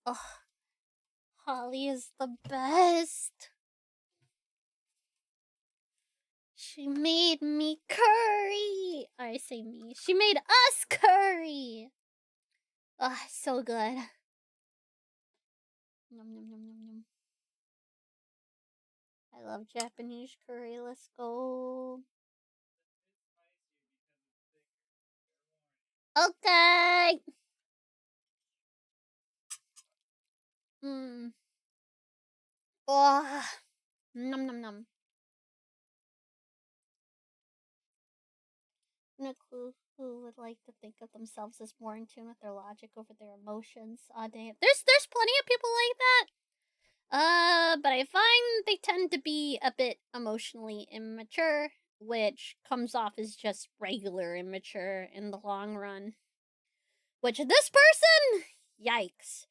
Oh, Holly is the best. She made me curry. I say me. She made us curry. Ah, oh, so good. Nom nom nom nom nom. I love Japanese curry. Let's go. Okay. Hmm. Oh. Nom nom nom. Who would like to think of themselves as more in tune with their logic over their emotions? Damn. There's plenty of people like that. But I find they tend to be a bit emotionally immature, which comes off as just regular immature in the long run. Which this person, yikes.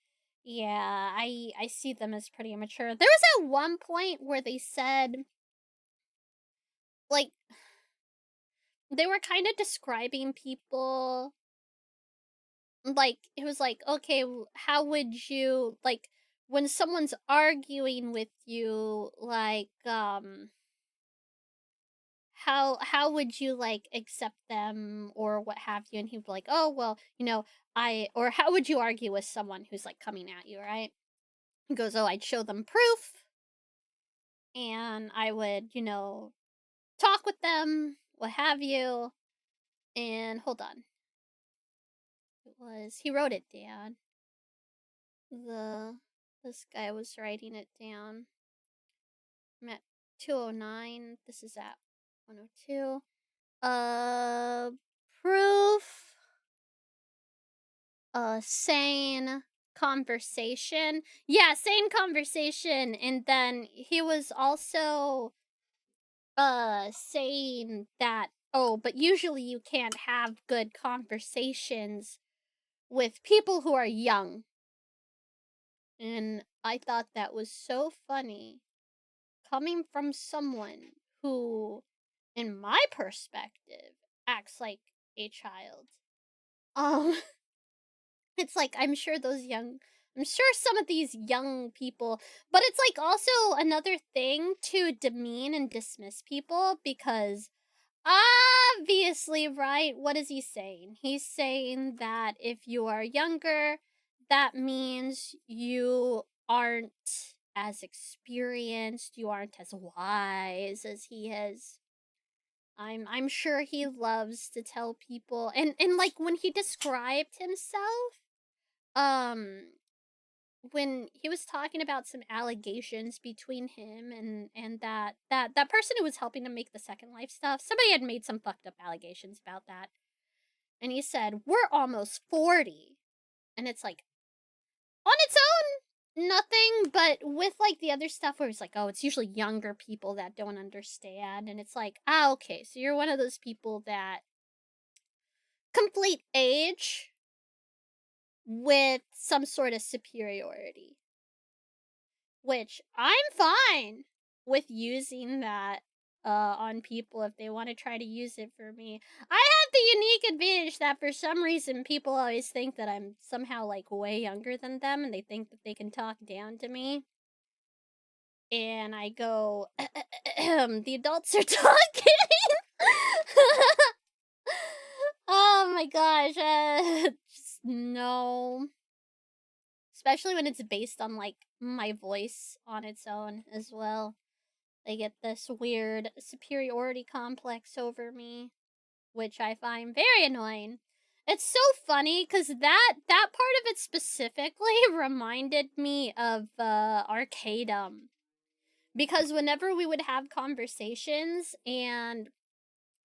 Yeah, I see them as pretty immature. There was at one point where they said, like, they were kind of describing people, like, it was like, okay, how would you, like, when someone's arguing with you, like, how would you, like, accept them or what have you? And he would be like, oh well, or how would you argue with someone who's like coming at you, right? He goes, oh, I'd show them proof, and I would, talk with them, what have you. And hold on, he wrote it down. This guy was writing it down. I'm at 209. This is at 102. Proof. Sane conversation. Yeah, sane conversation. And then he was also saying that, oh, but usually you can't have good conversations with people who are young. And I thought that was so funny coming from someone who, in my perspective, acts like a child. It's like, I'm sure some of these young people, but it's like also another thing to demean and dismiss people because obviously, right? What is he saying? He's saying that if you are younger, that means you aren't as experienced, you aren't as wise as he is. I'm sure he loves to tell people, and like when he described himself, um when he was talking about some allegations between him and that person who was helping him make the Second Life stuff, somebody had made some fucked up allegations about that. And he said, we're almost 40. And it's like, on its own, nothing, but with like the other stuff where it's like, oh, it's usually younger people that don't understand. And it's like, okay, so you're one of those people that complete age with some sort of superiority. Which I'm fine with using that on people if they want to try to use it for me. I have the unique advantage that for some reason people always think that I'm somehow like way younger than them and they think that they can talk down to me. And I go, the adults are talking. Oh my gosh, just no. Especially when it's based on like my voice on its own as well. They get this weird superiority complex over me, which I find very annoying. It's so funny because that part of it specifically reminded me of Arcadum. Because whenever we would have conversations, and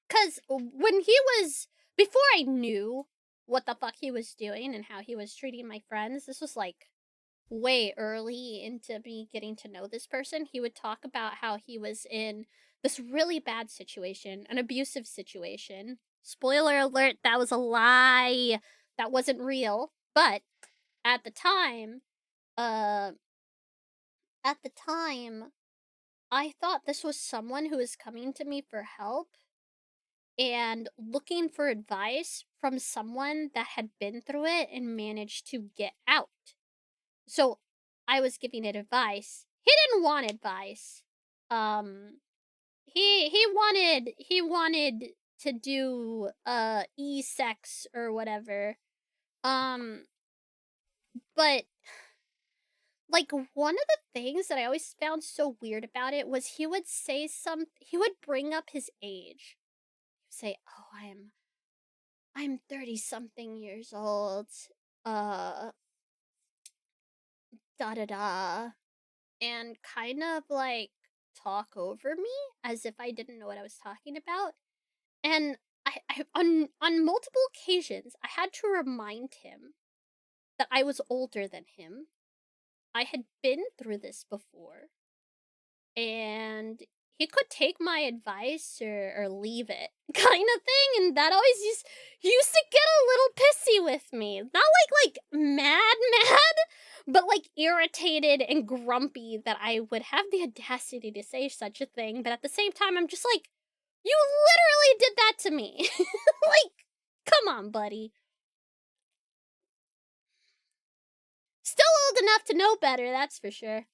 because when he was, before I knew what the fuck he was doing and how he was treating my friends, this was like way early into me getting to know this person, he would talk about how he was in this really bad situation, an abusive situation. Spoiler alert, that was a lie. That wasn't real. But at the time, uh, I thought this was someone who was coming to me for help and looking for advice from someone that had been through it and managed to get out. So I was giving it advice. He didn't want advice. He wanted to do e-sex or whatever. But like one of the things that I always found so weird about it was he would bring up his age. He would say, "Oh, I'm 30 something years old. Uh da da da." And kind of like talk over me as if I didn't know what I was talking about. And on multiple occasions, I had to remind him that I was older than him. I had been through this before, and he could take my advice or leave it, kind of thing. And that always used to get a little pissy with me. Not like mad, but like irritated and grumpy that I would have the audacity to say such a thing. But at the same time, I'm just like, you literally did that to me. Like, come on, buddy. Still old enough to know better, that's for sure.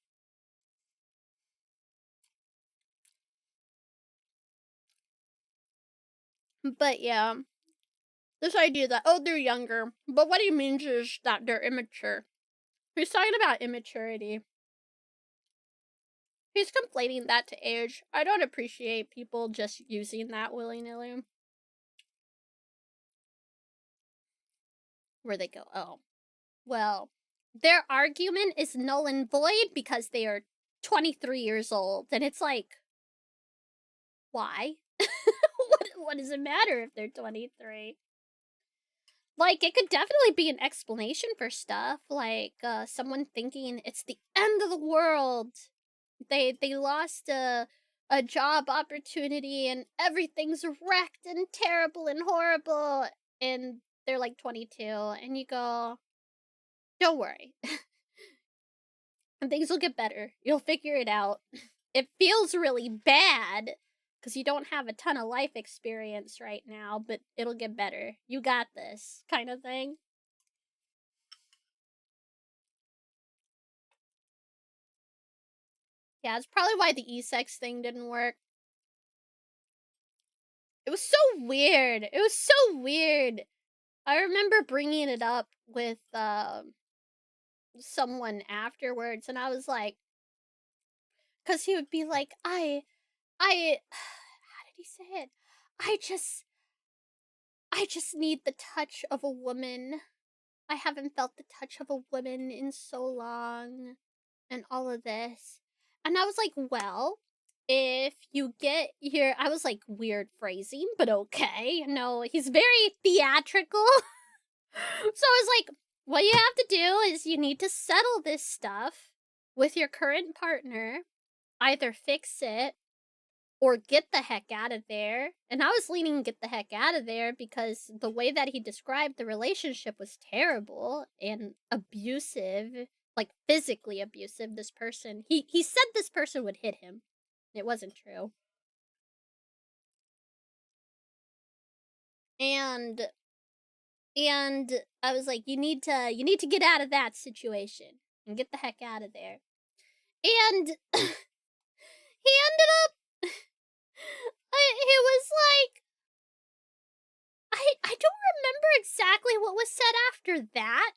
But yeah, this idea that, oh, they're younger, but what he means is that they're immature. He's talking about immaturity. He's conflating that to age. I don't appreciate people just using that willy-nilly. Where they go, oh, well, their argument is null and void because they are 23 years old. And it's like, why? what does it matter if they're 23? Like, it could definitely be an explanation for stuff, like someone thinking it's the end of the world. They lost a job opportunity and everything's wrecked and terrible and horrible, and they're like 22, and you go, don't worry. And things will get better. You'll figure it out. It feels really bad because you don't have a ton of life experience right now, but it'll get better. You got this, kind of thing. Yeah, it's probably why the e-sex thing didn't work. It was so weird. It was so weird. I remember bringing it up with someone afterwards, and I was like, because he would be like, how did he say it? I just need the touch of a woman. I haven't felt the touch of a woman in so long, and all of this. And I was like, well, if you get your, I was like, weird phrasing, but okay. No, he's very theatrical. So I was like, what you have to do is you need to settle this stuff with your current partner, either fix it or get the heck out of there. And I was leaning get the heck out of there because the way that he described the relationship was terrible and abusive, like physically abusive. This person, he said this person would hit him. It wasn't true. And I was like, you need to get out of that situation and get the heck out of there. And he ended up he was like, I don't remember exactly what was said after that.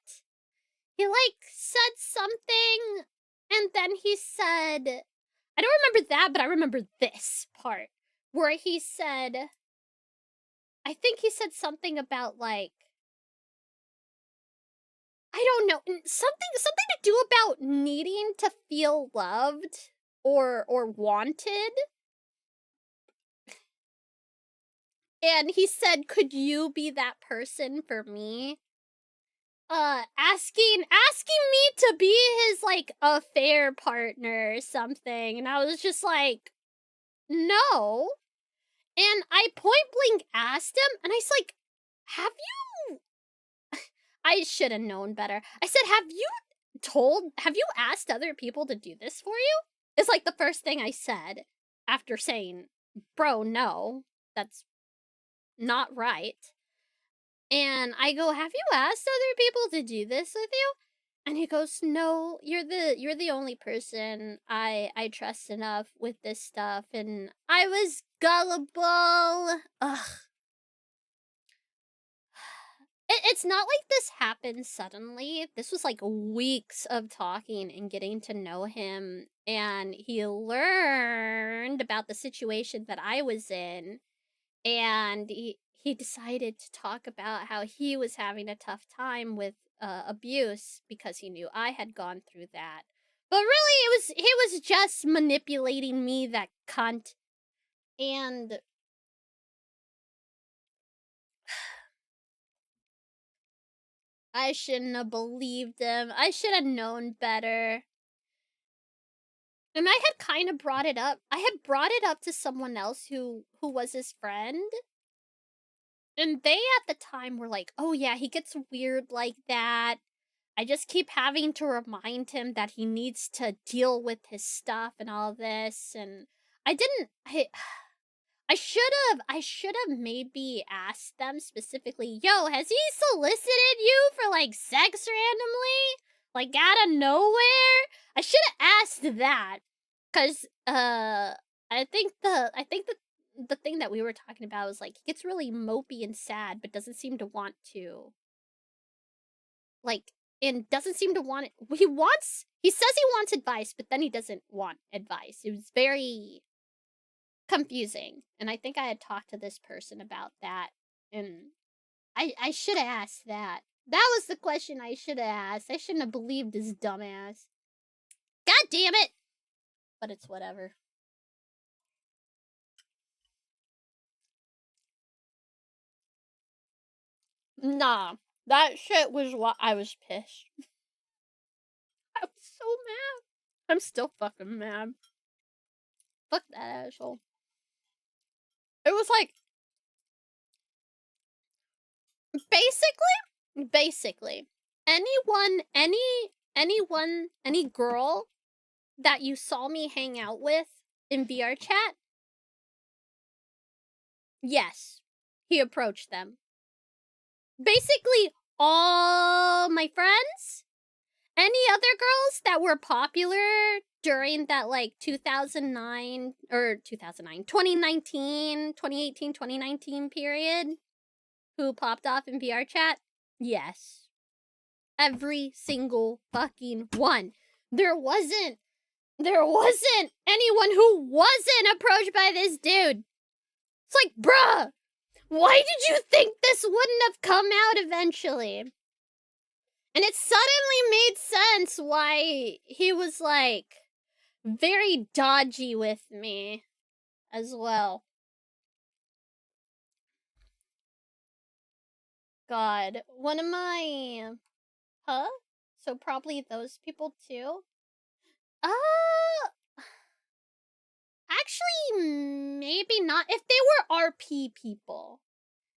He like said something, and then he said, I don't remember that, but I remember this part where he said, I think he said something about like, I don't know, something to do about needing to feel loved or wanted. And he said, could you be that person for me? Asking me to be his like affair partner or something. And I was just like, no. And I point blank asked him, and I was like, have you I should have known better. I said, have you asked other people to do this for you? It's like the first thing I said after saying, bro, no, that's not right. And I go, have you asked other people to do this with you? And he goes, "No, you're the only person I trust enough with this stuff." And I was gullible. Ugh. It's not like this happened suddenly. This was like weeks of talking and getting to know him, and he learned about the situation that I was in, and he decided to talk about how he was having a tough time with abuse because he knew I had gone through that. But really, he was just manipulating me, that cunt. And I shouldn't have believed him. I should have known better. And I had kind of brought it up. I had brought it up to someone else who was his friend. And they at the time were like, "Oh yeah, he gets weird like that. I just keep having to remind him that he needs to deal with his stuff and all this." And I didn't I should have maybe asked them specifically, "Yo, has he solicited you for like sex randomly? Like out of nowhere?" I should have asked that. Cause I think the thing that we were talking about was like he gets really mopey and sad, but doesn't seem to want to like and doesn't seem to want it. He says he wants advice, but then he doesn't want advice. It was very confusing. And I think I had talked to this person about that. And I should have asked that. That was the question I should have asked. I shouldn't have believed this dumbass. God damn it! But it's whatever. Nah. That shit was what I was pissed. I was so mad. I'm still fucking mad. Fuck that asshole. It was like basically any girl that you saw me hang out with in VR chat, yes, he approached them. Basically all my friends, any other girls that were popular during that like 2009 or 2009 2019 2018 2019 period who popped off in VR chat, yes, every single fucking one. There wasn't anyone who wasn't approached by this dude. It's like, bruh, why did you think this wouldn't have come out eventually? And it suddenly made sense why he was like very dodgy with me as well. God, one of my so probably those people too. Uh Actually, maybe not. If they were RP people.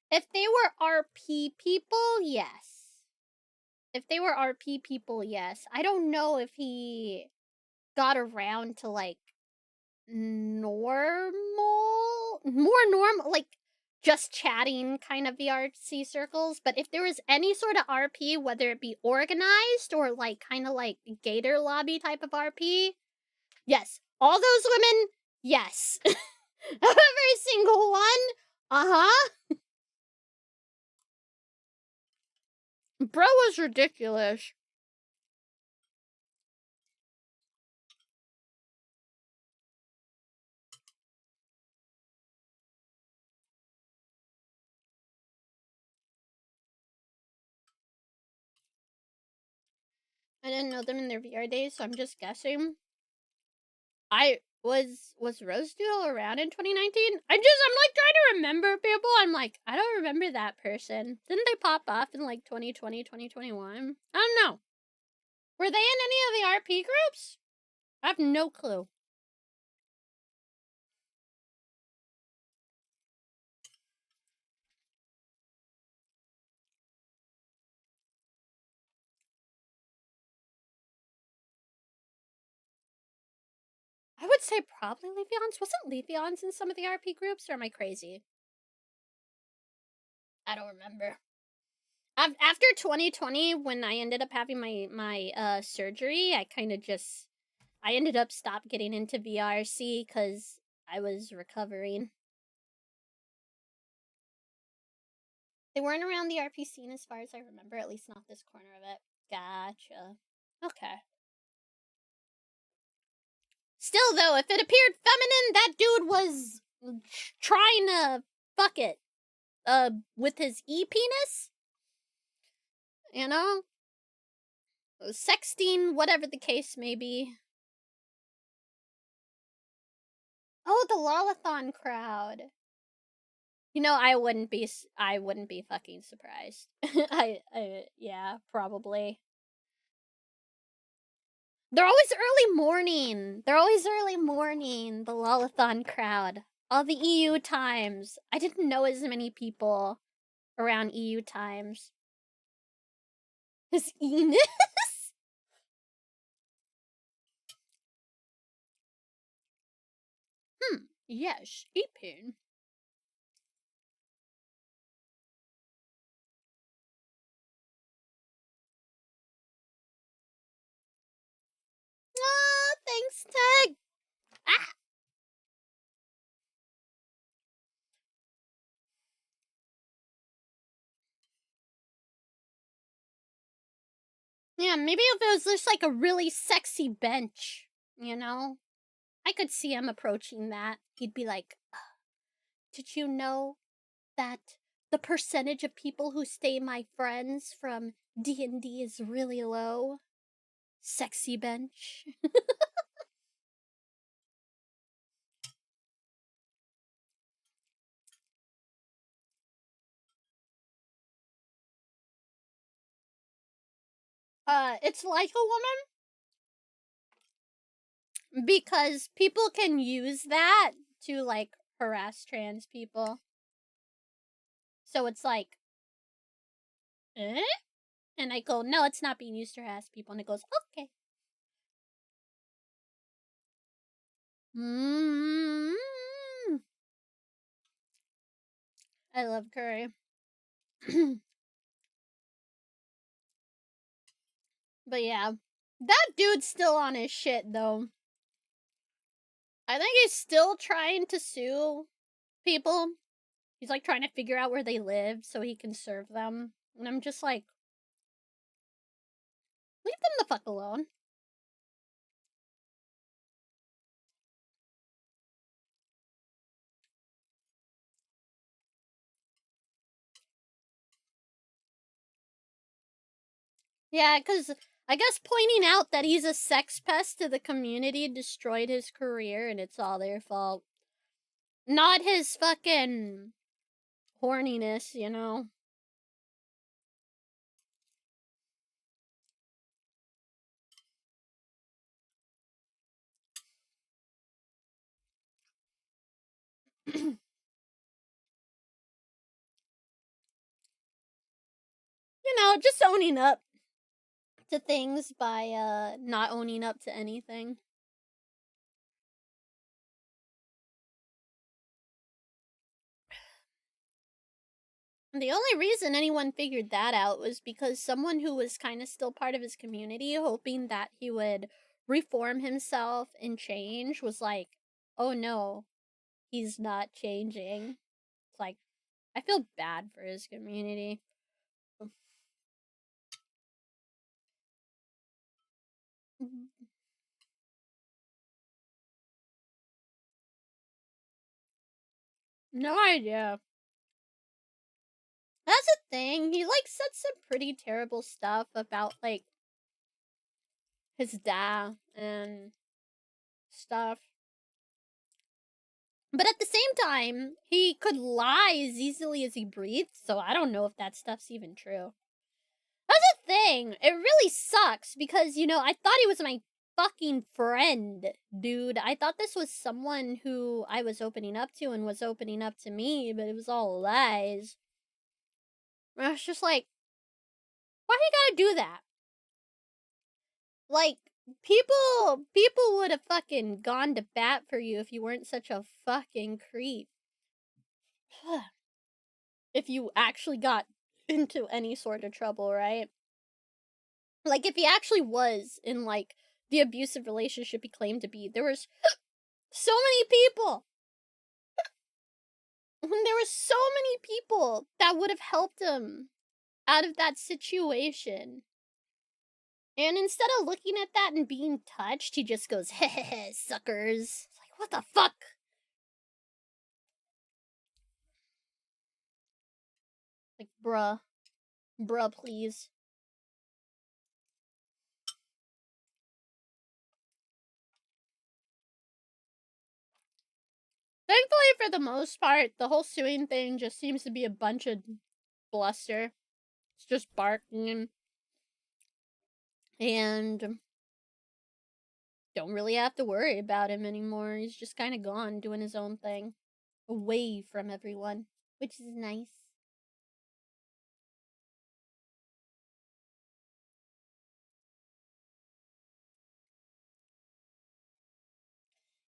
If they were RP people, yes. If they were RP people, yes. I don't know if he got around to like more normal, like just chatting kind of VRC circles. But if there was any sort of RP, whether it be organized or like kind of like Gator Lobby type of RP, yes. All those women, yes. Every single one, uh-huh. Bro was ridiculous. I didn't know them in their VR days, so I'm just guessing. Was Rose Doodle around in 2019? I'm like trying to remember people. I'm like, I don't remember that person. Didn't they pop off in like 2020, 2021? I don't know. Were they in any of the RP groups? I have no clue. I would say probably Leafeons. Wasn't Leafeons in some of the RP groups, or am I crazy? I don't remember. After 2020, when I ended up having my surgery, I kind of just I ended up stop getting into VRC because I was recovering. They weren't around the RP scene as far as I remember, at least not this corner of it. Gotcha. Okay. Still, though, if it appeared feminine, that dude was trying to fuck it. With his e-penis? You know? Sexting, whatever the case may be. Oh, the Lolathon crowd. You know, I wouldn't be fucking surprised. Yeah, probably. They're always early morning. The Lolathon crowd. All the EU times. I didn't know as many people around EU times. His Enos? Yes, Epin. Ah, thanks, Tag. Ah. Yeah, maybe if it was just like a really sexy bench, you know? I could see him approaching that. He'd be like, did you know that the percentage of people who stay my friends from D&D is really low? Sexy bench. It's like a woman because people can use that to like harass trans people. So it's like, eh? And I go, no, it's not being used to harass people. And it goes, okay. Mm-hmm. I love curry. But yeah, that dude's still on his shit though. I think he's still trying to sue people. He's like trying to figure out where they live so he can serve them. And I'm just like, leave them the fuck alone. Yeah, because I guess pointing out that he's a sex pest to the community destroyed his career and it's all their fault. Not his fucking horniness, you know? You know, just owning up to things by not owning up to anything. And the only reason anyone figured that out was because someone who was kind of still part of his community, hoping that he would reform himself and change, was like, oh no, he's not changing. It's like, I feel bad for his community. No idea. That's the thing. He like said some pretty terrible stuff about like his dad and stuff. But at the same time, he could lie as easily as he breathes, so I don't know if that stuff's even true. That's the thing. It really sucks because, you know, I thought he was my fucking friend, dude. I thought this was someone who I was opening up to and was opening up to me, but it was all lies. And I was just like, why you gotta do that? Like, people would have fucking gone to bat for you if you weren't such a fucking creep. If you actually got into any sort of trouble, right? Like, if he actually was in, like, the abusive relationship he claimed to be, there was so many people. There were so many people that would have helped him out of that situation. And instead of looking at that and being touched, he just goes, heh, suckers. It's like, what the fuck? Like, bruh. Bruh, please. Thankfully, for the most part, the whole suing thing just seems to be a bunch of bluster. It's just barking. And don't really have to worry about him anymore. He's just kind of gone, doing his own thing. Away from everyone. Which is nice.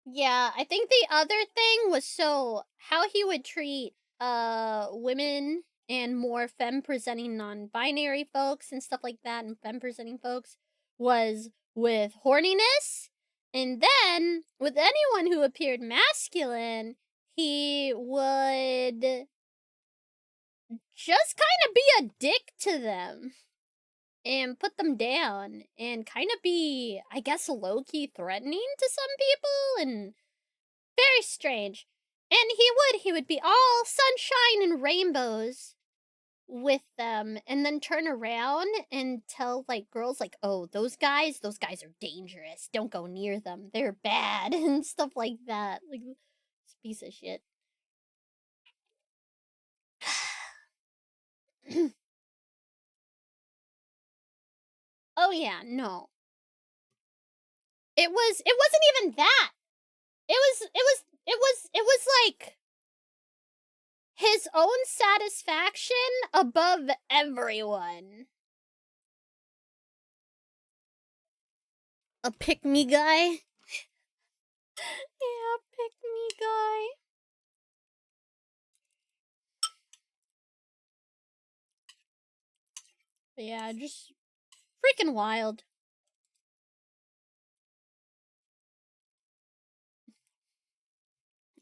Yeah, I think the other thing was how he would treat women and more femme presenting non-binary folks and stuff like that, and femme presenting folks, was with horniness, and then with anyone who appeared masculine, he would just kind of be a dick to them and put them down and kind of be, I guess, low-key threatening to some people, and very strange. And he would be all sunshine and rainbows with them, and then turn around and tell, like, girls, like, oh, those guys are dangerous. Don't go near them. They're bad, and stuff like that. Like, this piece of shit. Oh yeah, no. It wasn't even that. It was like his own satisfaction above everyone. A pick-me guy? Yeah, pick-me guy. But yeah, just freaking wild.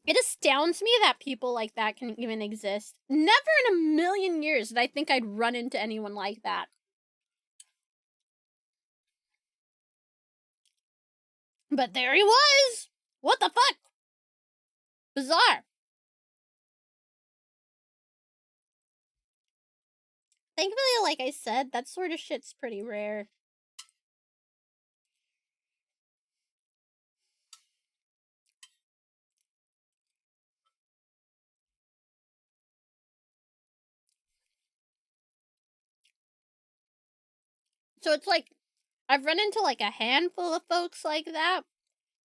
It astounds me that people like that can even exist. Never in a million years did I think I'd run into anyone like that. But there he was! What the fuck? Bizarre. Thankfully, like I said, that sort of shit's pretty rare. So it's like, I've run into like a handful of folks like that,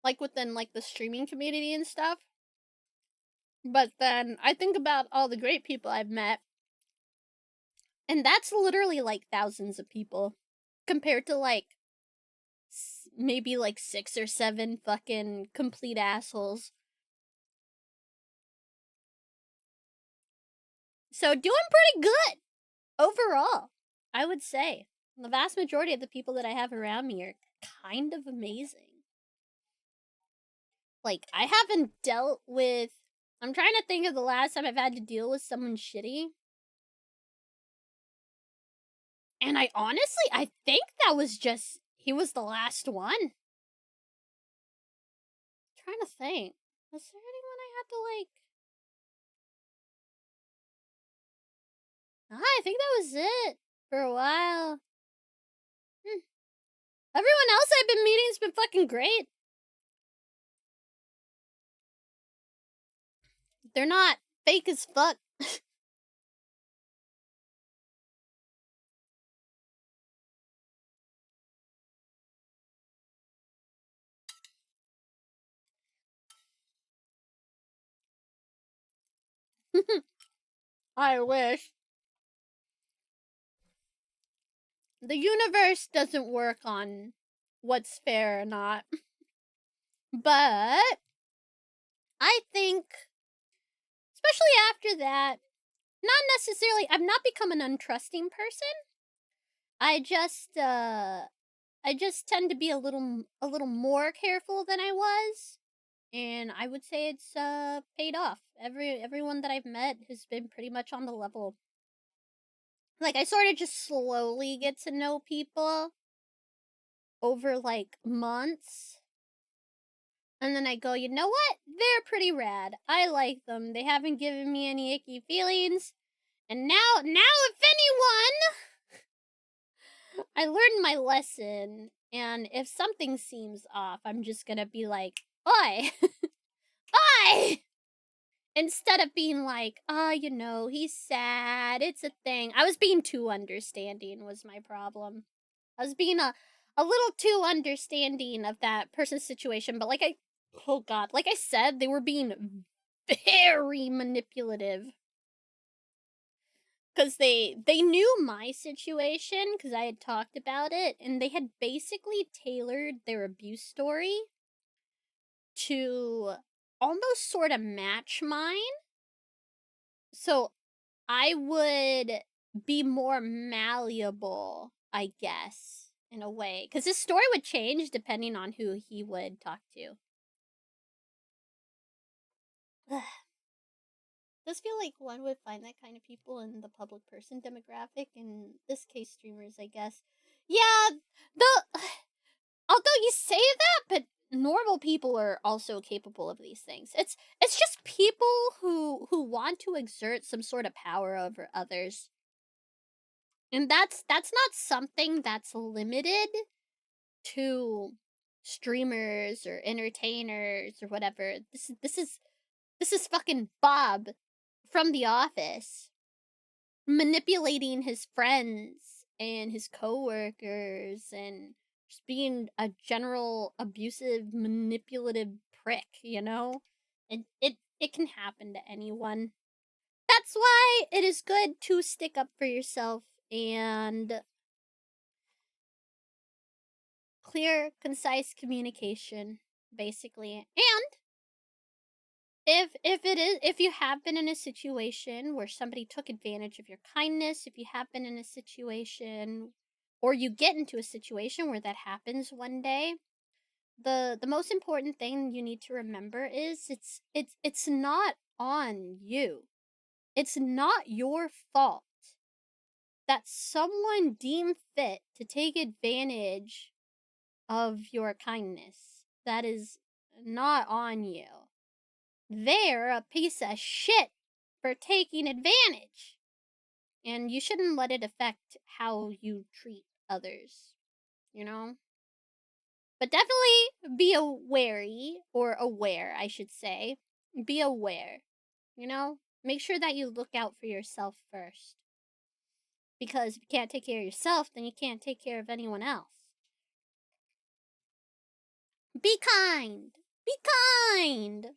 like within like the streaming community and stuff. But then I think about all the great people I've met, and that's literally like thousands of people compared to like maybe like 6 or 7 fucking complete assholes. So doing pretty good overall, I would say. The vast majority of the people that I have around me are kind of amazing. Like, I haven't dealt with. I'm trying to think of the last time I've had to deal with someone shitty. And I think that was just. He was the last one. I'm trying to think. Was there anyone I had to, like. I think that was it for a while. Everyone else I've been meeting has been fucking great. They're not fake as fuck. I wish. The universe doesn't work on what's fair or not. But I think, especially after that, not necessarily. I've not become an untrusting person. I just tend to be a little more careful than I was, and I would say it's paid off. Everyone that I've met has been pretty much on the level. Like, I sort of just slowly get to know people over like months. And then I go, you know what? They're pretty rad. I like them. They haven't given me any icky feelings. And now if anyone, I learned my lesson. And if something seems off, I'm just gonna be like, oi! Oi! Instead of being like, you know, he's sad, it's a thing. I was being too understanding was my problem. I was being a little too understanding of that person's situation, but oh god, like I said, they were being very manipulative. Cuz they knew my situation cuz I had talked about it, and they had basically tailored their abuse story to almost sort of match mine. So I would be more malleable, I guess, in a way. Because his story would change depending on who he would talk to. Does feel like one would find that kind of people in the public person demographic, in this case, streamers, I guess. Yeah, the. Although you say that, but normal people are also capable of these things. It's just people who want to exert some sort of power over others. And that's not something that's limited to streamers or entertainers or whatever. This is fucking Bob from The Office manipulating his friends and his coworkers and just being a general abusive, manipulative prick, you know? And it can happen to anyone. That's why it is good to stick up for yourself and clear, concise communication, basically. And if you have been in a situation where somebody took advantage of your kindness, if you have been in a situation or you get into a situation where that happens one day, the most important thing you need to remember is it's not on you. It's not your fault that someone deemed fit to take advantage of your kindness. That is not on you. They're a piece of shit for taking advantage. And you shouldn't let it affect how you treat others, you know? But definitely be wary, or aware, I should say. Be aware, you know? Make sure that you look out for yourself first. Because if you can't take care of yourself, then you can't take care of anyone else. Be kind! Be kind!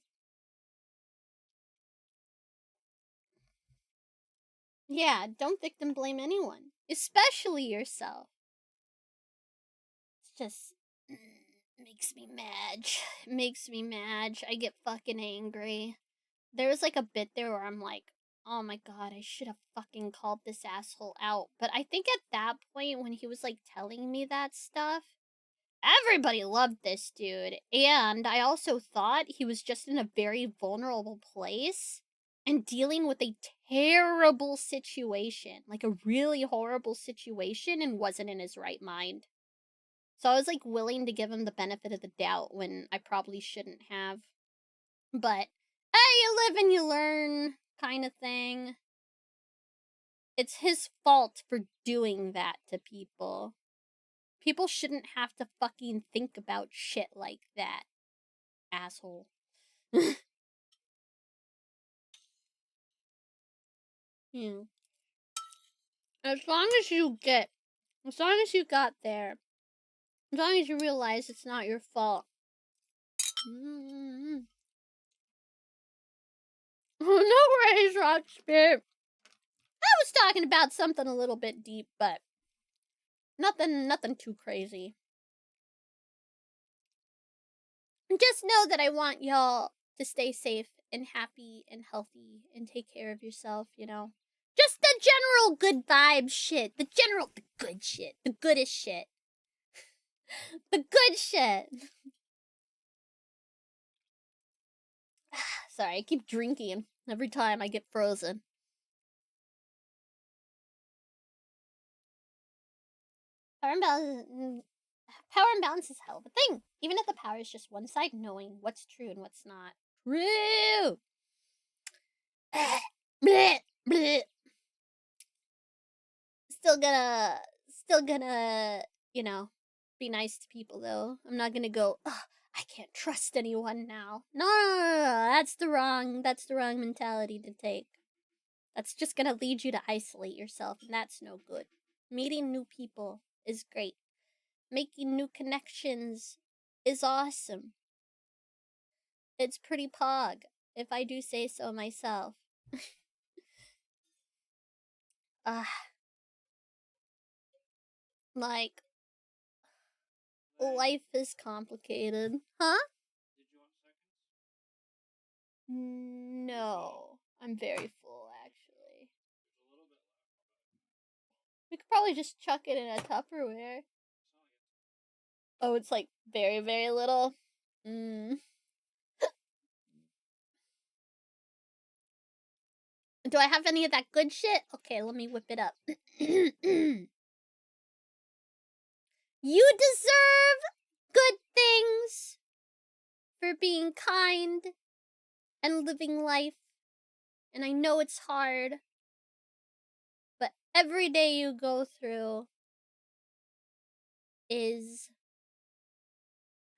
Yeah, don't victim blame anyone, especially yourself. It's just makes me mad. It makes me mad. I get fucking angry. There was like a bit there where I'm like, oh my god, I should have fucking called this asshole out. But I think at that point when he was like telling me that stuff, everybody loved this dude. And I also thought he was just in a very vulnerable place and dealing with a terrible situation, like a really horrible situation, and wasn't in his right mind. So I was like willing to give him the benefit of the doubt when I probably shouldn't have. But hey, you live and you learn kind of thing. It's his fault for doing that to people. People shouldn't have to fucking think about shit like that. Asshole. Yeah. As long as you got there, as long as you realize it's not your fault. Mm-hmm. Oh, no worries, Rock Spirit. I was talking about something a little bit deep, but nothing too crazy. Just know that I want y'all to stay safe and happy and healthy and take care of yourself, you know. Just the general good vibe shit. The good shit. The goodest shit. The good shit. Sorry, I keep drinking every time I get frozen. Power imbalance is hell of a thing. Even if the power is just one side, knowing what's true and what's not true. Bleh, bleh. Still gonna, you know, be nice to people though. I'm not gonna go, ugh, I can't trust anyone now. No, that's the wrong mentality to take. That's just gonna lead you to isolate yourself, and that's no good. Meeting new people is great. Making new connections is awesome. It's pretty pog, if I do say so myself. Like, life is complicated. Huh? No. I'm very full, actually. We could probably just chuck it in a Tupperware. Oh, it's like very, very little? Do I have any of that good shit? Okay, let me whip it up. You deserve good things for being kind and living life. And I know it's hard, but every day you go through is,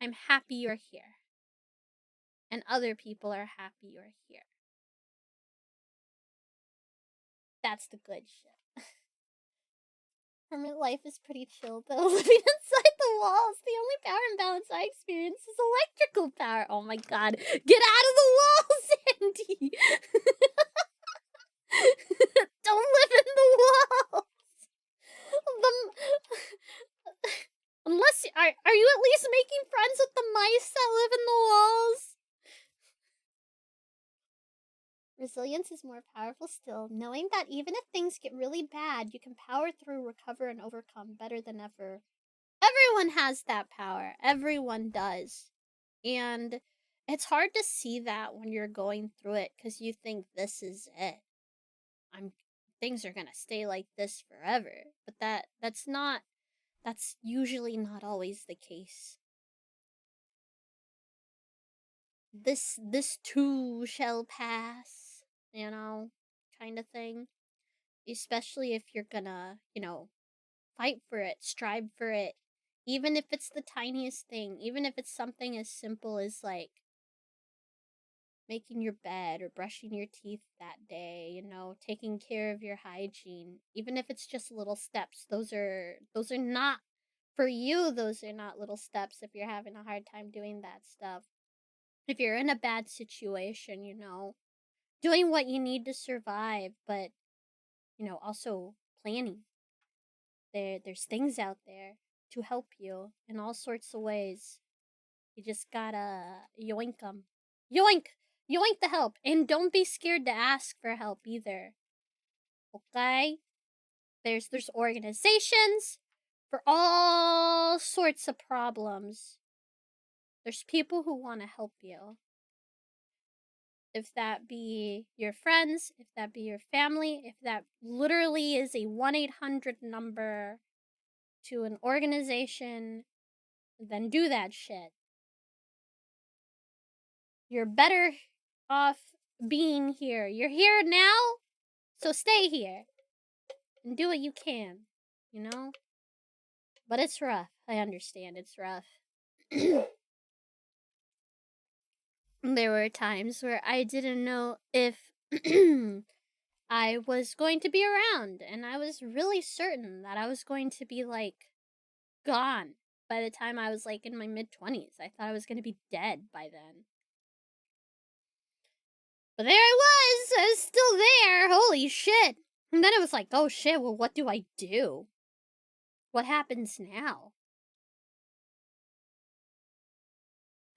I'm happy you're here. And other people are happy you're here. That's the good shit. Hermit life is pretty chill though. Living inside the walls, the only power imbalance I experience is electrical power. Oh my god. Get out of the walls, Andy! Don't live in the walls! Unless, are you at least making friends with the mice that live in the walls? Resilience is more powerful still, knowing that even if things get really bad, you can power through, recover, and overcome better than ever. Everyone has that power. Everyone does. And it's hard to see that when you're going through it because you think this is it. Things are gonna stay like this forever. But that's usually not always the case. This too shall pass, kind of thing. Especially if you're gonna, fight for it, strive for it. Even if it's the tiniest thing, even if it's something as simple as like making your bed or brushing your teeth that day, taking care of your hygiene. Even if it's just little steps, those are not for you, those are not little steps if you're having a hard time doing that stuff. If you're in a bad situation, doing what you need to survive, but also planning. There's things out there to help you in all sorts of ways. You just gotta yoink them. Yoink! Yoink the help. And don't be scared to ask for help either. Okay? There's organizations for all sorts of problems. There's people who want to help you. If that be your friends, if that be your family, if that literally is a 1-800 number to an organization, then do that shit. You're better off being here. You're here now, so stay here. And do what you can, But it's rough. I understand it's rough. There were times where I didn't know if I was going to be around, and I was really certain that I was going to be, gone by the time I was, in my mid-20s. I thought I was going to be dead by then. But there I was still there, holy shit. And then it was like, oh shit, well, what do I do? What happens now?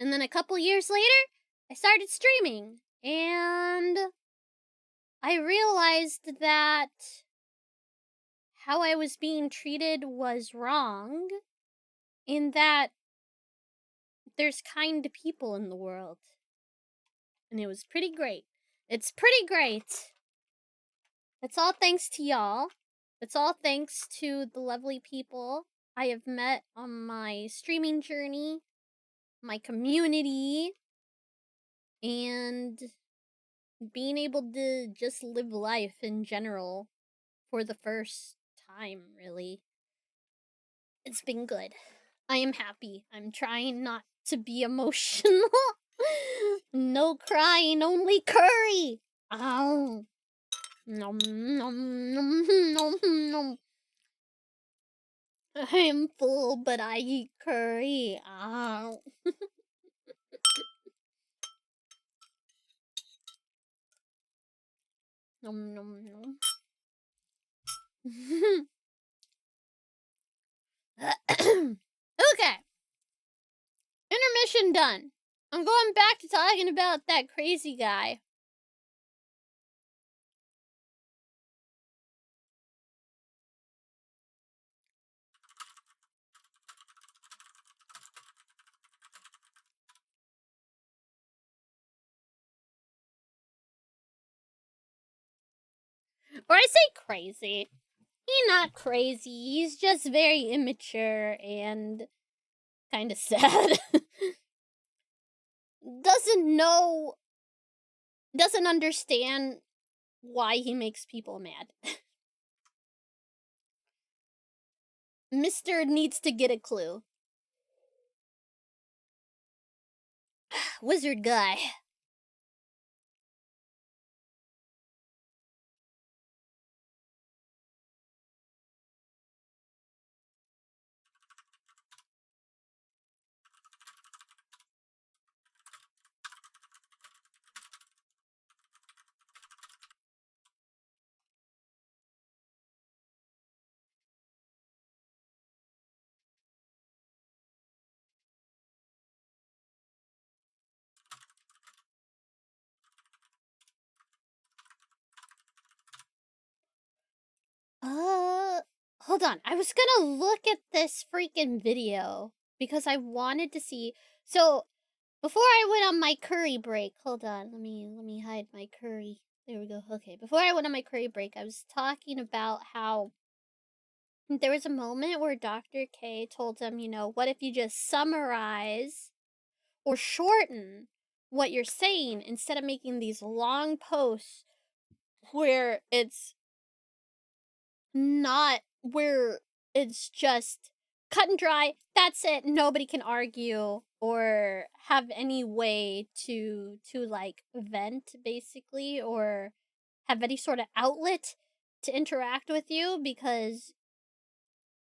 And then a couple years later, I started streaming, and I realized that how I was being treated was wrong, in that there's kind people in the world. And it was pretty great. It's pretty great. It's all thanks to y'all. It's all thanks to the lovely people I have met on my streaming journey, my community, and being able to just live life in general for the first time, really. It's been good. I am happy. I'm trying not to be emotional. No crying, only curry. Ow. Nom nom nom nom nom. I am full, but I eat curry. Ow. Nom nom nom. Okay. Intermission done. I'm going back to talking about that crazy guy. Or I say crazy. He's not crazy. He's just very immature and kind of sad. Doesn't understand why he makes people mad. Mister needs to get a clue. Wizard guy. Hold on. I was gonna look at this freaking video because I wanted to see. So, before I went on my curry break, hold on. Let me hide my curry. There we go. Okay. Before I went on my curry break, I was talking about how there was a moment where Dr. K told him, what if you just summarize or shorten what you're saying instead of making these long posts where it's just cut and dry, that's it, nobody can argue or have any way to like vent, basically, or have any sort of outlet to interact with you, because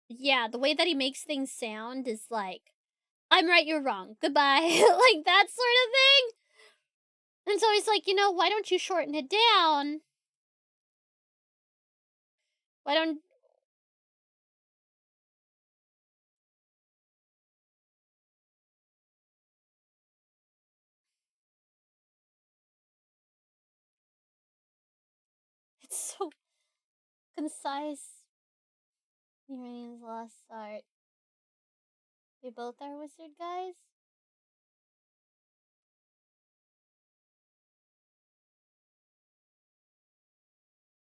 yeah, the way that he makes things sound is like, I'm right, you're wrong, goodbye. Like that sort of thing. And so he's like, why don't you shorten it down? Why don't it's so concise. Urane's lost art. They both are wizard guys?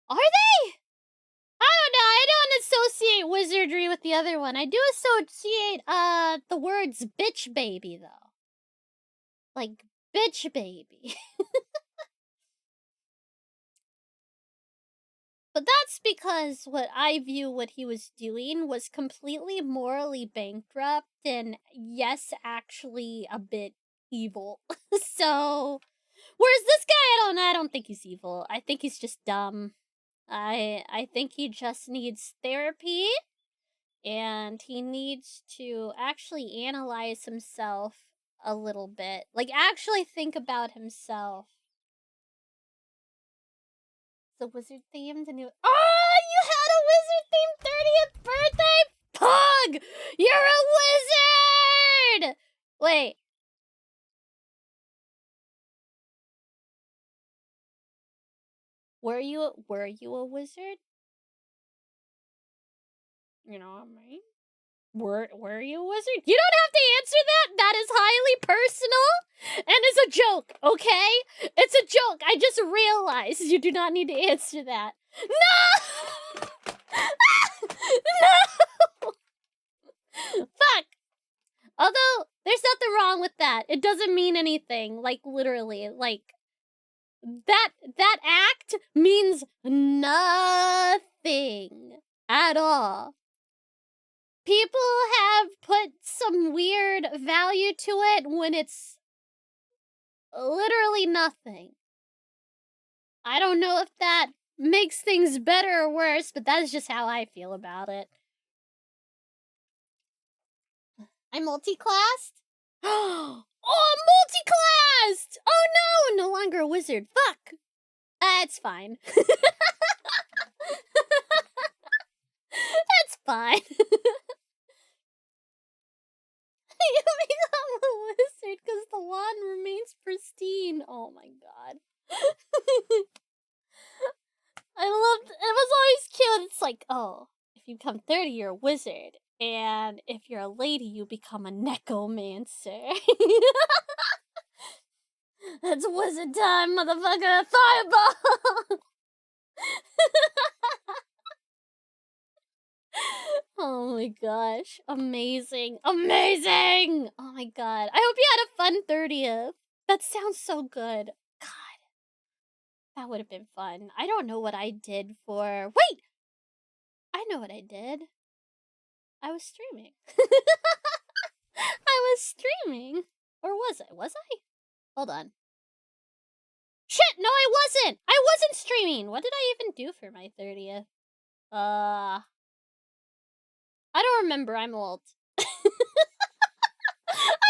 Are they? I don't know. I don't associate wizardry with the other one. I do associate the words bitch baby though. Like bitch baby. But that's because what I view what he was doing was completely morally bankrupt and, yes, actually a bit evil. So, whereas this guy, I don't think he's evil. I think he's just dumb. I think he just needs therapy, and he needs to actually analyze himself a little bit. Like, actually think about himself. The wizard themed and oh, you had a wizard themed 30th birthday? Pug! You're a wizard! Wait. Were you a wizard? You know what I mean? Were you a wizard? You don't have to answer that. That is highly personal and is a joke, okay? It's a joke. I just realized you do not need to answer that. No! No! Fuck. Although there's nothing wrong with that. It doesn't mean anything. Like literally, like that act means nothing at all. People have put some weird value to it when it's literally nothing. I don't know if that makes things better or worse, but that's just how I feel about it. I'm multi-classed? Oh, multi-classed! Oh no, no longer a wizard. Fuck. It's fine. That's fine. You become a wizard because the wand remains pristine. Oh my god. I loved it. Was always cute. It's like, oh, if you become 30, you're a wizard. And if you're a lady, you become a necromancer. That's wizard time, motherfucker! Fireball! Oh my gosh. Amazing. Amazing! Oh my god. I hope you had a fun 30th. That sounds so good. God. That would have been fun. I don't know what I did for... Wait! I know what I did. I was streaming. I was streaming. Or was I? Was I? Hold on. Shit! No, I wasn't! I wasn't streaming! What did I even do for my 30th? I don't remember. I'm old. I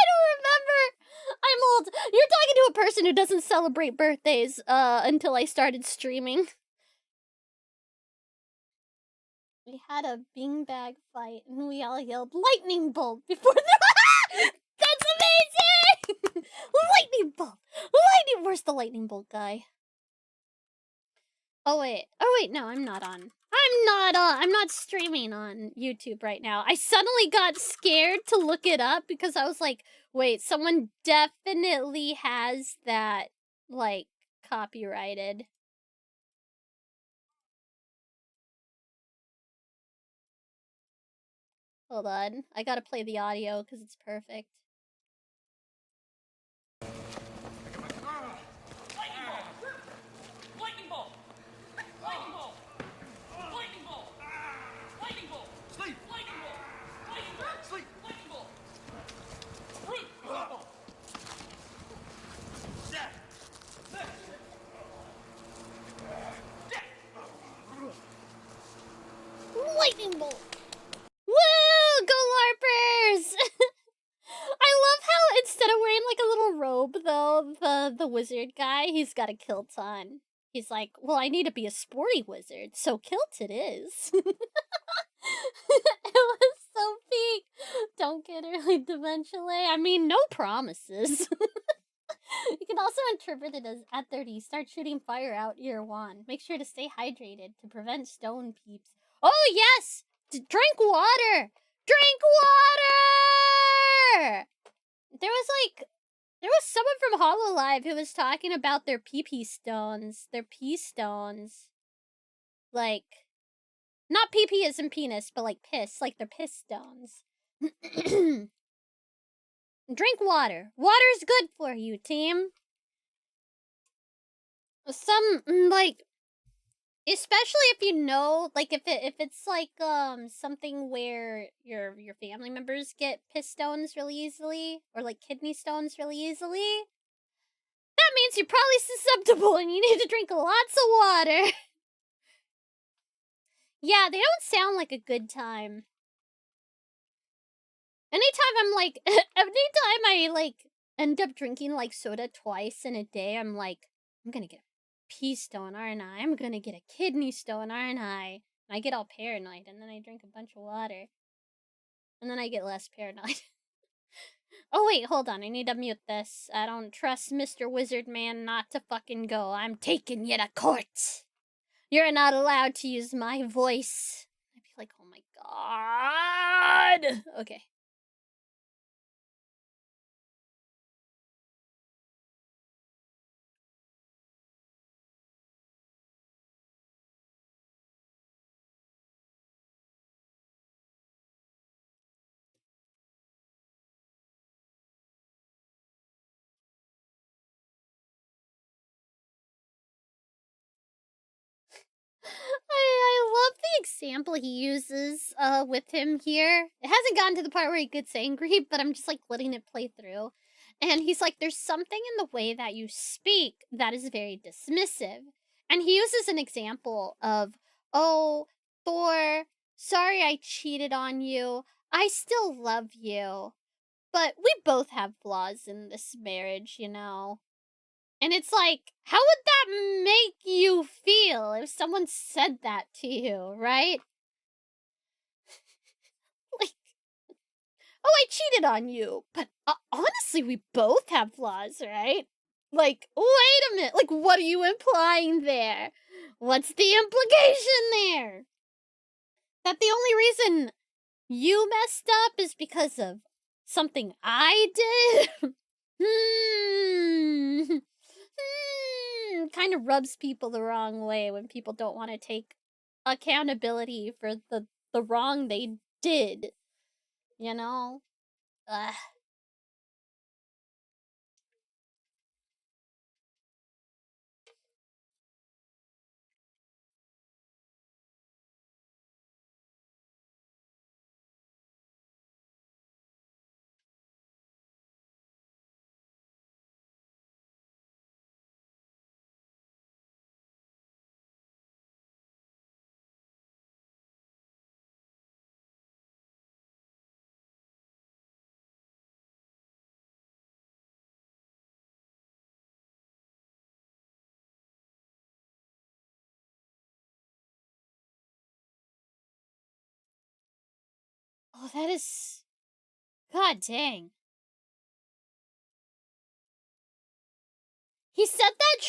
don't remember. I'm old. You're talking to a person who doesn't celebrate birthdays until I started streaming. We had a beanbag fight and we all yelled lightning bolt before the That's amazing! Lightning bolt! Lightning Where's the lightning bolt guy? Oh wait, no, I'm not streaming on YouTube right now. I suddenly got scared to look it up because I was like, wait, someone definitely has that, like, copyrighted. Hold on, I gotta play the audio because it's perfect. Lightning bolt! Woo! Go LARPers! I love how instead of wearing like a little robe, though, the wizard guy, he's got a kilt on. He's like, well, I need to be a sporty wizard, so kilt it is. It was so peak. Don't get early dementia. I mean, no promises. You can also interpret it as at 30, start shooting fire out your wand. Make sure to stay hydrated to prevent stone peeps. Oh, yes! Drink water! Drink water! There was someone from HoloLive who was talking about their pee-pee stones. Their pee stones. Like, not pee-pee as in penis, but like piss. Like their piss stones. Drink water. Water's good for you, team. Like, especially if you know, like, if it's like something where your family members get piss stones really easily, or like kidney stones really easily, that means you're probably susceptible and you need to drink lots of water. Yeah, they don't sound like a good time. Anytime I'm like, anytime I like end up drinking like soda twice in a day, I'm like, I'm gonna get a pee stone, aren't I? I'm gonna get a kidney stone, aren't I? And I get all paranoid, and then I drink a bunch of water. And then I get less paranoid. Oh wait, hold on, I need to mute this. I don't trust Mr. Wizard Man not to fucking go. I'm taking you to court. You're not allowed to use my voice. I'd be like, oh my god. Okay. I love the example he uses with him here. It hasn't gotten to the part where he gets angry, but I'm just like letting it play through. And he's like, there's something in the way that you speak that is very dismissive. And he uses an example of, oh, Thor, sorry I cheated on you. I still love you. But we both have flaws in this marriage, you know? And it's like, how would that make you feel if someone said that to you, right? Like, oh, I cheated on you, but honestly, we both have flaws, right? Like, wait a minute, like, what are you implying there? What's the implication there? That the only reason you messed up is because of something I did? Kind of rubs people the wrong way when people don't want to take accountability for the wrong they did, you know? Ugh. Oh, that is... God dang. He says that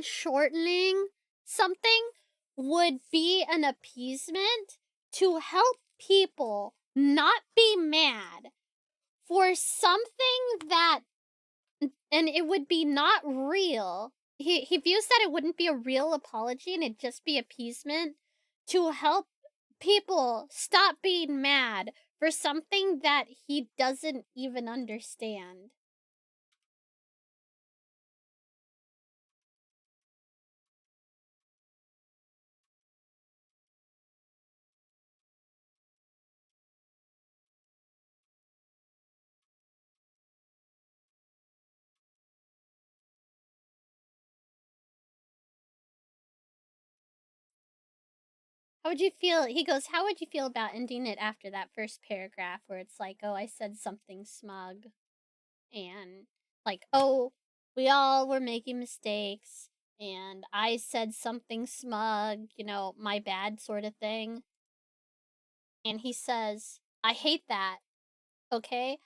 shortening something would be an appeasement to help people not be mad for something that, and it would be not real. He views that it wouldn't be a real apology and it'd just be appeasement to help people stop being mad for something that he doesn't even understand. How would you feel? He goes, how would you feel about ending it after that first paragraph where it's like, oh, I said something smug and like, oh, we all were making mistakes and I said something smug, you know, my bad sort of thing. And he says, I hate that, okay?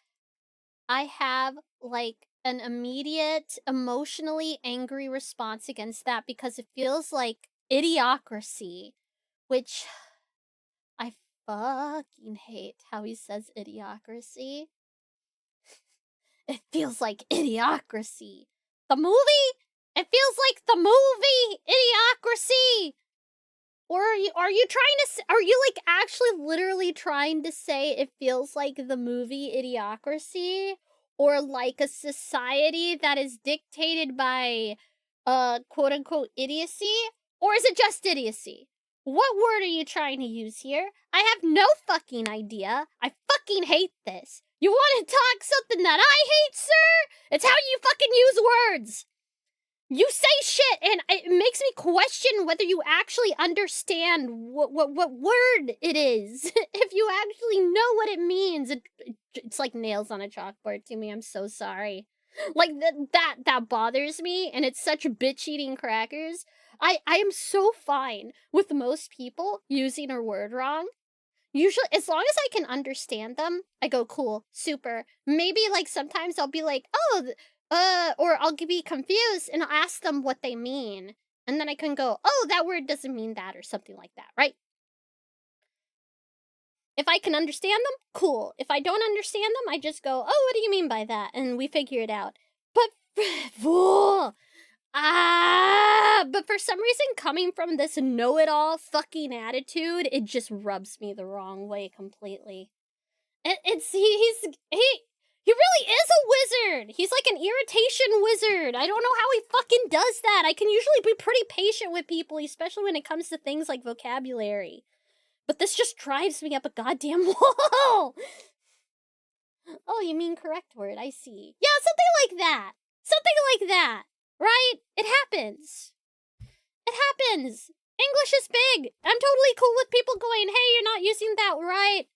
I have like an immediate, emotionally angry response against that because it feels like idiocracy, which I fucking hate how he says idiocracy. It feels like idiocracy. The movie? It feels like the movie Idiocracy. Or are you trying to are you like actually literally trying to say it feels like the movie Idiocracy or like a society that is dictated by quote unquote idiocy, or is it just idiocy? What word are you trying to use here? I have no fucking idea. I fucking hate this. You want to talk something that I hate, sir? It's how you fucking use words. You say shit, and it makes me question whether you actually understand what word it is. If you actually know what it means, it's like nails on a chalkboard to me. I'm so sorry. Like that bothers me, and it's such bitch eating crackers. I am so fine with most people using a word wrong. Usually, as long as I can understand them, I go, cool, super. Maybe, like, sometimes I'll be like, oh, or I'll be confused and I'll ask them what they mean. And then I can go, oh, that word doesn't mean that, or something like that, right? If I can understand them, cool. If I don't understand them, I just go, oh, what do you mean by that? And we figure it out. But, but for some reason, coming from this know-it-all fucking attitude, it just rubs me the wrong way completely. He really is a wizard. He's like an irritation wizard. I don't know how he fucking does that. I can usually be pretty patient with people, especially when it comes to things like vocabulary. But this just drives me up a goddamn wall. Oh, you mean correct word. I see. Yeah, something like that. Something like that. Right? It happens. It happens. English is big. I'm totally cool with people going, hey, you're not using that right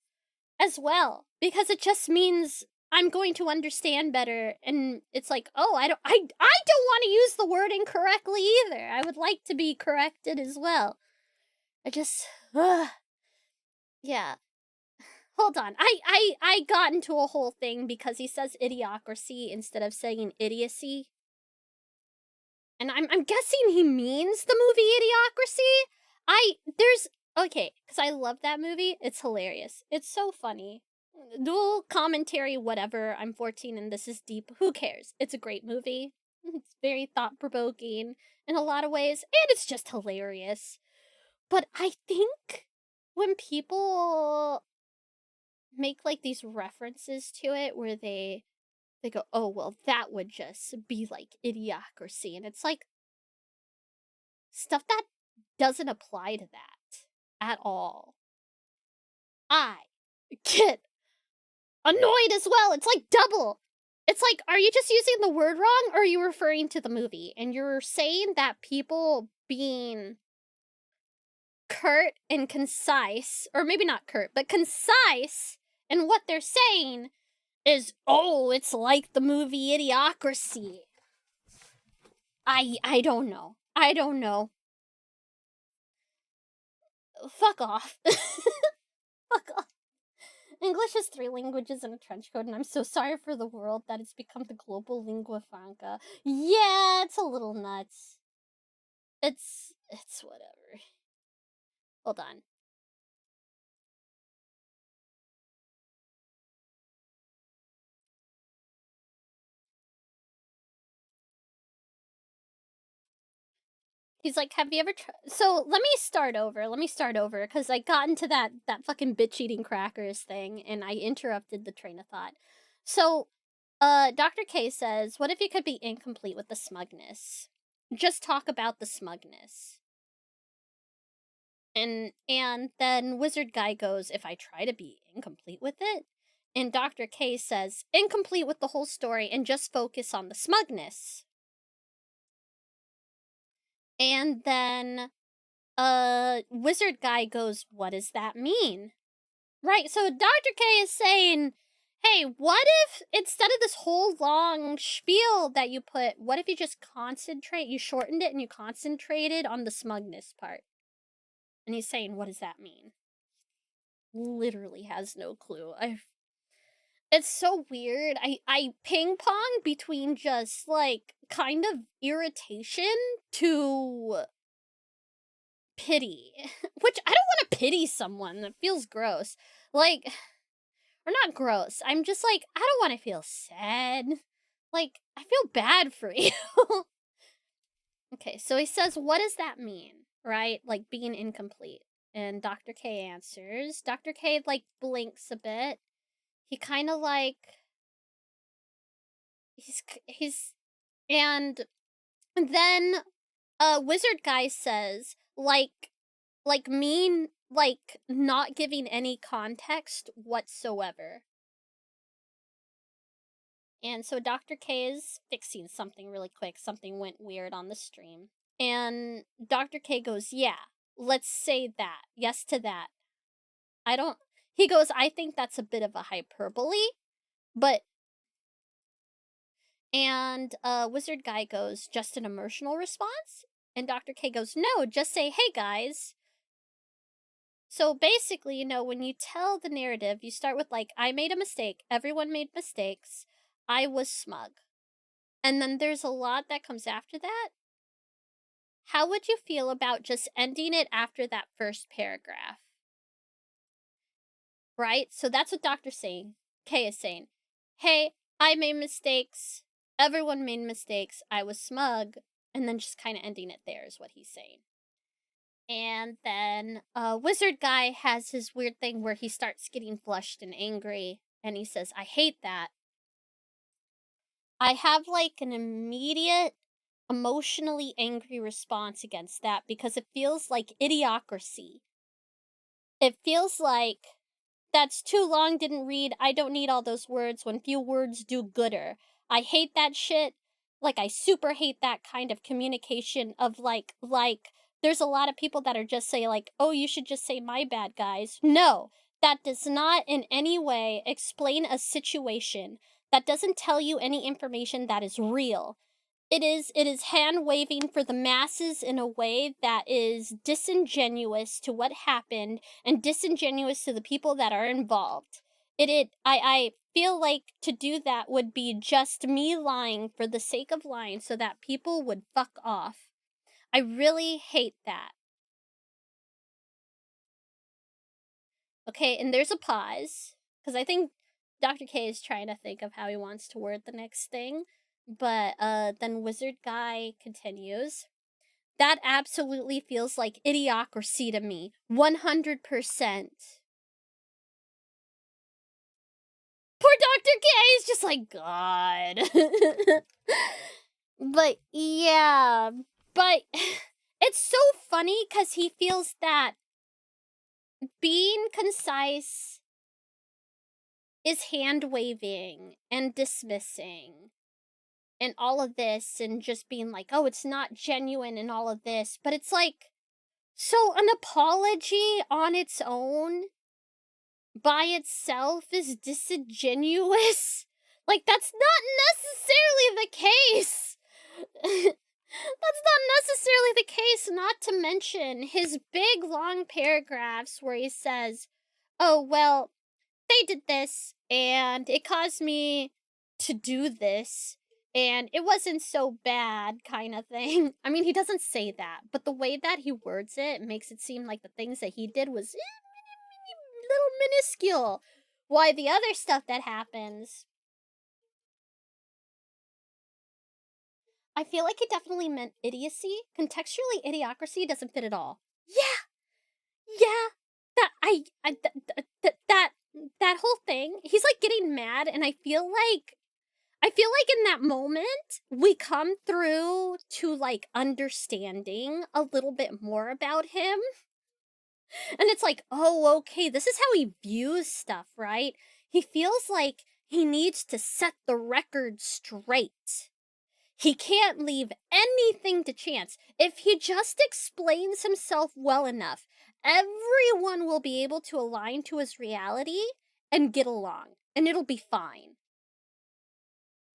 as well. Because it just means I'm going to understand better. And it's like, oh, I don't want to use the word incorrectly either. I would like to be corrected as well. Yeah. Hold on. I got into a whole thing because he says idiocracy instead of saying idiocy. And I'm guessing he means the movie Idiocracy. Okay, because I love that movie. It's hilarious. It's so funny. Dual commentary, whatever. I'm 14 and this is deep. Who cares? It's a great movie. It's very thought-provoking in a lot of ways, and it's just hilarious. But I think when people make like these references to it where they go, oh, well, that would just be like idiocracy. And it's like stuff that doesn't apply to that at all. I get annoyed as well. It's like double. It's like, are you just using the word wrong or are you referring to the movie? And you're saying that people being curt and concise, or maybe not curt, but concise in what they're saying is, oh, it's like the movie Idiocracy. I don't know. I don't know. Fuck off. Fuck off. English is 3 languages in a trench coat, and I'm so sorry for the world that it's become the global lingua franca. Yeah, it's a little nuts. It's whatever. Hold on. He's like, have you ever So, let me start over, because I got into that fucking bitch-eating crackers thing, and I interrupted the train of thought. So, Dr. K says, what if you could be incomplete with the smugness? Just talk about the smugness. And then Wizard Guy goes, if I try to be incomplete with it? And Dr. K says, incomplete with the whole story and just focus on the smugness. And then Wizard Guy goes, what does that mean? Right, so Dr. K is saying, hey, what if instead of this whole long spiel that you put, what if you just you shortened it and you concentrated on the smugness part? And he's saying, what does that mean? Literally has no clue. It's so weird. I ping pong between just like kind of irritation to pity, which I don't want to pity someone. That feels gross. Like, or not gross. I'm just like, I don't want to feel sad. Like, I feel bad for you. Okay, so he says, what does that mean? Right? Like being incomplete. And Dr. K answers. Dr. K like blinks a bit. He kind of like he's and then Wizard Guy says like mean like not giving any context whatsoever. And so Dr. K is fixing something really quick. Something went weird on the stream. And Dr. K goes, yeah, let's say that. Yes to that. He goes, I think that's a bit of a hyperbole, but and Wizard Guy goes, just an emotional response? And Dr. K goes, no, just say, hey guys. So basically, you know, when you tell the narrative, you start with like, I made a mistake, everyone made mistakes, I was smug. And then there's a lot that comes after that. how would you feel about just ending it after that first paragraph? Right? So that's what Dr. K is saying. Hey, I made mistakes. Everyone made mistakes. I was smug. And then just kind of ending it there is what he's saying. And then Wizard Guy has his weird thing where he starts getting flushed and angry. And he says, I hate that. I have like an immediate emotionally angry response against that because it feels like idiocracy. It feels like that's too long, didn't read, I don't need all those words when few words do gooder. I hate that shit. Like, I super hate that kind of communication of like, there's a lot of people that are just say like, oh, you should just say my bad, guys. No, that does not in any way explain a situation. That doesn't tell you any information that is real. It is hand waving for the masses in a way that is disingenuous to what happened and disingenuous to the people that are involved. I feel like to do that would be just me lying for the sake of lying so that people would fuck off. I really hate that. Okay, and there's a pause because I think Dr. K is trying to think of how he wants to word the next thing. But then Wizard Guy continues. That absolutely feels like idiocracy to me. 100%. Poor Dr. K is just like, God. But yeah, but it's so funny because he feels that being concise is hand waving and dismissing and all of this and just being like, oh, it's not genuine and all of this. But it's like, so an apology on its own by itself is disingenuous? Like, that's not necessarily the case. That's not necessarily the case, not to mention his big long paragraphs where he says, oh, well, they did this, and it caused me to do this, and it wasn't so bad, kind of thing. I mean, he doesn't say that, but the way that he words it makes it seem like the things that he did was little minuscule. Why, the other stuff that happens, I feel like it definitely meant idiocy. Contextually, idiocracy doesn't fit at all. Yeah. That whole thing. He's like getting mad, and I feel like in that moment we come through to like understanding a little bit more about him. And it's like, oh, okay, this is how he views stuff, right? He feels like he needs to set the record straight. He can't leave anything to chance. If he just explains himself well enough, everyone will be able to align to his reality and get along, and it'll be fine.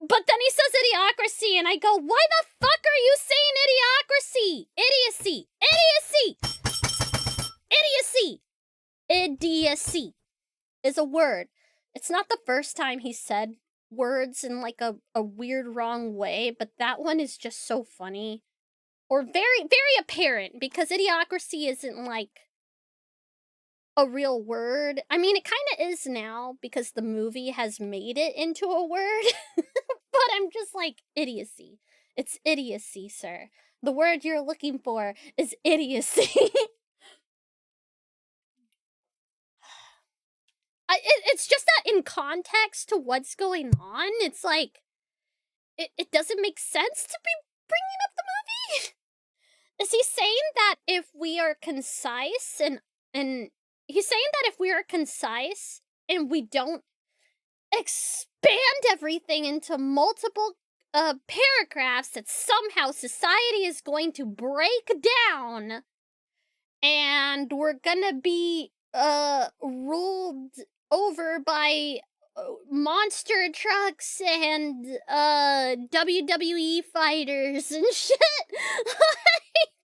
But then he says idiocracy, and I go, why the fuck are you saying idiocracy? Idiocy! Idiocy! Idiocy! Idiocy is a word. It's not the first time he said words in like a weird wrong way, but that one is just so funny. Or very, very apparent, because idiocracy isn't like a real word. I mean, it kind of is now because the movie has made it into a word. But I'm just like, idiocy. It's idiocy, sir. The word you're looking for is idiocy. It's just that in context to what's going on, it's like, it doesn't make sense to be bringing up the movie. Is he saying that if we are concise and he's saying that if we are concise and we don't expand everything into multiple paragraphs, that somehow society is going to break down and we're gonna be ruled over by monster trucks and WWE fighters and shit. Like,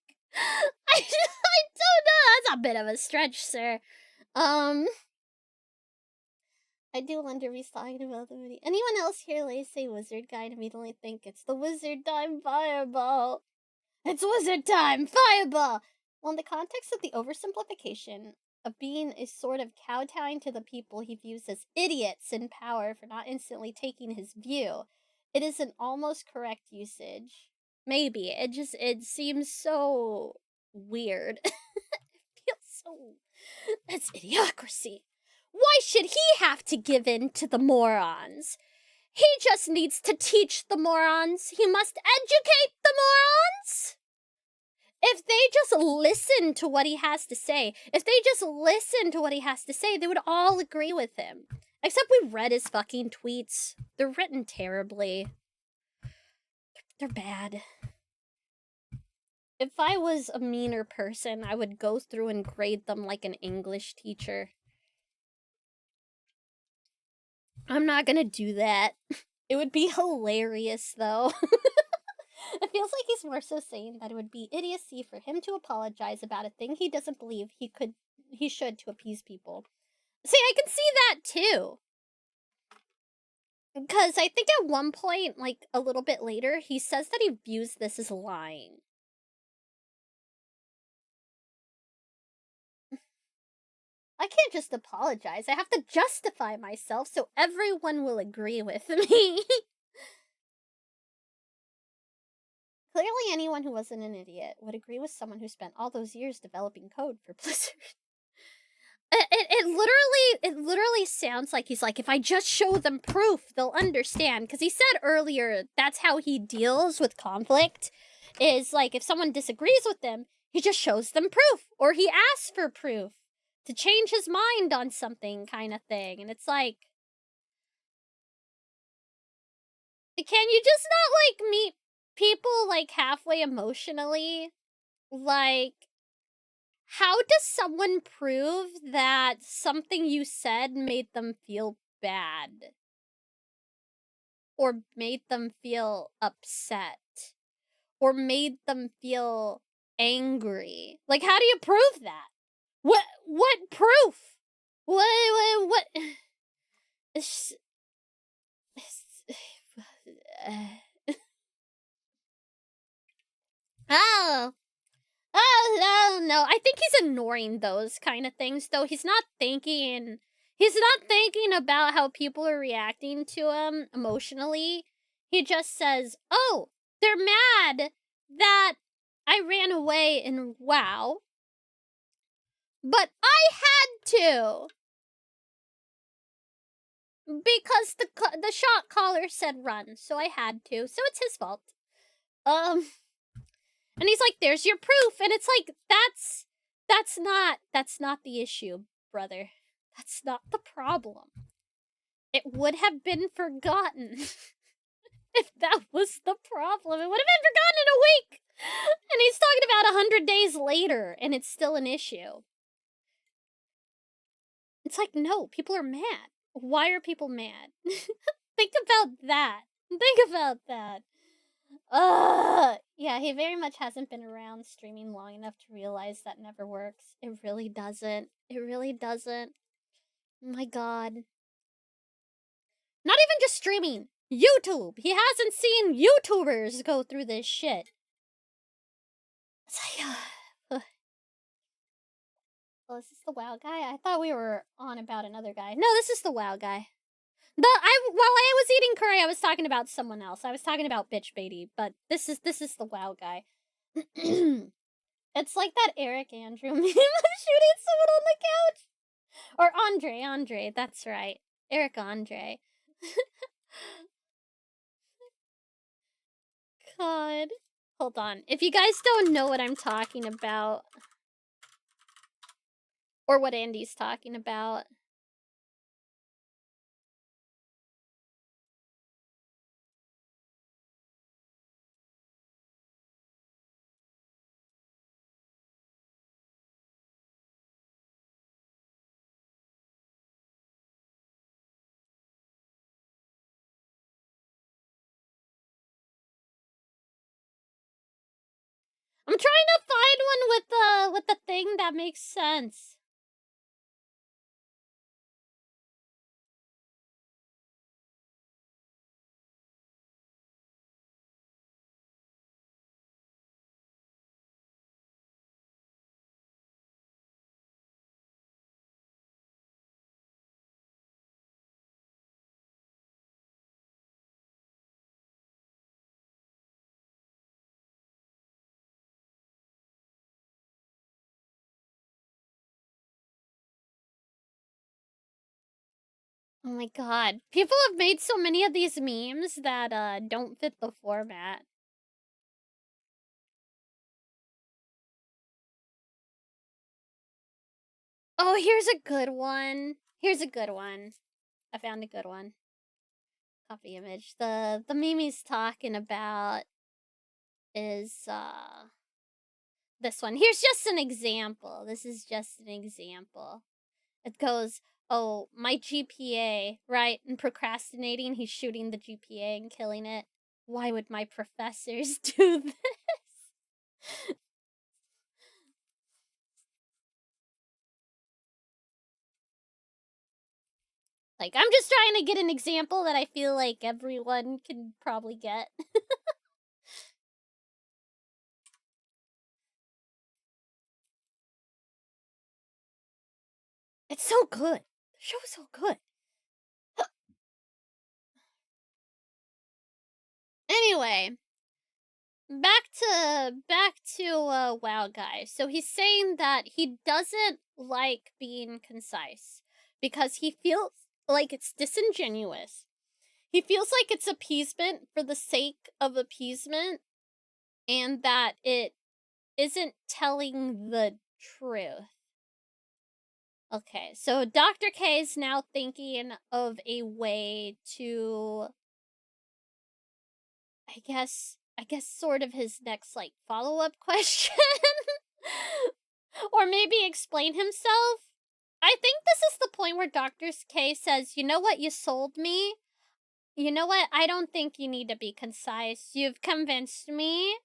I don't know. That's a bit of a stretch, sir. I do wonder if he's talking about the movie. Anyone else here say Wizard Guy and immediately think it's the Wizard Time Fireball? It's wizard time! Fireball! Well, in the context of the oversimplification of being a sort of kowtowing to the people he views as idiots in power for not instantly taking his view, it is an almost correct usage. Maybe. It seems so weird. It feels so... That's idiocracy. Why should he have to give in to the morons? He just needs to teach the morons. He must educate the morons. If they just listen to what he has to say, they would all agree with him. Except we read his fucking tweets. They're written terribly. They're bad. If I was a meaner person, I would go through and grade them like an English teacher. I'm not gonna do that. It would be hilarious, though. It feels like he's more so saying that it would be idiocy for him to apologize about a thing he doesn't believe he should to appease people. See, I can see that too. Because I think at one point, like a little bit later, he says that he views this as lying. I can't just apologize. I have to justify myself so everyone will agree with me. Clearly, anyone who wasn't an idiot would agree with someone who spent all those years developing code for Blizzard. It literally sounds like he's like, if I just show them proof, they'll understand. Because he said earlier that's how he deals with conflict. Is like, if someone disagrees with him, he just shows them proof. Or he asks for proof to change his mind on something, kind of thing. And it's like, can you just not, like, meet people, like, halfway emotionally? Like, how does someone prove that something you said made them feel bad? Or made them feel upset? Or made them feel angry? Like, how do you prove that? What proof? What? It's, oh. Oh, no. I think he's ignoring those kind of things, though. He's not thinking about how people are reacting to him emotionally. He just says, oh, they're mad that I ran away in WoW. But I had to. Because the shot caller said run, so I had to. So it's his fault. And he's like, there's your proof. And it's like, that's not the issue, brother. That's not the problem. It would have been forgotten if that was the problem. It would have been forgotten in a week. And he's talking about 100 days later, and it's still an issue. It's like, no, people are mad. Why are people mad? Think about that. Yeah, he very much hasn't been around streaming long enough to realize that never works. It really doesn't. My god. Not even just streaming. YouTube! He hasn't seen YouTubers go through this shit. It's like, well, is this the WoW guy? I thought we were on about another guy. No, this is the WoW guy. While I was eating curry, I was talking about someone else. I was talking about Bitch Beatty, but this is the WoW guy. It's like that Eric Andrew meme of shooting someone on the couch. Or Andre, that's right. Eric Andre. God. Hold on. If you guys don't know what I'm talking about, or what Andy's talking about, I'm trying to find one with the thing that makes sense. Oh my god. People have made so many of these memes that don't fit the format. Oh, here's a good one. Here's a good one. I found a good one. Copy image. The meme he's talking about is this one. Here's just an example. This is just an example. It goes, oh, my GPA, right? And procrastinating, he's shooting the GPA and killing it. Why would my professors do this? Like, I'm just trying to get an example that I feel like everyone can probably get. It's so good. The show is so good. Anyway, back to WoW guy. So he's saying that he doesn't like being concise because he feels like it's disingenuous. He feels like it's appeasement for the sake of appeasement and that it isn't telling the truth. Okay, so Dr. K is now thinking of a way to I guess sort of his next like follow-up question or maybe explain himself. I think this is the point where Dr. K says, "You know what? You sold me. You know what? I don't think you need to be concise. You've convinced me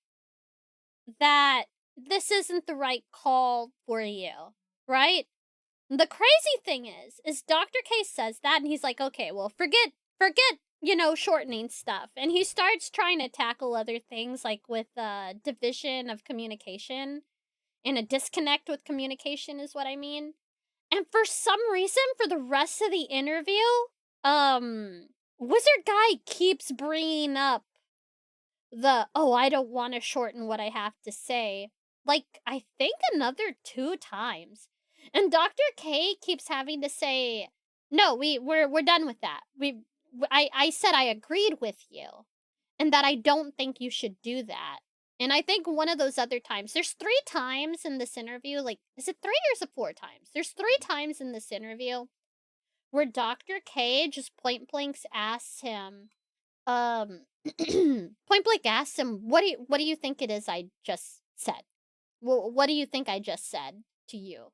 that this isn't the right call for you." Right? The crazy thing is Dr. K says that and he's like, "Okay, well, forget shortening stuff." And he starts trying to tackle other things like with division of communication and a disconnect with communication is what I mean. And for some reason, for the rest of the interview, Wizard Guy keeps bringing up oh, I don't want to shorten what I have to say. Like, I think another 2 times. And Dr. K keeps having to say, "No, we're done with that. I said I agreed with you and that I don't think you should do that." And I think one of those other times, there's 3 times in this interview, like, is it 3 or is it 4 times? There's 3 times in this interview where Dr. K just point blank asks him, point blank asks him, what do you think it is I just said? Well, what do you think I just said to you?"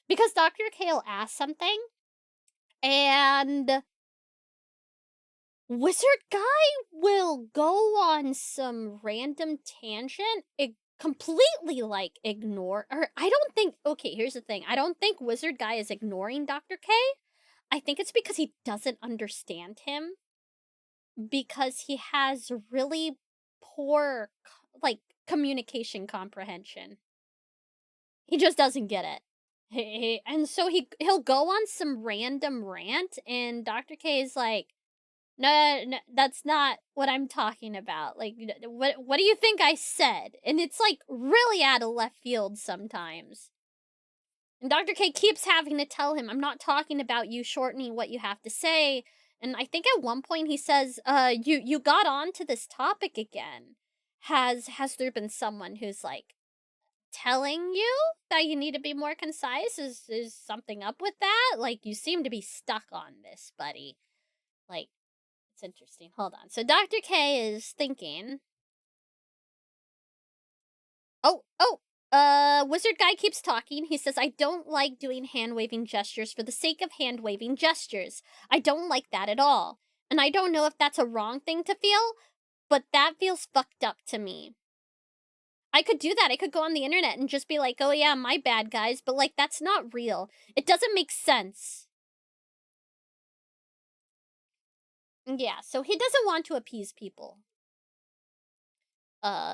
Because Dr. Kale asked something, and Wizard Guy will go on some random tangent, completely like ignore, or I don't think, okay, here's the thing. I don't think Wizard Guy is ignoring Dr. K. I think it's because he doesn't understand him because he has really poor like communication comprehension. He just doesn't get it. And so he'll go on some random rant and Dr. K is like, no, no, that's not what I'm talking about. Like, what do you think I said? And it's like really out of left field sometimes. And Dr. K keeps having to tell him, "I'm not talking about you shortening what you have to say." And I think at one point he says, you got onto this topic again. Has there been someone who's like telling you that you need to be more concise? Is something up with that? Like, you seem to be stuck on this, buddy. Like, it's interesting. Hold on. So Dr. K is thinking, Wizard Guy keeps talking. He says, "I don't like doing hand-waving gestures for the sake of hand-waving gestures. I don't like that at all. And I don't know if that's a wrong thing to feel, but that feels fucked up to me. I could do that. I could go on the internet and just be like, oh yeah, my bad, guys, but like, that's not real. It doesn't make sense." Yeah, so he doesn't want to appease people.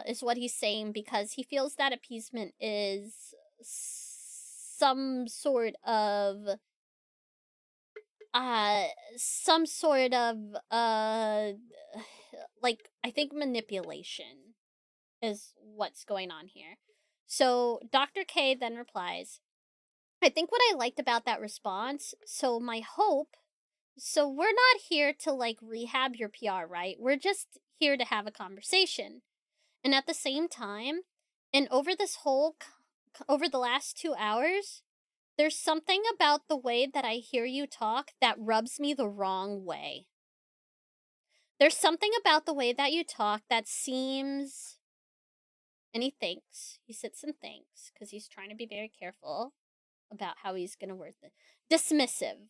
Is what he's saying because he feels that appeasement is some sort of uh some sort of like I think manipulation is what's going on here. So Dr. K then replies, "I think what I liked about that response, so my hope So we're not here to like rehab your PR, right? We're just here to have a conversation. And at the same time, and over this whole over the last 2 hours, there's something about the way that I hear you talk that rubs me the wrong way. There's something about the way that you talk that seems, and he thinks, he sits and thinks, because he's trying to be very careful about how he's going to word this. Dismissive.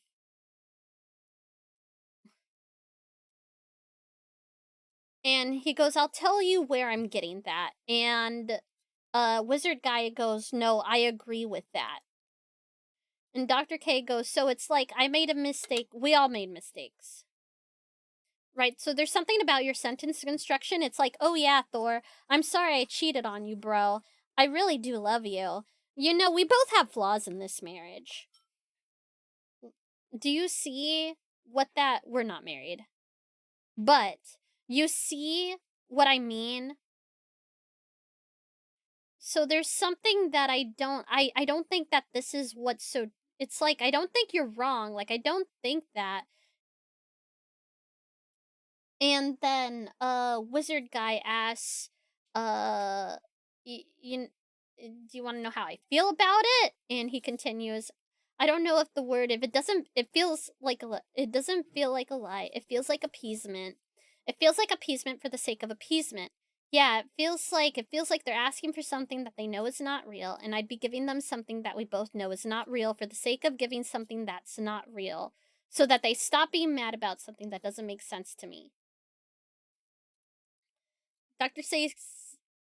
And he goes, I'll tell you where I'm getting that. And Wizard Guy goes, no, I agree with that. And Dr. K goes, so it's like I made a mistake. We all made mistakes. Right? So there's something about your sentence construction. It's like, oh yeah, Thor, I'm sorry I cheated on you, bro. I really do love you. You know, we both have flaws in this marriage. Do you see what that... We're not married. But you see what I mean? So there's something that I don't think that this is what's so... It's like, I don't think you're wrong. Like, I don't think that. And then, Wizard Guy asks, you, do you want to know how I feel about it? And he continues, I don't know if the word, if it doesn't, it feels like it doesn't feel like a lie. It feels like appeasement. It feels like appeasement for the sake of appeasement. Yeah, it feels like they're asking for something that they know is not real, and I'd be giving them something that we both know is not real for the sake of giving something that's not real, so that they stop being mad about something that doesn't make sense to me. Dr. Says,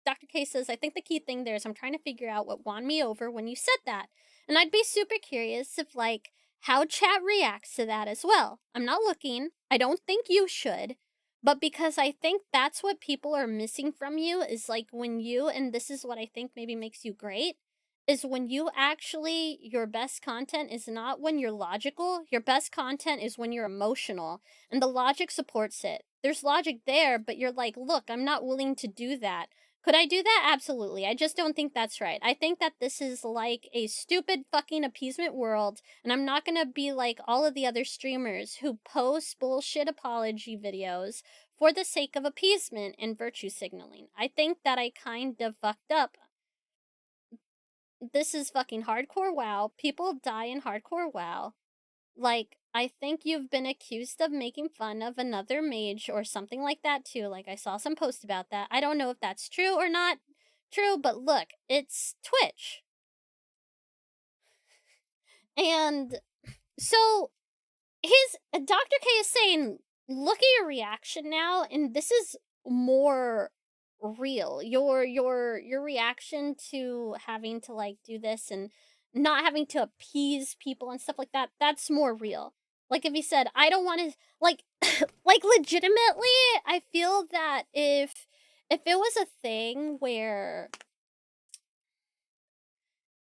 Dr. K says, I think the key thing there is I'm trying to figure out what won me over when you said that. And I'd be super curious if, like, how chat reacts to that as well. I'm not looking. I don't think you should. But because I think that's what people are missing from you is, like, when you, and this is what I think maybe makes you great, is when you actually, your best content is not when you're logical. Your best content is when you're emotional. And the logic supports it. There's logic there, but you're like, look, I'm not willing to do that. Could I do that? Absolutely. I just don't think that's right. I think that this is like a stupid fucking appeasement world, and I'm not gonna be like all of the other streamers who post bullshit apology videos for the sake of appeasement and virtue signaling. I think that I kind of fucked up. This is fucking hardcore WoW. People die in hardcore WoW. Like, I think you've been accused of making fun of another mage or something like that too. Like, I saw some post about that. I don't know if that's true or not true, but look, it's Twitch. And so his Dr. K is saying, look at your reaction now, and this is more real. Your reaction to having to like do this and not having to appease people and stuff like that, that's more real. Like if he said, I don't want to like like legitimately, I feel that if it was a thing where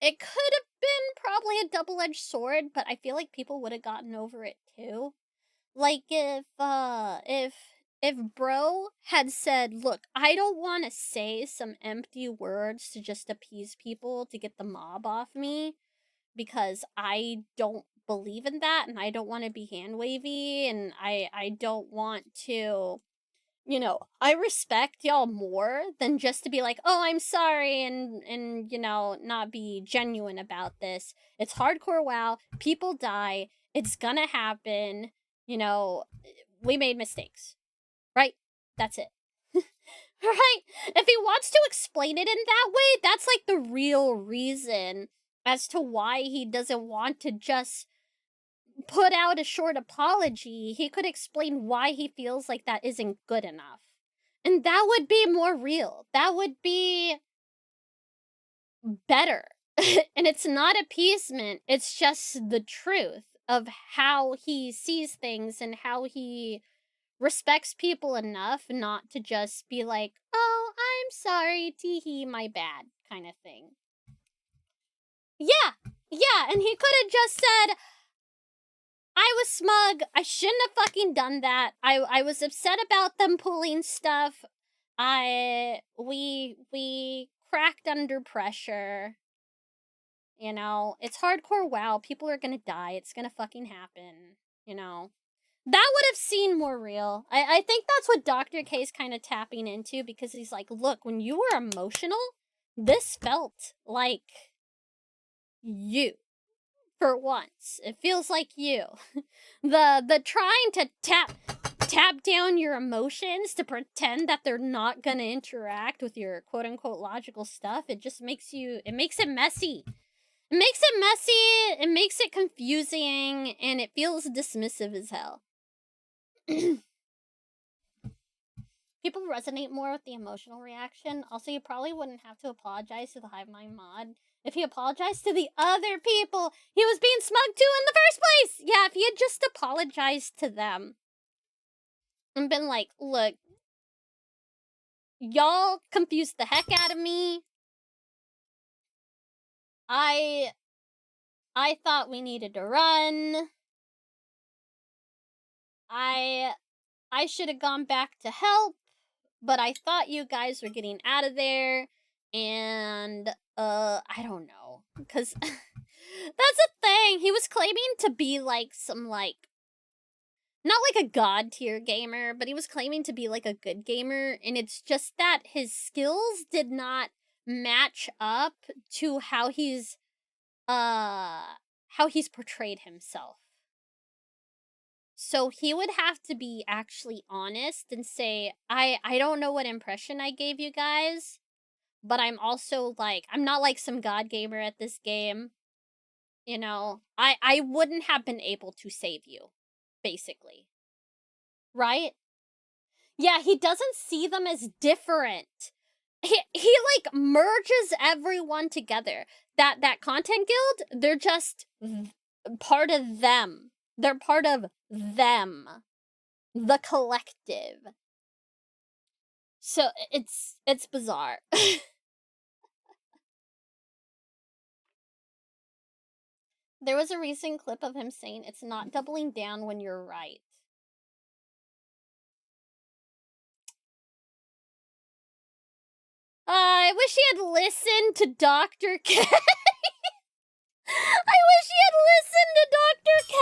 it could have been probably a double-edged sword, but I feel like people would have gotten over it too. Like if bro had said, "Look, I don't want to say some empty words to just appease people to get the mob off me because I don't believe in that and I don't want to be hand wavy and I don't want to, you know, I respect y'all more than just to be like, "Oh, I'm sorry," and you know, not be genuine about this. It's hardcore WoW. People die. It's gonna happen. You know, we made mistakes. Right? That's it. Right? If he wants to explain it in that way, that's like the real reason as to why he doesn't want to just put out a short apology. He could explain why he feels like that isn't good enough. And that would be more real. That would be better. And it's not appeasement, it's just the truth of how he sees things and how he respects people enough not to just be like, oh, I'm sorry, teehee, my bad, kind of thing. Yeah, yeah, and he could have just said, I was smug. I shouldn't have fucking done that. I was upset about them pulling stuff. We cracked under pressure. You know, it's hardcore WoW. People are gonna die. It's gonna fucking happen. You know. That would have seemed more real. I think that's what Dr. K's kind of tapping into, because he's like, look, when you were emotional, this felt like you. For once, it feels like you. The trying to tap down your emotions to pretend that they're not gonna interact with your quote unquote logical stuff, it just makes it makes it messy. It makes it messy, it makes it confusing, and it feels dismissive as hell. People resonate more with the emotional reaction. Also, you probably wouldn't have to apologize to the Hive Mind mod if he apologized to the other people he was being smug to in the first place. Yeah, if he had just apologized to them and been like, look, y'all confused the heck out of me. I thought we needed to run. I should have gone back to help, but I thought you guys were getting out of there, and I don't know, because that's the thing. He was claiming to be like some like not like a god tier gamer, but he was claiming to be like a good gamer, and it's just that his skills did not match up to how he's portrayed himself. So he would have to be actually honest and say, I don't know what impression I gave you guys, but I'm also like, I'm not like some god gamer at this game. You know, I wouldn't have been able to save you, basically. Right? Yeah, he doesn't see them as different. He like merges everyone together. That content guild, they're just part of them. They're part of them. The collective. So it's bizarre. There was a recent clip of him saying it's not doubling down when you're right. I wish he had listened to Dr. K. I wish he had listened to Dr. K.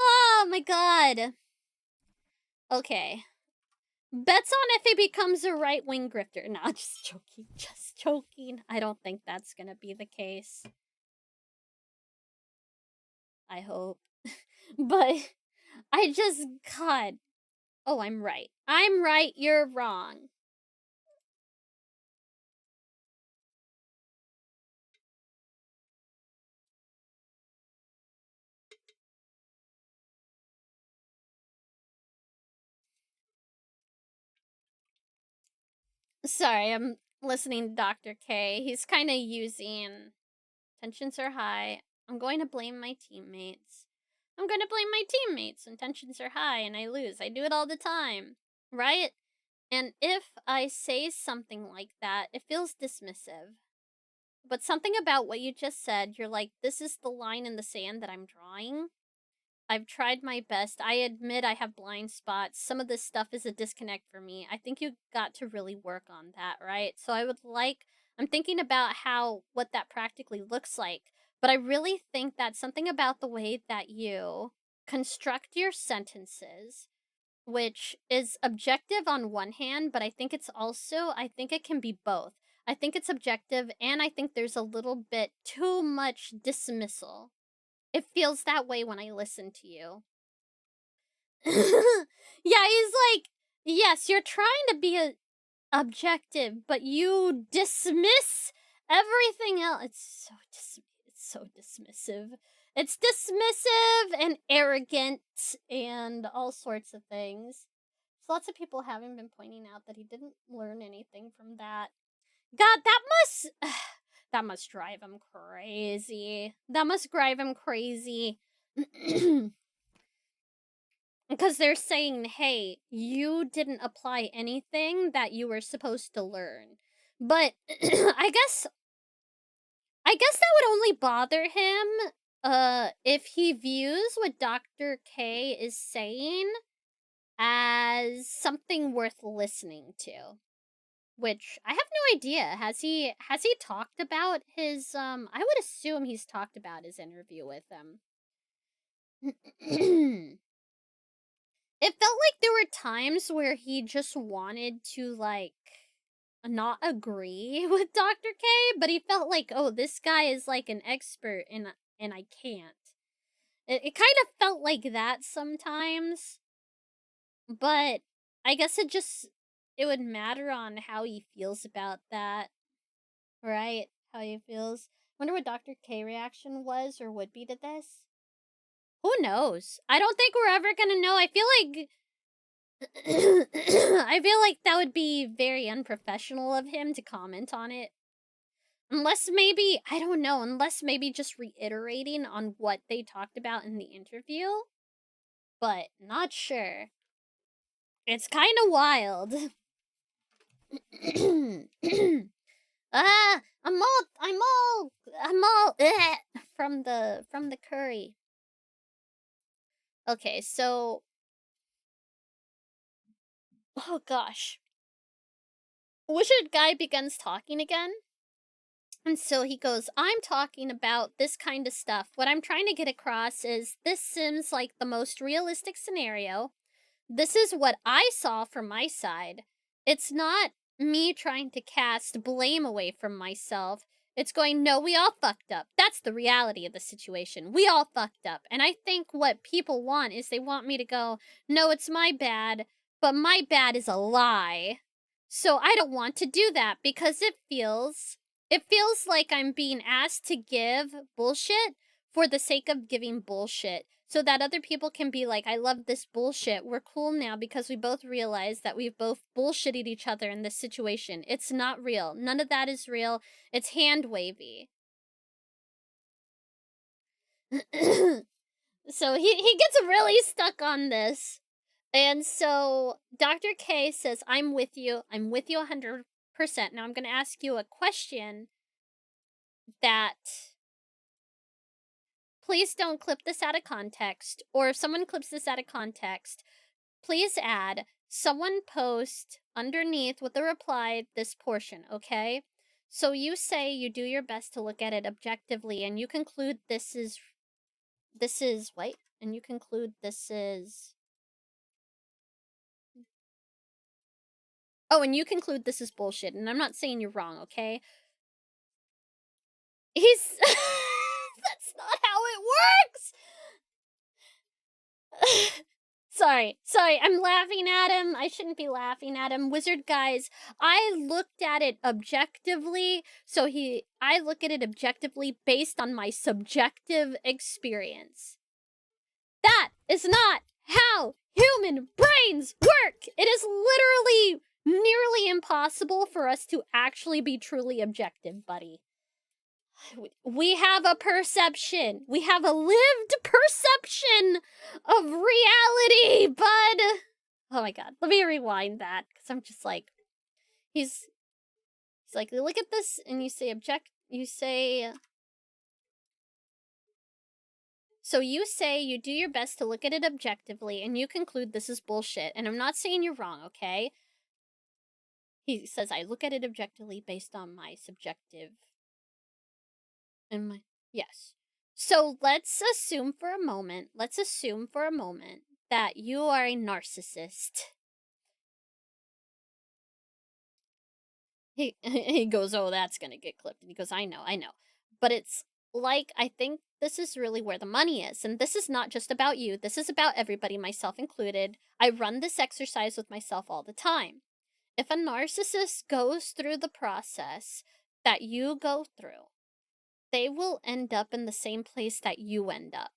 Oh my god. Okay. Bets on if he becomes a right-wing grifter. Nah, just joking. Just joking. I don't think that's gonna be the case. I hope. But I just, God. Oh, I'm right. I'm right, you're wrong. Sorry, I'm listening to Dr. K. He's kind of using tensions are high. I'm going to blame my teammates. I'm going to blame my teammates when tensions are high and I lose. I do it all the time, right? And if I say something like that, it feels dismissive. But something about what you just said, you're like, this is the line in the sand that I'm drawing. I've tried my best. I admit I have blind spots. Some of this stuff is a disconnect for me. I think you got to really work on that, right? So I'm thinking about what that practically looks like. But I really think that something about the way that you construct your sentences, which is objective on one hand, but I think I think it can be both. I think it's objective, and I think there's a little bit too much dismissal. It feels that way when I listen to you. Yeah, he's like, yes, you're trying to be objective, but you dismiss everything else. It's so dismissive. It's dismissive and arrogant and all sorts of things. So lots of people haven't been pointing out that he didn't learn anything from that. God, that must drive him crazy. That must drive him crazy. Because they're saying, hey, you didn't apply anything that you were supposed to learn. But I guess that would only bother him if he views what Dr. K is saying as something worth listening to. Which I have no idea. Has he talked about his I would assume he's talked about his interview with him. It felt like there were times where he just wanted to, like, not agree with Dr. K, but he felt like, oh, this guy is like an expert and I can't. It kind of felt like that sometimes, but I guess it would matter on how he feels about that, right? How he feels. Wonder what Dr. K reaction was or would be to this. Who knows? I don't think we're ever gonna know. I feel like I feel like that would be very unprofessional of him to comment on it. Unless maybe, I don't know, unless maybe just reiterating on what they talked about in the interview. But not sure. It's kind of wild. I'm all from the curry. Okay, so oh gosh. Wizard guy begins talking again. And so he goes, I'm talking about this kind of stuff. What I'm trying to get across is this seems like the most realistic scenario. This is what I saw from my side. It's not me trying to cast blame away from myself. It's going, no, we all fucked up. That's the reality of the situation. We all fucked up. And I think what people want is they want me to go, no, it's my bad, but my bad is a lie. So I don't want to do that because it feels like I'm being asked to give bullshit for the sake of giving bullshit. So that other people can be like, I love this bullshit. We're cool now because we both realize that we've both bullshitted each other in this situation. It's not real. None of that is real. It's hand wavy. So he gets really stuck on this. And so Dr. K says, I'm with you. I'm with you 100%. Now I'm going to ask you a question that please don't clip this out of context. Or if someone clips this out of context, please add someone post underneath with the reply this portion, okay? So you say you do your best to look at it objectively and you conclude this is what? And you conclude this is oh, and you conclude this is bullshit. And I'm not saying you're wrong, okay? He's that's not how it works. Sorry, I'm laughing at him. I shouldn't be laughing at him. Wizard guys, I looked at it objectively, I look at it objectively based on my subjective experience. That is not how human brains work! It is literally nearly impossible for us to actually be truly objective, buddy. We have a perception. We have a lived perception of reality, bud. Oh my god. Let me rewind that, because I'm just like, he's like, look at this, and you say so you say you do your best to look at it objectively, and you conclude this is bullshit, and I'm not saying you're wrong, okay? He says, I look at it objectively based on my subjective and my yes. So let's assume for a moment that you are a narcissist. He goes, oh, that's gonna get clipped. And he goes, I know. But it's like, I think this is really where the money is. And this is not just about you. This is about everybody, myself included. I run this exercise with myself all the time. If a narcissist goes through the process that you go through, they will end up in the same place that you end up.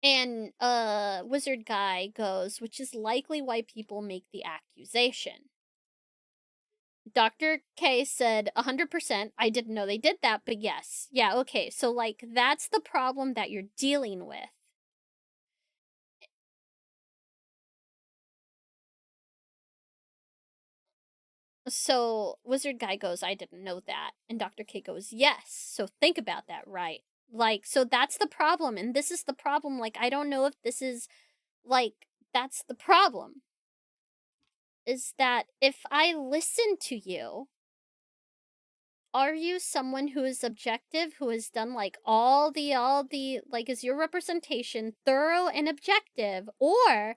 And wizard guy goes, which is likely why people make the accusation. Dr. K said 100%. I didn't know they did that, but yes. Yeah, okay. So like that's the problem that you're dealing with. So wizard guy goes, I didn't know that. And Dr. K goes, yes. So think about that, right? Like, so that's the problem. And this is the problem. Like, I don't know if this is like, that's the problem. Is that if I listen to you, are you someone who is objective, who has done like all the like, is your representation thorough and objective, or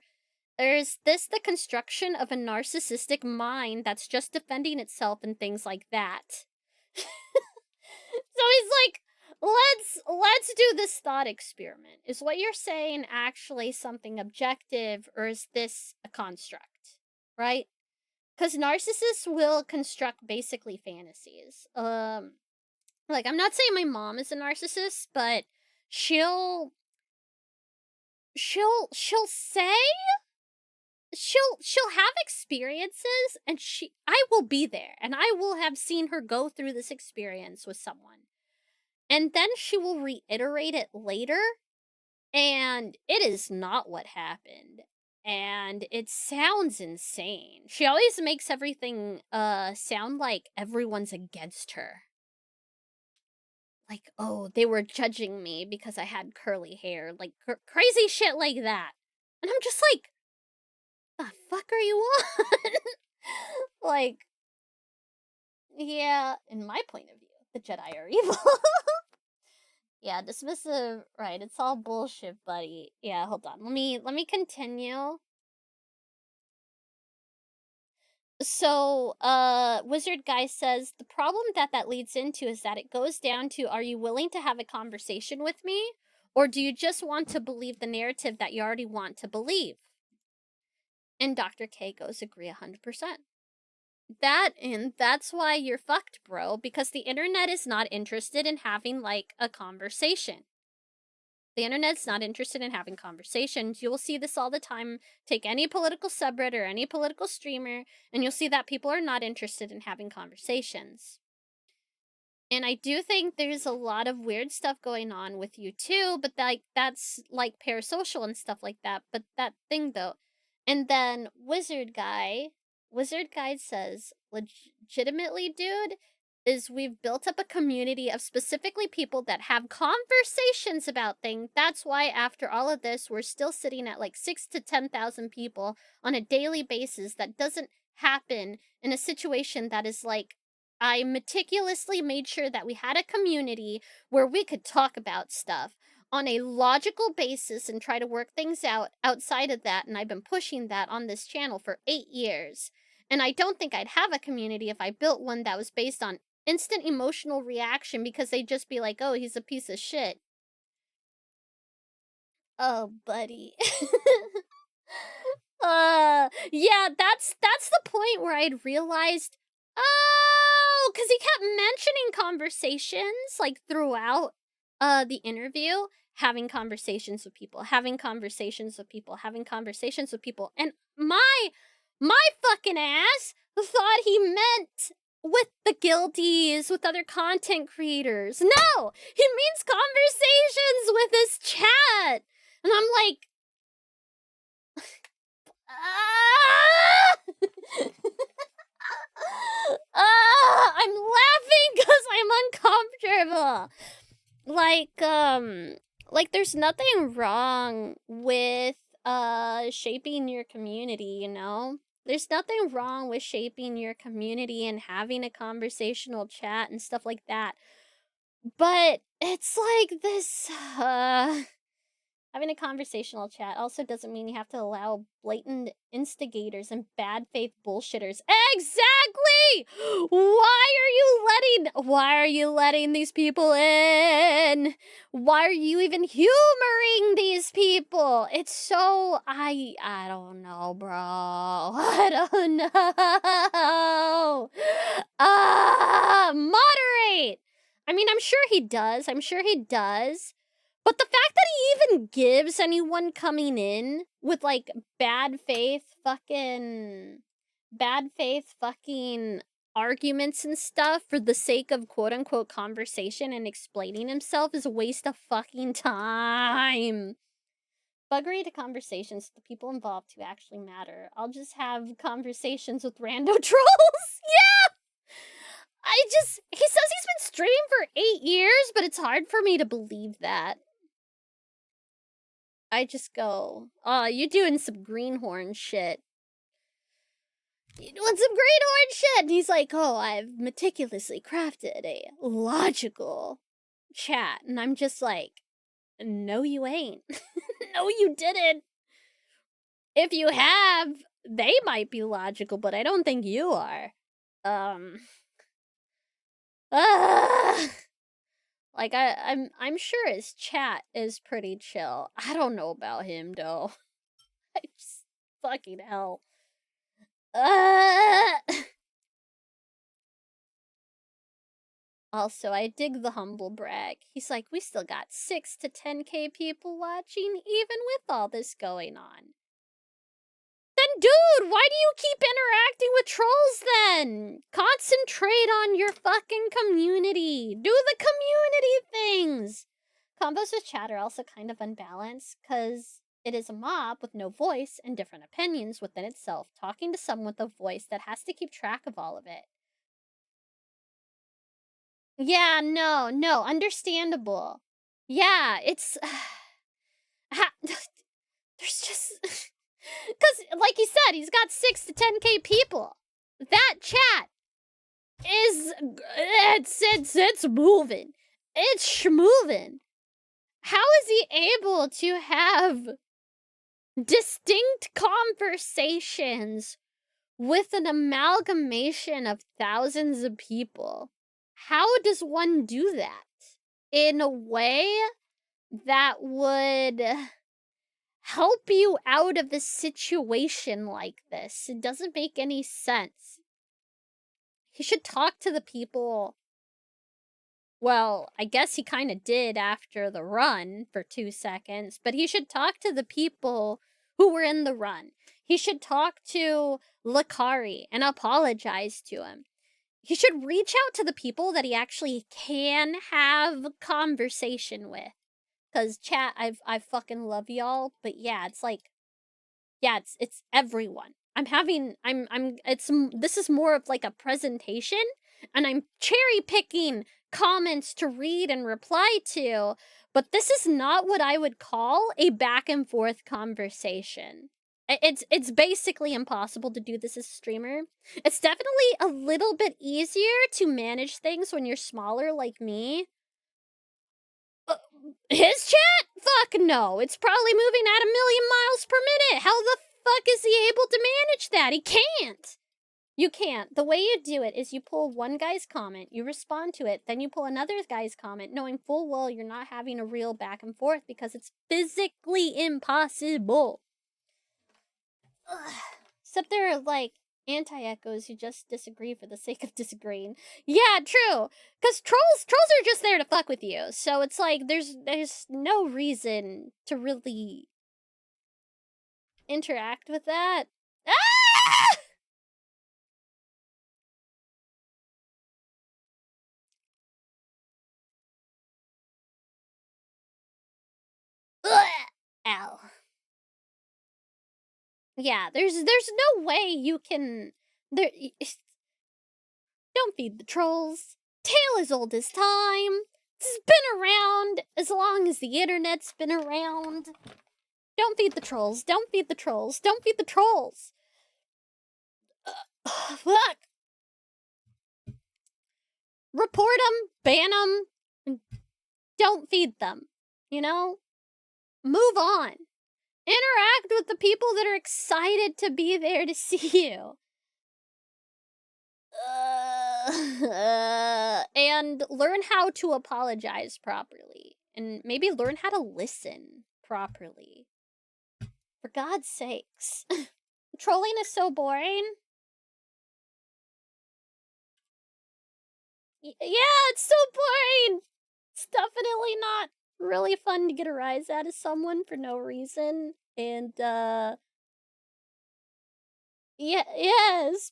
is this the construction of a narcissistic mind that's just defending itself and things like that? So he's like, let's do this thought experiment. Is what you're saying actually something objective, or is this a construct? Right? Because narcissists will construct basically fantasies. Like, I'm not saying my mom is a narcissist, but she'll say, she'll have experiences, and I will be there, and I will have seen her go through this experience with someone. And then she will reiterate it later, and it is not what happened. And it sounds insane. She always makes everything sound like everyone's against her. Like, oh, they were judging me because I had curly hair. Like, crazy shit like that. And I'm just like, the fuck are you on? Like, yeah, in my point of view, the Jedi are evil. Yeah, dismissive, right, it's all bullshit, buddy. Yeah, hold on. Let me continue. So, Wizard Guy says, the problem that leads into is that it goes down to, are you willing to have a conversation with me? Or do you just want to believe the narrative that you already want to believe? And Dr. K goes, agree 100%. That's why you're fucked, bro, because the internet is not interested in having, like, a conversation. The internet's not interested in having conversations. You will see this all the time. Take any political subreddit or any political streamer, and you'll see that people are not interested in having conversations. And I do think there's a lot of weird stuff going on with you too, but that's like parasocial and stuff like that. But that thing though. And then Wizard Guy says, legitimately, dude, is we've built up a community of specifically people that have conversations about things. That's why after all of this, we're still sitting at like 6,000 to 10,000 people on a daily basis. That doesn't happen in a situation that is like, I meticulously made sure that we had a community where we could talk about stuff on a logical basis and try to work things out outside of that. And I've been pushing that on this channel for 8 years. And I don't think I'd have a community if I built one that was based on instant emotional reaction, because they'd just be like, oh, he's a piece of shit. Oh, buddy. Yeah, that's the point where I'd realized, oh, because he kept mentioning conversations, like, throughout the interview, having conversations with people, having conversations with people, having conversations with people, and my fucking ass thought he meant with the guildies, with other content creators. No! He means conversations with his chat! And I'm like, I'm laughing because I'm uncomfortable. Like there's nothing wrong with shaping your community, you know? There's nothing wrong with shaping your community and having a conversational chat and stuff like that. But it's like this having a conversational chat also doesn't mean you have to allow blatant instigators and bad faith bullshitters. Exactly! Why are you letting these people in? Why are you even humoring these people? It's so, I don't know, bro. I don't know. Moderate! I mean, I'm sure he does. But the fact that he even gives anyone coming in with, like, bad faith fucking arguments and stuff for the sake of quote-unquote conversation and explaining himself is a waste of fucking time. Buggery to conversations with the people involved who actually matter. I'll just have conversations with rando trolls. Yeah! He says he's been streaming for 8 years, but it's hard for me to believe that. I just go, oh, you doing some greenhorn shit. What's some great horn shit? And he's like, oh, I've meticulously crafted a logical chat. And I'm just like, no, you ain't. No, you didn't. If you have, they might be logical, but I don't think you are. Like I'm sure his chat is pretty chill. I don't know about him though. I just fucking hell. Also, I dig the humble brag. He's like, we still got 6 to 10k people watching, even with all this going on. Then, dude, why do you keep interacting with trolls then? Concentrate on your fucking community. Do the community things. Combos with chat are also kind of unbalanced, because it is a mob with no voice and different opinions within itself, talking to someone with a voice that has to keep track of all of it. Yeah, no, understandable. Yeah, it's... there's just... Because, like he said, he's got 6 to 10k people. That chat is... It's moving. It's schmoving. How is he able to have distinct conversations with an amalgamation of thousands of people? How does one do that in a way that would help you out of a situation like this? It doesn't make any sense. He should talk to the people. Well, I guess he kind of did after the run for 2 seconds, but he should talk to the people who were in the run. He should talk to Lakari and apologize to him. He should reach out to the people that he actually can have conversation with. Cause chat, I fucking love y'all, but yeah, it's like, yeah, it's everyone. This is more of like a presentation, and I'm cherry picking comments to read and reply to, but this is not what I would call a back and forth conversation. It's basically impossible to do this as a streamer. It's definitely a little bit easier to manage things when you're smaller like me. His chat? Fuck no. It's probably moving at 1,000,000 miles per minute. How the fuck is he able to manage that? He can't. You can't. The way you do it is you pull one guy's comment, you respond to it, then you pull another guy's comment, knowing full well you're not having a real back and forth because it's physically impossible. Ugh. Except there are, like, anti-echoes who just disagree for the sake of disagreeing. Yeah, true. Because trolls are just there to fuck with you. So it's like, there's no reason to really interact with that. Ah! Ugh! Ow. Yeah, there's no way you can... Don't feed the trolls. Tale as old as time. It's been around as long as the internet's been around. Don't feed the trolls. Don't feed the trolls. Don't feed the trolls. Fuck. Report them. Ban them. Don't feed them. You know? Move on. Interact with the people that are excited to be there to see you. And learn how to apologize properly. And maybe learn how to listen properly. For God's sakes. Trolling is so boring. Yeah, it's so boring. It's definitely not really fun to get a rise out of someone for no reason. And, yeah, yes,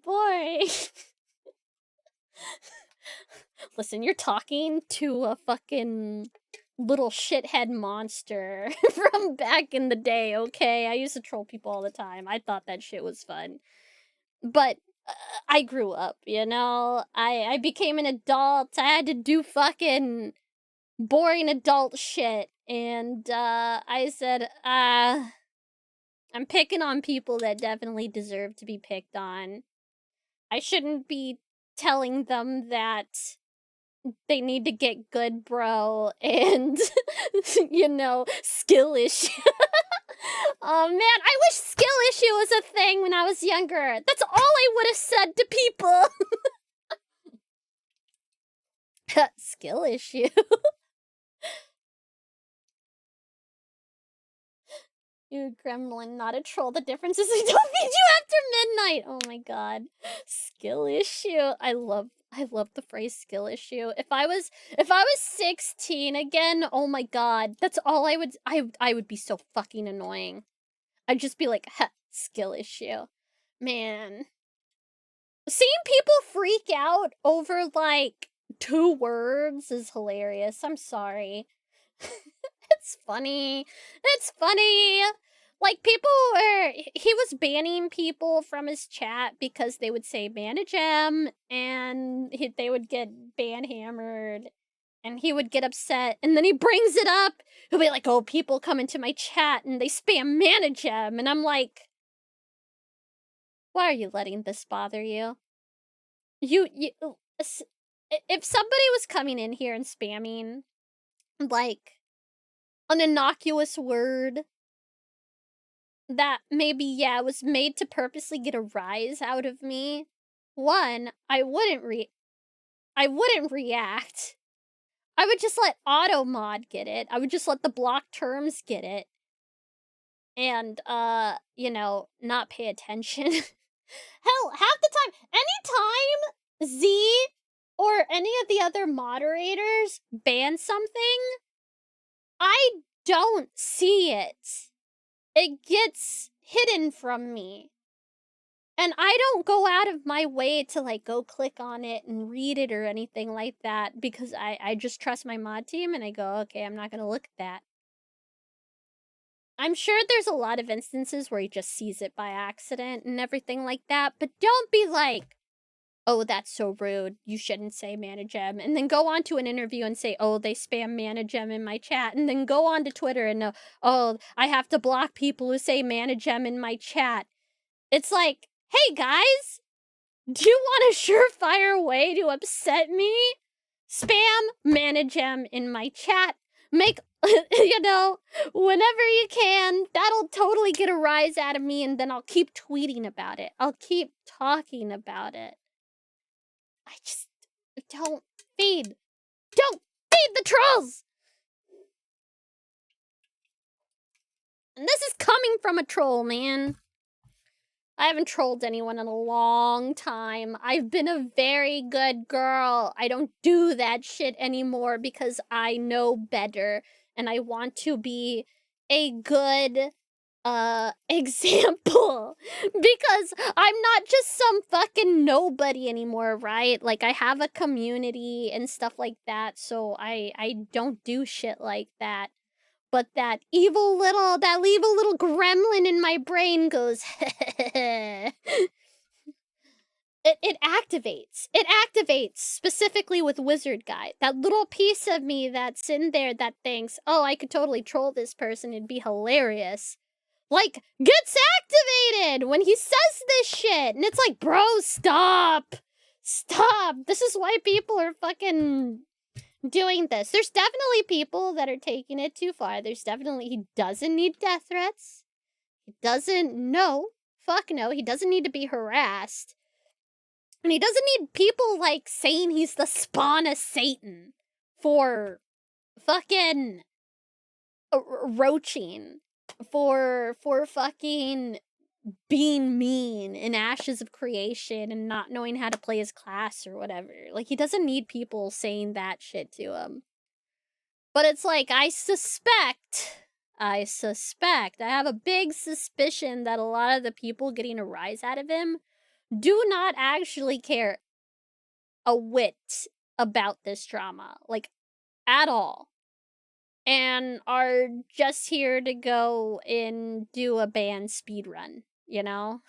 boring. Listen, you're talking to a fucking little shithead monster from back in the day, okay? I used to troll people all the time. I thought that shit was fun. But I grew up, you know? I became an adult. I had to do fucking boring adult shit. And I said, I'm picking on people that definitely deserve to be picked on. I shouldn't be telling them that they need to get good, bro, and, you know, skill issue. Oh man, I wish skill issue was a thing when I was younger. That's all I would have said to people. Skill issue. You gremlin, not a troll. The difference is I don't feed you after midnight. Oh my god. Skill issue. I love the phrase skill issue. If I was 16 again, oh my god. That's all I would be so fucking annoying. I'd just be like, skill issue. Man. Seeing people freak out over like 2 words is hilarious. I'm sorry. It's funny. It's funny. Like, people were... He was banning people from his chat because they would say manage him, and they would get ban-hammered, and he would get upset, and then he brings it up. He'll be like, oh, people come into my chat, and they spam manage him, and I'm like... Why are you letting this bother you? If somebody was coming in here and spamming, like, an innocuous word that maybe, yeah, was made to purposely get a rise out of me, one, I wouldn't react. I would just let auto-mod get it. I would just let the block terms get it. And, you know, not pay attention. Hell, half the time, anytime Z or any of the other moderators ban something, I don't see it. It gets hidden from me. And I don't go out of my way to, like, go click on it and read it or anything like that, because I just trust my mod team, and I go, okay, I'm not gonna look at that. I'm sure there's a lot of instances where he just sees it by accident and everything like that, but don't be like, oh, that's so rude, you shouldn't say manage em, and then go on to an interview and say, oh, they spam manage em in my chat, and then go on to Twitter and oh, I have to block people who say manage em in my chat. It's like, hey guys, do you want a surefire way to upset me? Spam manage em in my chat. Make, you know, whenever you can. That'll totally get a rise out of me, and then I'll keep tweeting about it. I'll keep talking about it. I just don't feed the trolls! And this is coming from a troll, man. I haven't trolled anyone in a long time. I've been a very good girl. I don't do that shit anymore because I know better, and I want to be a good example, because I'm not just some fucking nobody anymore, right? Like, I have a community and stuff like that, so I don't do shit like that. But that evil little gremlin in my brain goes, it activates. It activates, specifically with Wizard Guy. That little piece of me that's in there that thinks, oh, I could totally troll this person, it'd be hilarious, like, gets activated when he says this shit. And it's like, bro, stop. Stop. This is why people are fucking doing this. There's definitely people that are taking it too far. There's definitely, he doesn't need death threats. He doesn't, no. Fuck no. He doesn't need to be harassed. And he doesn't need people, like, saying he's the spawn of Satan for fucking roaching. For fucking being mean in Ashes of Creation and not knowing how to play his class or whatever. Like, he doesn't need people saying that shit to him. But it's like, I suspect, I have a big suspicion that a lot of the people getting a rise out of him do not actually care a whit about this drama. Like, at all. And are just here to go and do a band speedrun, you know?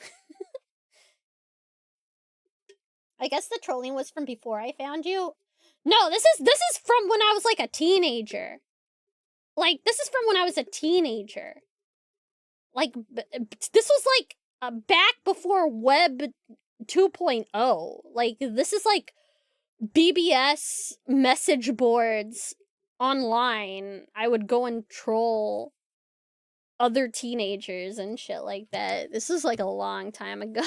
I guess the trolling was from before I found you. No, this is from when I was like a teenager. Like, this is from when I was a teenager. like, this was, like, back before Web 2.0. Like, this is, like, BBS message boards online. I would go and troll other teenagers and shit like that. This was, like, a long time ago.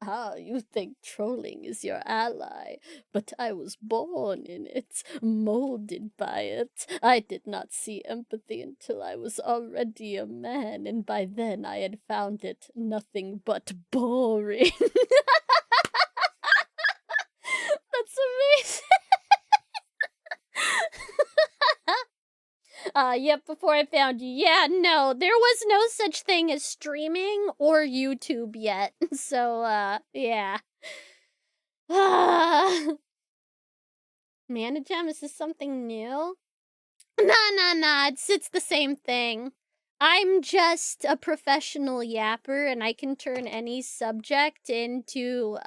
Ah, you think trolling is your ally, but I was born in it, molded by it. I did not see empathy until I was already a man, and by then I had found it nothing but boring. That's amazing. Yep, before I found you. Yeah, no, there was no such thing as streaming or YouTube yet. So, yeah. Managem, is this something new? Nah, it's the same thing. I'm just a professional yapper, and I can turn any subject into,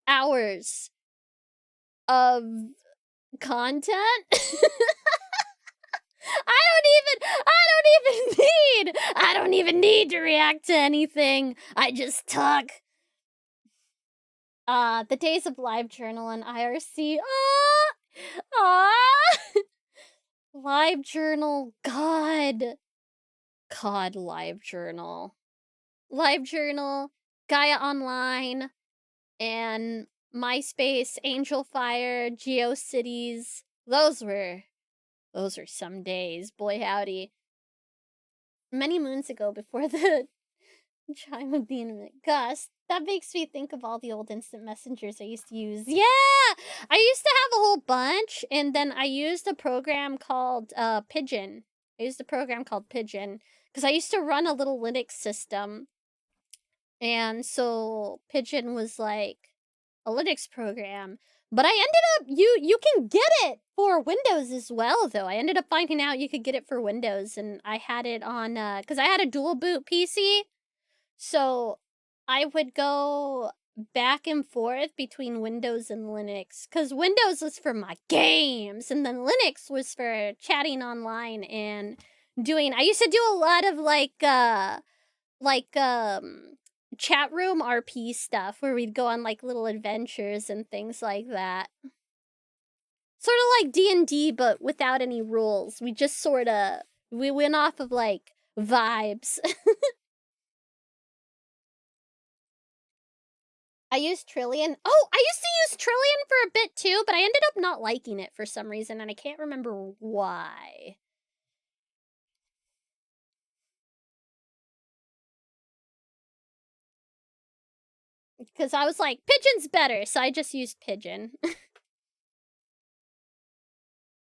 hours of content. I don't even need to react to anything. I just talk. The days of live journal and IRC. Live journal, God, live journal. Live journal, Gaia Online, and MySpace, Angel Fire, GeoCities. Those were some days, boy howdy. Many moons ago, before the chime of the internet gust, that makes me think of all the old instant messengers I used to use. Yeah! I used to have a whole bunch, and then I used a program called Pigeon. Because I used to run a little Linux system, and so Pigeon was like a Linux program. But I ended up, you can get it for Windows as well, though. I ended up finding out you could get it for Windows, and I had it on, because I had a dual boot PC, so I would go back and forth between Windows and Linux, because Windows was for my games, and then Linux was for chatting online and doing, I used to do a lot of, chat room RP stuff, where we'd go on, like, little adventures and things like that. Sort of like D&D, but without any rules. We just we went off of, like, vibes. I used Trillion. Oh, I used to use Trillion for a bit too, but I ended up not liking it for some reason, and I can't remember why. Because I was like, Pigeon's better, so I just used Pigeon.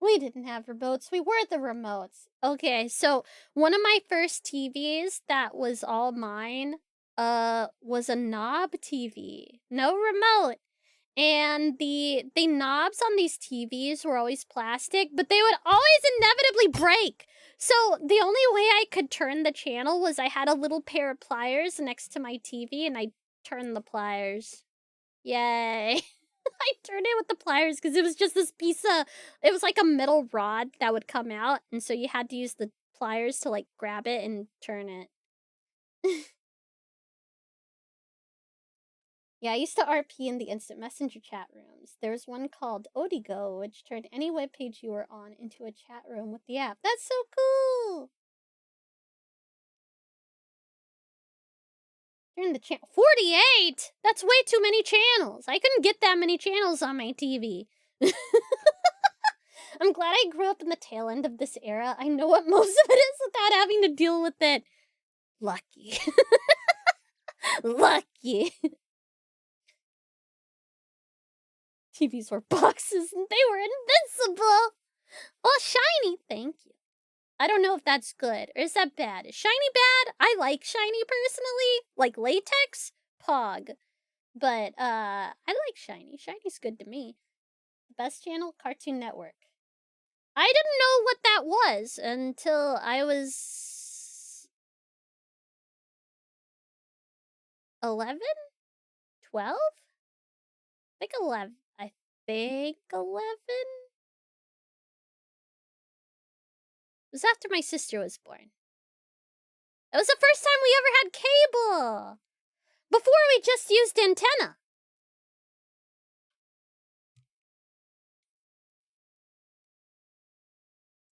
We didn't have remotes. We were the remotes. Okay, so one of my first TVs that was all mine, was a knob TV. No remote. And the knobs on these TVs were always plastic, but they would always inevitably break. So the only way I could turn the channel was I had a little pair of pliers next to my TV, and I turned the pliers. Yay. I turned it with the pliers because it was just this piece of, it was like a metal rod that would come out, and so you had to use the pliers to, like, grab it and turn it. Yeah, I used to RP in the instant messenger chat rooms. There's one called Odigo, which turned any webpage you were on into a chat room with the app. That's so cool! Turn the channel. 48? That's way too many channels. I couldn't get that many channels on my TV. I'm glad I grew up in the tail end of this era. I know what most of it is without having to deal with it. Lucky. Lucky. TVs were boxes and they were invincible. Oh, shiny. Thank you. I don't know if that's good or is that bad. Is shiny bad? I like shiny personally. Like latex? Pog. But I like shiny. Shiny's good to me. Best channel? Cartoon Network. I didn't know what that was until I was 11? 12? I think 11. was after my sister was born. It was the first time we ever had cable. Before we just used antenna.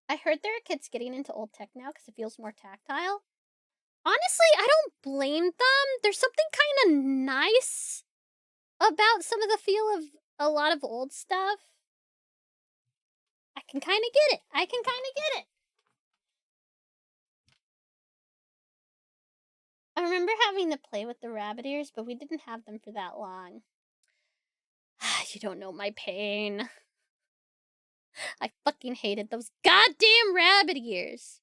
I heard there are kids getting into old tech now because it feels more tactile. Honestly, I don't blame them. There's something kind of nice about some of the feel of a lot of old stuff. I can kind of get it. I remember having to play with the rabbit ears, but we didn't have them for that long. You don't know my pain. I fucking hated those goddamn rabbit ears.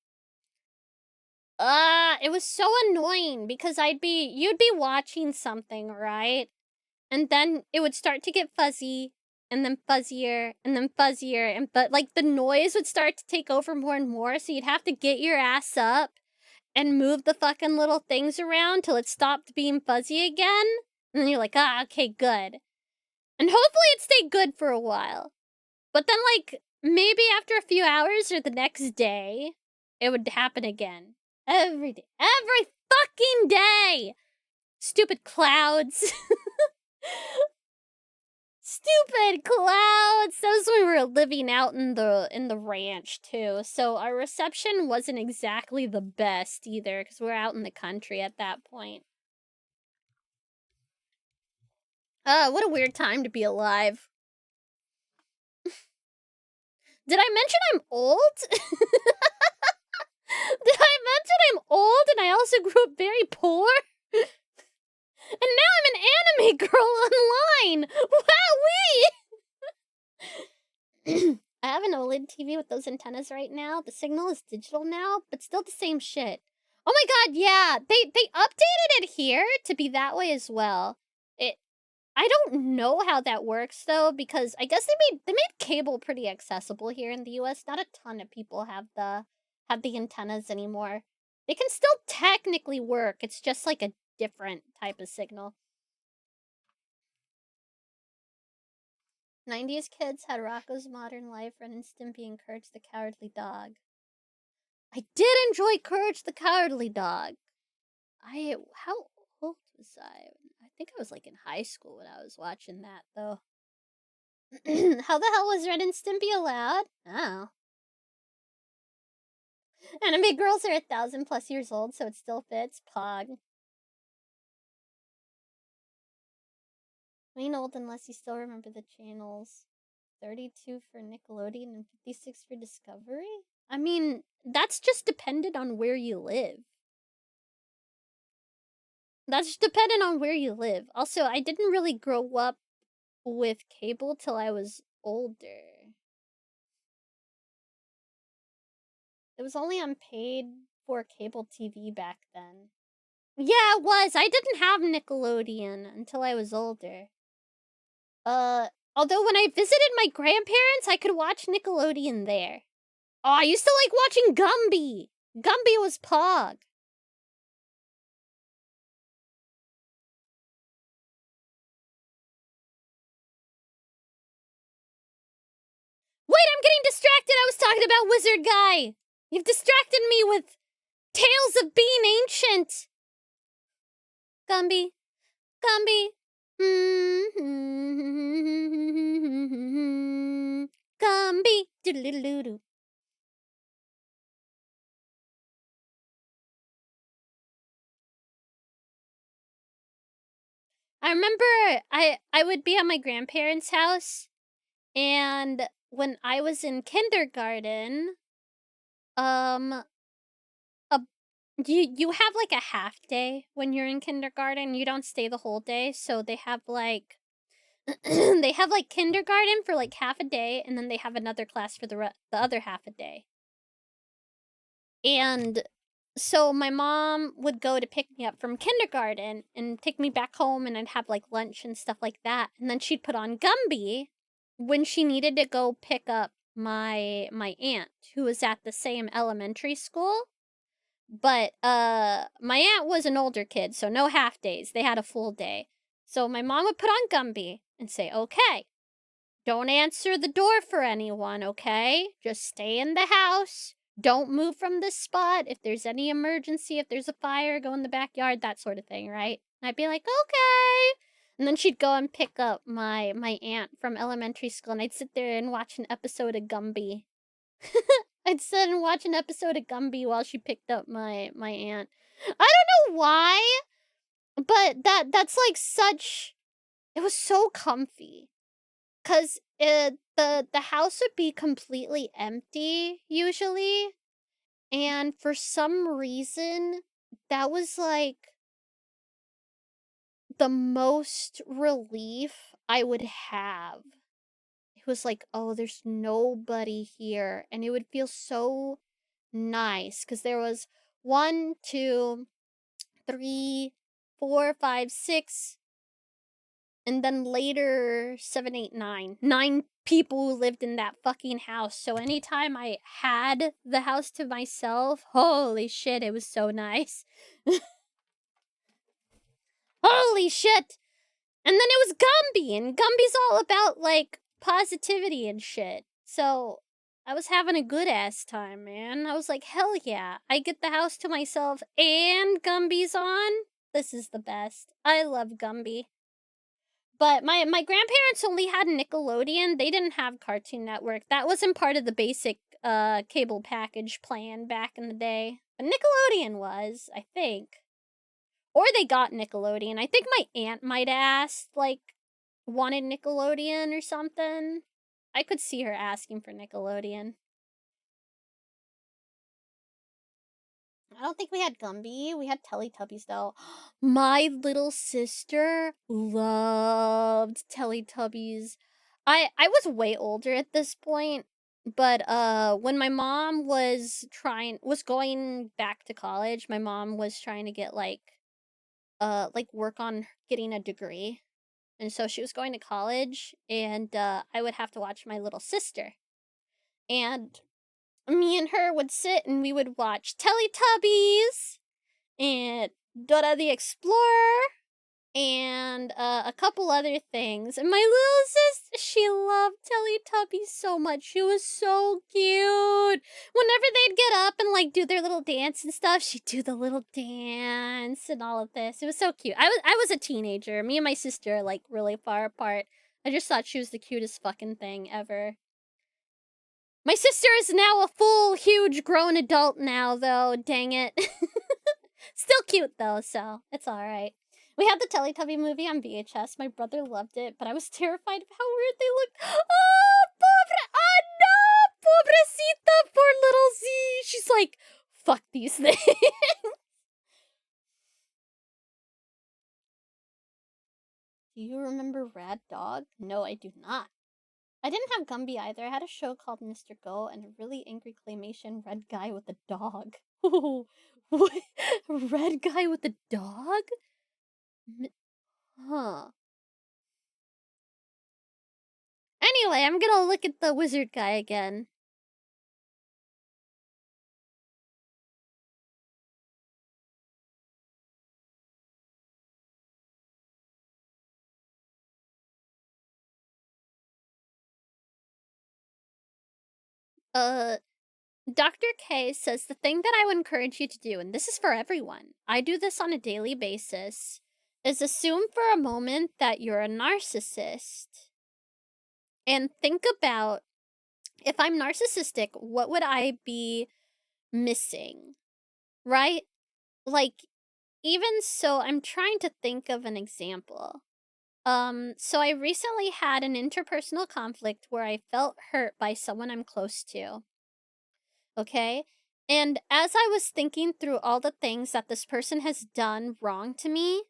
It was so annoying because you'd be watching something, right? And then it would start to get fuzzy, and then fuzzier, and then fuzzier, but like the noise would start to take over more and more, so you'd have to get your ass up and move the fucking little things around till it stopped being fuzzy again. And then you're like, okay, good. And hopefully it stayed good for a while. But then, like, maybe after a few hours or the next day, it would happen again. Every day. Every fucking day! Stupid clouds. Stupid clouds! That was when we were living out in the ranch, too. So our reception wasn't exactly the best, either, because we were out in the country at that point. What a weird time to be alive. Did I mention I'm old? Did I mention I'm old and I also grew up very poor? And now I'm an anime girl online! Wowee! I have an OLED TV with those antennas right now. The signal is digital now, but still the same shit. Oh my god, yeah! They updated it here to be that way as well. I don't know how that works though, because I guess they made cable pretty accessible here in the US. Not a ton of people have the antennas anymore. They can still technically work. It's just like a different type of signal. 90s kids had Rocco's Modern Life, Ren and Stimpy, and Courage the Cowardly Dog. I did enjoy Courage the Cowardly Dog. How old was I? I think I was like in high school when I was watching that though. How the hell was Ren and Stimpy allowed? Oh. Anime girls are 1,000+ years old, so it still fits. Pog. We ain't old unless you still remember the channels. 32 for Nickelodeon and 56 for Discovery? I mean, that's just dependent on where you live. That's dependent on where you live. Also, I didn't really grow up with cable till I was older. It was only on paid for cable TV back then. Yeah, it was. I didn't have Nickelodeon until I was older. Although when I visited my grandparents, I could watch Nickelodeon there. Oh, I used to like watching Gumby. Gumby was Pog. Wait, I'm getting distracted. I was talking about Wizard Guy. You've distracted me with Tales of Being Ancient. Gumby. Gumby. Gumby. Doodle-doodle-doo. I remember I would be at my grandparents' house, and when I was in kindergarten, you have like a half day when you're in kindergarten. You don't stay the whole day, so they have like they have like kindergarten for like half a day, and then they have another class for the other half a day. And so my mom would go to pick me up from kindergarten and take me back home, and I'd have like lunch and stuff like that. And then she'd put on Gumby when she needed to go pick up my aunt, who was at the same elementary school. But my aunt was an older kid, so no half days. They had a full day. So my mom would put on Gumby and say, "Okay, don't answer the door for anyone, okay? Just stay in the house. don't move from this spot. If there's any emergency, if there's a fire, go in the backyard, that sort of thing, right? And I'd be like, okay. And then she'd go and pick up my aunt from elementary school, and I'd sit there and watch an episode of Gumby. I'd sit and watch an episode of Gumby while she picked up my aunt. I don't know why, but that's like such. It was so comfy, cause the house would be completely empty usually, and for some reason that was like the most relief I would have. It was like, oh, there's nobody here, and it would feel so nice because there was 1, 2, 3, 4, 5, 6, and then later 7, 8, 9. 9 people who lived in that fucking house. So anytime I had the house to myself, holy shit, it was so nice. Holy shit! And then it was Gumby, and Gumby's all about, like, positivity and shit. So I was having a good ass time, man. I was like, hell yeah, I get the house to myself and Gumby's on? This is the best. I love Gumby. But my grandparents only had Nickelodeon. They didn't have Cartoon Network. That wasn't part of the basic cable package plan back in the day. But Nickelodeon was, I think. Or they got Nickelodeon. I think my aunt might ask, like, wanted Nickelodeon or something. I could see her asking for Nickelodeon. I don't think we had Gumby. We had Teletubbies, though. My little sister loved Teletubbies. I was way older at this point, but when my mom was going back to college, my mom was trying to get like work on getting a degree. And so she was going to college, and I would have to watch my little sister. And me and her would sit and we would watch Teletubbies and Dora the Explorer and a couple other things. And my little sister, she loved Teletubbies so much. She was so cute. Whenever they'd get up and like do their little dance and stuff, she'd do the little dance and all of this. It was so cute. I was a teenager. Me and my sister are like really far apart. I just thought she was the cutest fucking thing ever. My sister is now a full, huge, grown adult now, though. Dang it. Still cute, though, so it's alright. We had the Teletubby movie on VHS. My brother loved it, but I was terrified of how weird they looked. Oh, pobre... Oh, no! Pobrecita! Poor little Z! She's like, fuck these things. Do you remember Rad Dog? No, I do not. I didn't have Gumby either. I had a show called Mr. Go and a really angry claymation red guy with a dog. What? Red guy with a dog? Huh. Anyway, I'm gonna look at the wizard guy again. Dr. K says the thing that I would encourage you to do, and this is for everyone, I do this on a daily basis, is assume for a moment that you're a narcissist. And think about, if I'm narcissistic, what would I be missing? Right? Like, even so, I'm trying to think of an example. So I recently had an interpersonal conflict where I felt hurt by someone I'm close to. Okay? And as I was thinking through all the things that this person has done wrong to me,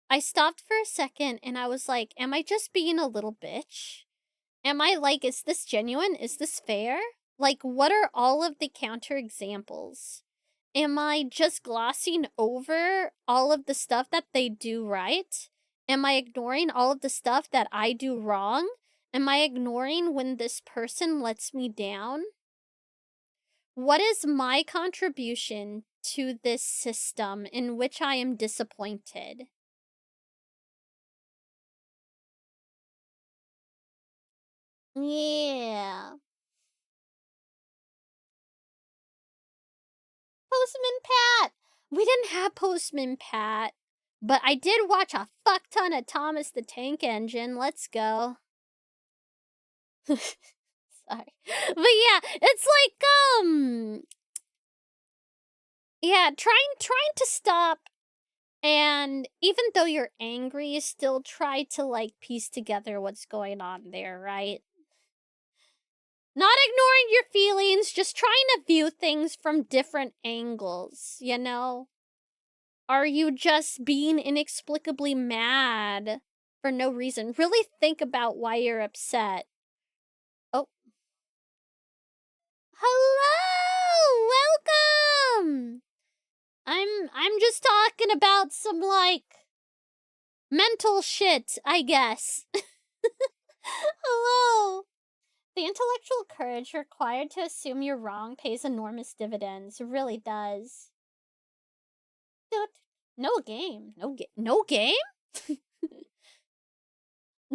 I stopped for a second and I was like, am I just being a little bitch? Am I like, is this genuine? Is this fair? Like, what are all of the counterexamples? Am I just glossing over all of the stuff that they do right? Am I ignoring all of the stuff that I do wrong? Am I ignoring when this person lets me down? What is my contribution to this system in which I am disappointed? Yeah. Postman Pat. We didn't have Postman Pat, but I did watch a fuck ton of Thomas the Tank Engine. Let's go. Sorry. But yeah, it's like yeah, trying to stop, and even though you're angry, you still try to like piece together what's going on there, right? Not ignoring your feelings, just trying to view things from different angles, you know? Are you just being inexplicably mad for no reason? Really think about why you're upset. Oh. Hello! Welcome! I'm just talking about some, like, mental shit, I guess. Hello! The intellectual courage required to assume you're wrong pays enormous dividends. It really does. Dude, no game. No game?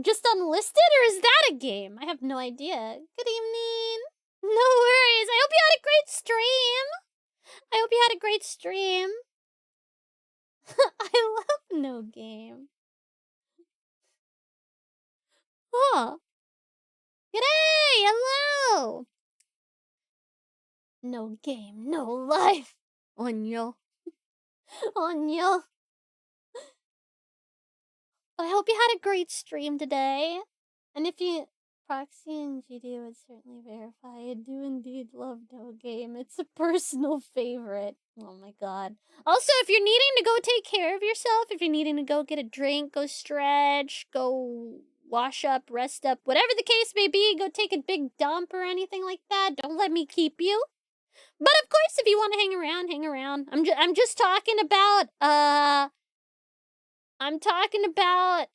Just unlisted, or is that a game? I have no idea. Good evening. No worries. I hope you had a great stream. I hope you had a great stream. I love no game. Huh. G'day! Hello! No game, no life. Onyo. Onyo. I hope you had a great stream today. And if you... Proxy and GD would certainly verify. I do indeed love No Game. It's a personal favorite. Oh my god. Also, if you're needing to go take care of yourself, if you're needing to go get a drink, go stretch, go wash up, rest up, whatever the case may be, go take a big dump or anything like that, don't let me keep you. But of course, if you want to hang around, hang around. I'm just talking about, I'm talking about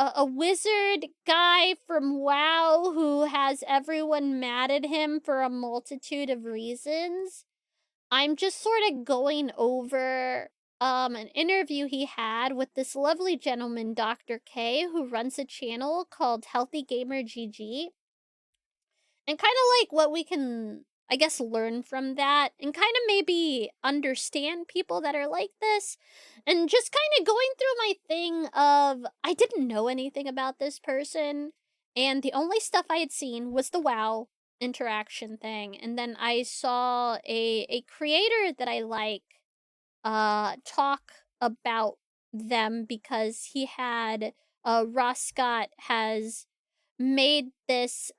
a wizard guy from WoW who has everyone mad at him for a multitude of reasons. I'm just sort of going over an interview he had with this lovely gentleman, Dr. K, who runs a channel called Healthy Gamer GG. And kind of like what we can, I guess, learn from that, and kind of maybe understand people that are like this, and just kind of going through my thing of, I didn't know anything about this person, and the only stuff I had seen was the WoW interaction thing, and then I saw a creator that I like talk about them because he had, Ross Scott has made this,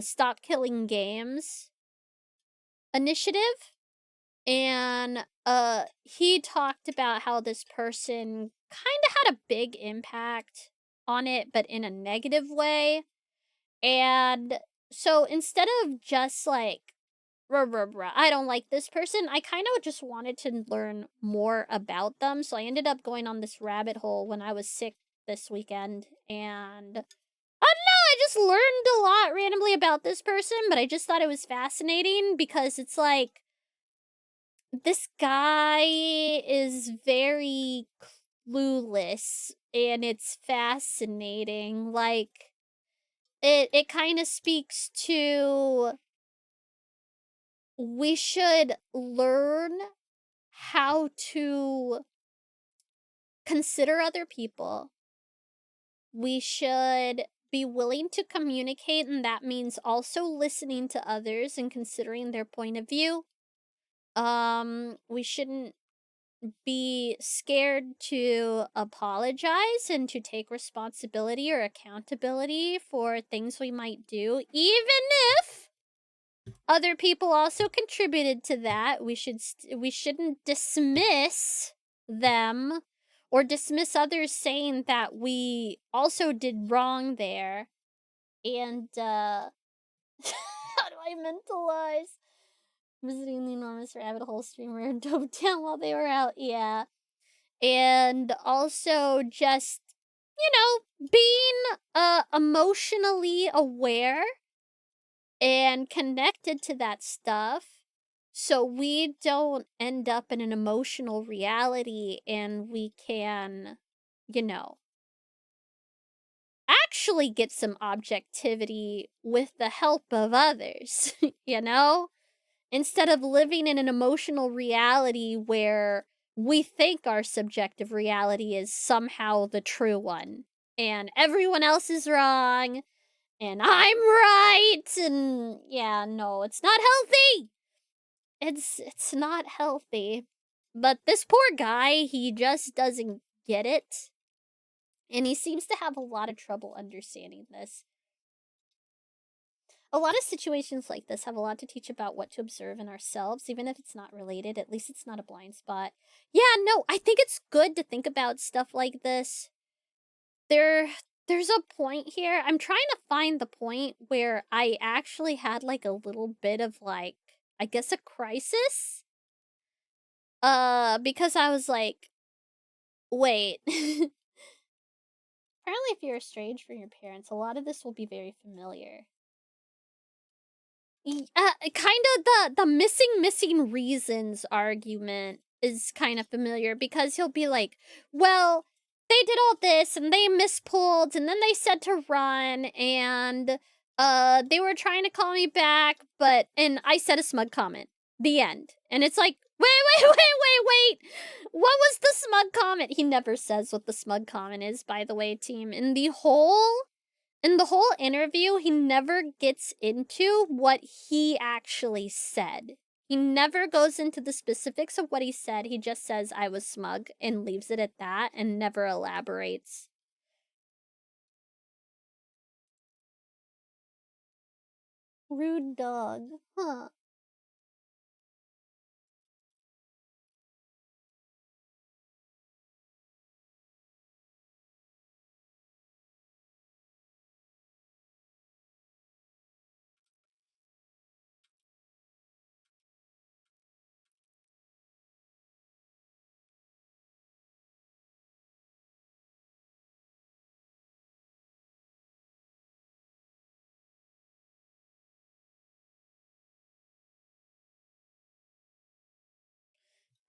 Stop Killing Games initiative, and he talked about how this person kind of had a big impact on it, but in a negative way. And so instead of just like, "Ruh, ruh, ruh, I don't like this person," I kind of just wanted to learn more about them, so I ended up going on this rabbit hole when I was sick this weekend, and I don't know, I just learned a lot randomly about this person, but I just thought it was fascinating because it's like, this guy is very clueless, and it's fascinating. Like, it kind of speaks to, we should learn how to consider other people. We should be willing to communicate, and that means also listening to others and considering their point of view. We shouldn't be scared to apologize and to take responsibility or accountability for things we might do, even if other people also contributed to that. We shouldn't dismiss them or dismiss others saying that we also did wrong there. And how do I mentalize? Visiting the enormous rabbit hole streamer in Dope Town while they were out, yeah. And also just, you know, being emotionally aware and connected to that stuff, so we don't end up in an emotional reality, and we can, you know, actually get some objectivity with the help of others, you know? Instead of living in an emotional reality where we think our subjective reality is somehow the true one and everyone else is wrong and I'm right and yeah, no, it's not healthy. It's not healthy. But this poor guy, he just doesn't get it. And he seems to have a lot of trouble understanding this. A lot of situations like this have a lot to teach about what to observe in ourselves, even if it's not related. At least it's not a blind spot. Yeah, no, I think it's good to think about stuff like this. There's a point here. I'm trying to find the point where I actually had like a little bit of like, I guess, a crisis. Because I was like, wait. Apparently if you're estranged from your parents, a lot of this will be very familiar. Kind of the missing reasons argument is kind of familiar because he'll be like, well, they did all this and they mispulled and then they said to run and they were trying to call me back, and I said a smug comment. The end. And it's like, wait. What was the smug comment? He never says what the smug comment is, by the way, team. In the whole interview, he never gets into what he actually said. He never goes into the specifics of what he said. He just says, I was smug, and leaves it at that, and never elaborates. Rude dog. Huh.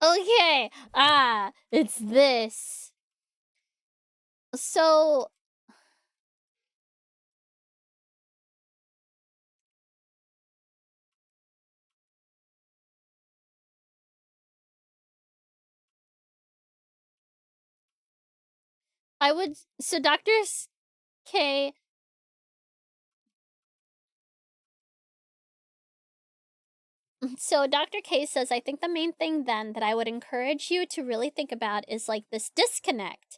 Okay. It's this. So, so Dr. K So Dr. K says, I think the main thing then that I would encourage you to really think about is like this disconnect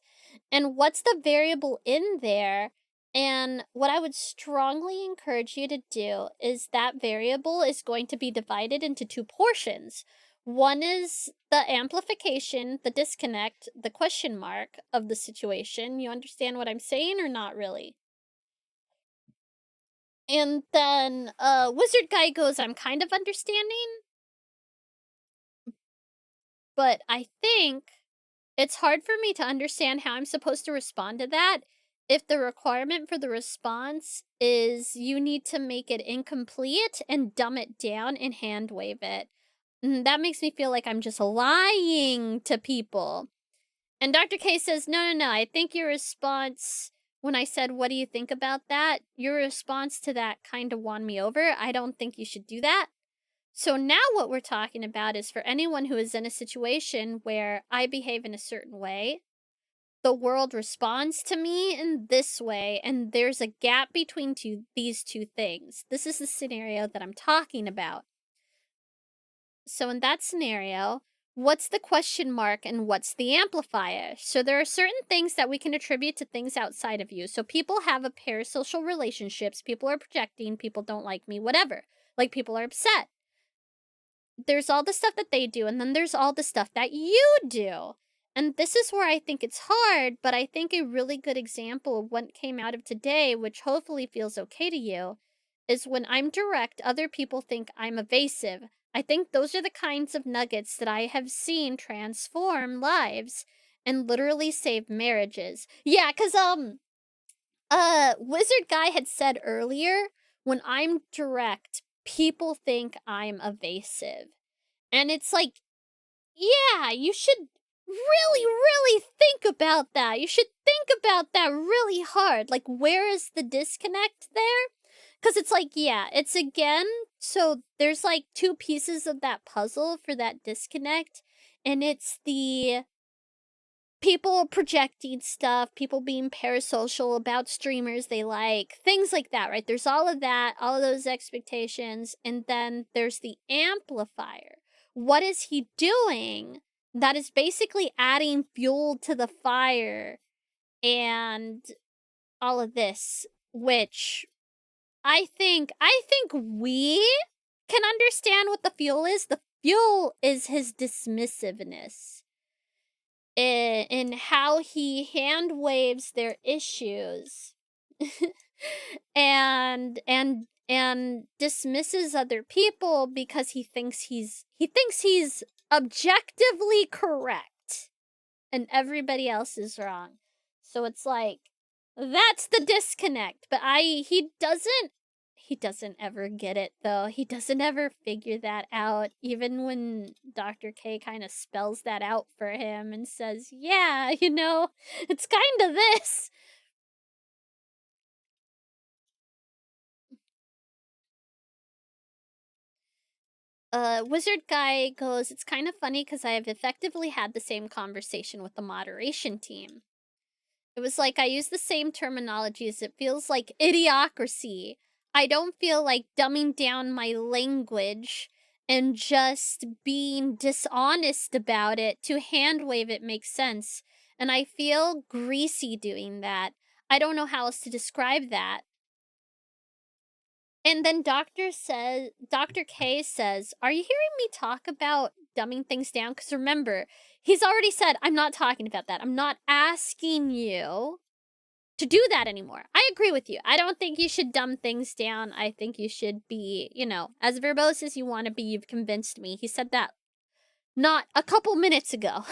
and what's the variable in there. And what I would strongly encourage you to do is that variable is going to be divided into two portions. One is the amplification, the disconnect, the question mark of the situation. You understand what I'm saying or not really? And then Wizard Guy goes, I'm kind of understanding. But I think it's hard for me to understand how I'm supposed to respond to that if the requirement for the response is you need to make it incomplete and dumb it down and hand wave it. That makes me feel like I'm just lying to people. And Dr. K says, no, I think your response, when I said, what do you think about that? Your response to that kind of won me over. I don't think you should do that. So now what we're talking about is for anyone who is in a situation where I behave in a certain way, the world responds to me in this way, and there's a gap between these two things. This is the scenario that I'm talking about. So in that scenario, what's the question mark and what's the amplifier? So there are certain things that we can attribute to things outside of you. So people have a parasocial relationships, people are projecting, people don't like me, whatever. Like people are upset. There's all the stuff that they do, and then there's all the stuff that you do. And this is where I think it's hard, but I think a really good example of what came out of today, which hopefully feels okay to you, is when I'm direct, other people think I'm evasive. I think those are the kinds of nuggets that I have seen transform lives and literally save marriages. Yeah, because, Wizard Guy had said earlier, when I'm direct, people think I'm evasive. And it's like, yeah, you should really, really think about that. You should think about that really hard. Like, where is the disconnect there? Because it's like, yeah, it's again, so there's like two pieces of that puzzle for that disconnect, and it's the people projecting stuff, people being parasocial about streamers they like, things like that, right? There's all of that, all of those expectations, and then there's the amplifier. What is he doing that is basically adding fuel to the fire and all of this, which I think we can understand what the fuel is. The fuel is his dismissiveness in how he hand waves their issues and dismisses other people because he thinks he's objectively correct and everybody else is wrong. So it's like that's the disconnect. But he doesn't ever get it though. He doesn't ever figure that out, even when Dr. K kind of spells that out for him and says, "Yeah, it's kind of this." Wizard Guy goes, "It's kind of funny because I have effectively had the same conversation with the moderation team. It was like I use the same terminologies. It feels like idiocracy. I don't feel like dumbing down my language and just being dishonest about it to hand wave it makes sense. And I feel greasy doing that. I don't know how else to describe that." And then Dr. K says, "Are you hearing me talk about dumbing things down? Because remember, he's already said, I'm not talking about that. I'm not asking you to do that anymore. I agree with you. I don't think you should dumb things down. I think you should be, as verbose as you want to be. You've convinced me." He said that not a couple minutes ago.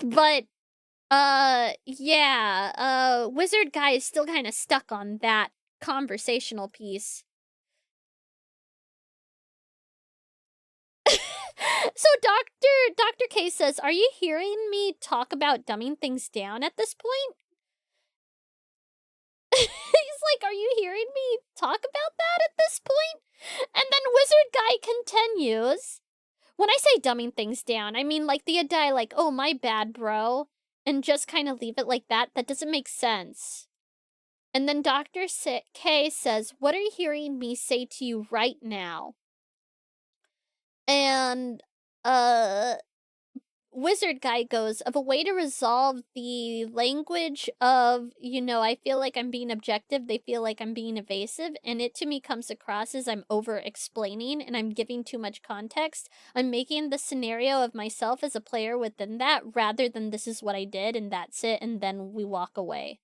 But, yeah, Wizard Guy is still kind of stuck on that conversational piece. So Dr. K says, "Are you hearing me talk about dumbing things down at this point?" He's like, "Are you hearing me talk about that at this point?" And then Wizard Guy continues, "When I say dumbing things down, I mean like the idea like, oh, my bad, bro, and just kind of leave it like that. That doesn't make sense." And then Dr. K says, "What are you hearing me say to you right now?" And, Wizard Guy goes, "Of a way to resolve the language of, I feel like I'm being objective, they feel like I'm being evasive, and it to me comes across as I'm over-explaining and I'm giving too much context. I'm making the scenario of myself as a player within that rather than this is what I did and that's it, and then we walk away."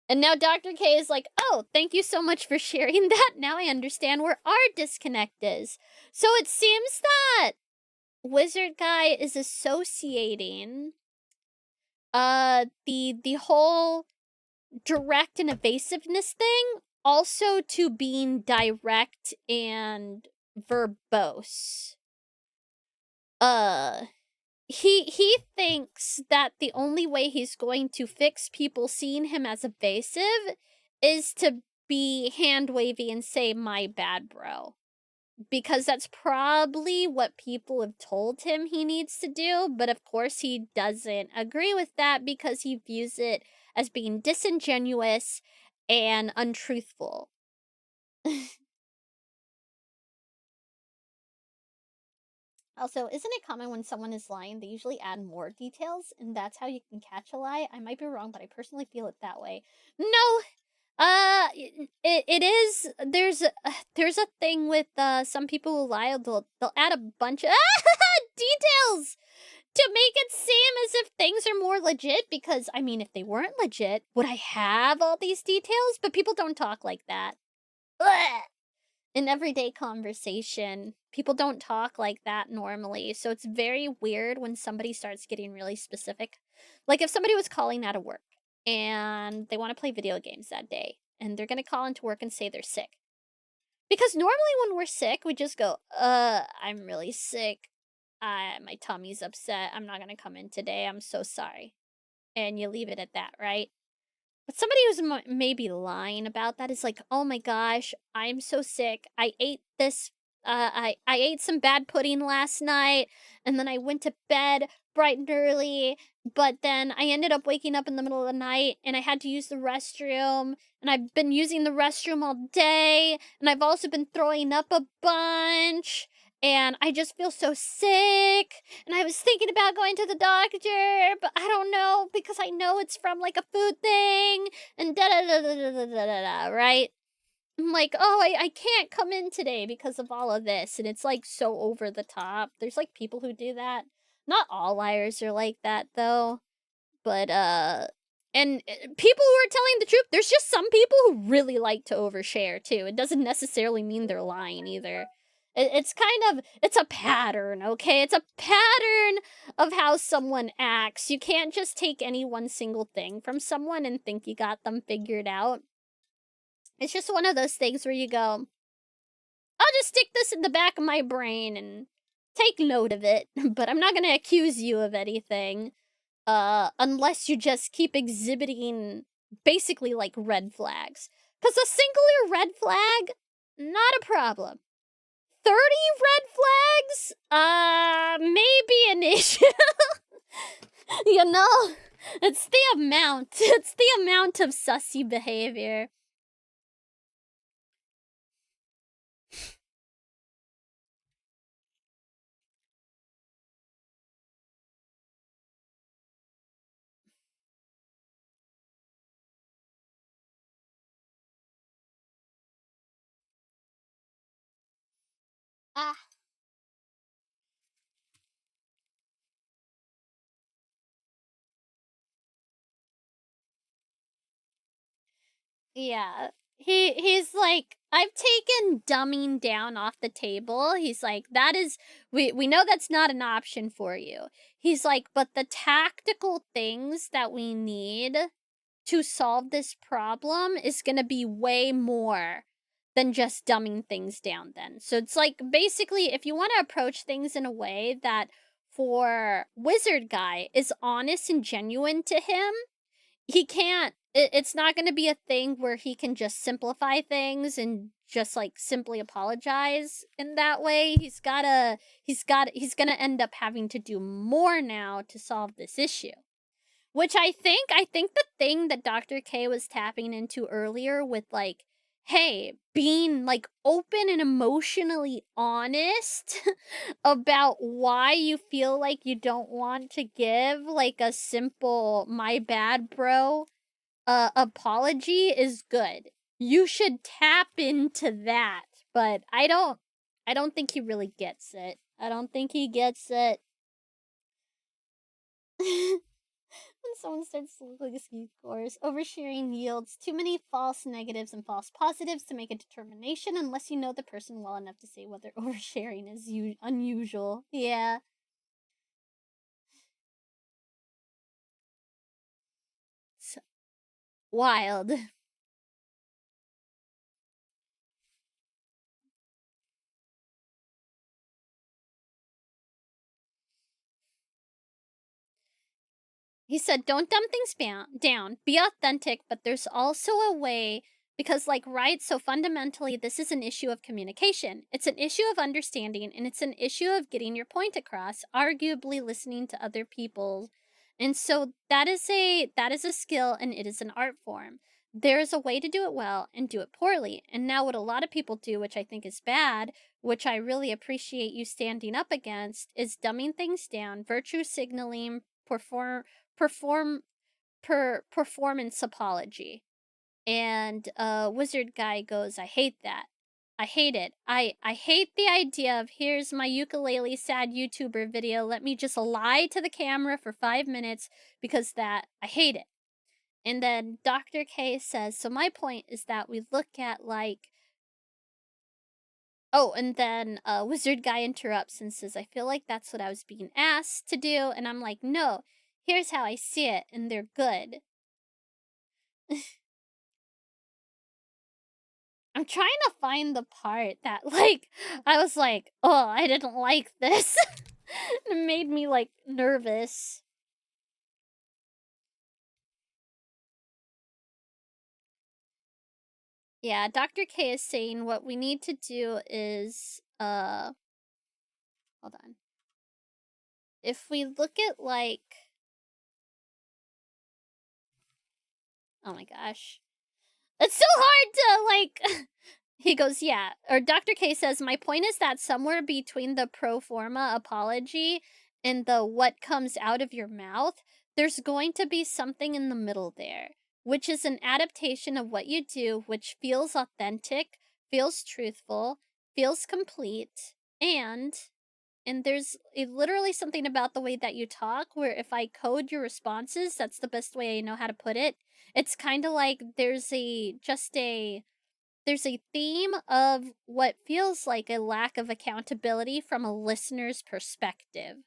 And now Dr. K is like, "Oh, thank you so much for sharing that. Now I understand where our disconnect is." So it seems that Wizard Guy is associating the whole direct and evasiveness thing also to being direct and verbose. He thinks that the only way he's going to fix people seeing him as evasive is to be hand wavy and say, "My bad, bro." Because that's probably what people have told him he needs to do, but of course he doesn't agree with that because he views it as being disingenuous and untruthful. Also, isn't it common when someone is lying, they usually add more details, and that's how you can catch a lie? I might be wrong, but I personally feel it that way. No, it is. There's a thing with some people who lie. They'll add a bunch of details to make it seem as if things are more legit. Because I mean, if they weren't legit, would I have all these details? But people don't talk like that. Ugh. In everyday conversation, people don't talk like that normally. So it's very weird when somebody starts getting really specific. Like if somebody was calling out of work and they want to play video games that day and they're going to call into work and say they're sick. Because normally when we're sick, we just go, I'm really sick. my tummy's upset. I'm not gonna come in today. I'm so sorry." And you leave it at that, right? But somebody who's maybe lying about that is like, "Oh my gosh, I'm so sick. I ate this I ate some bad pudding last night, and then I went to bed bright and early, but then I ended up waking up in the middle of the night and I had to use the restroom, and I've been using the restroom all day, and I've also been throwing up a bunch, and I just feel so sick, and I was thinking about going to the doctor, but I don't know because I know it's from like a food thing, and da da da da da da da da, right?" I'm like, "Oh, I can't come in today because of all of this," and it's like so over the top. There's like people who do that. Not all liars are like that though, but and people who are telling the truth, there's just some people who really like to overshare too. It doesn't necessarily mean they're lying either. It's kind of it's a pattern, okay? It's a pattern of how someone acts. You can't just take any one single thing from someone and think you got them figured out. It's just one of those things where you go, "I'll just stick this in the back of my brain and take note of it, but I'm not gonna accuse you of anything, unless you just keep exhibiting basically like red flags. Because a singular red flag, not a problem. 30 red flags? Maybe an issue. You know? It's the amount. It's the amount of sussy behavior. Ah, yeah. He's like, "I've taken dumbing down off the table." He's like, "That is we know that's not an option for you." He's like, "But the tactical things that we need to solve this problem is going to be way more than just dumbing things down then." So it's like basically if you want to approach things in a way that for Wizard Guy is honest and genuine to him, he can't it's not going to be a thing where he can just simplify things and just like simply apologize in that way. He's going to end up having to do more now to solve this issue. Which I think the thing that Dr. K was tapping into earlier with like, hey, being like open and emotionally honest about why you feel like you don't want to give like a simple "my bad, bro" apology is good. You should tap into that, but I don't think he really gets it. I don't think he gets it. When someone starts to look like a ski course, oversharing yields too many false negatives and false positives to make a determination unless you know the person well enough to say whether oversharing is unusual. Yeah. It's wild. He said, "Don't dumb things down. Be authentic, but there's also a way because, like, right? So fundamentally, this is an issue of communication. It's an issue of understanding, and it's an issue of getting your point across. Arguably, listening to other people, and so that is a skill, and it is an art form. There is a way to do it well and do it poorly. And now, what a lot of people do, which I think is bad, which I really appreciate you standing up against, is dumbing things down, virtue signaling, perform performance apology." And Wizard Guy goes, "I hate that. I hate it. I hate the idea of here's my ukulele sad YouTuber video. Let me just lie to the camera for 5 minutes because that I hate it." And then Dr. K says, "So my point is that we look at like." Oh, and then Wizard Guy interrupts and says, "I feel like that's what I was being asked to do." And I'm like, "No, here's how I see it, and they're good." I'm trying to find the part that, like, I was like, "Oh, I didn't like this." It made me, like, nervous. Yeah, Dr. K is saying what we need to do is, hold on. If we look at, like, oh my gosh. It's so hard to, like, he goes, yeah. Or Dr. K says, my point is that somewhere between the pro forma apology and the what comes out of your mouth, there's going to be something in the middle there, which is an adaptation of what you do, which feels authentic, feels truthful, feels complete, and there's literally something about the way that you talk where if I code your responses, that's the best way I know how to put it. It's kind of like there's a theme of what feels like a lack of accountability from a listener's perspective.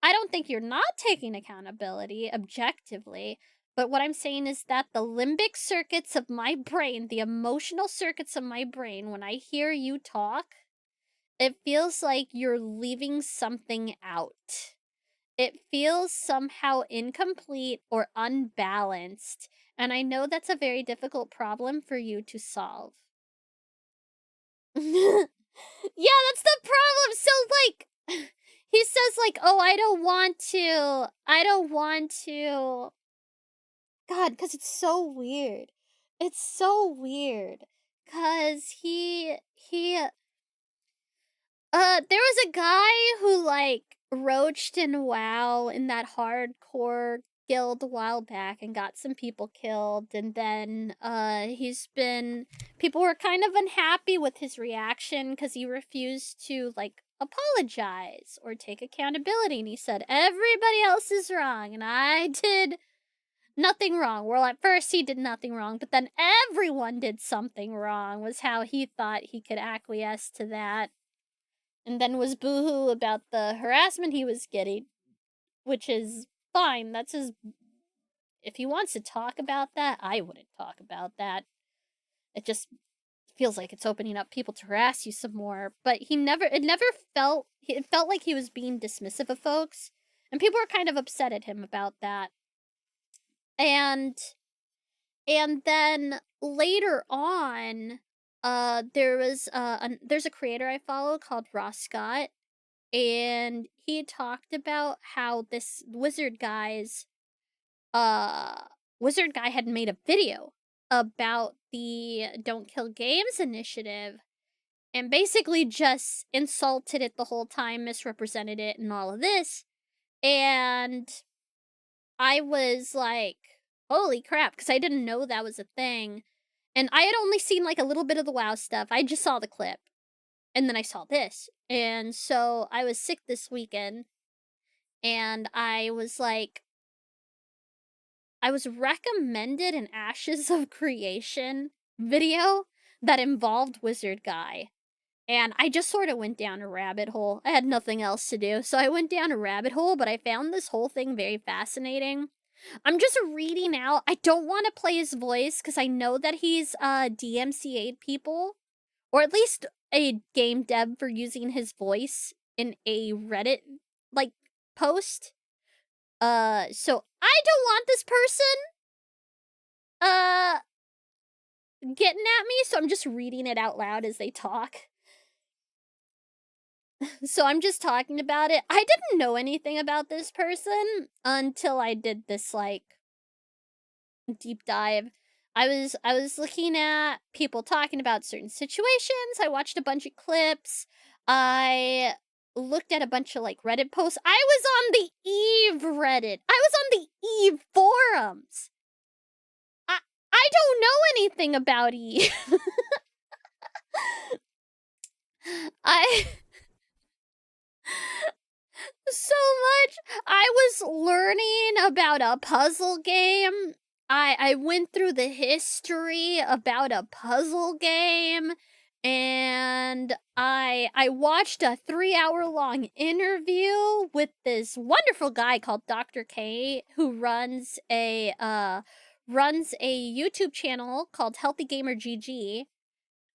I don't think you're not taking accountability objectively, but what I'm saying is that the limbic circuits of my brain, the emotional circuits of my brain, when I hear you talk, it feels like you're leaving something out. It feels somehow incomplete or unbalanced, and I know that's a very difficult problem for you to solve. Yeah, that's the problem. So, like, he says, like, oh, I don't want to. God, because it's so weird. It's so weird. Because there was a guy who, like, roached in WoW in that hardcore guild a while back and got some people killed, and then, people were kind of unhappy with his reaction because he refused to, like, apologize or take accountability, and he said, everybody else is wrong, and I did nothing wrong. Well, at first he did nothing wrong, but then everyone did something wrong, was how he thought he could acquiesce to that. And then was boohoo about the harassment he was getting, which is fine. That's his. If he wants to talk about that, I wouldn't talk about that. It just feels like it's opening up people to harass you some more. But it felt like he was being dismissive of folks. And people were kind of upset at him about that. And then later on, there's a creator I follow called Ross Scott, and he talked about how this wizard guy had made a video about the Don't Kill Games initiative and basically just insulted it the whole time, misrepresented it, and all of this. And I was like, holy crap, because I didn't know that was a thing. And I had only seen like a little bit of the WoW stuff. I just saw the clip. And then I saw this. And so I was sick this weekend. And I was recommended an Ashes of Creation video that involved Wizard Guy. And I just sort of went down a rabbit hole. I had nothing else to do. So I went down a rabbit hole, but I found this whole thing very fascinating. I'm just reading out. I don't want to play his voice because I know that he's DMCA'd people, or at least a game dev for using his voice in a Reddit like post. So I don't want this person uh getting at me, so I'm just reading it out loud as they talk. So I'm just talking about it. I didn't know anything about this person until I did this like deep dive. I was looking at people talking about certain situations. I watched a bunch of clips. I looked at a bunch of like Reddit posts. I was on the Eve Reddit. I was on the Eve forums. I don't know anything about Eve. I so much. I was learning about a puzzle game. I went through the history about a puzzle game, and I watched a 3-hour long interview with this wonderful guy called Dr. K, who runs a YouTube channel called Healthy Gamer GG.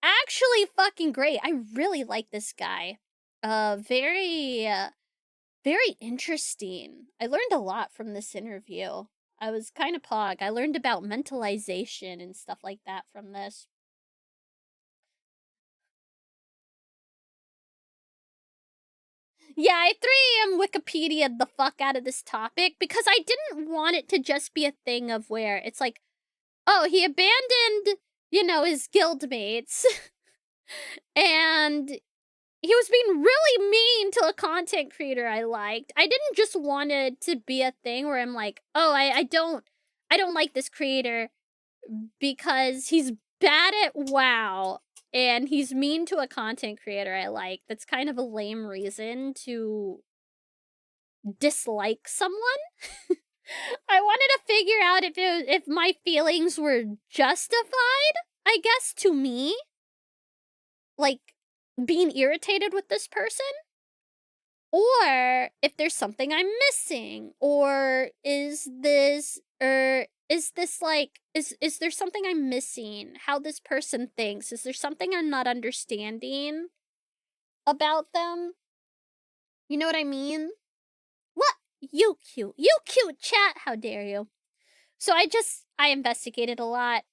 Actually fucking great. I really like this guy. Very Very interesting. I learned a lot from this interview. I was kind of pog. I learned about mentalization and stuff like that from this. Yeah, I 3am Wikipedia the fuck out of this topic because I didn't want it to just be a thing of where it's like, oh, he abandoned, his guildmates and he was being really mean to a content creator I liked. I didn't just want it to be a thing where I'm like, oh, I don't like this creator because he's bad at WoW and he's mean to a content creator I like. That's kind of a lame reason to dislike someone. I wanted to figure out if my feelings were justified, I guess, to me. Like, being irritated with this person. Or if there's something I'm missing. Or is there something I'm missing? How this person thinks? Is there something I'm not understanding about them? You know what I mean? What? You cute chat, how dare you? So I investigated a lot.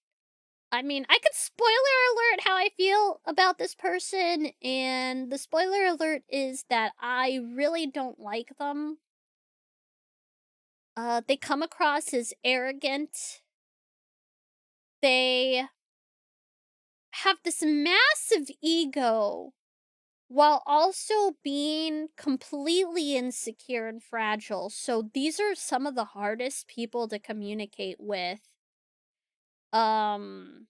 I mean, I could spoiler alert how I feel about this person, and the spoiler alert is that I really don't like them. They come across as arrogant. They have this massive ego while also being completely insecure and fragile. So these are some of the hardest people to communicate with. And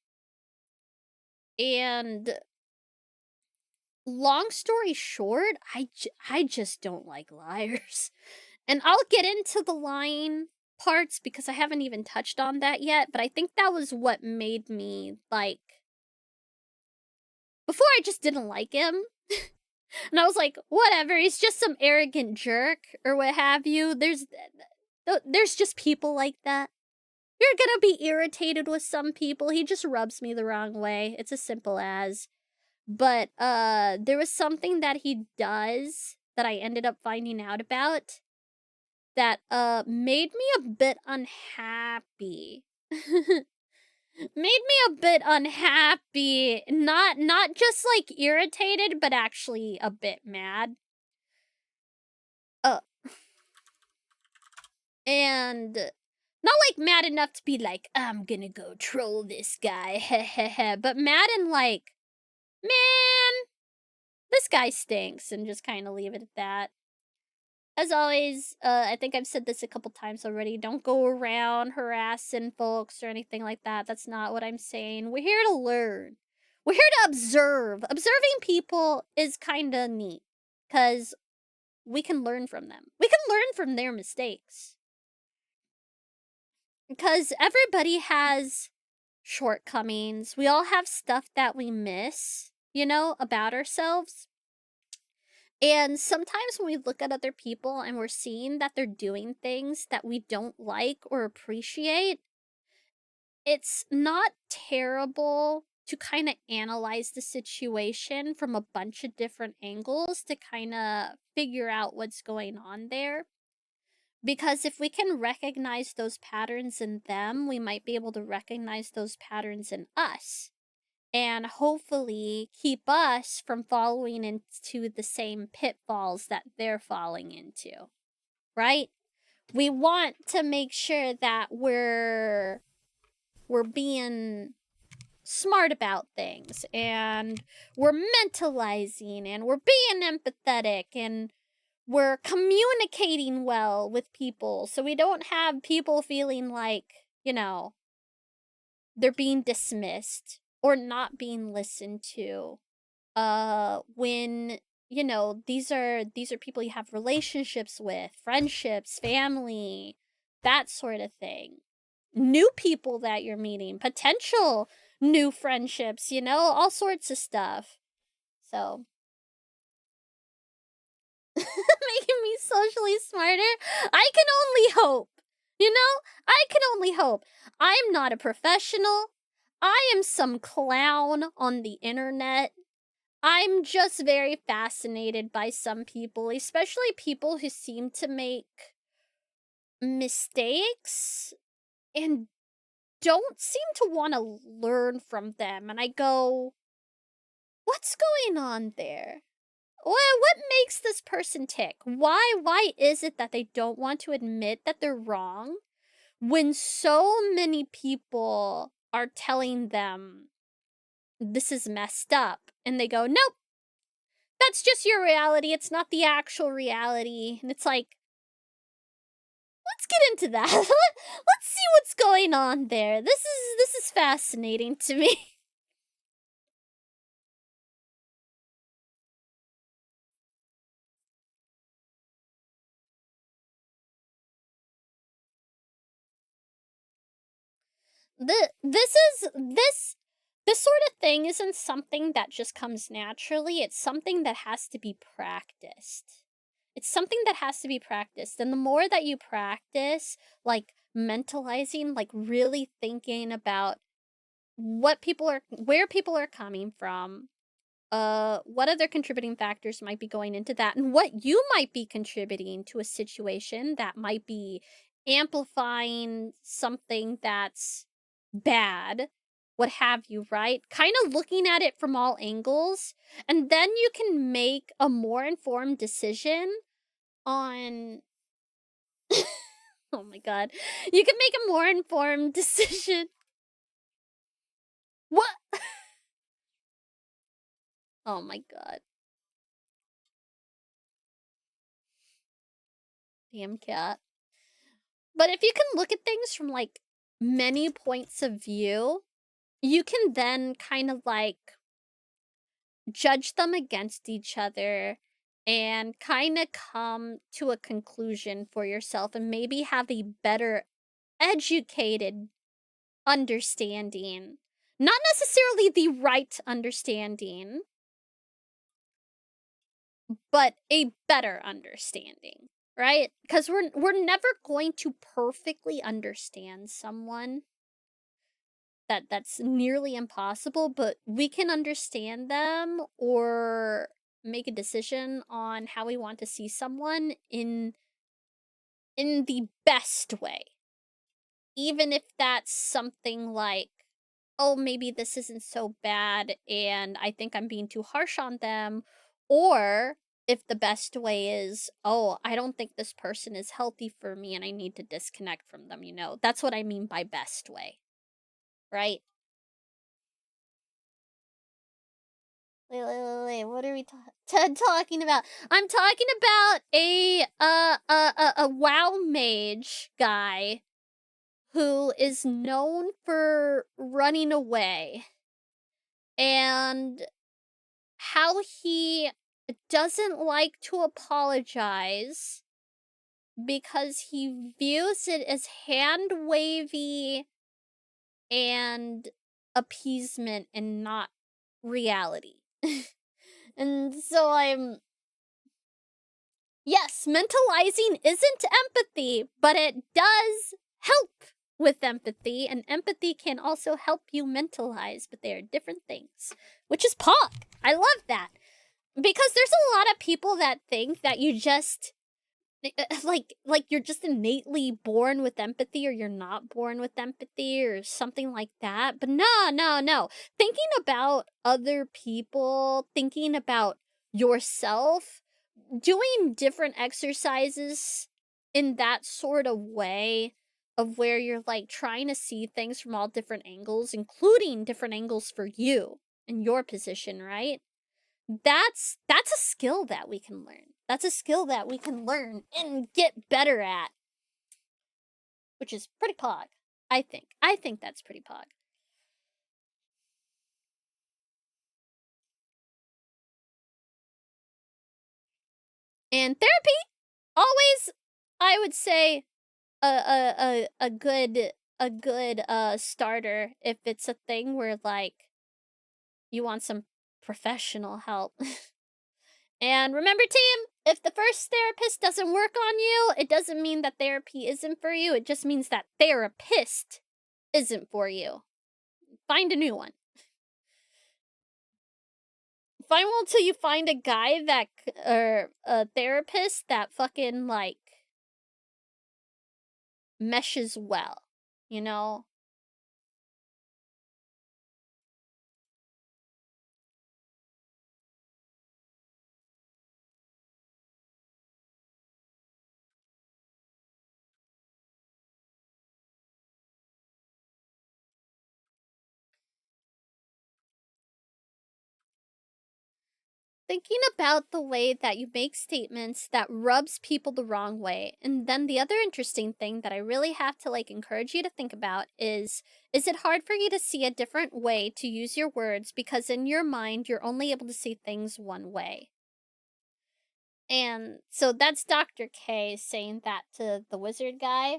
long story short, I just don't like liars. And I'll get into the lying parts because I haven't even touched on that yet, but I think that was what made me, like... Before, I just didn't like him. And I was like, whatever, he's just some arrogant jerk, or what have you. There's just people like that. You're gonna be irritated with some people. He just rubs me the wrong way. It's as simple as. But, there was something that he does that I ended up finding out about that, made me a bit unhappy. Made me a bit unhappy. Not just, like, irritated, but actually a bit mad. And not, like, mad enough to be like, I'm gonna go troll this guy, heh, but mad and like, man, this guy stinks, and just kind of leave it at that. As always, I think I've said this a couple times already, don't go around harassing folks or anything like that. That's not what I'm saying. We're here to learn. We're here to observe. Observing people is kinda neat, because we can learn from them. We can learn from their mistakes. Because everybody has shortcomings. We all have stuff that we miss, about ourselves. And sometimes when we look at other people and we're seeing that they're doing things that we don't like or appreciate, it's not terrible to kind of analyze the situation from a bunch of different angles to kind of figure out what's going on there. Because if we can recognize those patterns in them, we might be able to recognize those patterns in us. And hopefully keep us from falling into the same pitfalls that they're falling into. Right? We want to make sure that we're being smart about things, and we're mentalizing, and we're being empathetic, and we're communicating well with people, so we don't have people feeling like, they're being dismissed or not being listened to. When, these are people you have relationships with, friendships, family, that sort of thing. New people that you're meeting, potential new friendships, all sorts of stuff. So, making me socially smarter? I can only hope. I can only hope. I'm not a professional. I am some clown on the internet. I'm just very fascinated by some people, especially people who seem to make mistakes and don't seem to want to learn from them. And I go, what's going on there? What makes this person tick? Why is it that they don't want to admit that they're wrong when so many people are telling them this is messed up? And they go, nope, that's just your reality. It's not the actual reality. And it's like, let's get into that. Let's see what's going on there. This is fascinating to me. This sort of thing isn't something that just comes naturally. It's something that has to be practiced. It's something that has to be practiced. And the more that you practice, like mentalizing, like really thinking about where people are coming from, what other contributing factors might be going into that, and what you might be contributing to a situation that might be amplifying something that's bad, what have you, right? Kind of looking at it from all angles, and then you can make a more informed decision on. Oh my god. You can make a more informed decision. What? Oh my god. Damn cat. But if you can look at things from like many points of view, you can then kind of like judge them against each other and kind of come to a conclusion for yourself and maybe have a better educated understanding. Not necessarily the right understanding, but a better understanding, right? Because we're never going to perfectly understand someone. That's nearly impossible, but we can understand them or make a decision on how we want to see someone in the best way. Even if that's something like, oh, maybe this isn't so bad and I think I'm being too harsh on them, or if the best way is, oh, I don't think this person is healthy for me and I need to disconnect from them, you know. That's what I mean by best way, right? Wait, what are we talking about? I'm talking about a WoW mage guy who is known for running away and how he doesn't like to apologize because he views it as hand wavy and appeasement and not reality. And so I'm yes, mentalizing isn't empathy, but it does help with empathy, and empathy can also help you mentalize, but they are different things, which is pog. I love that. Because there's a lot of people that think that you just like you're just innately born with empathy or you're not born with empathy or something like that. But no. Thinking about other people, thinking about yourself, doing different exercises in that sort of way of where you're like trying to see things from all different angles, including different angles for you in your position, right? That's a skill that we can learn. That's a skill that we can learn and get better at, which is pretty pog. I think. I think that's pretty pog. And therapy, always, I would say, a good starter if it's a thing where like you want some professional help. And remember, team, if the first therapist doesn't work on you, it doesn't mean that therapy isn't for you. It just means that therapist isn't for you. Find a new one. till you find a guy that, or a therapist that fucking, like, meshes well, you know? Thinking about the way that you make statements that rubs people the wrong way. And then the other interesting thing that I really have to like encourage you to think about is it hard for you to see a different way to use your words because in your mind you're only able to see things one way. And so that's Dr. K saying that to the wizard guy.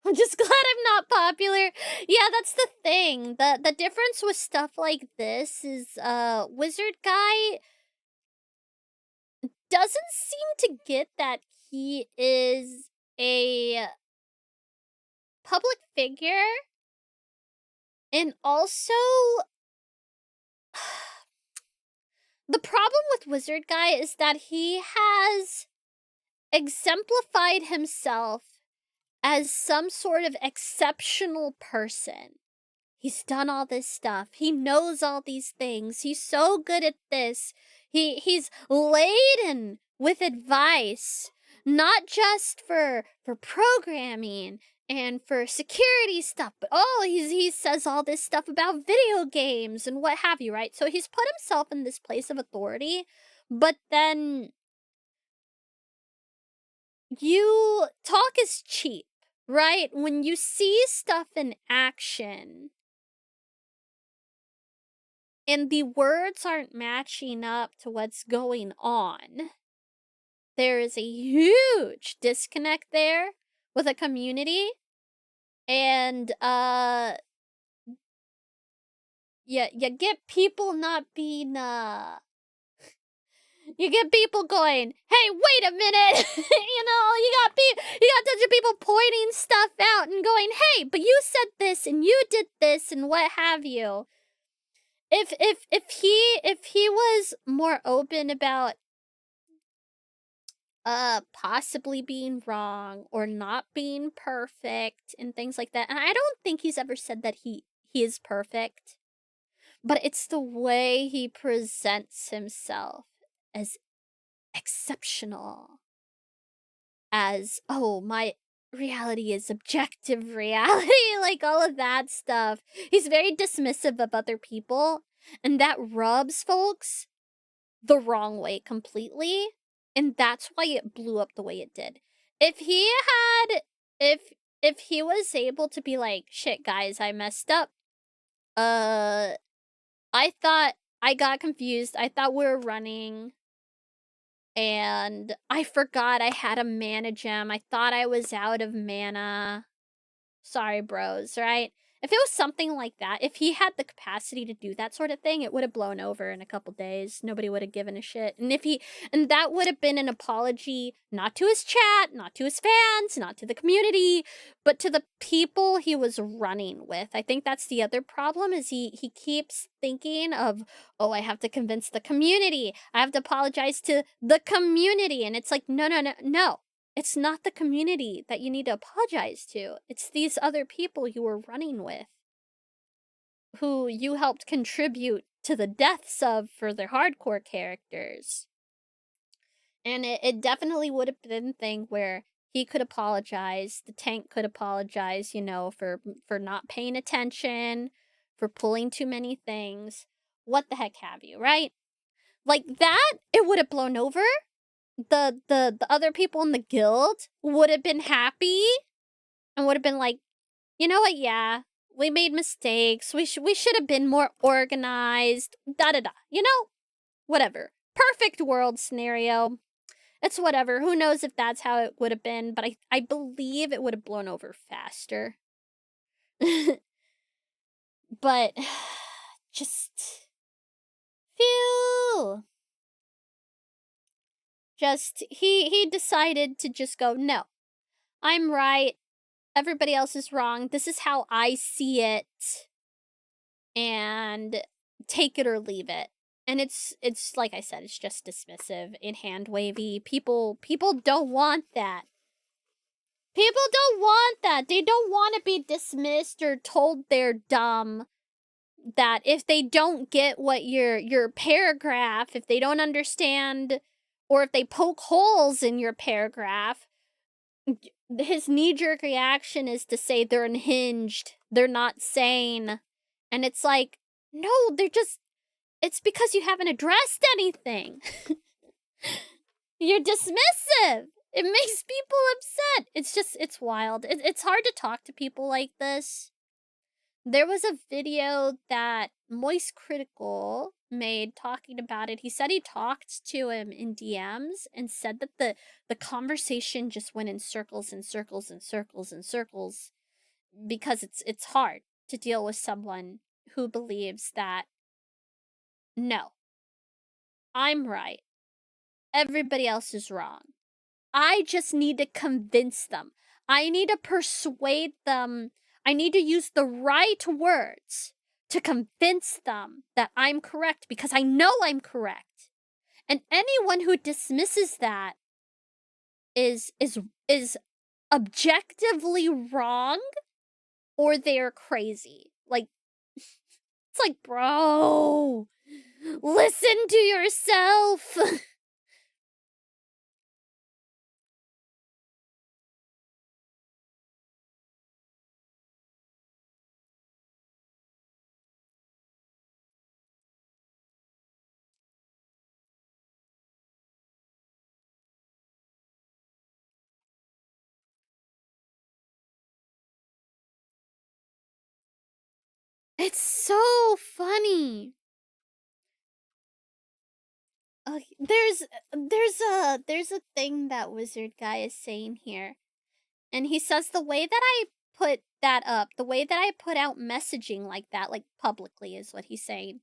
I'm just glad I'm not popular. Yeah, that's the thing. The difference with stuff like this is wizard guy doesn't seem to get that he is a public figure, and also the problem with wizard guy is that he has exemplified himself as some sort of exceptional person. He's done all this stuff. He knows all these things. He's so good at this. He's laden with advice, not just for programming and for security stuff, but he says all this stuff about video games and what have you, right? So he's put himself in this place of authority, but then you talk is cheap, right? When you see stuff in action and the words aren't matching up to what's going on, there is a huge disconnect there with a community, and you get people not being you get people going, hey, wait a minute. You got a bunch of people pointing stuff out and going, hey, but you said this and you did this and what have you. If he was more open about possibly being wrong or not being perfect and things like that, and I don't think he's ever said that he is perfect, but it's the way he presents himself as exceptional, as, oh, my reality is objective reality, like all of that stuff. He's very dismissive of other people, and that rubs folks the wrong way completely, and that's why it blew up the way it did. If he had if he was able to be like, shit guys, I messed up. I thought I got confused. I thought we were running and I forgot I had a mana gem. I thought I was out of mana. Sorry, bros, right? If it was something like that, if he had the capacity to do that sort of thing, it would have blown over in a couple days. Nobody would have given a shit. And that would have been an apology, not to his chat, not to his fans, not to the community, but to the people he was running with. I think that's the other problem is he keeps thinking of, oh, I have to convince the community. I have to apologize to the community. And it's like, no. It's not the community that you need to apologize to. It's these other people you were running with, who you helped contribute to the deaths of for their hardcore characters. And it definitely would have been a thing where he could apologize, the tank could apologize, for not paying attention, for pulling too many things, what the heck have you, right? Like that, it would have blown over. The other people in the guild would have been happy and would have been like, you know what, yeah, we made mistakes. We should have been more organized. Da-da-da. Whatever. Perfect world scenario. It's whatever. Who knows if that's how it would have been, but I believe it would have blown over faster. But just phew. He decided to just go, no, I'm right. everybody else is wrong. This is how I see it, and take it or leave it. And it's like I said, it's just dismissive and hand wavy. People don't want that. People don't want that. They don't want to be dismissed or told they're dumb. That if they don't get what your paragraph, if they don't understand, or if they poke holes in your paragraph, his knee-jerk reaction is to say they're unhinged, they're not sane. And it's like, no, it's because you haven't addressed anything. You're dismissive. It makes people upset. It's wild. It's hard to talk to people like this. There was a video that Moist Critical made talking about it. He said he talked to him in DMs and said that the conversation just went in circles and circles and circles and circles because it's hard to deal with someone who believes that, no, I'm right. Everybody else is wrong. I just need to convince them. I need to persuade them. I need to use the right words to convince them that I'm correct because I know I'm correct. And anyone who dismisses that is objectively wrong, or they're crazy. Like, it's like, bro, listen to yourself. It's so funny. There's a thing that Wizard Guy is saying here. And he says the way that I put that up, the way that I put out messaging like that, like publicly, is what he's saying.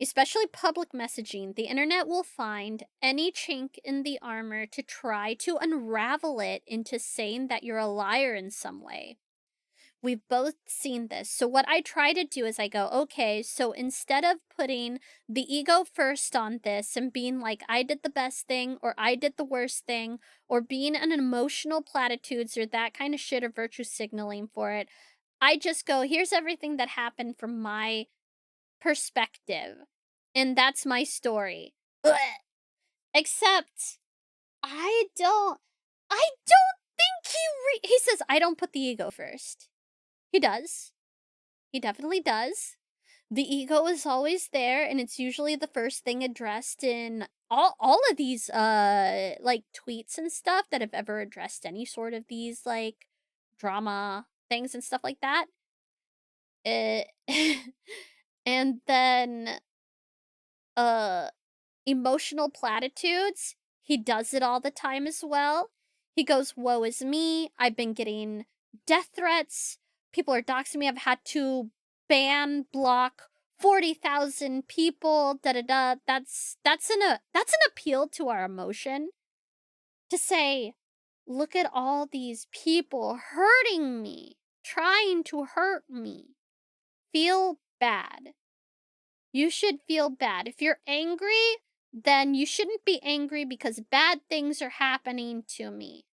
Especially public messaging, the internet will find any chink in the armor to try to unravel it into saying that you're a liar in some way. We've both seen this. So what I try to do is I go, okay, so instead of putting the ego first on this and being like, I did the best thing or I did the worst thing, or being an emotional platitudes or that kind of shit or virtue signaling for it, I just go, here's everything that happened from my perspective. And that's my story. Ugh. Except I don't think he says I don't put the ego first. He does. He definitely does. The ego is always there, and it's usually the first thing addressed in all of these like tweets and stuff that have ever addressed any sort of these like drama things and stuff like that. Uh, and then uh emotional platitudes, he does it all the time as well. He goes, woe is me, I've been getting death threats, people are doxing me, I've had to ban, block 40,000 people, da-da-da. That's an appeal to our emotion. To say, look at all these people hurting me, trying to hurt me. Feel bad. You should feel bad. If you're angry, then you shouldn't be angry because bad things are happening to me.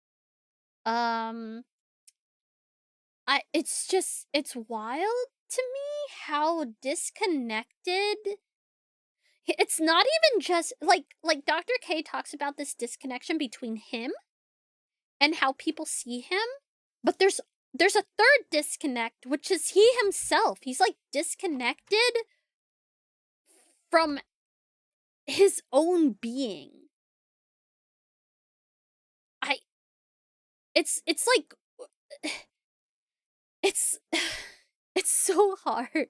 It's wild to me how disconnected. It's not even just like Dr. K talks about this disconnection between him and how people see him, but there's a third disconnect, which is he himself. He's like disconnected from his own being. It's like it's it's so hard.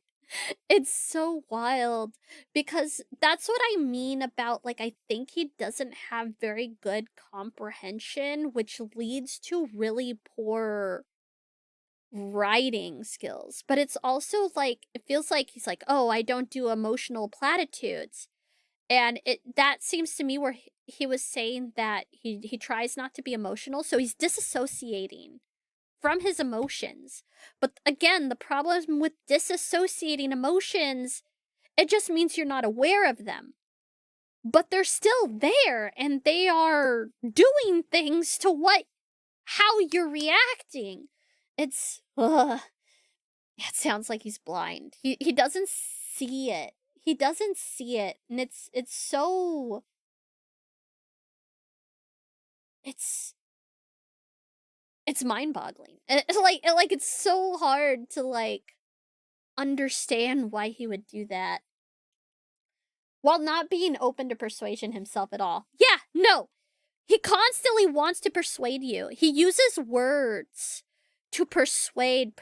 It's so wild because that's what I mean about, like, I think he doesn't have very good comprehension, which leads to really poor writing skills. But it's also like, it feels like he's like, oh, I don't do emotional platitudes. And that seems to me where he was saying that he tries not to be emotional, so he's disassociating from his emotions. But again, the problem with disassociating emotions, it just means you're not aware of them. But they're still there, and they are doing things to how you're reacting. It's, ugh. It sounds like he's blind. He doesn't see it. He doesn't see it, and it's so... It's mind-boggling. It's like it's so hard to, like, understand why he would do that. While not being open to persuasion himself at all. Yeah, no! He constantly wants to persuade you. He uses words to persuade.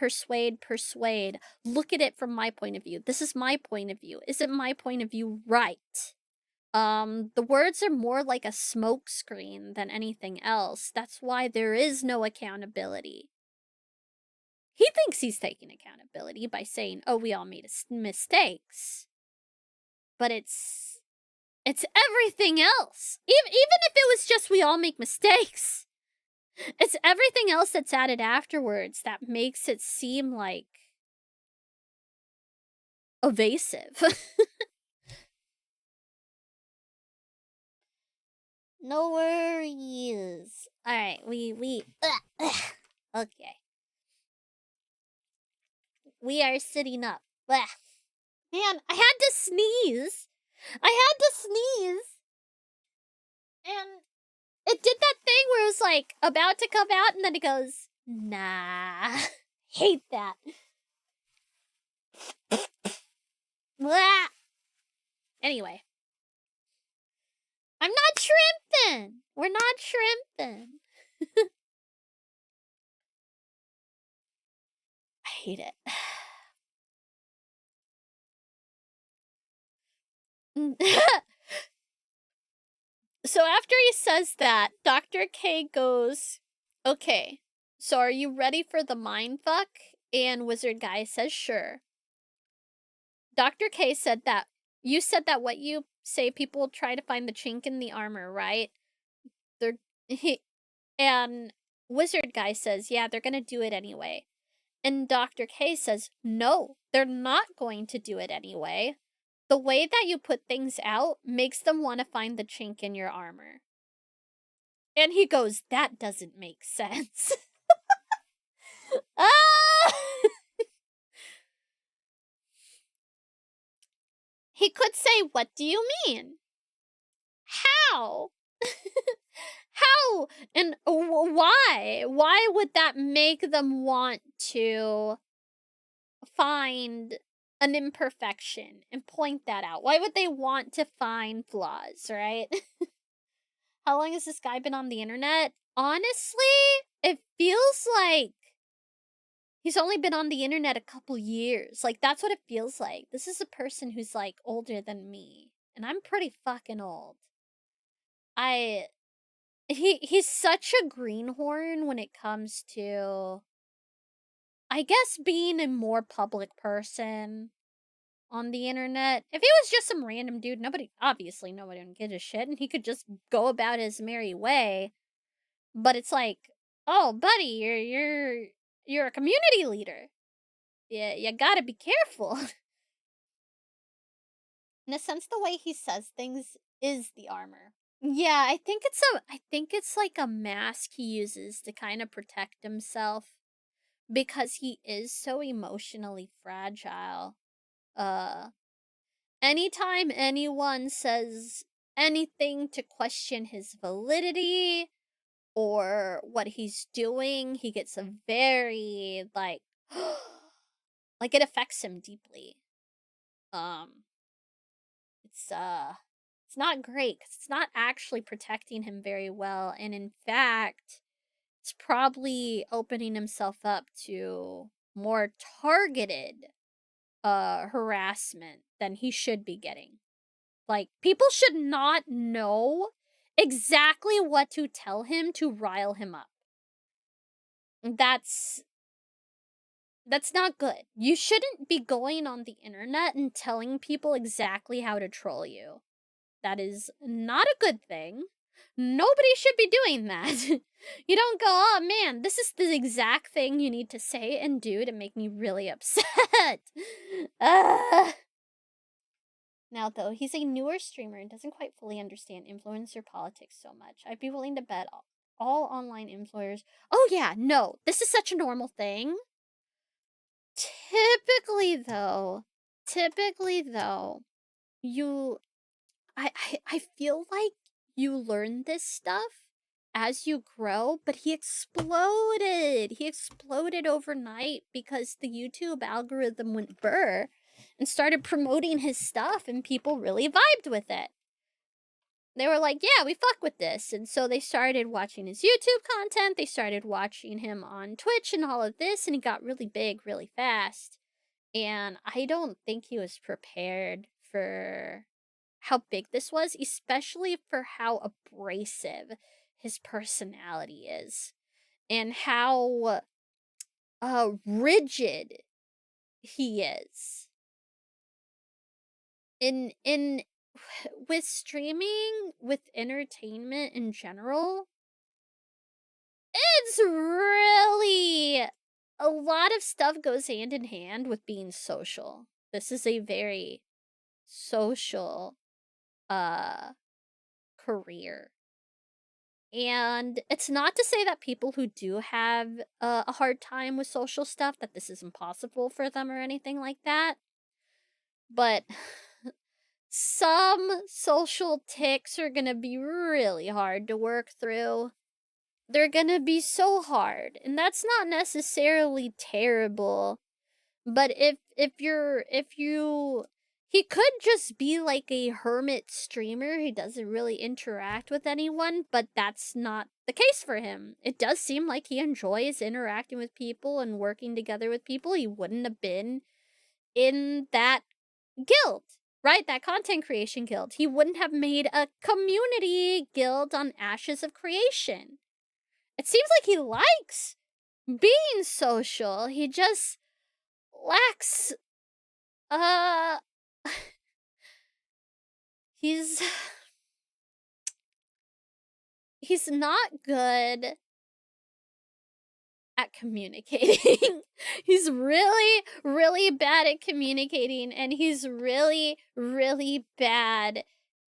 Look at it from my point of view. This is my point of view. Isn't my point of view right? The words are more like a smoke screen than anything else. That's why there is no accountability. He thinks he's taking accountability by saying, oh, we all made mistakes. But it's everything else. Even if it was just we all make mistakes. It's everything else that's added afterwards that makes it seem like evasive. No worries. Alright, okay. We are sitting up. Man, I had to sneeze. And it did that thing where it was like about to come out and then it goes, nah. Hate that. Blah. Anyway. I'm not shrimping. We're not shrimping. I hate it. So after he says that, Dr. K goes, okay, so are you ready for the mindfuck? And Wizard Guy says, sure. Dr. K said that, you said that what you say people try to find the chink in the armor, right? And Wizard Guy says, yeah, they're gonna do it anyway. And Dr. K says, no, they're not going to do it anyway. The way that you put things out makes them want to find the chink in your armor. And he goes, that doesn't make sense. Ah! He could say, what do you mean? How? How? And why? Why would that make them want to find an imperfection and point that out? Why would they want to find flaws, right? How long has this guy been on the internet? Honestly, it feels like he's only been on the internet a couple years. Like, that's what it feels like. This is a person who's, like, older than me. And I'm pretty fucking old. He's such a greenhorn when it comes to, I guess, being a more public person on the internet. If he was just some random dude, nobody would give a shit, and he could just go about his merry way. But it's like, oh, buddy, you're a community leader. Yeah, you gotta be careful. In a sense, the way he says things is the armor. Yeah, I think it's like a mask he uses to kind of protect himself because he is so emotionally fragile. Anytime anyone says anything to question his validity or what he's doing, he gets a very, like, like, it affects him deeply. It's not great, 'cause it's not actually protecting him very well, and in fact, it's probably opening himself up to more targeted, harassment than he should be getting. Like, people should not know exactly what to tell him to rile him up. That's not good. You shouldn't be going on the internet and telling people exactly how to troll you. That is not a good thing. Nobody should be doing that. You don't go, oh man, this is the exact thing you need to say and do to make me really upset. Ugh. Now, though, he's a newer streamer and doesn't quite fully understand influencer politics so much. I'd be willing to bet all online influencers. Oh, yeah, no, this is such a normal thing. Typically, though, I feel like you learn this stuff as you grow, but he exploded. He exploded overnight because the YouTube algorithm went burr and started promoting his stuff, and people really vibed with it. They were like, yeah, we fuck with this. And so they started watching his YouTube content. They started watching him on Twitch and all of this, and he got really big really fast. And I don't think he was prepared for how big this was, especially for how abrasive his personality is and how rigid he is. In with streaming, with entertainment in general, it's really a lot of stuff goes hand in hand with being social. This is a very social career. And it's not to say that people who do have a hard time with social stuff, that this is impossible for them or anything like that. But some social tics are gonna be really hard to work through. They're gonna be so hard. And that's not necessarily terrible. But if you he could just be like a hermit streamer. He doesn't really interact with anyone, but that's not the case for him. It does seem like he enjoys interacting with people and working together with people. He wouldn't have been in that guild, right? That content creation guild. He wouldn't have made a community guild on Ashes of Creation. It seems like he likes being social. He just lacks he's not good at communicating. He's really, really bad at communicating, and he's really, really bad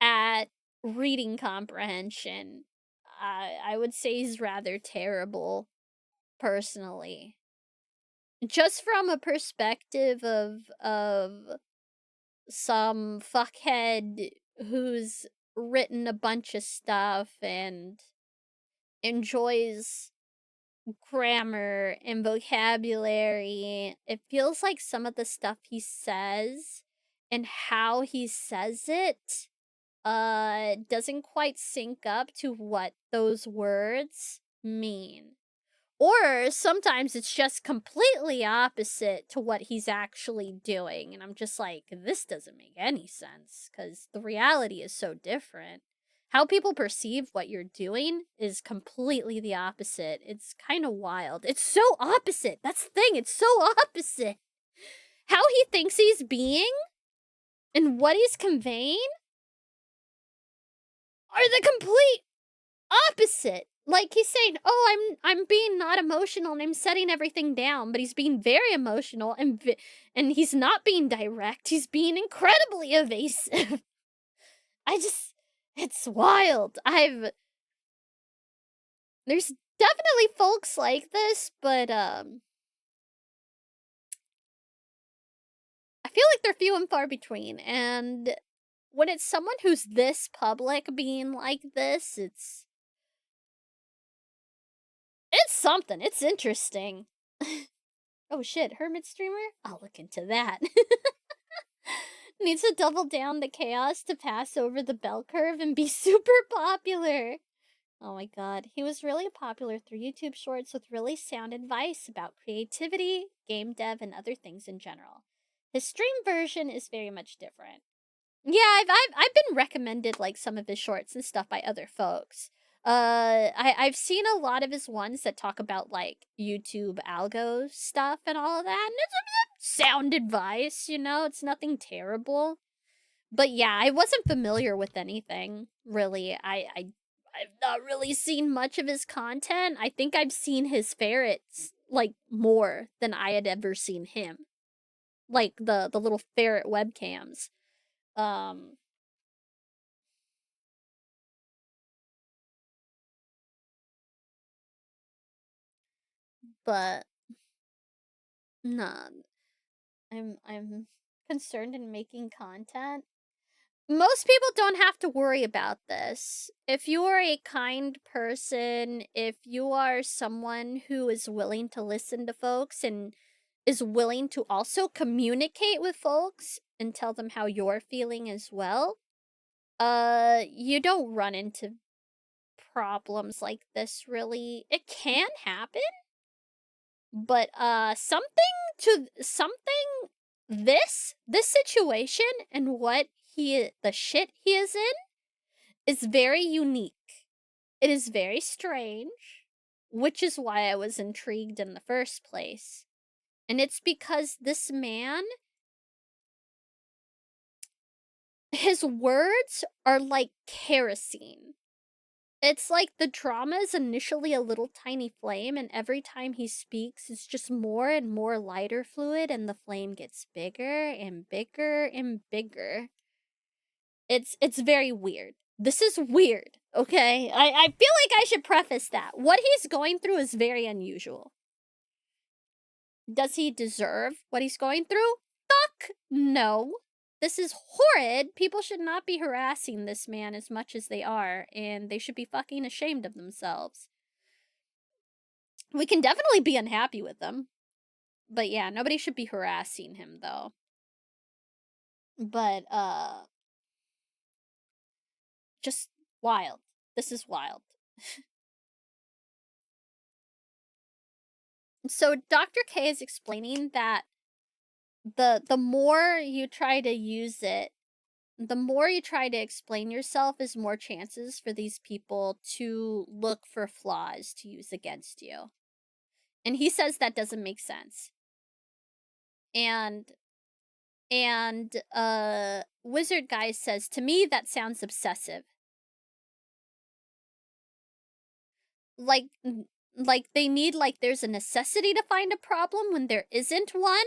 at reading comprehension. I would say he's rather terrible, personally. Just from a perspective of some fuckhead who's written a bunch of stuff and enjoys grammar and vocabulary. It feels like some of the stuff he says and how he says it doesn't quite sync up to what those words mean. Or sometimes it's just completely opposite to what he's actually doing. And I'm just like, this doesn't make any sense because the reality is so different. How people perceive what you're doing is completely the opposite. It's kind of wild. It's so opposite. That's the thing. It's so opposite. How he thinks he's being and what he's conveying are the complete opposite. Like, he's saying, oh, I'm being not emotional and I'm setting everything down, but he's being very emotional and he's not being direct. He's being incredibly evasive. It's wild. There's definitely folks like this, but I feel like they're few and far between. And when it's someone who's this public being like this, it's something. It's interesting. Oh shit, hermit streamer? I'll look into that. Needs to double down the chaos to pass over the bell curve and be super popular. Oh my god, he was really popular through YouTube Shorts with really sound advice about creativity, game dev, and other things in general. His stream version is very much different. Yeah, I've been recommended like some of his shorts and stuff by other folks. I've seen a lot of his ones that talk about like YouTube algo stuff and all of that, and it's sound advice, you know, it's nothing terrible. But yeah, I wasn't familiar with anything really. I've not really seen much of his content. I think I've seen his ferrets, like, more than I had ever seen him. Like, the little ferret webcams. Um, but, nah, I'm concerned in making content. Most people don't have to worry about this. If you are a kind person, if you are someone who is willing to listen to folks and is willing to also communicate with folks and tell them how you're feeling as well, you don't run into problems like this really. It can happen, but something this situation and what the shit he is in is very unique. It is very strange, which is why I was intrigued in the first place. And it's because this man, his words are like kerosene. It's like the drama is initially a little tiny flame, and every time he speaks, it's just more and more lighter fluid, and the flame gets bigger and bigger and bigger. It's very weird. This is weird, okay? I feel like I should preface that. What he's going through is very unusual. Does he deserve what he's going through? Fuck no. This is horrid. People should not be harassing this man as much as they are, and they should be fucking ashamed of themselves. We can definitely be unhappy with them. But yeah, nobody should be harassing him, though. But, just wild. This is wild. So Dr. K is explaining that the more you try to use it, the more you try to explain yourself is more chances for these people to look for flaws to use against you. And he says that doesn't make sense. And Wizard Guy says, to me that sounds obsessive. Like they need, like, there's a necessity to find a problem when there isn't one.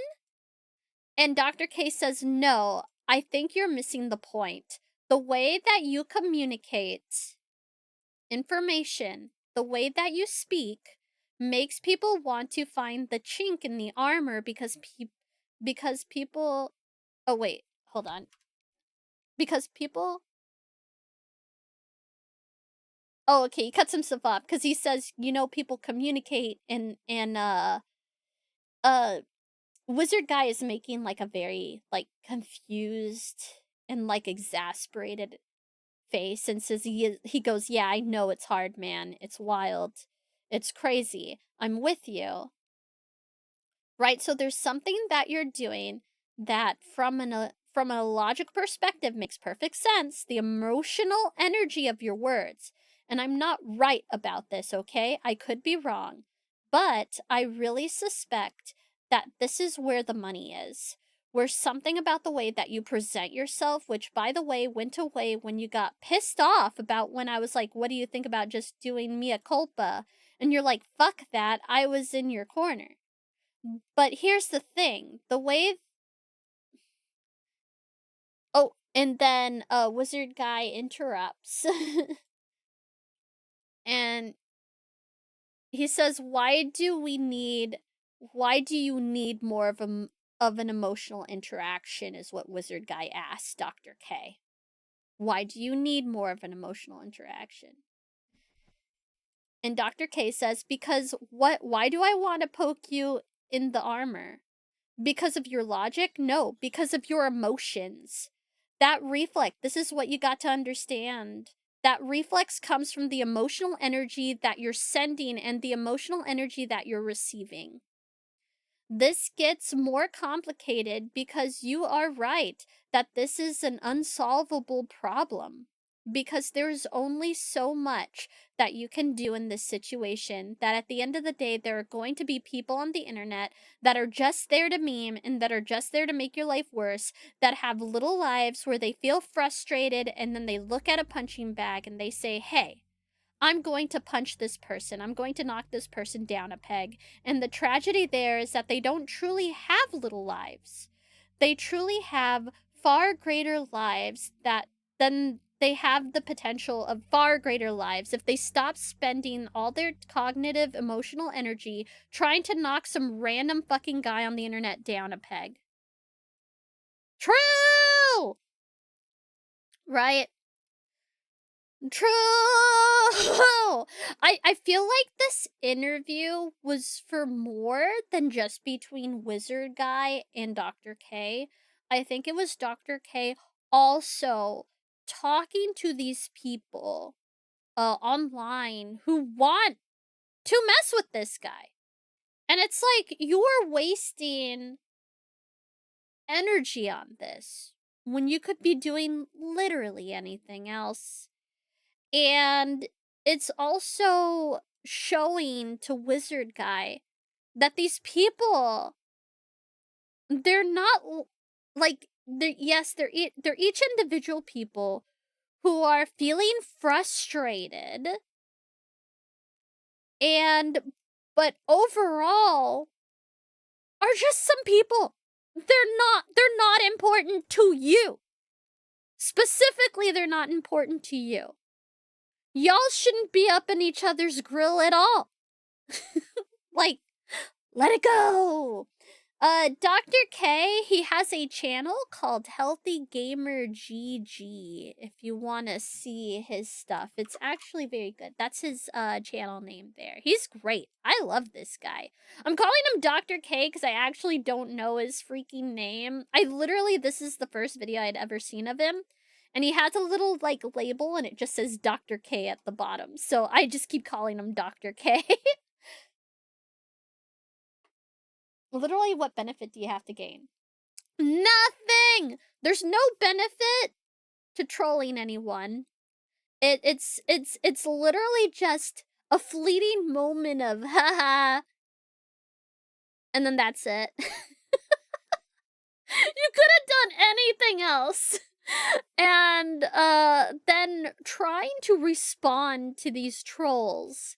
And Dr. K says, no, I think you're missing the point. The way that you communicate information, the way that you speak, makes people want to find the chink in the armor because people. Oh wait, hold on. Because people. Oh, okay. He cuts himself off because he says, people communicate and Wizard Guy is making, like, a very, like, confused and, like, exasperated face and says he goes, yeah, I know it's hard, man. It's wild. It's crazy. I'm with you. Right? So there's something that you're doing that from a logic perspective makes perfect sense. The emotional energy of your words. And I'm not right about this, okay? I could be wrong. But I really suspect that this is where the money is. Where something about the way that you present yourself, which, by the way, went away when you got pissed off about when I was like, what do you think about just doing mea culpa? And you're like, fuck that, I was in your corner. But here's the thing, the way. Oh, and then Wizard Guy interrupts. And he says, why do you need more of an emotional interaction, is what Wizard Guy asked Dr. K. Why do you need more of an emotional interaction? And Dr. K says, because why do I want to poke you in the armor? Because of your logic? No, because of your emotions. That reflex, this is what you got to understand. That reflex comes from the emotional energy that you're sending and the emotional energy that you're receiving. This gets more complicated because you are right that this is an unsolvable problem. Because there's only so much that you can do in this situation, that at the end of the day, there are going to be people on the internet that are just there to meme and that are just there to make your life worse, that have little lives where they feel frustrated and then they look at a punching bag and they say, hey, I'm going to punch this person. I'm going to knock this person down a peg. And the tragedy there is that they don't truly have little lives. They truly have far greater lives than they have the potential of far greater lives if they stop spending all their cognitive, emotional energy trying to knock some random fucking guy on the internet down a peg. True! Right? True! I feel like this interview was for more than just between Wizard Guy and Dr. K. I think it was Dr. K also talking to these people online who want to mess with this guy. And it's like, you're wasting energy on this when you could be doing literally anything else. And it's also showing to Wizard Guy that these people, they're not like they're each individual people who are feeling frustrated, and but overall are just some people. They're not important to you. Specifically, they're not important to you. Y'all shouldn't be up in each other's grill at all. Like, let it go. Dr. K, he has a channel called Healthy Gamer GG. If you want to see his stuff, it's actually very good. That's his channel name there. He's great. I love this guy. I'm calling him Dr. K because I actually don't know his freaking name. This is the first video I'd ever seen of him. And he has a little, like, label, and it just says Dr. K at the bottom. So I just keep calling him Dr. K. Literally, what benefit do you have to gain? Nothing! There's no benefit to trolling anyone. It's literally just a fleeting moment of haha, and then that's it. You could have done anything else. And then trying to respond to these trolls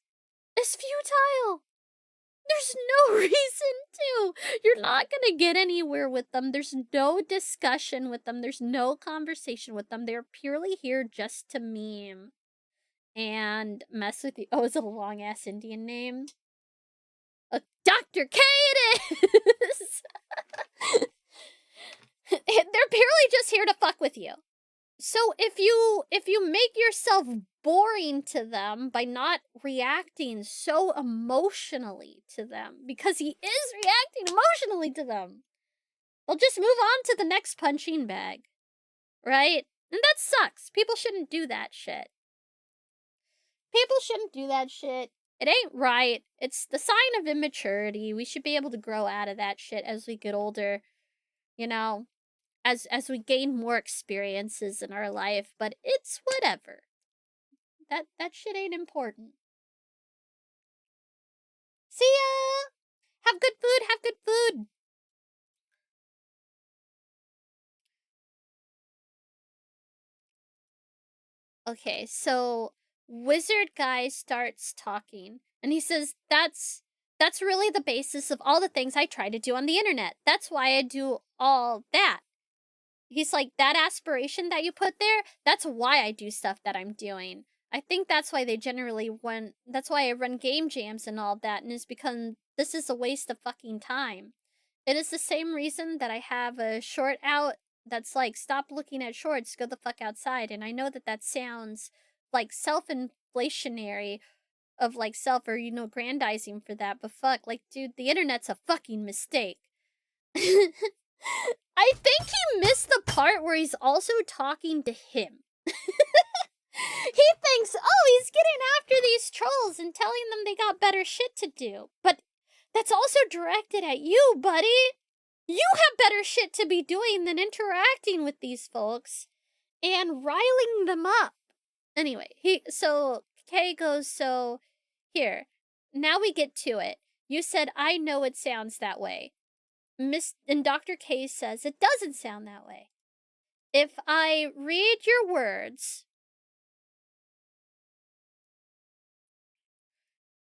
is futile. There's no reason to. You're not gonna get anywhere with them. There's no discussion with them. There's no conversation with them. They're purely here just to meme and mess with you. Oh, is it a long ass Indian name? Dr. K it is! They're purely just here to fuck with you. So if you make yourself boring to them by not reacting so emotionally to them, because he is reacting emotionally to them, they'll just move on to the next punching bag, right? And that sucks. People shouldn't do that shit. People shouldn't do that shit. It ain't right. It's the sign of immaturity. We should be able to grow out of that shit as we get older, you know? As we gain more experiences in our life, but it's whatever. That shit ain't important. See ya! Have good food, have good food! Okay, so Wizard Guy starts talking, and he says, that's really the basis of all the things I try to do on the internet. That's why I do all that. He's like, that aspiration that you put there, that's why I do stuff that I'm doing. I think that's why that's why I run game jams and all that, and it's because this is a waste of fucking time. It is the same reason that I have a short out that's like, stop looking at shorts, go the fuck outside. And I know that sounds like self-inflationary of like self or, grandizing for that, but fuck, like, dude, the internet's a fucking mistake. I think he missed the part where he's also talking to him. He thinks, oh, he's getting after these trolls and telling them they got better shit to do. But that's also directed at you, buddy. You have better shit to be doing than interacting with these folks and riling them up. Anyway, so Kay goes, so here, now we get to it. You said, I know it sounds that way. And Dr. K says, it doesn't sound that way. If I read your words,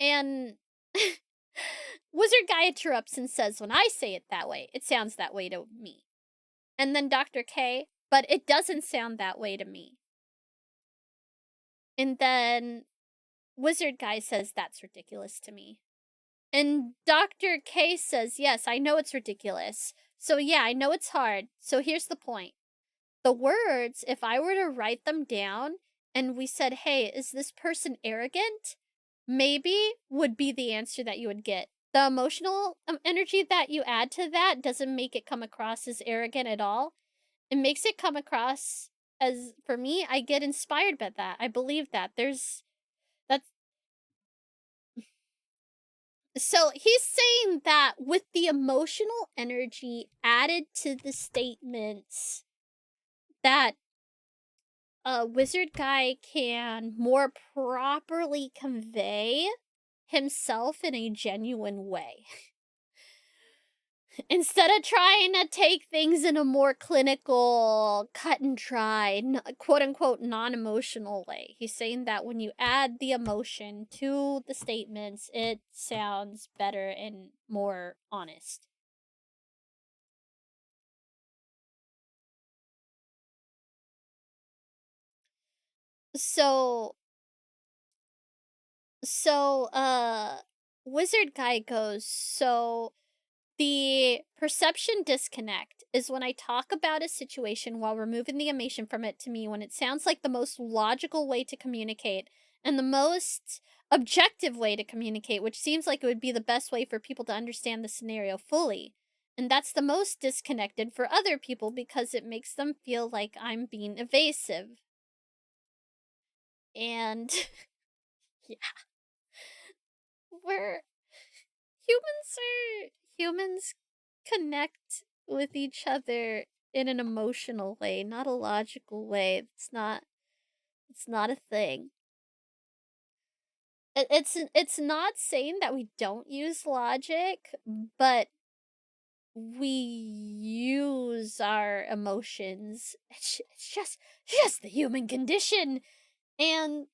And Wizard Guy interrupts and says, when I say it that way, it sounds that way to me. And then Dr. K, but it doesn't sound that way to me. And then Wizard Guy says, that's ridiculous to me. And Dr. K says, yes, I know it's ridiculous. So yeah, I know it's hard. So here's the point. The words, if I were to write them down and we said, hey, is this person arrogant? Maybe would be the answer that you would get. The emotional energy that you add to that doesn't make it come across as arrogant at all. It makes it come across as, for me, I get inspired by that. I believe that. That's, so he's saying that with the emotional energy added to the statements, that a wizard guy can more properly convey himself in a genuine way. Instead of trying to take things in a more clinical, cut and dry, quote unquote, non emotional way. He's saying that when you add the emotion to the statements, it sounds better and more honest. So, Wizard Guy goes, so the perception disconnect is when I talk about a situation while removing the emotion from it to me, when it sounds like the most logical way to communicate and the most objective way to communicate, which seems like it would be the best way for people to understand the scenario fully. And that's the most disconnected for other people because it makes them feel like I'm being evasive. And yeah, we're humans connect with each other in an emotional way, not a logical way. It's not a thing. It's not saying that we don't use logic, but we use our emotions. It's just the human condition. And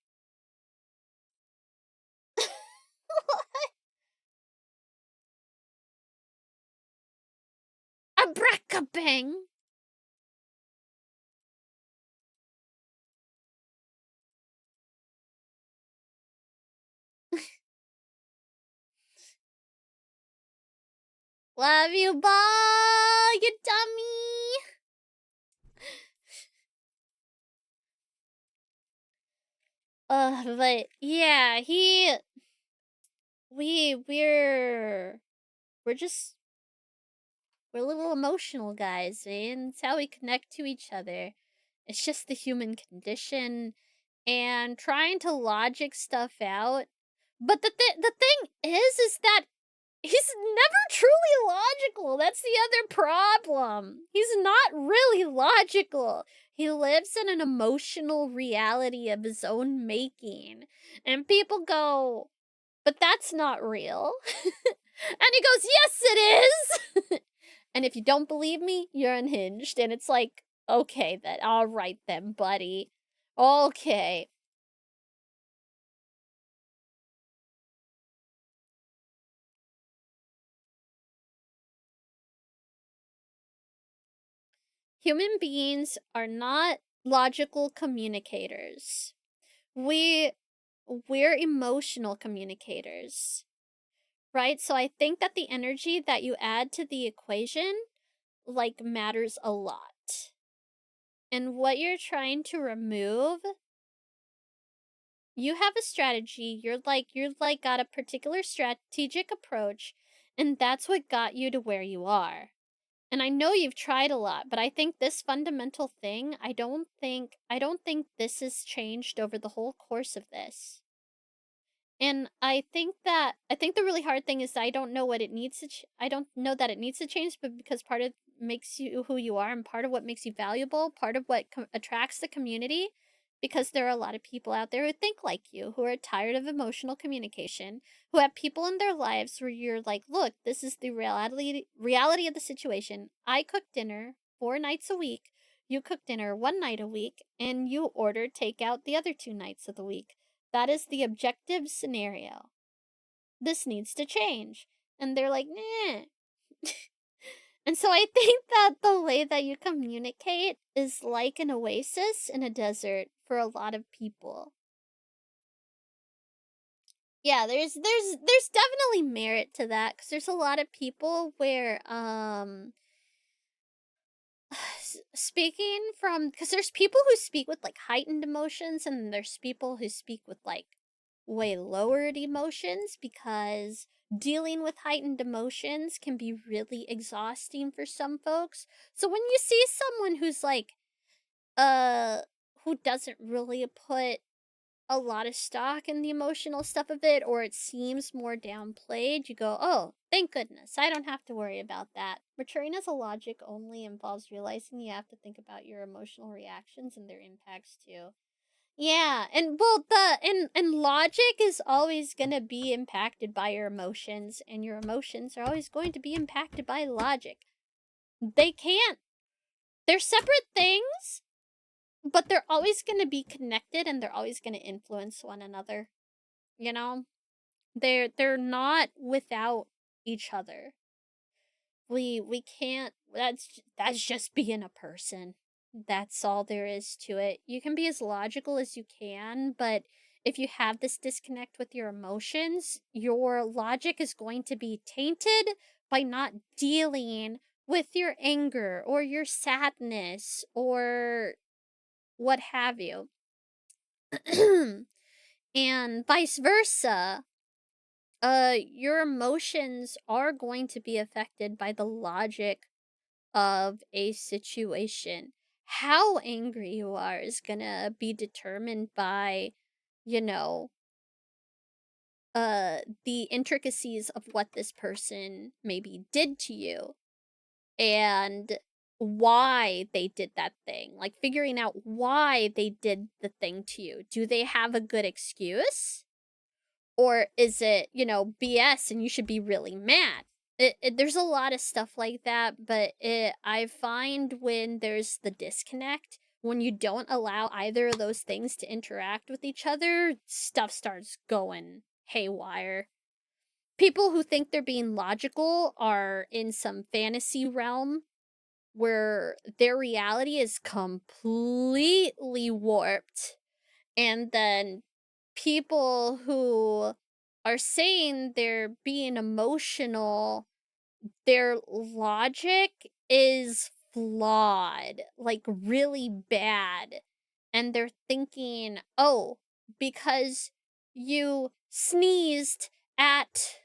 abracabang. Love you, ball, you dummy. But yeah, we're just we're little emotional guys, man. It's how we connect to each other. It's just the human condition and trying to logic stuff out. But the thing is that he's never truly logical. That's the other problem. He's not really logical. He lives in an emotional reality of his own making. And people go, but that's not real. And he goes, yes, it is. And if you don't believe me, you're unhinged. And it's like, okay, then. All right, then, buddy. Okay. Human beings are not logical communicators. We're emotional communicators, right? So I think that the energy that you add to the equation, like, matters a lot. And what you're trying to remove, you have a strategy. You're like got a particular strategic approach, and that's what got you to where you are. And I know you've tried a lot, but I think this fundamental thing, I don't think this has changed over the whole course of this. And I think the really hard thing is that I don't know what it needs to I don't know that it needs to change, but because part of makes you who you are and part of what makes you valuable, part of what attracts the community, because there are a lot of people out there who think like you, who are tired of emotional communication, who have people in their lives where you're like, look, this is the reality of the situation. I cook dinner 4 nights a week. You cook dinner 1 night a week, and you order takeout the other 2 nights of the week. That is the objective scenario. this needs to change. And they're like, nah. And so I think that the way that you communicate is like an oasis in a desert for a lot of people. Yeah, there's definitely merit to that, because there's a lot of people where speaking from, because there's people who speak with like heightened emotions, and there's people who speak with like way lowered emotions, because dealing with heightened emotions can be really exhausting for some folks. So when you see someone who's like uh who doesn't really put a lot of stock in the emotional stuff of it, or it seems more downplayed, you go, oh, thank goodness, I don't have to worry about that. Maturing as a logic only involves realizing you have to think about your emotional reactions and their impacts too. Yeah, and well, and logic is always gonna be impacted by your emotions, and your emotions are always going to be impacted by logic. They can't. They're separate things, but they're always gonna be connected, and they're always gonna influence one another. You know, they're not without each other. We can't. That's just being a person. That's all there is to it. You can be as logical as you can, but if you have this disconnect with your emotions, your logic is going to be tainted by not dealing with your anger or your sadness or what have you. And vice versa, your emotions are going to be affected by the logic of a situation. How angry you are is gonna be determined by, you know, the intricacies of what this person maybe did to you and why they did that thing. Like figuring out why they did the thing to you. Do they have a good excuse? Or is it, BS and you should be really mad? There's a lot of stuff like that, but I find when there's the disconnect, when you don't allow either of those things to interact with each other, stuff starts going haywire. People who think they're being logical are in some fantasy realm where their reality is completely warped. And then people who are saying they're being emotional, their logic is flawed, like really bad. And they're thinking, oh, because you sneezed at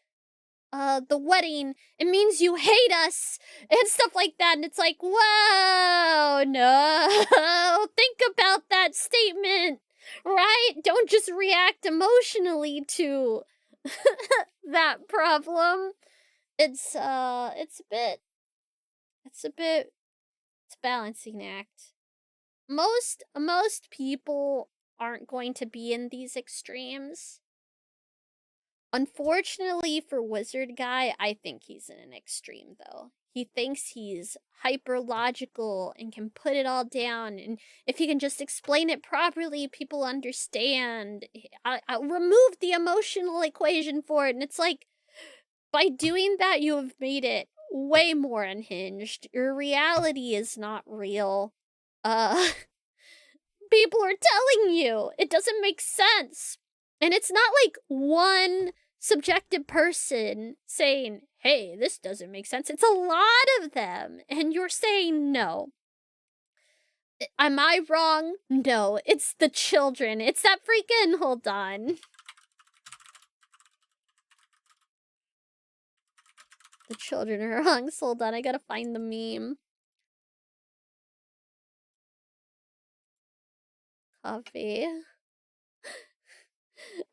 the wedding, it means you hate us and stuff like that. And it's like, whoa, no, think about that statement, right? Don't just react emotionally to that problem. It's a balancing act. Most people aren't going to be in these extremes. Unfortunately for Wizard Guy, I think he's in an extreme, though. He thinks he's hyper logical and can put it all down, and if he can just explain it properly, people understand. I'll remove the emotional equation for it, and it's like, by doing that, you have made it way more unhinged. Your reality is not real. Uh, people are telling you. It doesn't make sense. And it's not like one subjective person saying, hey, this doesn't make sense. It's a lot of them. And you're saying no. Am I wrong? No, it's the children. It's that freaking. Hold on. The children are wrong. Hold on, I gotta find the meme. Copy.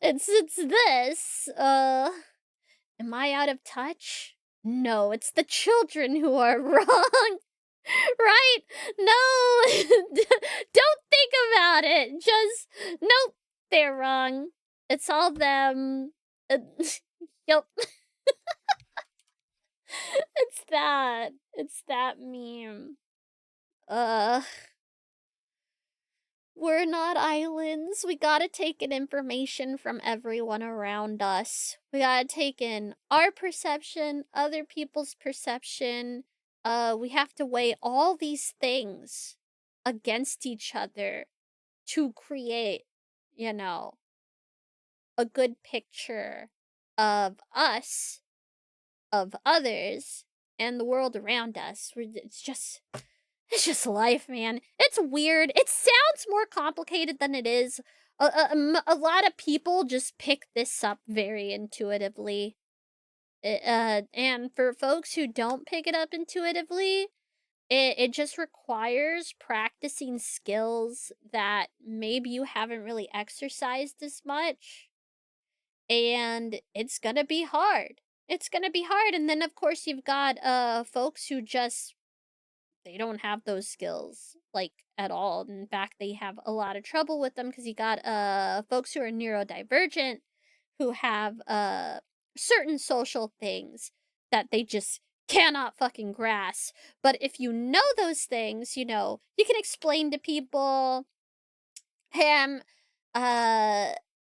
It's this. Am I out of touch? No, it's the children who are wrong. Right? No! Don't think about it. Just, nope, they're wrong. It's all them. Yep. It's that. It's that meme. Uh. We're not islands. We gotta take in information from everyone around us. We gotta take in our perception, other people's perception. We have to weigh all these things against each other to create, you know, a good picture of us, of others, and the world around us. It's just life, man. It's weird. It sounds more complicated than it is. A lot of people just pick this up very intuitively. And for folks who don't pick it up intuitively, it just requires practicing skills that maybe you haven't really exercised as much. And it's gonna be hard. It's gonna be hard. And then of course you've got folks who just they don't have those skills like at all. In fact, they have a lot of trouble with them because you got folks who are neurodivergent who have certain social things that they just cannot fucking grasp. But if you know those things, you know, you can explain to people, hey, uh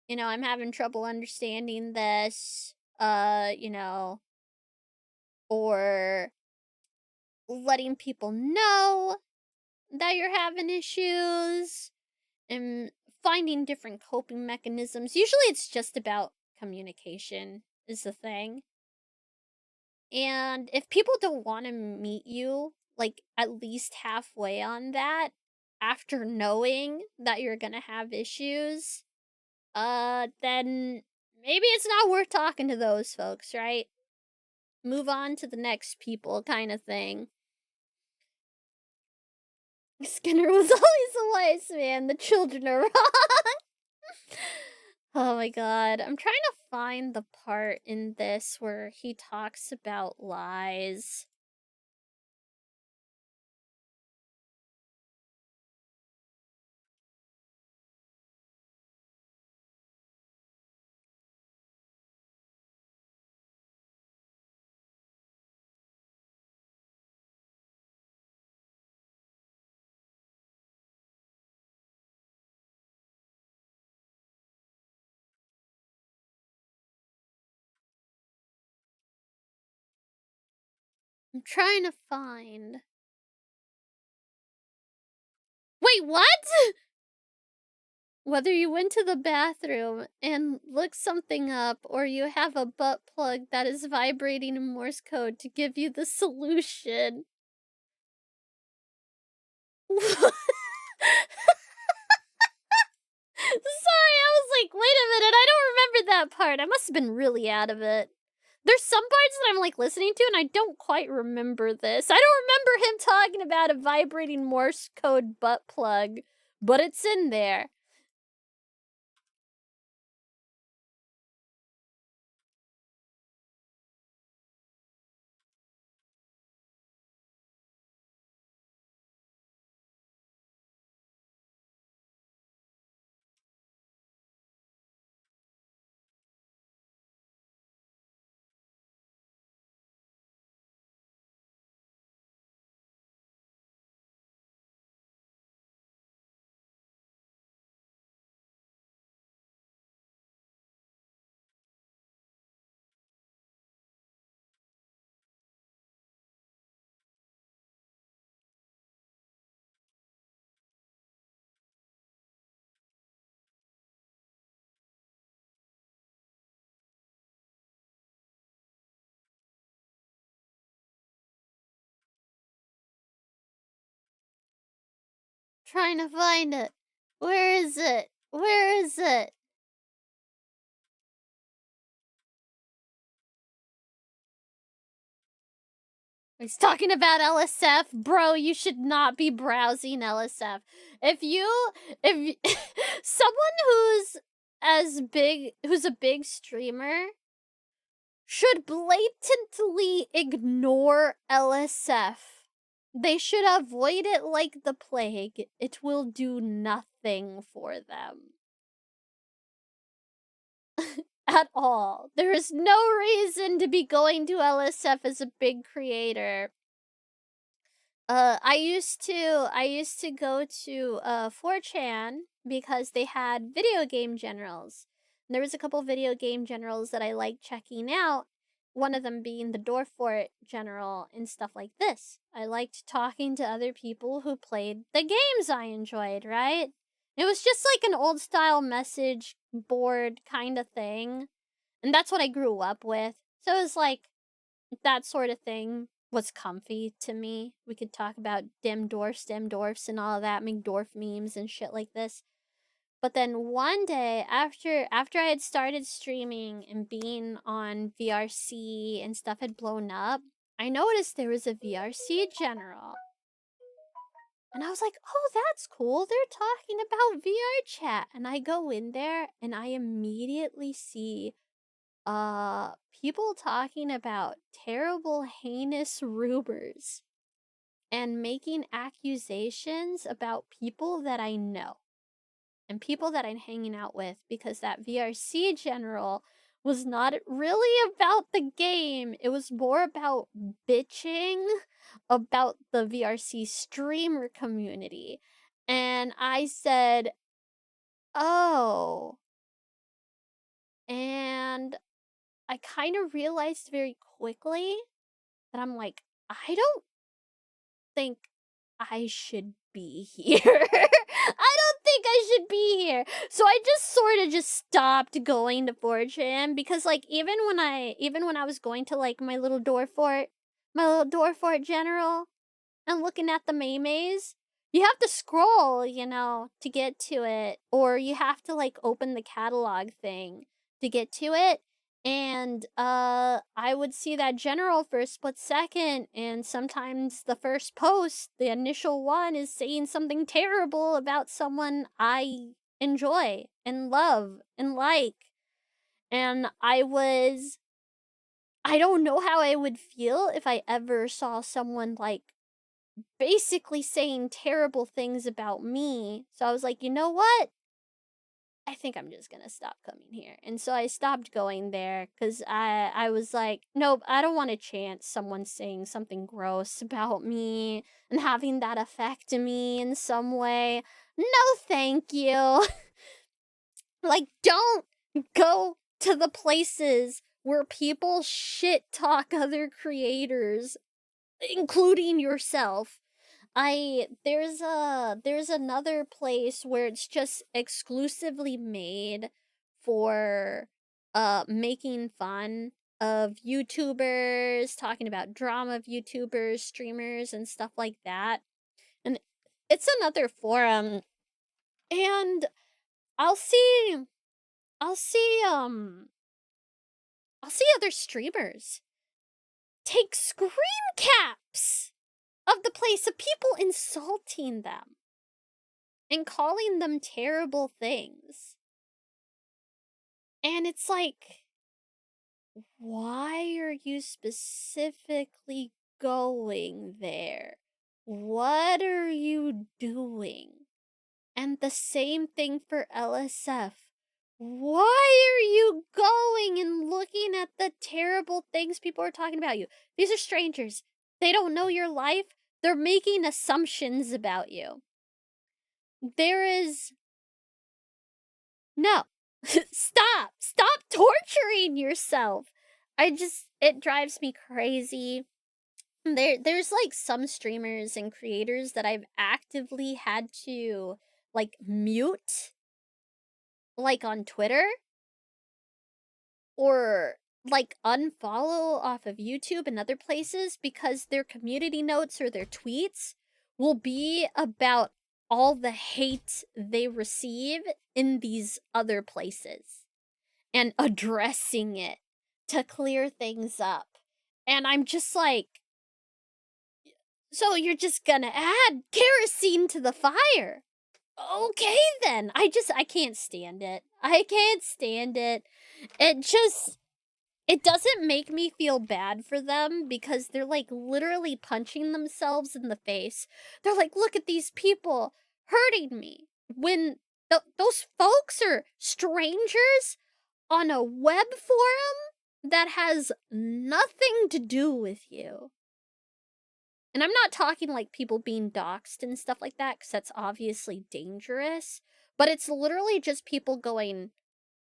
you know, I'm having trouble understanding this, you know, or letting people know that you're having issues and finding different coping mechanisms. Usually it's just about communication is the thing. And if people don't want to meet you, like at least halfway on that, after knowing that you're gonna have issues, then maybe it's not worth talking to those folks, right? Move on to the next people kind of thing. Skinner was always a wise man. The children are wrong. Oh my god. I'm trying to find the part in this where he talks about lies. I'm trying to find. Wait, what? Whether you went to the bathroom and looked something up, or you have a butt plug that is vibrating in Morse code to give you the solution. Sorry, I was like, wait a minute, I don't remember that part. I must have been really out of it. There's some parts that I'm like listening to and I don't quite remember this. I don't remember him talking about a vibrating Morse code butt plug, but it's in there. Trying to find it. Where is it? Where is it? He's talking about LSF. Bro, you should not be browsing LSF. If someone who's a big streamer should blatantly ignore LSF. They should avoid it like the plague. It will do nothing for them. At all. There is no reason to be going to LSF as a big creator. I used to go to 4chan because they had video game generals. There was a couple video game generals that I liked checking out. One of them being the Dorfort general and stuff like this. I liked talking to other people who played the games I enjoyed, right? It was just like an old style message board kind of thing. And that's what I grew up with. So it was like that sort of thing was comfy to me. We could talk about dim dwarfs, and all of that, make dwarf memes and shit like this. But then one day after I had started streaming and being on VRC and stuff had blown up, I noticed there was a VRC general. And I was like, "Oh, that's cool. They're talking about VR chat." And I go in there and I immediately see people talking about terrible heinous rumors and making accusations about people that I know and people that I'm hanging out with, because that VRC general was not really about the game. It was more about bitching about the VRC streamer community. And I said, "Oh." And I kind of realized very quickly that I'm like, I don't think I should be here. I don't think I should be here. So I just sort of just stopped going to 4chan, because like even when I was going to like my little door fort general and looking at the memes, you have to scroll, to get to it, or you have to like open the catalog thing to get to it. And I would see that general for a split second, and sometimes the first post, the initial one, is saying something terrible about someone I enjoy and love and like. And I don't know how I would feel if I ever saw someone like basically saying terrible things about me. So I was like, "You know what? I think I'm just gonna stop coming here." And so I stopped going there because I was like, "Nope, I don't want to chance someone saying something gross about me and having that affect me in some way. No, thank you." Like, don't go to the places where people shit talk other creators, including yourself. There's another place where it's just exclusively made for making fun of YouTubers, talking about drama of YouTubers, streamers and stuff like that. And it's another forum, and I'll see I'll see um I'll see other streamers take screen caps of the place of people insulting them and calling them terrible things. And it's like, why are you specifically going there? What are you doing? And the same thing for LSF. Why are you going and looking at the terrible things people are talking about you? These are strangers. They don't know your life. They're making assumptions about you. There is no. Stop torturing yourself. It drives me crazy. There's like some streamers and creators that I've actively had to like mute, like on Twitter, or like unfollow off of YouTube and other places, because their community notes or their tweets will be about all the hate they receive in these other places and addressing it to clear things up. And I'm just like, so you're just gonna add kerosene to the fire? Okay then. I can't stand it. I can't stand it. It doesn't make me feel bad for them, because they're like literally punching themselves in the face. They're like, "Look at these people hurting me." When those folks are strangers on a web forum that has nothing to do with you. And I'm not talking like people being doxxed and stuff like that, because that's obviously dangerous. But it's literally just people going,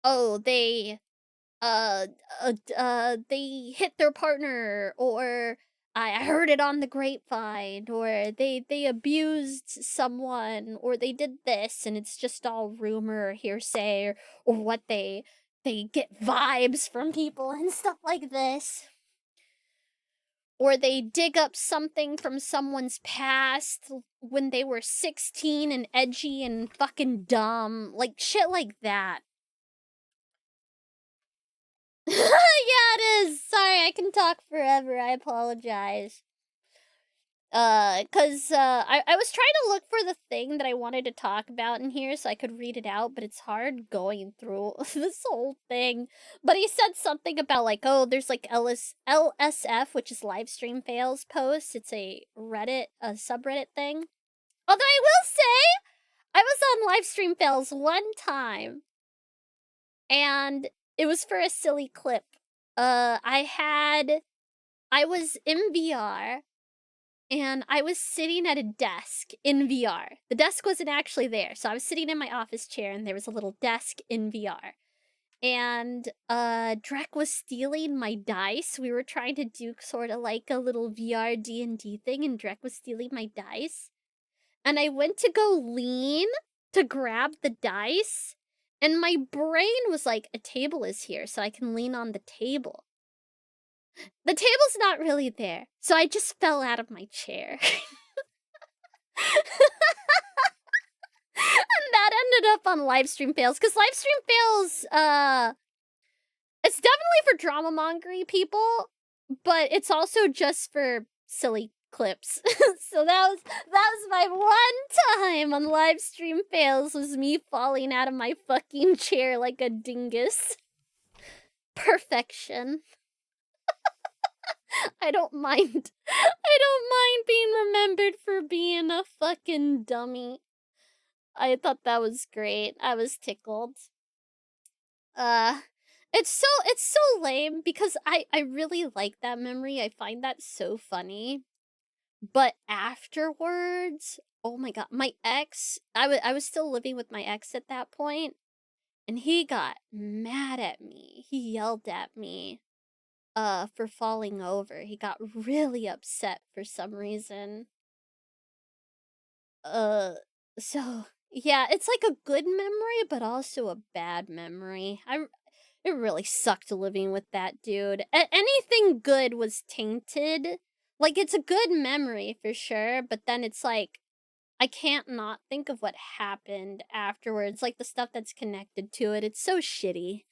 oh, uh, they hit their partner, or I heard it on the grapevine, or they abused someone, or they did this, and it's just all rumor or hearsay, or what they get vibes from people and stuff like this. Or they dig up something from someone's past when they were 16 and edgy and fucking dumb. Like, shit like that. Yeah, it is! Sorry, I can talk forever. I apologize. I was trying to look for the thing that I wanted to talk about in here so I could read it out, but it's hard going through this whole thing. But he said something about, like, oh, there's, like, LSF, which is live stream fails post. It's a Reddit, a subreddit thing. Although I will say, I was on live stream fails one time, and it was for a silly clip. I was in VR, and I was sitting at a desk in VR. The desk wasn't actually there, so I was sitting in my office chair, and there was a little desk in VR. And, Drek was stealing my dice. We were trying to do sort of like a little VR D&D thing, and Drek was stealing my dice. And I went to go lean to grab the dice, and my brain was like, a table is here, so I can lean on the table. The table's not really there, so I just fell out of my chair. And that ended up on livestream fails, because livestream fails, it's definitely for drama mongery people, but it's also just for silly clips. So that was my one time on livestream fails, was me falling out of my fucking chair like a dingus. Perfection. I don't mind. I don't mind being remembered for being a fucking dummy. I thought that was great. I was tickled. It's so lame, because I really like that memory. I find that so funny. But afterwards, oh my god, my ex, I was still living with my ex at that point, and he got mad at me. He yelled at me for falling over. He got really upset for some reason. So yeah, it's like a good memory, but also a bad memory. It really sucked living with that dude. Anything good was tainted. Like, it's a good memory for sure, but then it's like, I can't not think of what happened afterwards, like the stuff that's connected to it. It's so shitty.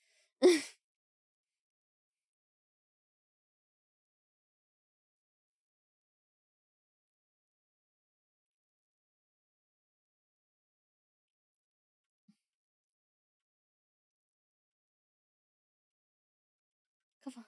Come on.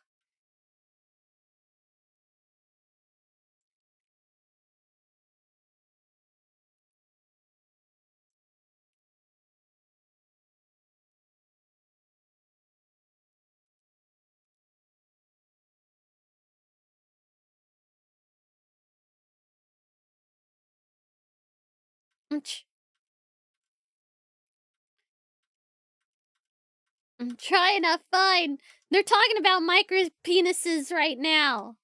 I'm trying to find. They're talking about micro penises right now.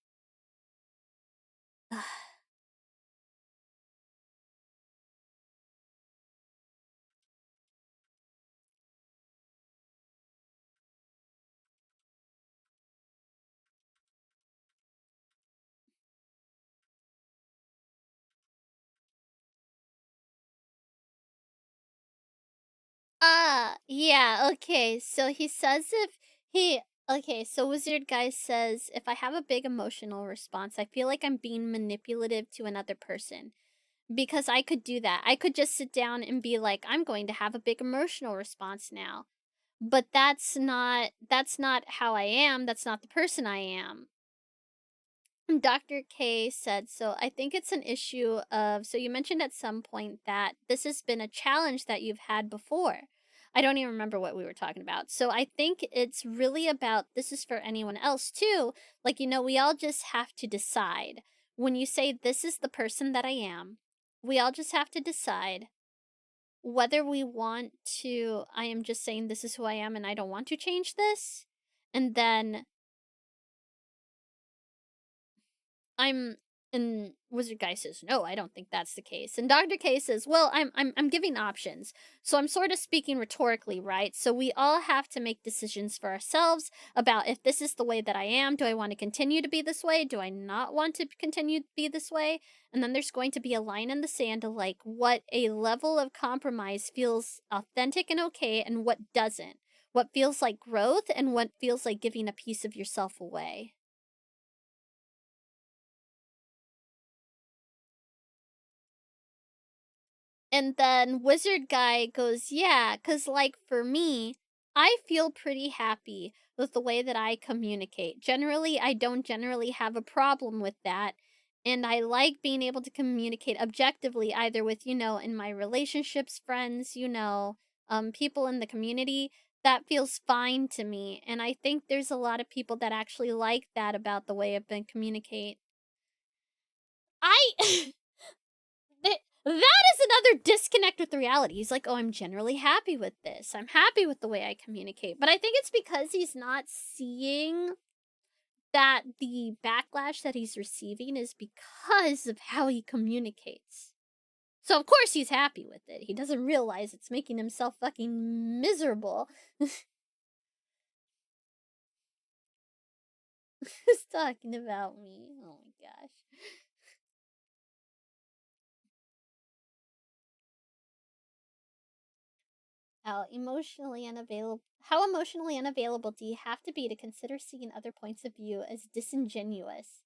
Yeah, okay. So he says if he okay, so Wizard Guy says, if I have a big emotional response, I feel like I'm being manipulative to another person. Because I could do that. I could just sit down and be like, I'm going to have a big emotional response now. But that's not how I am. That's not the person I am. Dr. K said, so I think it's an issue of, so you mentioned at some point that this has been a challenge that you've had before. I don't even remember what we were talking about. So I think it's really about, this is for anyone else too, like, we all just have to decide. when you say, this is the person that I am, we all just have to decide whether we want to. I am just saying, this is who I am and I don't want to change this. And then I'm and Wizard Guy says, "No, I don't think that's the case." And Dr. K says, "Well, I'm giving options." So I'm sort of speaking rhetorically, right? So we all have to make decisions for ourselves about, if this is the way that I am, do I want to continue to be this way? Do I not want to continue to be this way? And then there's going to be a line in the sand of like what a level of compromise feels authentic and okay and what doesn't. What feels like growth and what feels like giving a piece of yourself away. And then Wizard Guy goes, yeah, because, like, for me, I feel pretty happy with the way that I communicate. Generally, I don't generally have a problem with that. And I like being able to communicate objectively, either with, in my relationships, friends, people in the community. That feels fine to me. And I think there's a lot of people that actually like that about the way I've been communicate. I that is another disconnect with reality. He's like, oh, I'm generally happy with this. I'm happy with the way I communicate. But I think it's because he's not seeing that the backlash that he's receiving is because of how he communicates. So of course he's happy with it. He doesn't realize it's making himself fucking miserable. He's talking about me. Oh my gosh. How emotionally unavailable do you have to be to consider seeing other points of view as disingenuous?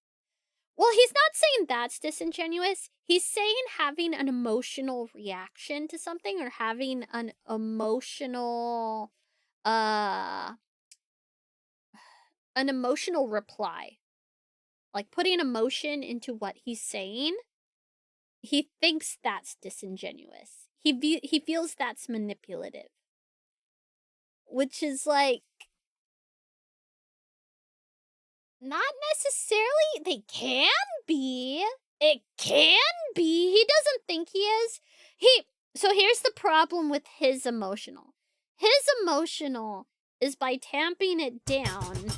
Well, he's not saying that's disingenuous. He's saying having an emotional reaction to something, or having uh an emotional reply. Like putting emotion into what he's saying. He thinks that's disingenuous. He feels that's manipulative. Which is like, not necessarily. They can be. It can be. He doesn't think he is. So here's the problem with his emotional. His emotional is by tamping it down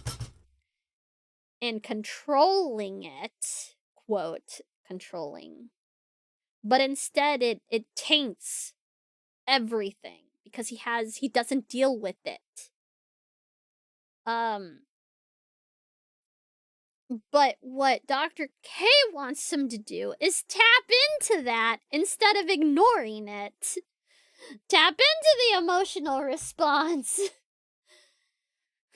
and controlling it, quote, controlling. But instead it taints everything because he doesn't deal with it. But what Dr. K wants him to do is tap into that instead of ignoring it. Tap into the emotional response.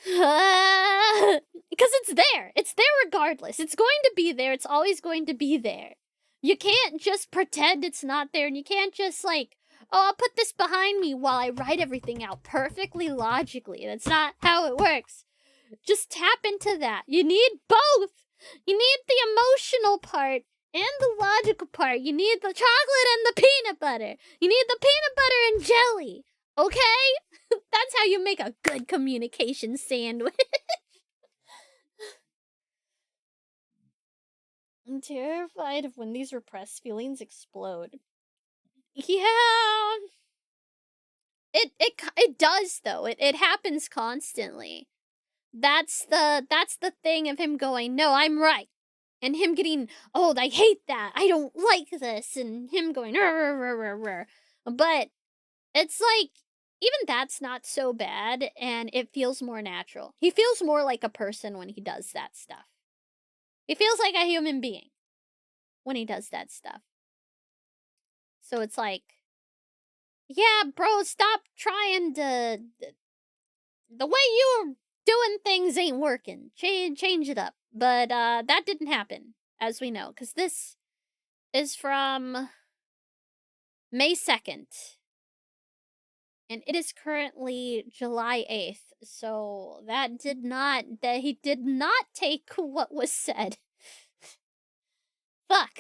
Because it's there. It's there regardless. It's going to be there. It's always going to be there. You can't just pretend it's not there, and you can't just like, oh, I'll put this behind me while I write everything out perfectly logically. That's not how it works. Just tap into that. You need both. You need the emotional part and the logical part. You need the chocolate and the peanut butter. You need the peanut butter and jelly. Okay? That's how you make a good communication sandwich. I'm terrified of when these repressed feelings explode. Yeah. It does though. It happens constantly. That's the thing of him going, "No, I'm right." And him getting, "Oh, I hate that. I don't like this." And him going, "Rrr, rrr, rrr, rrr." But it's like, even that's not so bad, and it feels more natural. He feels more like a person when he does that stuff. He feels like a human being when he does that stuff. So it's like, yeah, bro, stop trying to. The way you're doing things ain't working. Change it up. But that didn't happen, as we know, because this is from May 2nd. And it is currently July 8th. So that he did not take what was said. Fuck.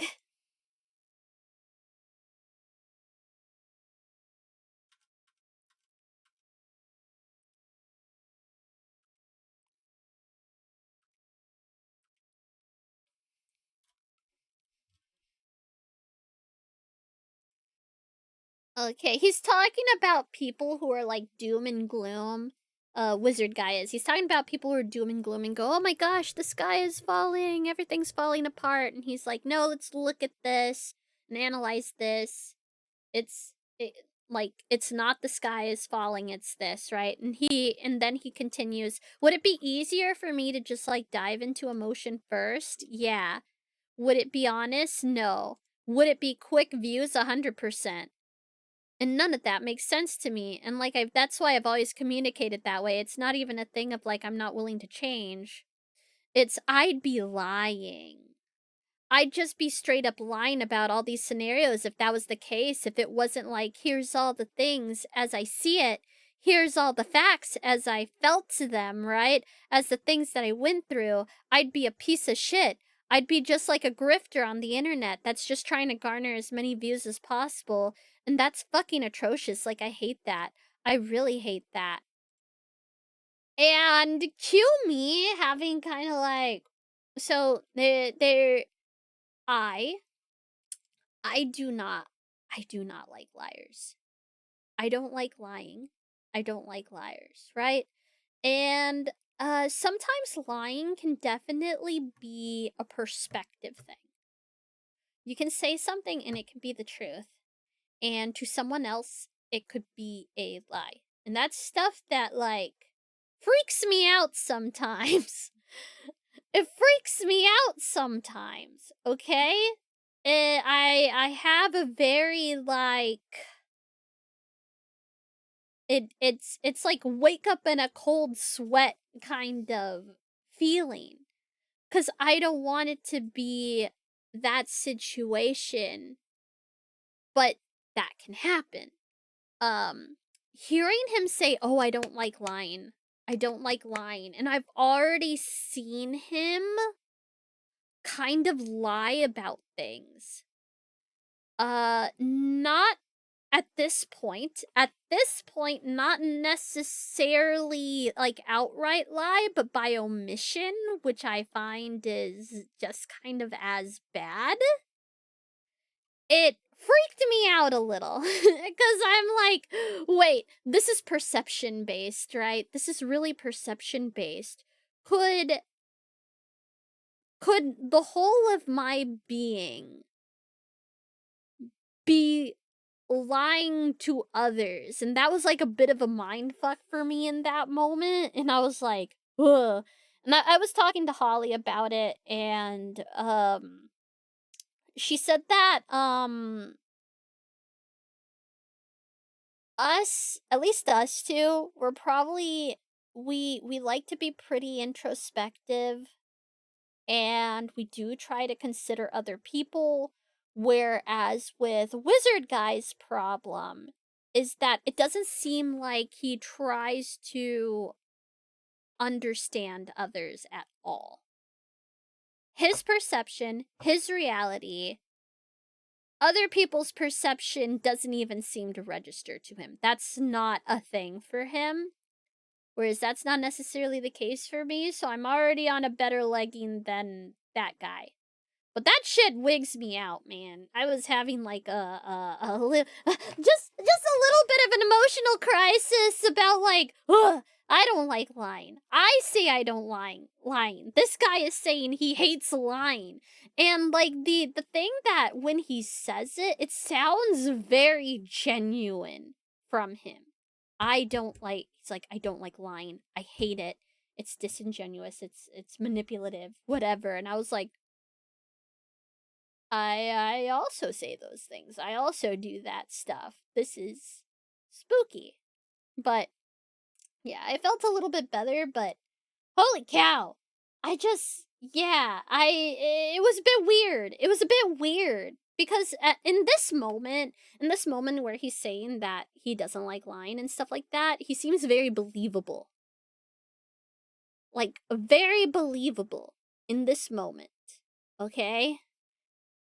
Okay, he's talking about people who are like doom and gloom. Wizard guy is. He's talking about people who are doom and gloom and go, oh my gosh, the sky is falling, everything's falling apart. And he's like, no, let's look at this and analyze this. It's it, like it's not the sky is falling, it's this, right? And then he continues, would it be easier for me to just like dive into emotion first? Yeah. Would it be honest? No. Would it be quick views? 100%. And none of that makes sense to me. And like that's why I've always communicated that way. It's not even a thing of like I'm not willing to change. It's I'd be lying. I'd just be straight up lying about all these scenarios if that was the case. If it wasn't like, here's all the things as I see it, here's all the facts as I felt to them, right? As the things that I went through, I'd be a piece of shit. I'd be just like a grifter on the internet that's just trying to garner as many views as possible. And that's fucking atrocious. Like, I hate that. I really hate that. And cue me having kind of like, so I I do not I do not like liars. I don't like lying. I don't like liars, right? And sometimes lying can definitely be a perspective thing. You can say something and it can be the truth, and to someone else it could be a lie. And that's stuff that like freaks me out sometimes. It freaks me out sometimes, okay? I have a very like it's like wake up in a cold sweat kind of feeling, cuz I don't want it to be that situation, but that can happen. Um Hearing him say, "Oh, I don't like lying. I don't like lying." And I've already seen him kind of lie about things. Not at this point. At this point, not necessarily like outright lie, but by omission, which I find is just kind of as bad. It freaked me out a little because I'm like, wait, this is perception based, right? This is really perception based. Could could the whole of my being be lying to others? And that was like a bit of a mind fuck for me in that moment. And I was like, ugh. And I was talking to Holly about it, and she said that us, at least us two, we're probably we like to be pretty introspective, and we do try to consider other people, whereas with Wizard Guy's problem is that it doesn't seem like he tries to understand others at all. His perception, his reality, other people's perception doesn't even seem to register to him. That's not a thing for him. Whereas that's not necessarily the case for me, so I'm already on a better legging than that guy. But that shit wigs me out, man. I was having like just a little bit of an emotional crisis about like, ugh, I don't like lying. I say I don't lying. This guy is saying he hates lying. And like the thing that when he says it, it sounds very genuine from him. He's like, I don't like lying. I hate it. It's disingenuous. It's manipulative, whatever. And I was like, I also say those things. I also do that stuff. This is spooky. But yeah, I felt a little bit better, but holy cow. I just it was a bit weird. It was a bit weird because in this moment where he's saying that he doesn't like lying and stuff like that, he seems very believable. Like very believable in this moment. Okay?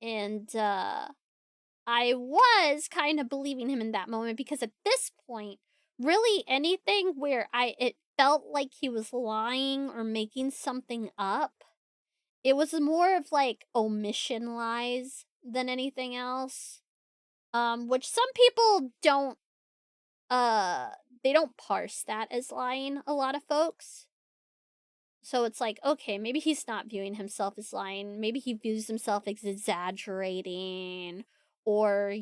And I was kind of believing him in that moment because at this point, really anything where it felt like he was lying or making something up, it was more of like omission lies than anything else. Which some people don't, they don't parse that as lying, a lot of folks. So it's like, okay, maybe he's not viewing himself as lying. Maybe he views himself as exaggerating or,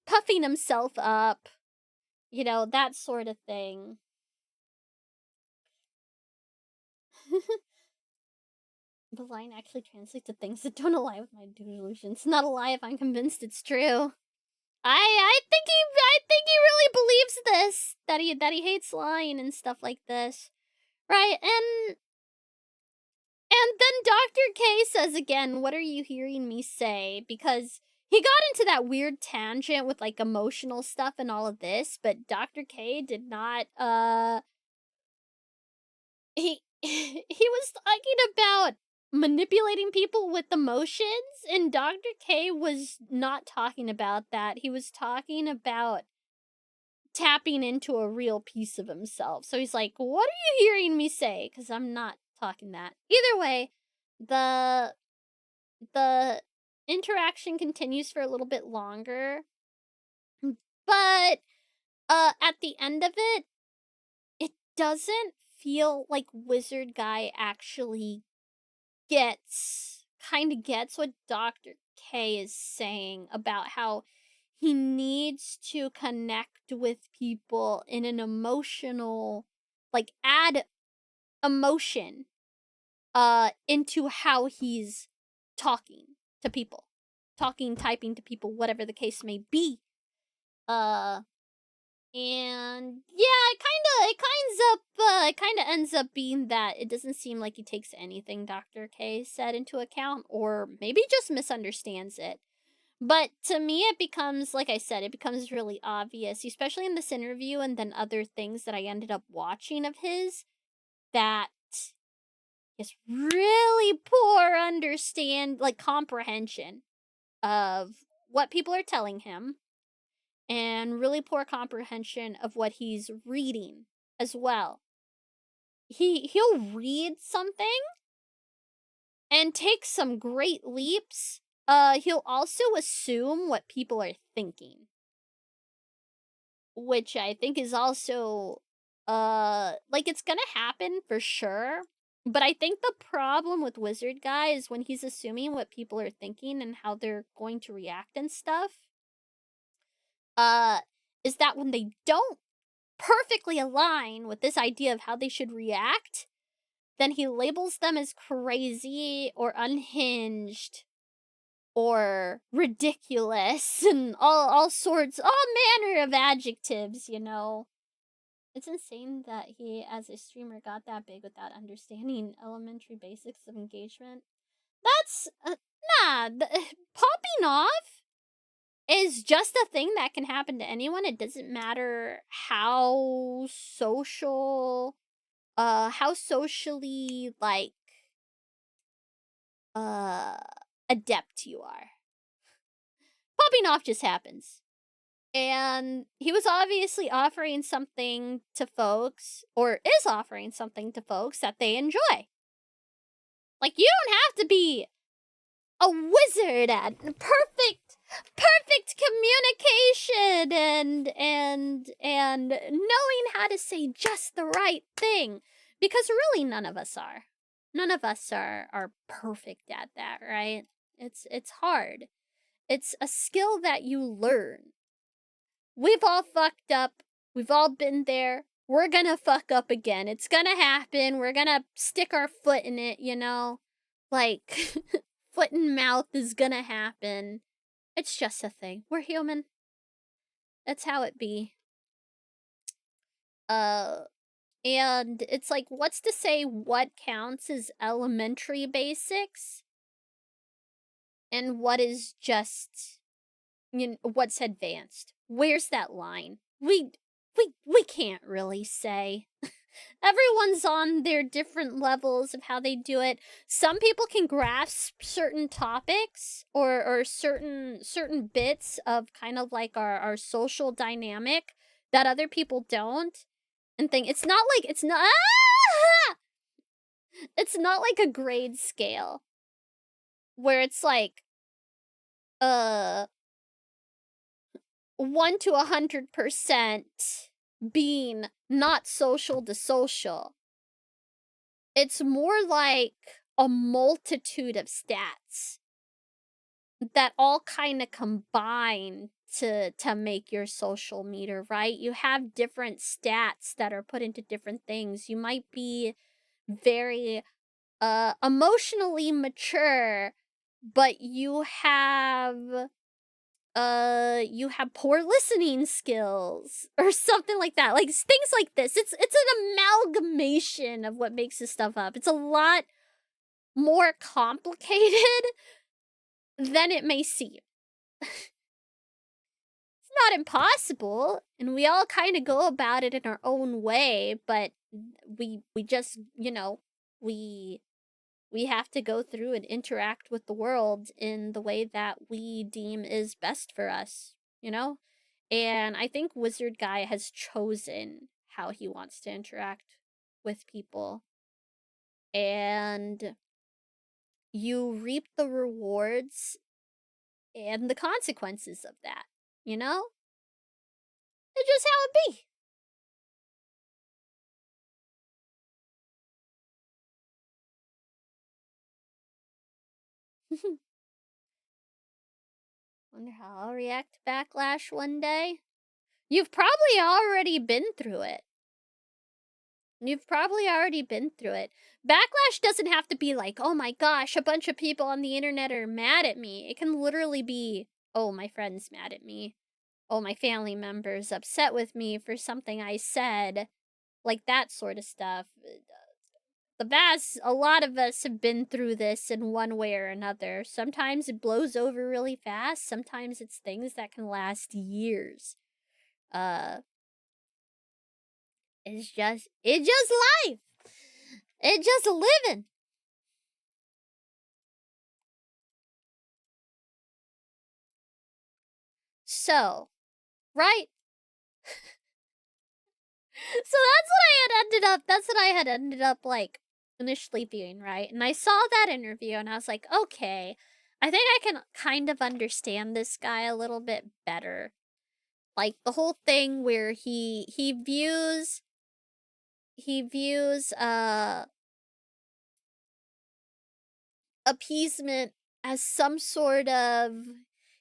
puffing himself up, that sort of thing. The line actually translates to things that don't align with my delusions. Not a lie if I'm convinced it's true. I think he really believes this, that he hates lying and stuff like this. Right? And then Dr. K says again, "What are you hearing me say?" Because he got into that weird tangent with like emotional stuff and all of this, but Dr. K did not he he was talking about manipulating people with emotions, and Dr. K was not talking about that. He was talking about tapping into a real piece of himself. So he's like, "What are you hearing me say?" Cuz I'm not talking that. Either way, the the interaction continues for a little bit longer, but at the end of it, it doesn't feel like Wizard Guy actually gets what Dr. K is saying about how he needs to connect with people in an emotional, like, add emotion into how he's talking to people, typing to people, whatever the case may be. uh and yeah, it kind of ends up being that it doesn't seem like he takes anything Dr. K said into account, or maybe just misunderstands it. But to me, it becomes, like I said, it becomes really obvious, especially in this interview and then other things that I ended up watching of his, that is really poor comprehension of what people are telling him, and really poor comprehension of what he's reading as well. He'll read something and take some great leaps. He'll also assume what people are thinking, which I think is also like, it's gonna happen for sure. But I think the problem with Wizard Guy is when he's assuming what people are thinking and how they're going to react and stuff. Uh, is that when they don't perfectly align with this idea of how they should react, then he labels them as crazy or unhinged or ridiculous and all sorts, all manner of adjectives, It's insane that he, as a streamer, got that big without understanding elementary basics of engagement. That's, popping off is just a thing that can happen to anyone. It doesn't matter how socially, like, uh, adept you are. Popping off just happens. And he was obviously offering something to folks, or is offering something to folks that they enjoy. Like, you don't have to be a wizard at perfect communication and knowing how to say just the right thing, because really none of us are. None of us are perfect at that, right? It's hard. It's a skill that you learn. We've all fucked up. We've all been there. We're gonna fuck up again. It's gonna happen. We're gonna stick our foot in it, Like, foot and mouth is gonna happen. It's just a thing. We're human. That's how it be. And it's like, what's to say what counts as elementary basics and what is just, what's advanced? Where's that line? We can't really say. Everyone's on their different levels of how they do it. Some people can grasp certain topics or certain bits of kind of like our social dynamic that other people don't, and think it's not like it's not like a grade scale where it's like 1 to 100% being not social to social. It's more like a multitude of stats that all kind of combine to make your social meter, right? You have different stats that are put into different things. You might be very emotionally mature, but you have poor listening skills or something like that. Like things like this. It's an amalgamation of what makes this stuff up. It's a lot more complicated than it may seem. It's not impossible, and we all kind of go about it in our own way, but we just, we have to go through and interact with the world in the way that we deem is best for us, you know? And I think Wizard Guy has chosen how he wants to interact with people. And you reap the rewards and the consequences of that, you know? It's just how it be. Wonder how I'll react to backlash one day. You've probably already been through it. You've probably already been through it. Backlash doesn't have to be like, oh my gosh, a bunch of people on the internet are mad at me. It can literally be, oh, my friend's mad at me. Oh, my family member's upset with me for something I said. Like that sort of stuff. A lot of us have been through this in one way or another. Sometimes it blows over really fast. Sometimes it's things that can last years. Uh, it's just life. It's just living. So, right? So that's what I had ended up like initially viewing, right? And I saw that interview and I was like, okay, I think I can kind of understand this guy a little bit better. Like the whole thing where he views appeasement as some sort of,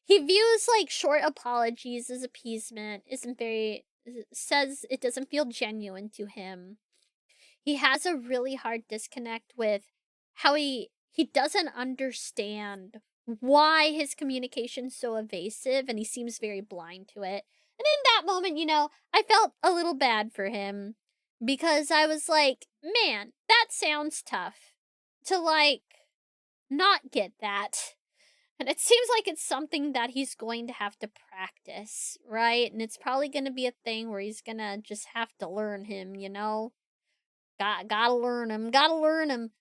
he views like short apologies as appeasement, says it doesn't feel genuine to him. He has a really hard disconnect with how he doesn't understand why his communication's so evasive, and he seems very blind to it. And in that moment, I felt a little bad for him because I was like, man, that sounds tough to like not get that. And it seems like it's something that he's going to have to practice, right? And it's probably going to be a thing where he's going to just have to learn him, Gotta learn him. Gotta learn him.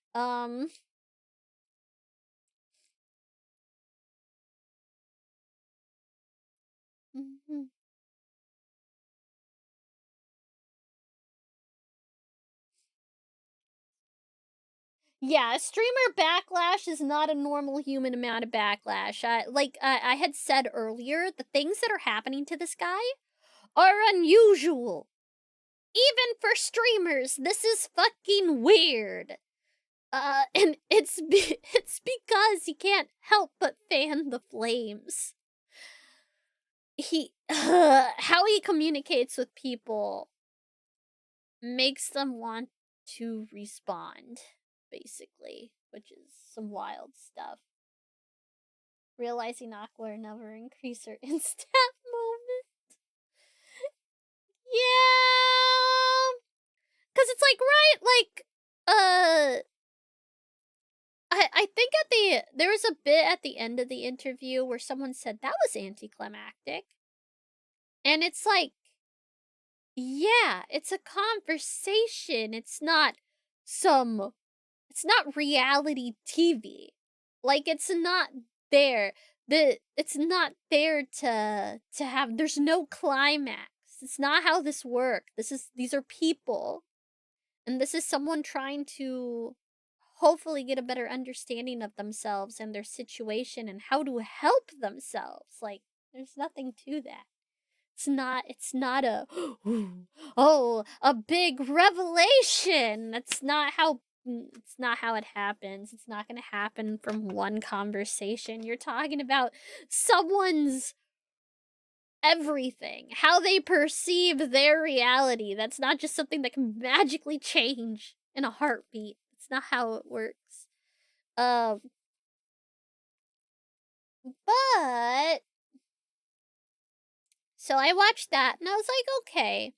Mhm. Yeah, streamer backlash is not a normal human amount of backlash. I had said earlier, the things that are happening to this guy are unusual. Even for streamers, this is fucking weird. And it's because he can't help but fan the flames. How he communicates with people makes them want to respond, basically, which is some wild stuff. Realizing Aqua never increase her instant moment. Yeah, because it's like, right, I think there was a bit at the end of the interview where someone said that was anticlimactic, and it's like, yeah, it's a conversation. It's not reality TV. Like it's not there. It's not there to have, there's no climax. It's not how this works. These are people. And this is someone trying to hopefully get a better understanding of themselves and their situation and how to help themselves. Like, there's nothing to that. It's not a oh, a big revelation. It's not how it happens. It's not going to happen from one conversation. You're talking about someone's everything, how they perceive their reality. That's not just something that can magically change in a heartbeat. It's not how it works. Um, but so I watched that and I was like, okay,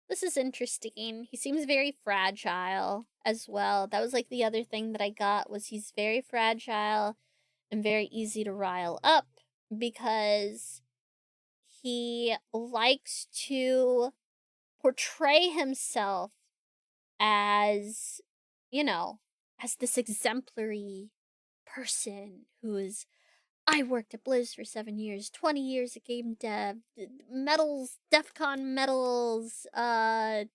this is interesting. He seems very fragile as well. That was like the other thing that I got was he's very fragile and very easy to rile up because he likes to portray himself as, you know, as this exemplary person who is I worked at Blizz for 7 years, 20 years at game dev, medals, DEF CON medals, the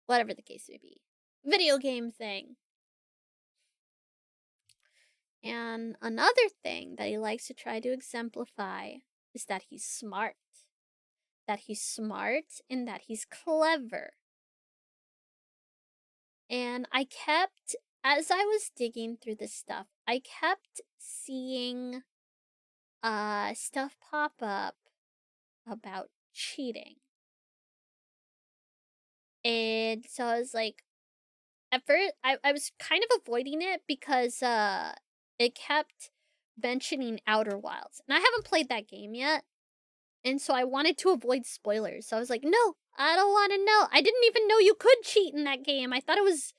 whatever the case may be. Video game thing. And another thing that he likes to try to exemplify is that he's smart. That he's smart and that he's clever. And I kept, as I was digging through this stuff, I kept seeing stuff pop up about cheating. And so I was like, at first, I was kind of avoiding it because it kept mentioning Outer Wilds. And I haven't played that game yet. And so I wanted to avoid spoilers. So I was like, no, I don't want to know. I didn't even know you could cheat in that game. I thought it was,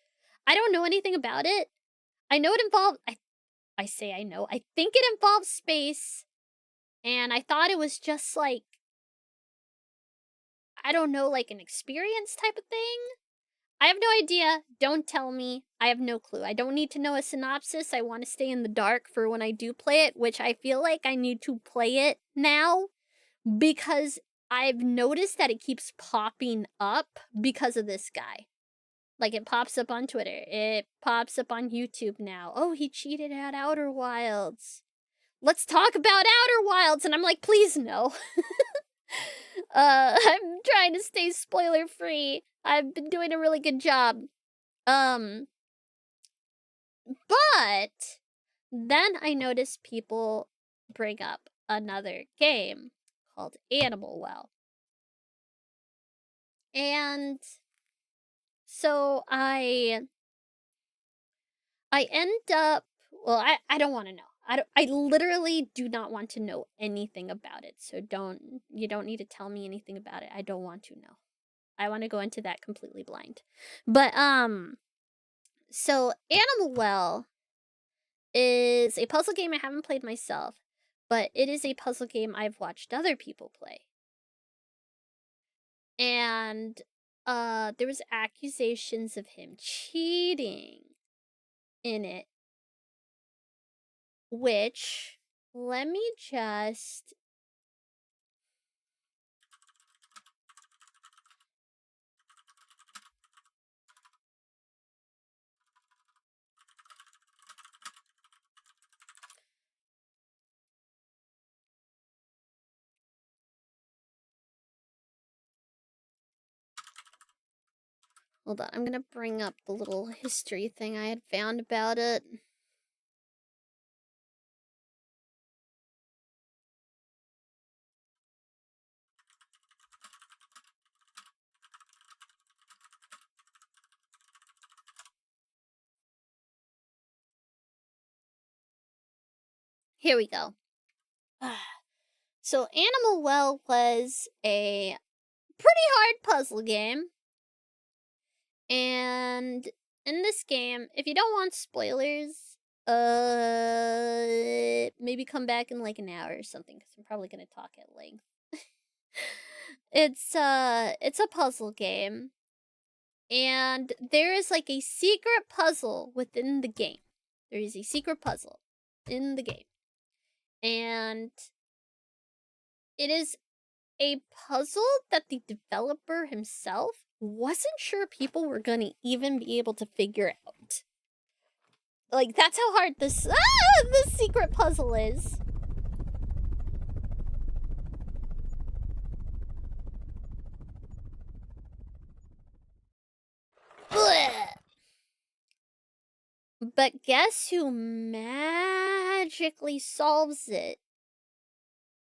I don't know anything about it. I know it involved, I say I know, I think it involves space. And I thought it was just like, I don't know, like an experience type of thing. I have no idea. Don't tell me. I have no clue. I don't need to know a synopsis. I want to stay in the dark for when I do play it, which I feel like I need to play it now because I've noticed that it keeps popping up because of this guy. Like, it pops up on Twitter. It pops up on YouTube now. Oh, he cheated at Outer Wilds. Let's talk about Outer Wilds. And I'm like, please no. I'm trying to stay spoiler free. I've been doing a really good job. But then I noticed people bring up another game called Animal Well. And so I end up, well, I don't want to know. I literally do not want to know anything about it. So you don't need to tell me anything about it. I don't want to know. I want to go into that completely blind. But so Animal Well is a puzzle game I haven't played myself, but it is a puzzle game I've watched other people play. And there was accusations of him cheating in it, which let me just hold on, I'm gonna bring up the little history thing I had found about it. Here we go. So Animal Well was a pretty hard puzzle game. And in this game, if you don't want spoilers, maybe come back in like an hour or something, because I'm probably gonna talk at length. It's a puzzle game. And there is like a secret puzzle within the game. There is a secret puzzle in the game. And it is a puzzle that the developer himself wasn't sure people were gonna even be able to figure out. Like, that's how hard this secret puzzle is. Blech. But guess who magically solves it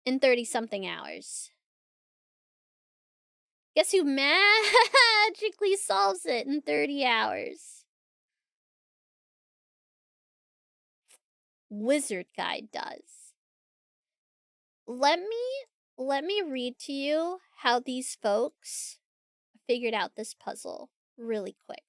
in 30-something hours? Guess who magically solves it in 30 hours? Wizard Guide does. Let me read to you how these folks figured out this puzzle really quick.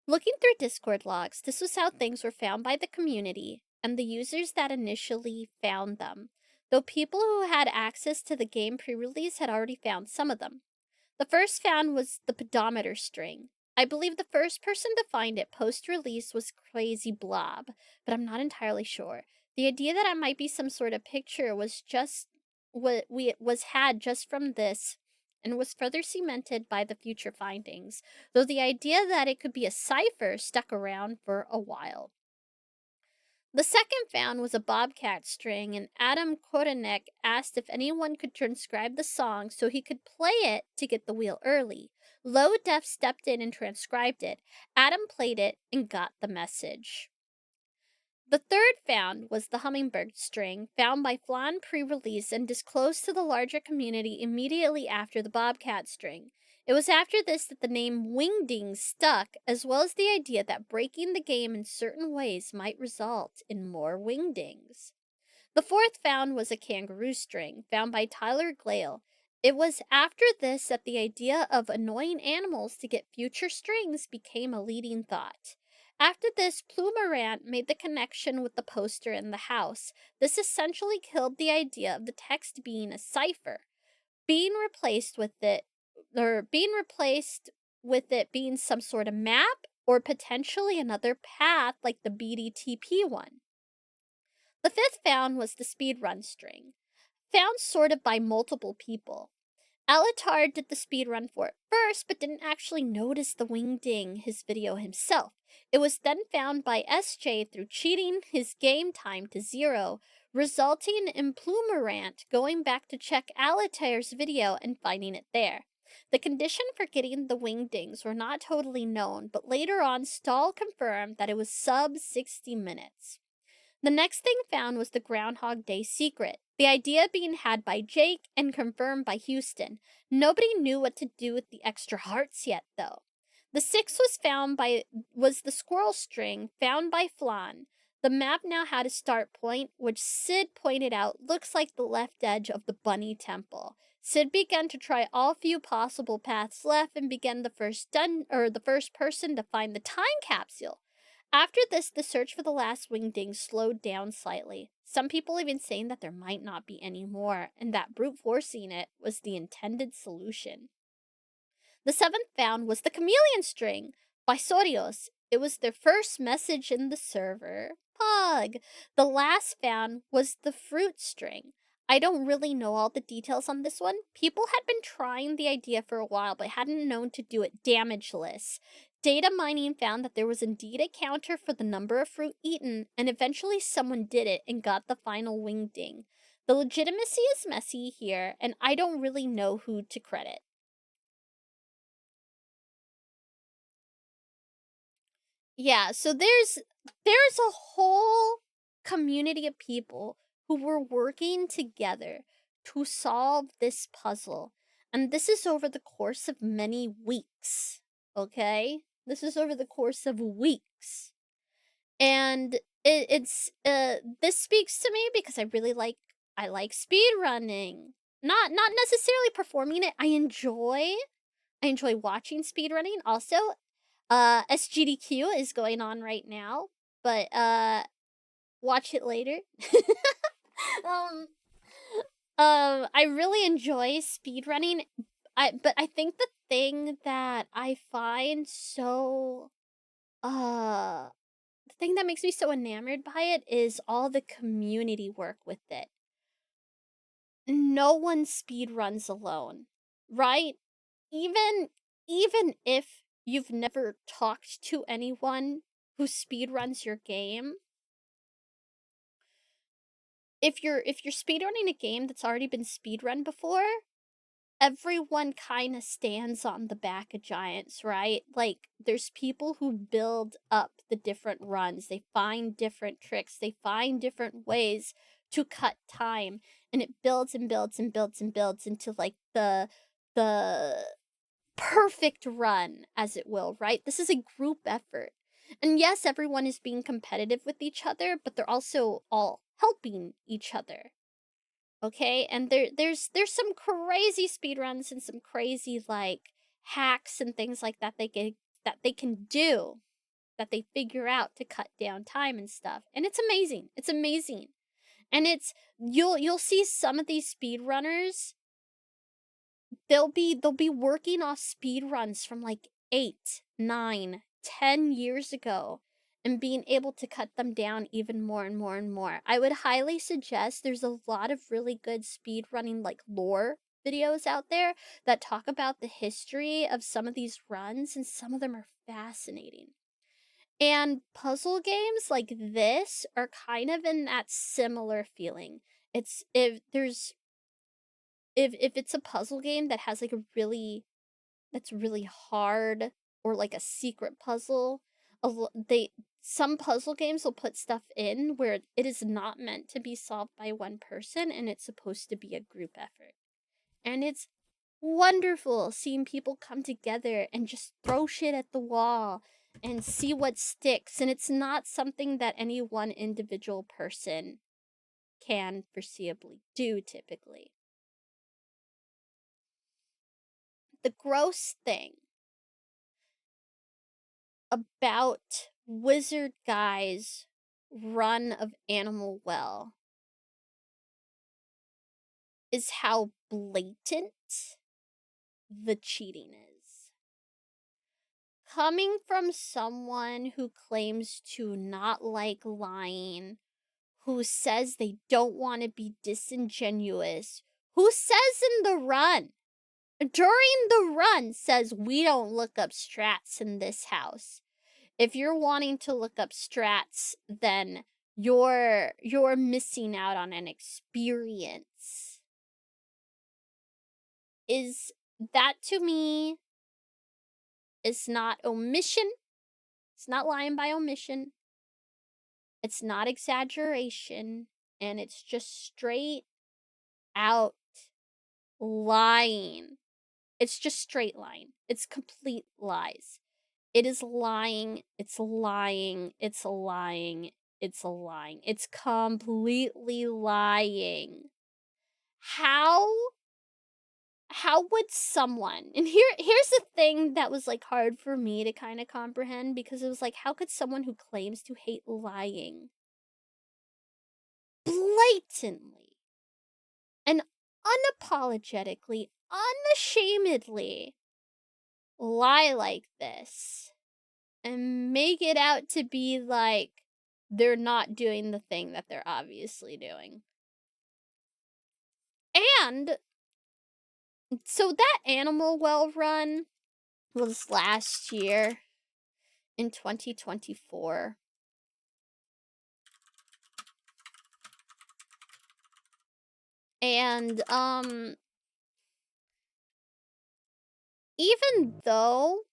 Looking through Discord logs, this was how things were found by the community and the users that initially found them, though people who had access to the game pre-release had already found some of them. The first found was the pedometer string. I believe the first person to find it post-release was Crazy Blob, but I'm not entirely sure. The idea that it might be some sort of picture was just what was had just from this and was further cemented by the future findings, though the idea that it could be a cipher stuck around for a while. The second found was a bobcat string, and Adam Korenek asked if anyone could transcribe the song so he could play it to get the wheel early. Low Def stepped in and transcribed it. Adam played it and got the message. The third found was the hummingbird string, found by Flan pre-release and disclosed to the larger community immediately after the bobcat string. It was after this that the name Wingdings stuck, as well as the idea that breaking the game in certain ways might result in more Wingdings. The fourth found was a kangaroo string, found by Tyler Glale. It was after this that the idea of annoying animals to get future strings became a leading thought. After this, Plumerant made the connection with the poster in the house. This essentially killed the idea of the text being a cipher, being replaced with it being some sort of map or potentially another path like the BDTP one. The fifth found was the speedrun string, found sorted by multiple people. Alatar did the speedrun for it first, but didn't actually notice the wingding his video himself. It was then found by SJ through cheating his game time to 0, resulting in Plumerant going back to check Alatar's video and finding it there. The condition for getting the wingdings were not totally known, but later on Stahl confirmed that it was sub 60 minutes. The next thing found was the Groundhog Day secret, the idea being had by Jake and confirmed by Houston. Nobody knew what to do with the extra hearts yet, though. The sixth was the squirrel string found by Flan. The map now had a start point, which Sid pointed out looks like the left edge of the bunny temple. Sid began to try all few possible paths left and began the first person to find the time capsule. After this, the search for the last wingding slowed down slightly. Some people even saying that there might not be any more, and that brute forcing it was the intended solution. The seventh found was the chameleon string by Sorios. It was their first message in the server. Pug. The last found was the fruit string. I don't really know all the details on this one. People had been trying the idea for a while, but hadn't known to do it damageless. Data mining found that there was indeed a counter for the number of fruit eaten, and eventually someone did it and got the final wingding. The legitimacy is messy here, and I don't really know who to credit. Yeah, so there's a whole community of people who were working together to solve this puzzle. And this is over the course of many weeks. Okay? This is over the course of weeks. And it's this speaks to me because I like speed running. Not necessarily performing it. I enjoy watching speed running. Also, SGDQ is going on right now, but watch it later. um I really enjoy speedrunning. But I think the thing that I find so the thing that makes me so enamored by it is all the community work with it. No one speedruns alone, right? Even if you've never talked to anyone who speedruns your game, if you're speedrunning a game that's already been speedrun before, everyone kind of stands on the back of giants, right? Like, there's people who build up the different runs. They find different tricks. They find different ways to cut time, and it builds and builds and builds and builds into like the perfect run, as it will, right? This is a group effort. And yes, everyone is being competitive with each other, but they're also all helping each other. Okay? And there's some crazy speedruns and some crazy like hacks and things like that they can do, that they figure out to cut down time and stuff. And it's amazing. It's amazing. And it's you'll see some of these speedrunners, they'll be working off speed runs from like 8, 9, 10 years ago and being able to cut them down even more and more and more. I would highly suggest, there's a lot of really good speed running like lore videos out there that talk about the history of some of these runs, and some of them are fascinating. And puzzle games like this are kind of in that similar feeling. It's if it's a puzzle game that has like a really that's really hard, or like a secret puzzle, some puzzle games will put stuff in where it is not meant to be solved by one person, and it's supposed to be a group effort. And it's wonderful seeing people come together and just throw shit at the wall and see what sticks. And it's not something that any one individual person can foreseeably do typically. The gross thing about Wizard Guy's run of Animal Well is how blatant the cheating is. Coming from someone who claims to not like lying, who says they don't want to be disingenuous, who says in the run, during the run, says we don't look up strats in this house. If you're wanting to look up strats, then you're missing out on an experience. Is that, to me, is not omission. It's not lying by omission. It's not exaggeration, and it's just straight out lying. It's just straight lying. It's complete lies. It is lying. It's lying. It's lying. It's lying. It's completely lying. How would someone, and here's the thing that was like hard for me to kind of comprehend, because it was like, how could someone who claims to hate lying blatantly and unapologetically, unashamedly lie like this and make it out to be like they're not doing the thing that they're obviously doing? And so that Animal Well run was last year in 2024. And even though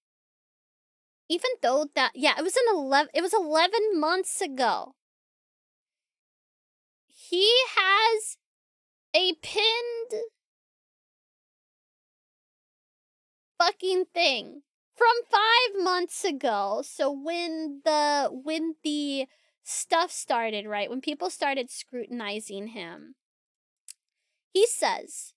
that, yeah, it was 11 months ago. He has a pinned fucking thing from 5 months ago. So when the stuff started, right? When people started scrutinizing him, he says,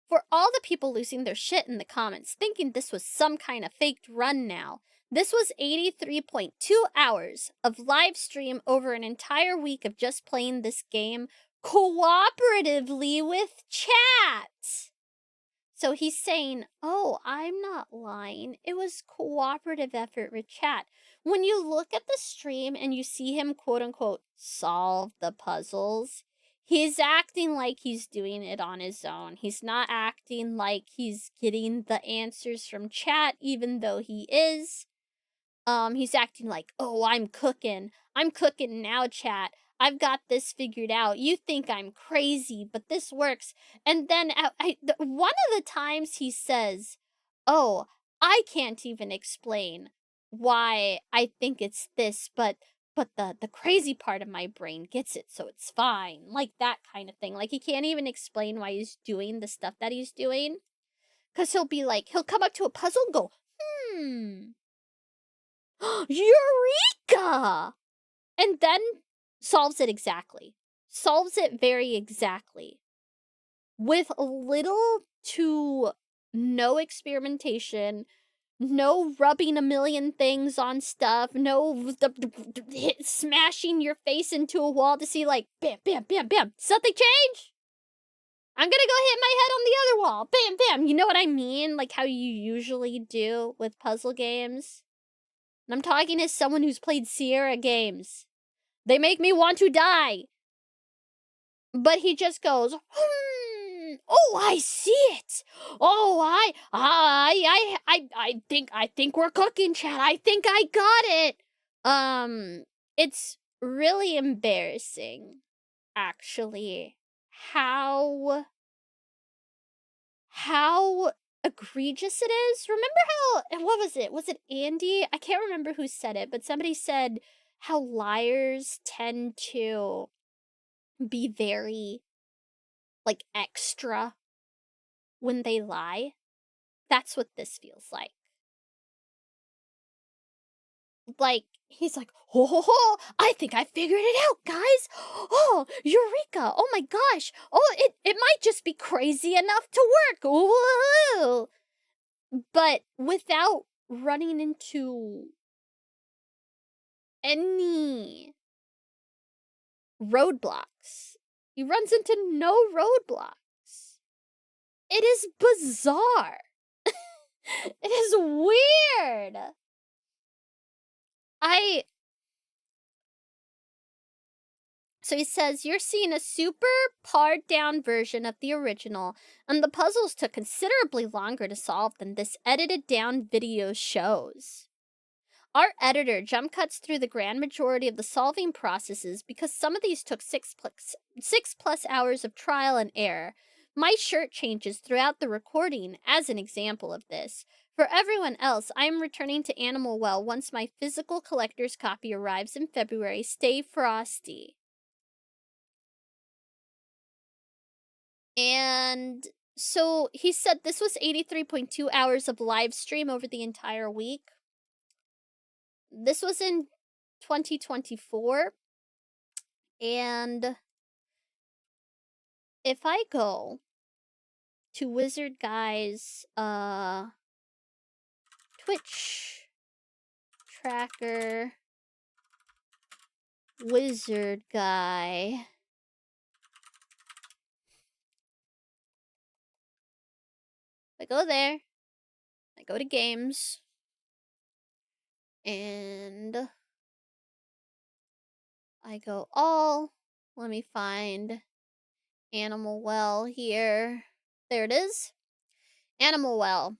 "For all the people losing their shit in the comments, thinking this was some kind of faked run now, this was 83.2 hours of live stream over an entire week of just playing this game cooperatively with chat." So he's saying, oh, I'm not lying. It was cooperative effort with chat. When you look at the stream and you see him, quote unquote, solve the puzzles, he's acting like he's doing it on his own. He's not acting like he's getting the answers from chat, even though he is. he's acting like, "Oh, I'm cooking. I'm cooking now, chat. I've got this figured out. You think I'm crazy, but this works." And then one of the times he says, "Oh, I can't even explain why I think it's this, but the crazy part of my brain gets it, so it's fine." Like that kind of thing. Like he can't even explain why he's doing the stuff that he's doing. Cause he'll come up to a puzzle and go, "Hmm, Eureka!" And then solves it exactly. Solves it very exactly. With little to no experimentation, no rubbing a million things on stuff, no smashing your face into a wall to see, like, bam, bam, bam, bam. Something change? I'm gonna go hit my head on the other wall. Bam, bam. You know what I mean? Like how you usually do with puzzle games. And I'm talking as someone who's played Sierra games. They make me want to die. But he just goes, "Oh, I see it. Oh, I think we're cooking, chat. I think I got it." It's really embarrassing, actually, how egregious it is. Remember how, what was it? Was it Andy? I can't remember who said it, but somebody said how liars tend to be very, like, extra when they lie. That's what this feels like. Like, he's like, "Ho ho ho, I think I figured it out, guys. Oh, Eureka. Oh my gosh. Oh, it might just be crazy enough to work. Whoa." But without running into any roadblocks. He runs into no roadblocks. It is bizarre. It is weird. So he says, "You're seeing a super pared down version of the original, and the puzzles took considerably longer to solve than this edited down video shows. Our editor jump cuts through the grand majority of the solving processes because some of these took 6+ hours of trial and error. My shirt changes throughout the recording as an example of this. For everyone else, I am returning to Animal Well once my physical collector's copy arrives in February. Stay frosty." And so he said this was 83.2 hours of live stream over the entire week. This was in 2024. And if I go to Wizard Guy's Twitch tracker, Wizard Guy, I go there, I go to games, and I go all, let me find Animal Well here. There it is. Animal Well.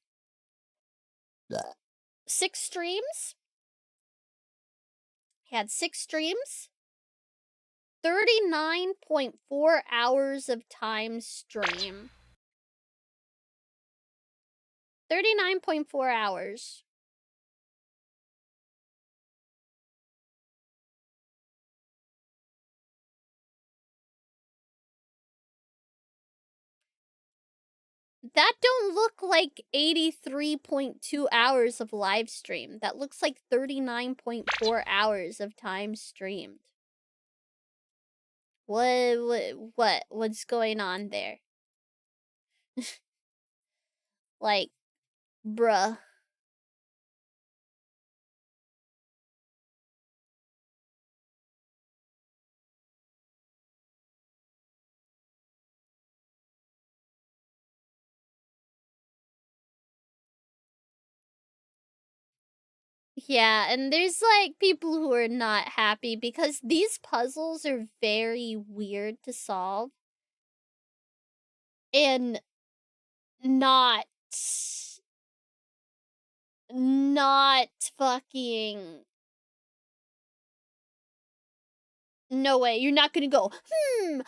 6 streams. He had 6 streams. 39.4 hours of time stream. 39.4 hours. That don't look like 83.2 hours of live stream. That looks like 39.4 hours of time streamed. What's going on there? Like, bruh. Yeah, and there's, like, people who are not happy because these puzzles are very weird to solve. And not not fucking... No way, you're not gonna go, oh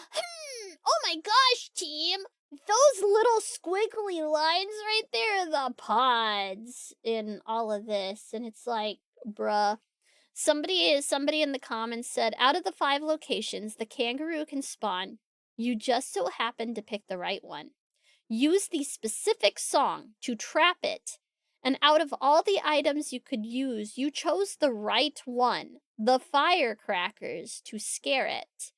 my gosh, team! Those little squiggly lines right there are the pods in all of this. And it's like, bruh. Somebody in the comments said, out of the 5 locations the kangaroo can spawn, you just so happened to pick the right one. Use the specific song to trap it. And out of all the items you could use, you chose the right one, the firecrackers, to scare it.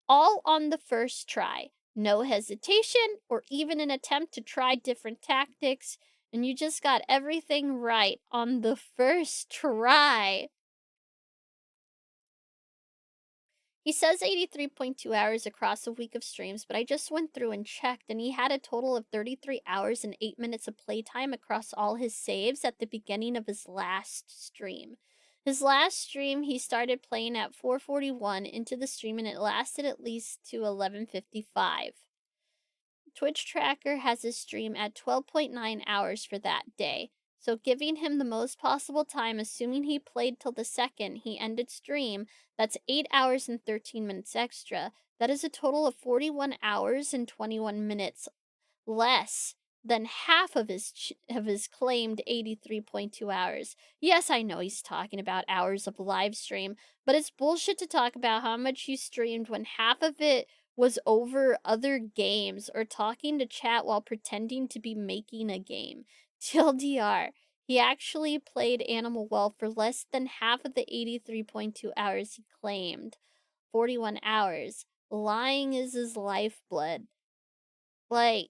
All on the first try. No hesitation or even an attempt to try different tactics, and you just got everything right on the first try. He says 83.2 hours across a week of streams, but I just went through and checked, and he had a total of 33 hours and 8 minutes of playtime across all his saves at the beginning of his last stream. His last stream, he started playing at 4:41 into the stream, and it lasted at least to 11:55. Twitch Tracker has his stream at 12.9 hours for that day, so giving him the most possible time, assuming he played till the second he ended stream, that's 8 hours and 13 minutes extra. That is a total of 41 hours and 21 minutes less than half of his claimed 83.2 hours. Yes, I know he's talking about hours of live stream, but it's bullshit to talk about how much you streamed when half of it was over other games or talking to chat while pretending to be making a game. TLDR, he actually played Animal Well for less than half of the 83.2 hours he claimed. 41 hours. Lying is his lifeblood. Like,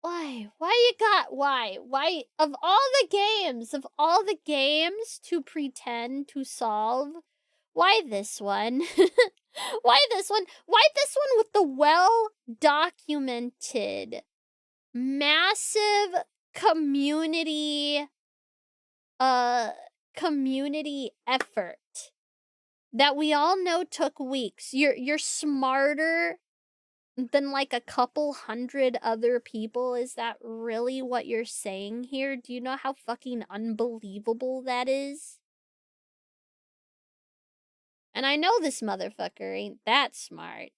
why? Why? Of all the games to pretend to solve, why this one? Why this one? Why this one with the well-documented, massive community effort that we all know took weeks? You're smarter than like a couple hundred other people. Is that really what you're saying here? Do you know how fucking unbelievable that is? And I know this motherfucker ain't that smart.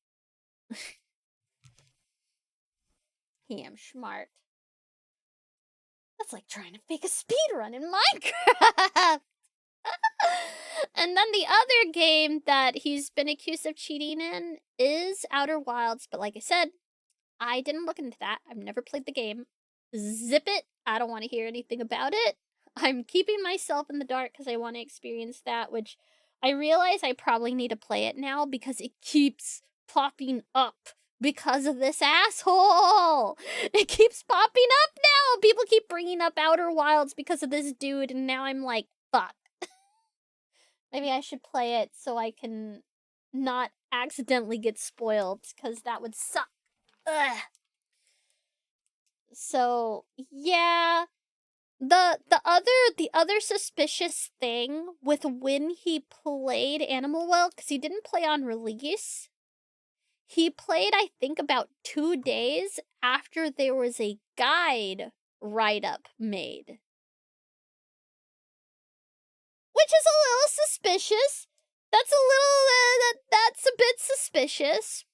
He am smart. That's like trying to fake a speedrun in Minecraft. And then the other game that he's been accused of cheating in is Outer Wilds, but like I said, I didn't look into that. I've never played the game. Zip it. I don't want to hear anything about it. I'm keeping myself in the dark because I want to experience that, which I realize I probably need to play it now because it keeps popping up because of this asshole. It keeps popping up now. People keep bringing up Outer Wilds because of this dude, and now I'm like, fuck. Maybe I should play it so I can not accidentally get spoiled, because that would suck. Ugh. So, yeah. The other suspicious thing with when he played Animal Well, because he didn't play on release, he played, I think, about 2 days after there was a guide write-up made. Which is a little suspicious. That's a bit suspicious.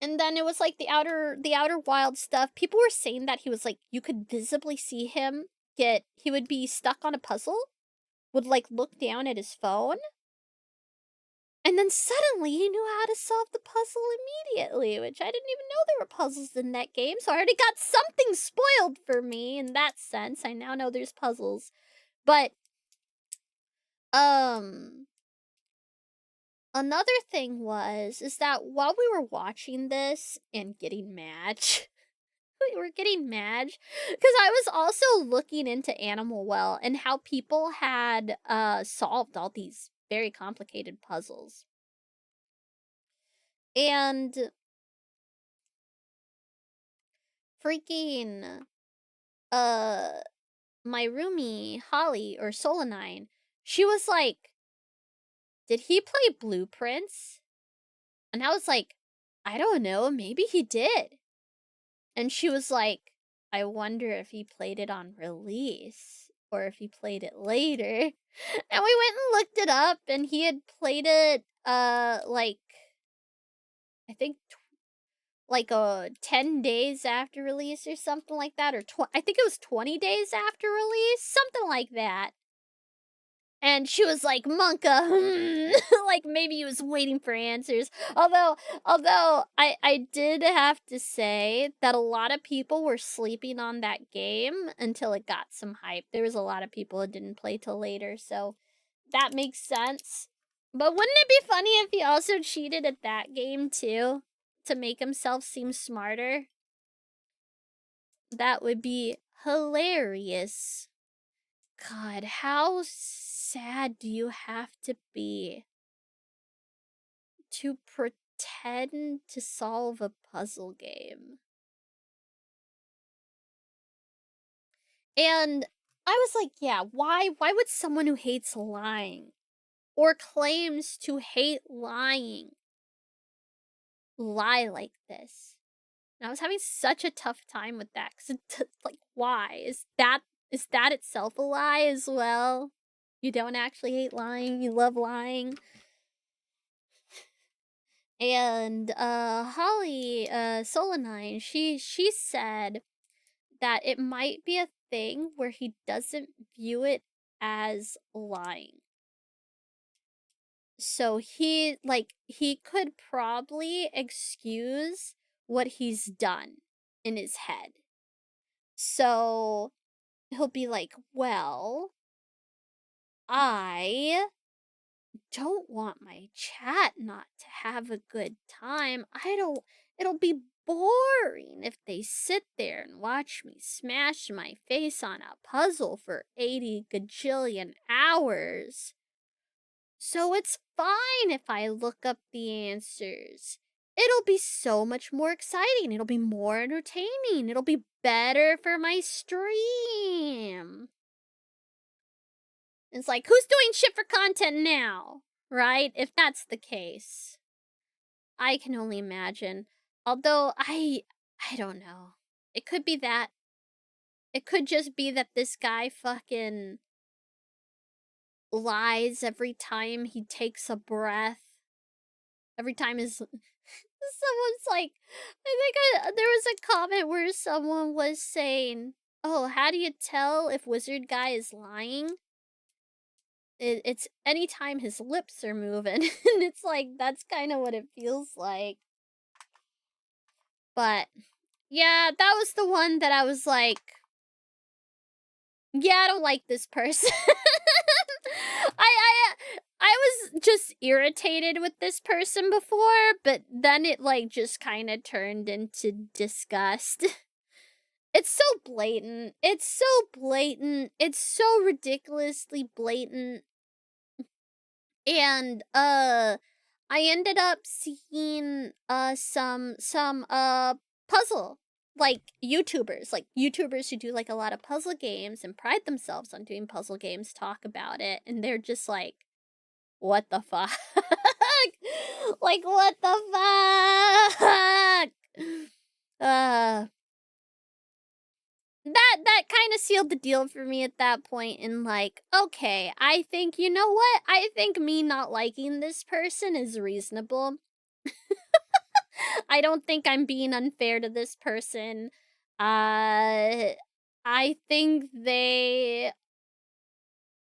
And then it was like the outer wild stuff. People were saying that he was like, you could visibly see him he would be stuck on a puzzle, would like look down at his phone, and then suddenly he knew how to solve the puzzle immediately, which I didn't even know there were puzzles in that game, so I already got something spoiled for me in that sense. I now know there's puzzles. But, another thing is that while we were watching this and getting mad, we were getting mad, because I was also looking into Animal Well and how people had solved all these very complicated puzzles. And freaking my roomie, Holly, or Solanine, she was like, did he play Blueprints? And I was like, I don't know, maybe he did. And she was like, I wonder if he played it on release or if he played it later. And we went and looked it up, and he had played it, like, I think, like, 10 days after release or something like that, or I think it was 20 days after release, something like that. And she was like, "Monka, like maybe he was waiting for answers." Although I did have to say that a lot of people were sleeping on that game until it got some hype. There was a lot of people that didn't play till later, so that makes sense. But wouldn't it be funny if he also cheated at that game too to make himself seem smarter? That would be hilarious. God, how sad do you have to be to pretend to solve a puzzle game? And I was like, yeah, why would someone who hates lying or claims to hate lying lie like this? And I was having such a tough time with that cuz like why? Is that itself a lie as well? You don't actually hate lying, you love lying. And Holly Solanine, she said that it might be a thing where he doesn't view it as lying. So he could probably excuse what he's done in his head. So he'll be like, "Well, I don't want my chat not to have a good time. It'll be boring if they sit there and watch me smash my face on a puzzle for 80 gajillion hours. So it's fine if I look up the answers. It'll be so much more exciting. It'll be more entertaining. It'll be better for my stream." It's like, who's doing shit for content now? Right? If that's the case. I can only imagine. Although, I don't know. It could be that. It could just be that this guy fucking lies every time he takes a breath. Every time his... Someone's like... there was a comment where someone was saying, "Oh, how do you tell if Wizard Guy is lying?" It's anytime his lips are moving. And it's like, that's kind of what it feels like. But, yeah, that was the one that I was like, yeah, I don't like this person. I was just irritated with this person before, but then it, like, just kind of turned into disgust. It's so blatant. It's so blatant. It's so ridiculously blatant. And I ended up seeing some puzzle YouTubers who do like a lot of puzzle games and pride themselves on doing puzzle games talk about it, and they're just like, what the fuck? Like, what the fuck? Uh that kind of sealed the deal for me at that point, and like, okay, I think, you know what? I think me not liking this person is reasonable. I don't think I'm being unfair to this person. I think they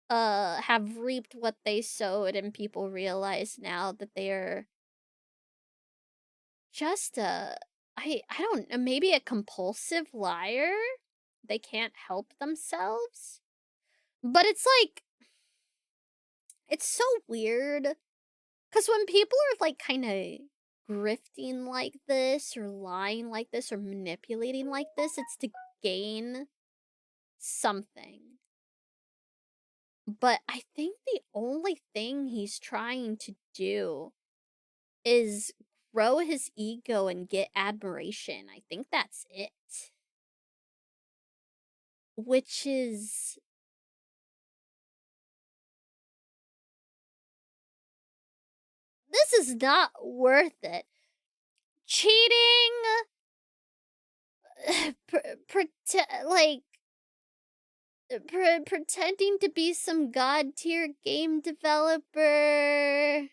have reaped what they sowed, and people realize now that they are just I don't know, maybe a compulsive liar. They can't help themselves. But it's like, it's so weird. Because when people are like kind of grifting like this, or lying like this, or manipulating like this, it's to gain something. But I think the only thing he's trying to do is grow his ego and get admiration. I think that's it. Which is... this is not worth it. Cheating like pretending to be some god tier game developer,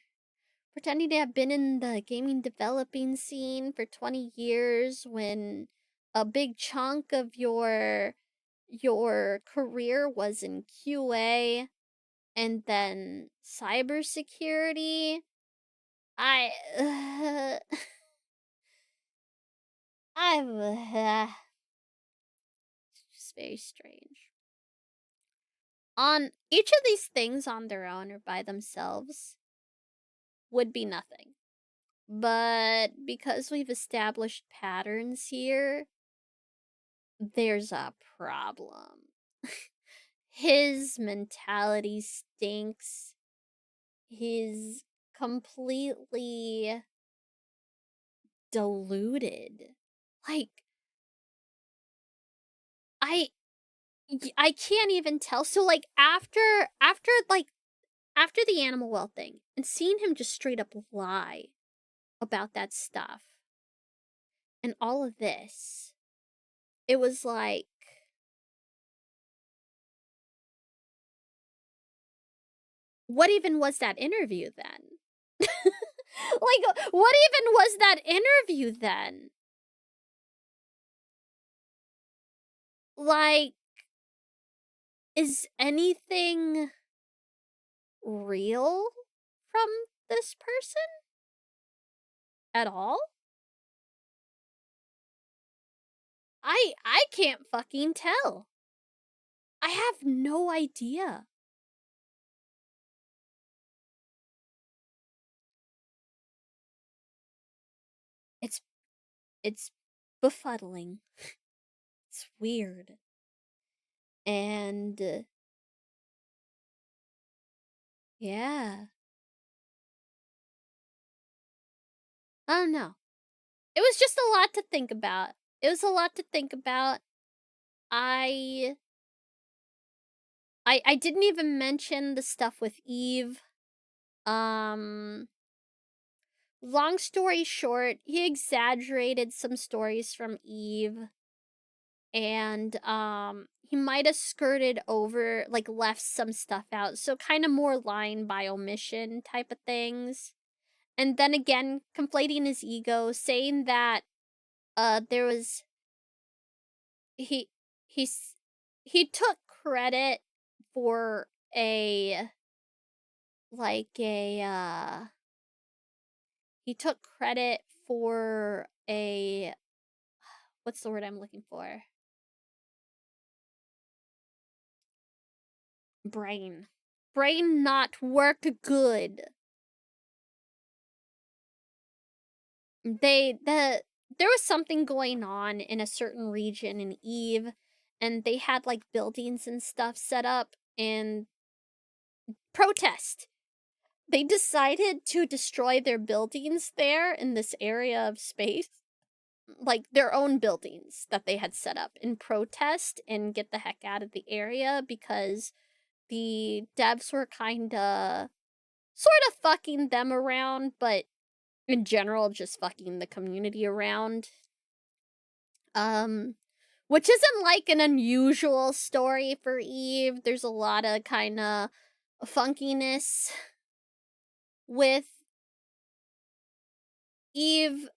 pretending to have been in the gaming developing scene for 20 years when a big chunk of your career was in QA and then cybersecurity. I it's just very strange. On each of these things on their own or by themselves would be nothing. But because we've established patterns here, there's a problem. His mentality stinks. He's completely deluded. Like, I I can't even tell. So like after the animal well thing and seeing him just straight up lie about that stuff and all of this, it was like, what even was that interview then? Like, what even was that interview then? Like, is anything real from this person at all? I can't fucking tell. I have no idea. It's it's befuddling. It's weird. And yeah. I don't know. It was just a lot to think about. It was a lot to think about. I I didn't even mention the stuff with Eve. Um Long story short, he exaggerated some stories from Eve, and he might have skirted over, like left some stuff out. So kind of more lying by omission type of things. And then again, conflating his ego, saying that there was he he's he took credit for a like a he took credit for a what's the word I'm looking for? Brain. Brain not work good. There was something going on in a certain region in Eve, and they had like buildings and stuff set up and protest. They decided to destroy their buildings there in this area of space, like their own buildings that they had set up in protest and get the heck out of the area because the devs were kind of sort of fucking them around, but in general just fucking the community around. Which isn't like an unusual story for Eve. There's a lot of kind of funkiness with Eve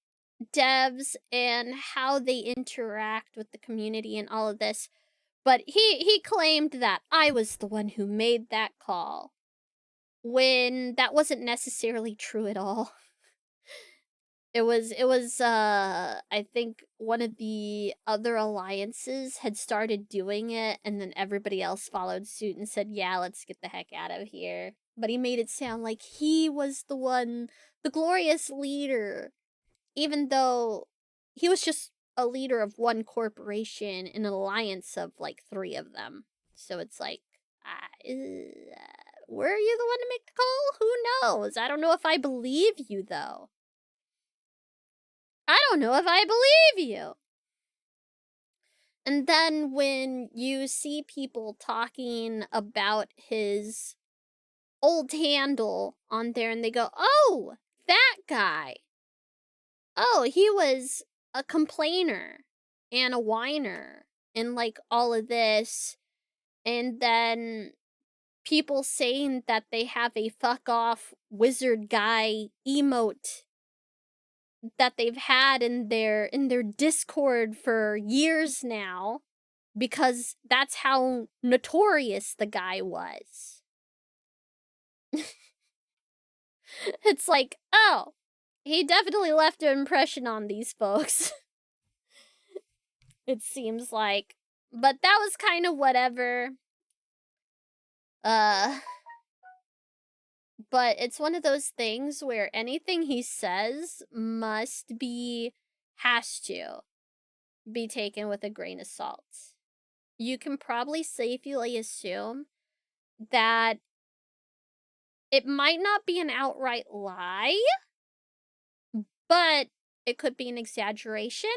devs and how they interact with the community and all of this. But he claimed that I was the one who made that call, when that wasn't necessarily true at all. It was I think one of the other alliances had started doing it, and then everybody else followed suit and said, "Yeah, let's get the heck out of here." But he made it sound like he was the one, the glorious leader, even though he was just a leader of one corporation in an alliance of like 3 of them. So it's like, were you the one to make the call? Who knows? I don't know if I believe you though. I don't know if I believe you. And then when you see people talking about his old handle on there and they go, "Oh, that guy. Oh, he was a complainer and a whiner and like all of this, and then people saying that they have a fuck off wizard guy emote that they've had in their Discord for years now, because that's how notorious the guy was. It's like, oh, he definitely left an impression on these folks. It seems like. But that was kind of whatever. But it's one of those things where anything he says has to be taken with a grain of salt. You can probably safely assume that it might not be an outright lie, but it could be an exaggeration,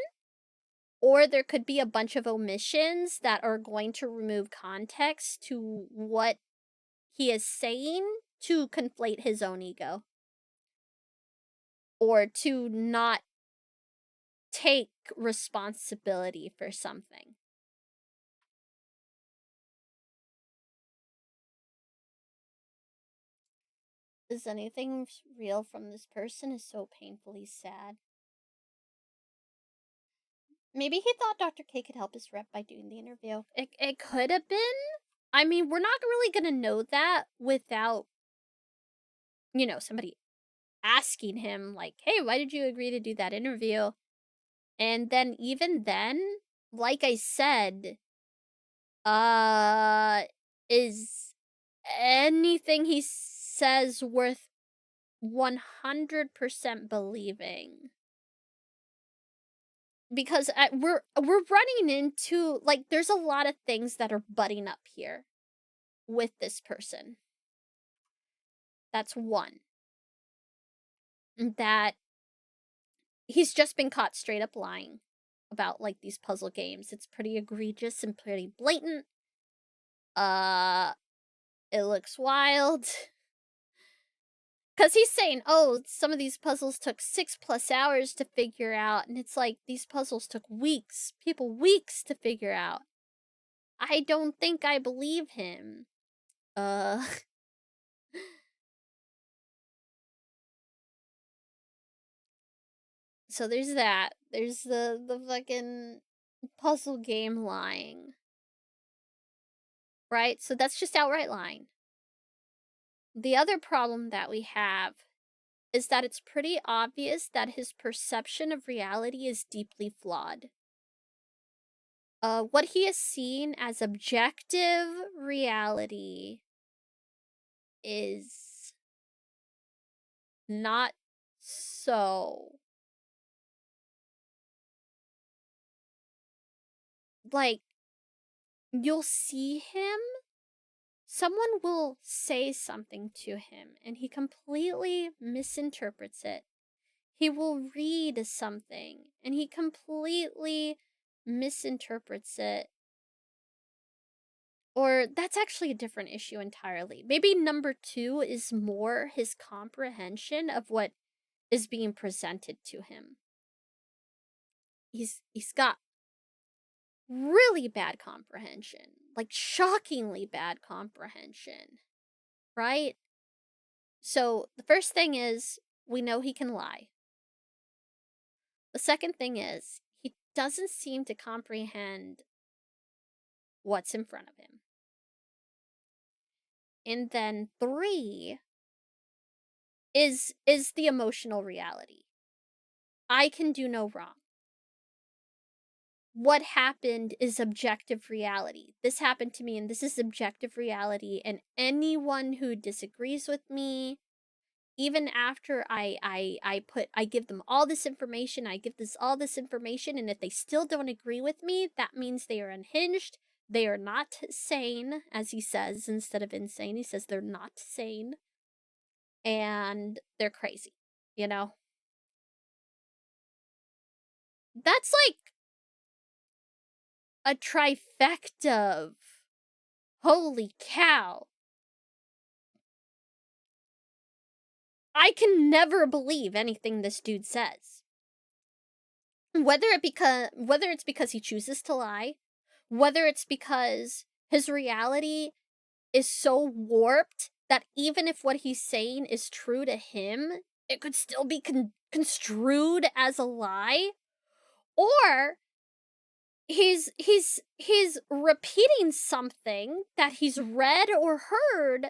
or there could be a bunch of omissions that are going to remove context to what he is saying to conflate his own ego, or to not take responsibility for something. Is anything real from this person is so painfully sad. Maybe he thought Dr. K could help his rep by doing the interview. It could have been. I mean, we're not really gonna know that without, somebody asking him, like, hey, why did you agree to do that interview? And then even then, like I said, is anything he says worth 100% believing? Because we're running into, like, there's a lot of things that are butting up here with this person. That's one. That he's just been caught straight up lying about, like, these puzzle games. It's pretty egregious and pretty blatant. It looks wild. Because he's saying, oh, some of these puzzles took 6+ hours to figure out. And it's like, these puzzles took weeks. Weeks to figure out. I don't think I believe him. So there's that. There's the fucking puzzle game lying. Right? So that's just outright lying. The other problem that we have is that it's pretty obvious that his perception of reality is deeply flawed. What he is seeing as objective reality is not so. Like, you'll see him, someone will say something to him, and he completely misinterprets it. He will read something, and he completely misinterprets it. Or that's actually a different issue entirely. Maybe number 2 is more his comprehension of what is being presented to him. He's got really bad comprehension, like shockingly bad comprehension, right? So the first thing is, we know he can lie. The second thing is, he doesn't seem to comprehend what's in front of him. And then 3 is the emotional reality. I can do no wrong. What happened is objective reality. This happened to me, and this is objective reality, and anyone who disagrees with me, even after I give them all this information, all this information, and if they still don't agree with me, that means they are unhinged. They are not sane, as he says, instead of insane. He says they're not sane. And they're crazy, you know? That's like a trifecta of holy cow. I can never believe anything this dude says. whether it's because he chooses to lie, whether it's because his reality is so warped that even if what he's saying is true to him, it could still be construed as a lie, or he's repeating something that he's read or heard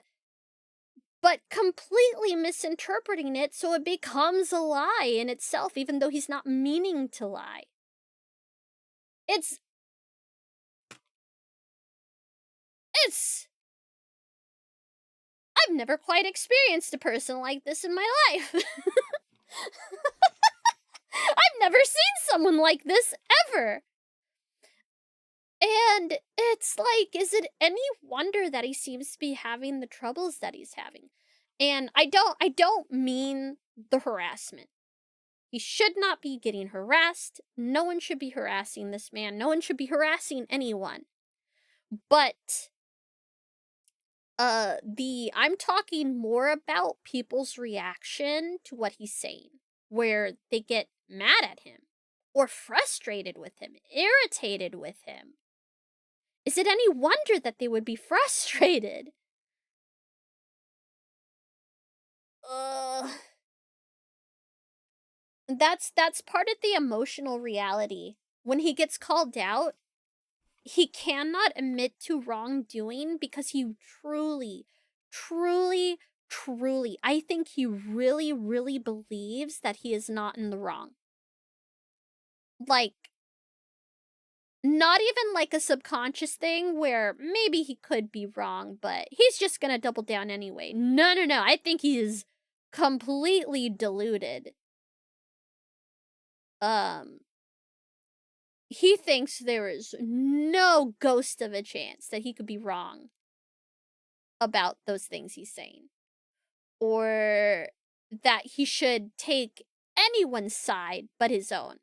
but completely misinterpreting it so it becomes a lie in itself even though he's not meaning to lie. It's it's I've never quite experienced a person like this in my life. I've never seen someone like this ever. And it's like, is it any wonder that he seems to be having the troubles that he's having? And I don't mean the harassment. He should not be getting harassed. No one should be harassing this man. No one should be harassing anyone. But I'm talking more about people's reaction to what he's saying, where they get mad at him or frustrated with him, irritated with him. Is it any wonder that they would be frustrated? That's part of the emotional reality. When he gets called out, he cannot admit to wrongdoing because he truly, truly, truly, I think he really, really believes that he is not in the wrong. Like, not even like a subconscious thing where maybe he could be wrong, but he's just gonna double down anyway. No, no, no. I think he is completely deluded. He thinks there is no ghost of a chance that he could be wrong about those things he's saying, or that he should take anyone's side but his own.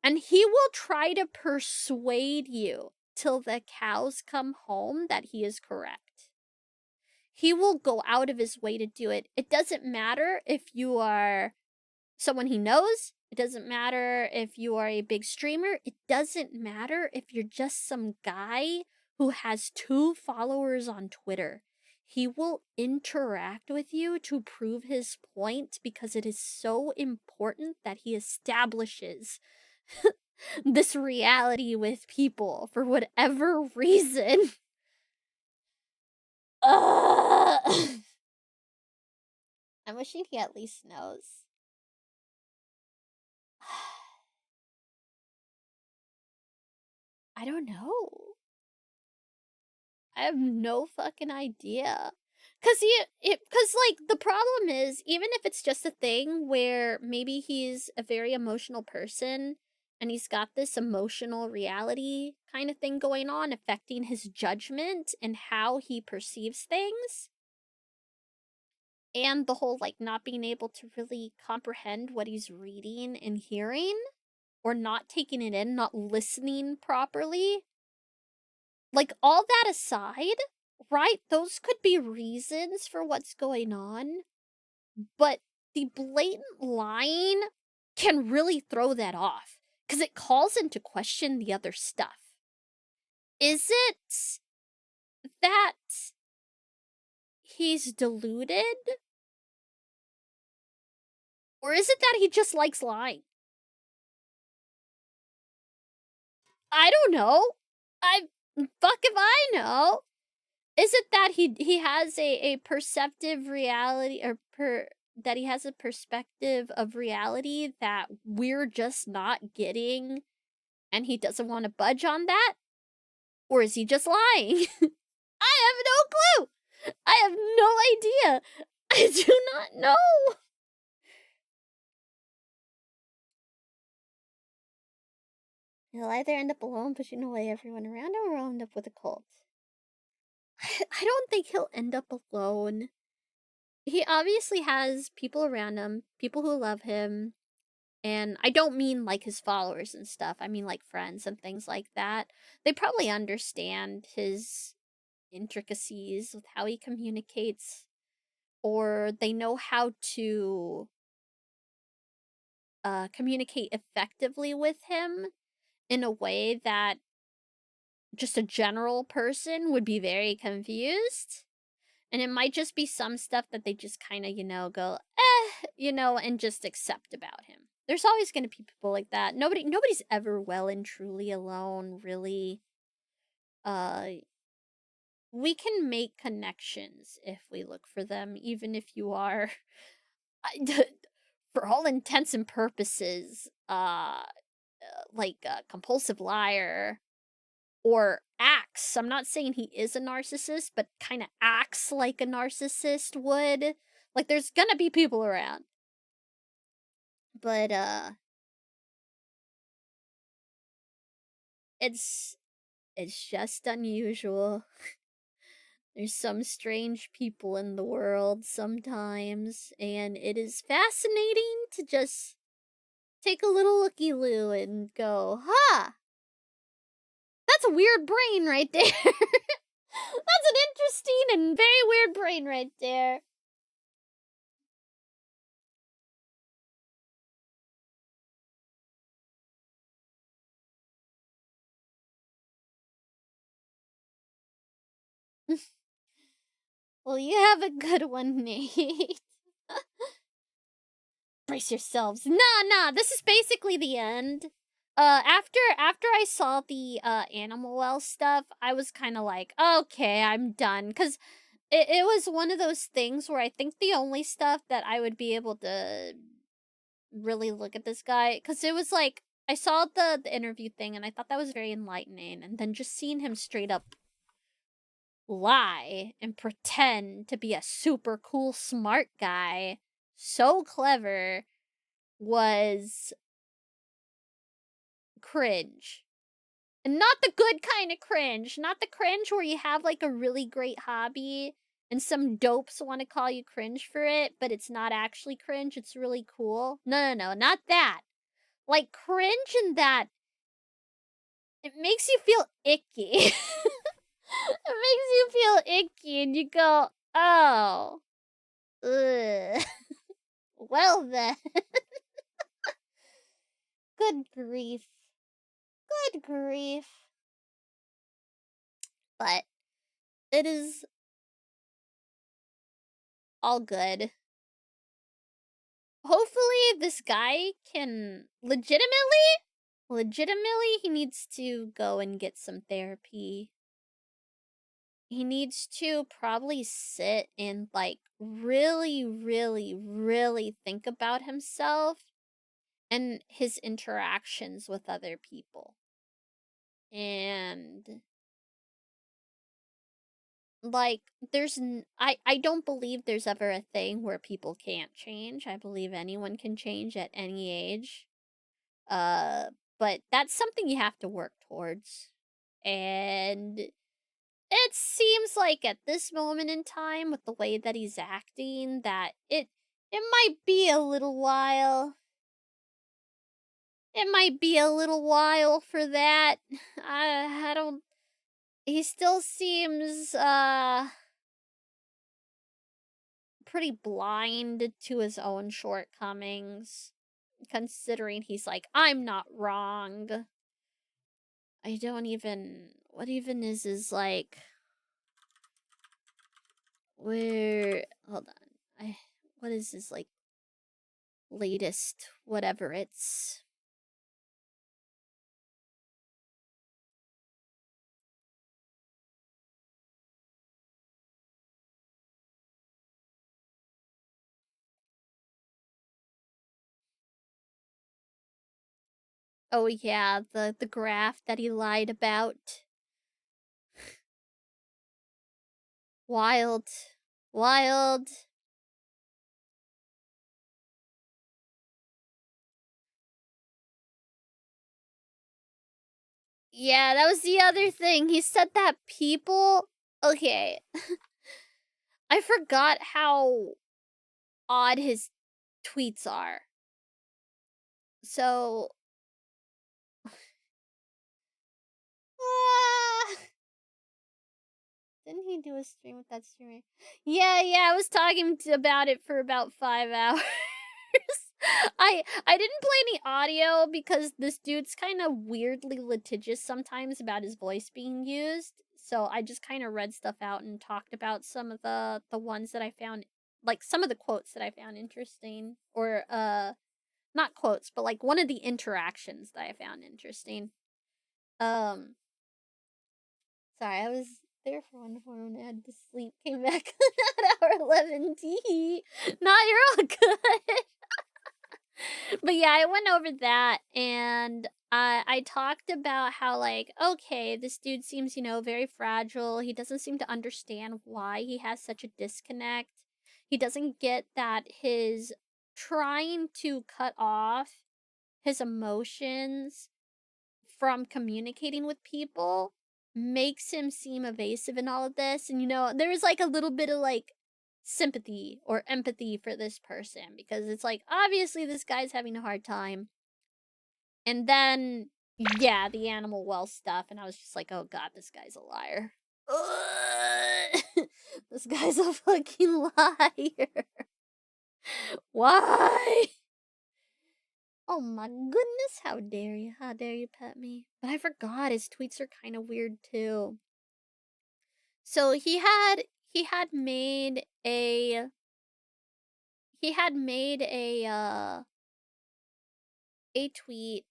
And he will try to persuade you till the cows come home that he is correct. He will go out of his way to do it. It doesn't matter if you are someone he knows. It doesn't matter if you are a big streamer. It doesn't matter if you're just some guy who has 2 followers on Twitter. He will interact with you to prove his point because it is so important that he establishes this reality with people for whatever reason. I'm wishing he at least knows. I don't know. I have no fucking idea. Cause like the problem is, even if it's just a thing where maybe he's a very emotional person and he's got this emotional reality kind of thing going on affecting his judgment and how he perceives things. And the whole like not being able to really comprehend what he's reading and hearing, or not taking it in, not listening properly. Like, all that aside, right? Those could be reasons for what's going on, but the blatant lying can really throw that off because it calls into question the other stuff. Is it that he's deluded? Or is it that he just likes lying? I don't know. Fuck if I know. Is it that he has a perceptive reality, or that he has a perspective of reality that we're just not getting and he doesn't want to budge on that? Or is he just lying? I have no clue. I have no idea. I do not know. He'll either end up alone pushing away everyone around him, or he'll end up with a cult. I don't think he'll end up alone. He obviously has people around him, people who love him, and I don't mean like his followers and stuff. I mean like friends and things like that. They probably understand his intricacies with how he communicates, or they know how to communicate effectively with him in a way that just a general person would be very confused. And it might just be some stuff that they just kind of, go, and just accept about him. There's always going to be people like that. Nobody's ever well and truly alone, really. Uh, we can make connections if we look for them, even if you are, for all intents and purposes, like a compulsive liar or acts. I'm not saying he is a narcissist, but kind of acts like a narcissist would. Like there's gonna be people around. But it's just unusual. There's some strange people in the world sometimes, and it is fascinating to just take a little looky-loo and go, "Huh, that's a weird brain right there." That's an interesting and very weird brain right there. Well, you have a good one, Nate. Brace yourselves. Nah, this is basically the end. After I saw the Animal Well stuff, I was kind of like, okay, I'm done. Because it was one of those things where I think the only stuff that I would be able to really look at this guy, because it was like, I saw the interview thing and I thought that was very enlightening. And then just seeing him straight up lie and pretend to be a super cool, smart guy, so clever, was cringe. And not the good kind of cringe. Not the cringe where you have like a really great hobby and some dopes want to call you cringe for it, but it's not actually cringe. It's really cool. No, not that. Like cringe in that it makes you feel icky. It makes you feel icky and you go, oh, ugh. Well then. Good grief. Good grief. But it is all good. Hopefully this guy can legitimately he needs to go and get some therapy. He needs to probably sit and like really think about himself and his interactions with other people. And like I don't believe there's ever a thing where people can't change. I believe anyone can change at any age. Uh but that's something you have to work towards. And it seems like at this moment in time with the way that he's acting that it might be a little while. It might be a little while for that. I don't he still seems pretty blind to his own shortcomings, considering he's like, I'm not wrong. I don't even. What even is like. Where. Hold on. What is his, like, latest whatever it's. Oh, yeah, the graph that he lied about. Wild. Wild. Yeah, that was the other thing. He said that people. Okay. I forgot how odd his tweets are. So. Ah, didn't he do a stream with that streamer? Yeah, I was talking about it for about 5 hours. I didn't play any audio because this dude's kind of weirdly litigious sometimes about his voice being used. So I just kind of read stuff out and talked about some of the ones that I found, like some of the quotes that I found interesting, or not quotes, but like one of the interactions that I found interesting. Um Sorry, I was there for one when I had to sleep. Came back at hour 11 T. Nah, you're all good. But yeah, I went over that, and I talked about how, like, okay, this dude seems, very fragile. He doesn't seem to understand why he has such a disconnect. He doesn't get that his trying to cut off his emotions from communicating with people makes him seem evasive in all of this. And there's like a little bit of like sympathy or empathy for this person, because it's like obviously this guy's having a hard time. And then yeah, the animal well stuff, and I was just like, oh god, this guy's a liar. Ugh. This guy's a fucking liar. Why? Oh my goodness, how dare you? How dare you pet me? But I forgot his tweets are kind of weird too. So he had made a tweet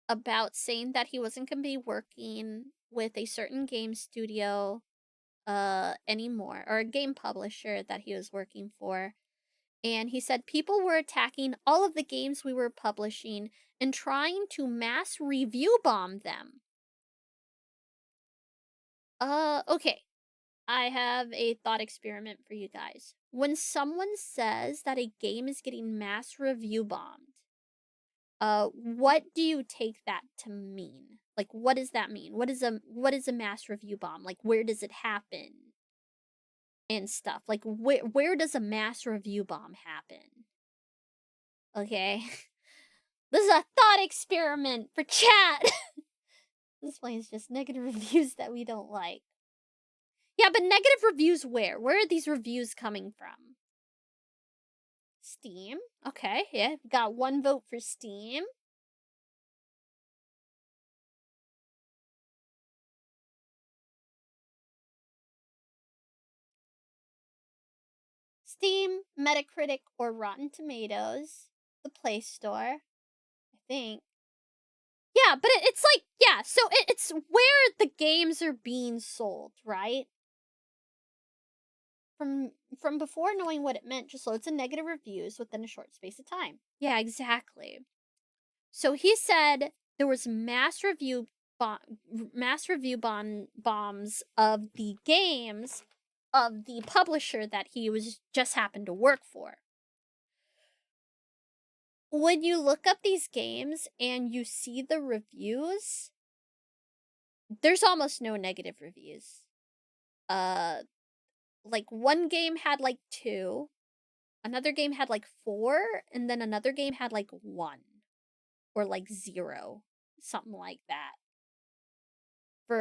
about saying that he wasn't going to be working with a certain game studio anymore, or a game publisher that he was working for. And he said people were attacking all of the games we were publishing and trying to mass review bomb them. Okay. I have a thought experiment for you guys. When someone says that a game is getting mass review bombed, what do you take that to mean? Like, what does that mean? What is a mass review bomb? Like, where does it happen? And stuff. Like, where does a mass review bomb happen? Okay. This is a thought experiment for chat. This one is just negative reviews that we don't like. Yeah, but negative reviews where? Where are these reviews coming from? Steam. Okay, yeah, got one vote for Steam. Steam, Metacritic, or Rotten Tomatoes. The Play Store, I think. Yeah, but it's like, yeah, so it's where the games are being sold, right? From before knowing what it meant, just loads of negative reviews within a short space of time. Yeah, exactly. So he said there was mass review bombs of the games of the publisher that he was just happened to work for. When you look up these games and you see the reviews, there's almost no negative reviews. Like one game had like 2, another game had like 4, and then another game had like 1 or like 0, something like that.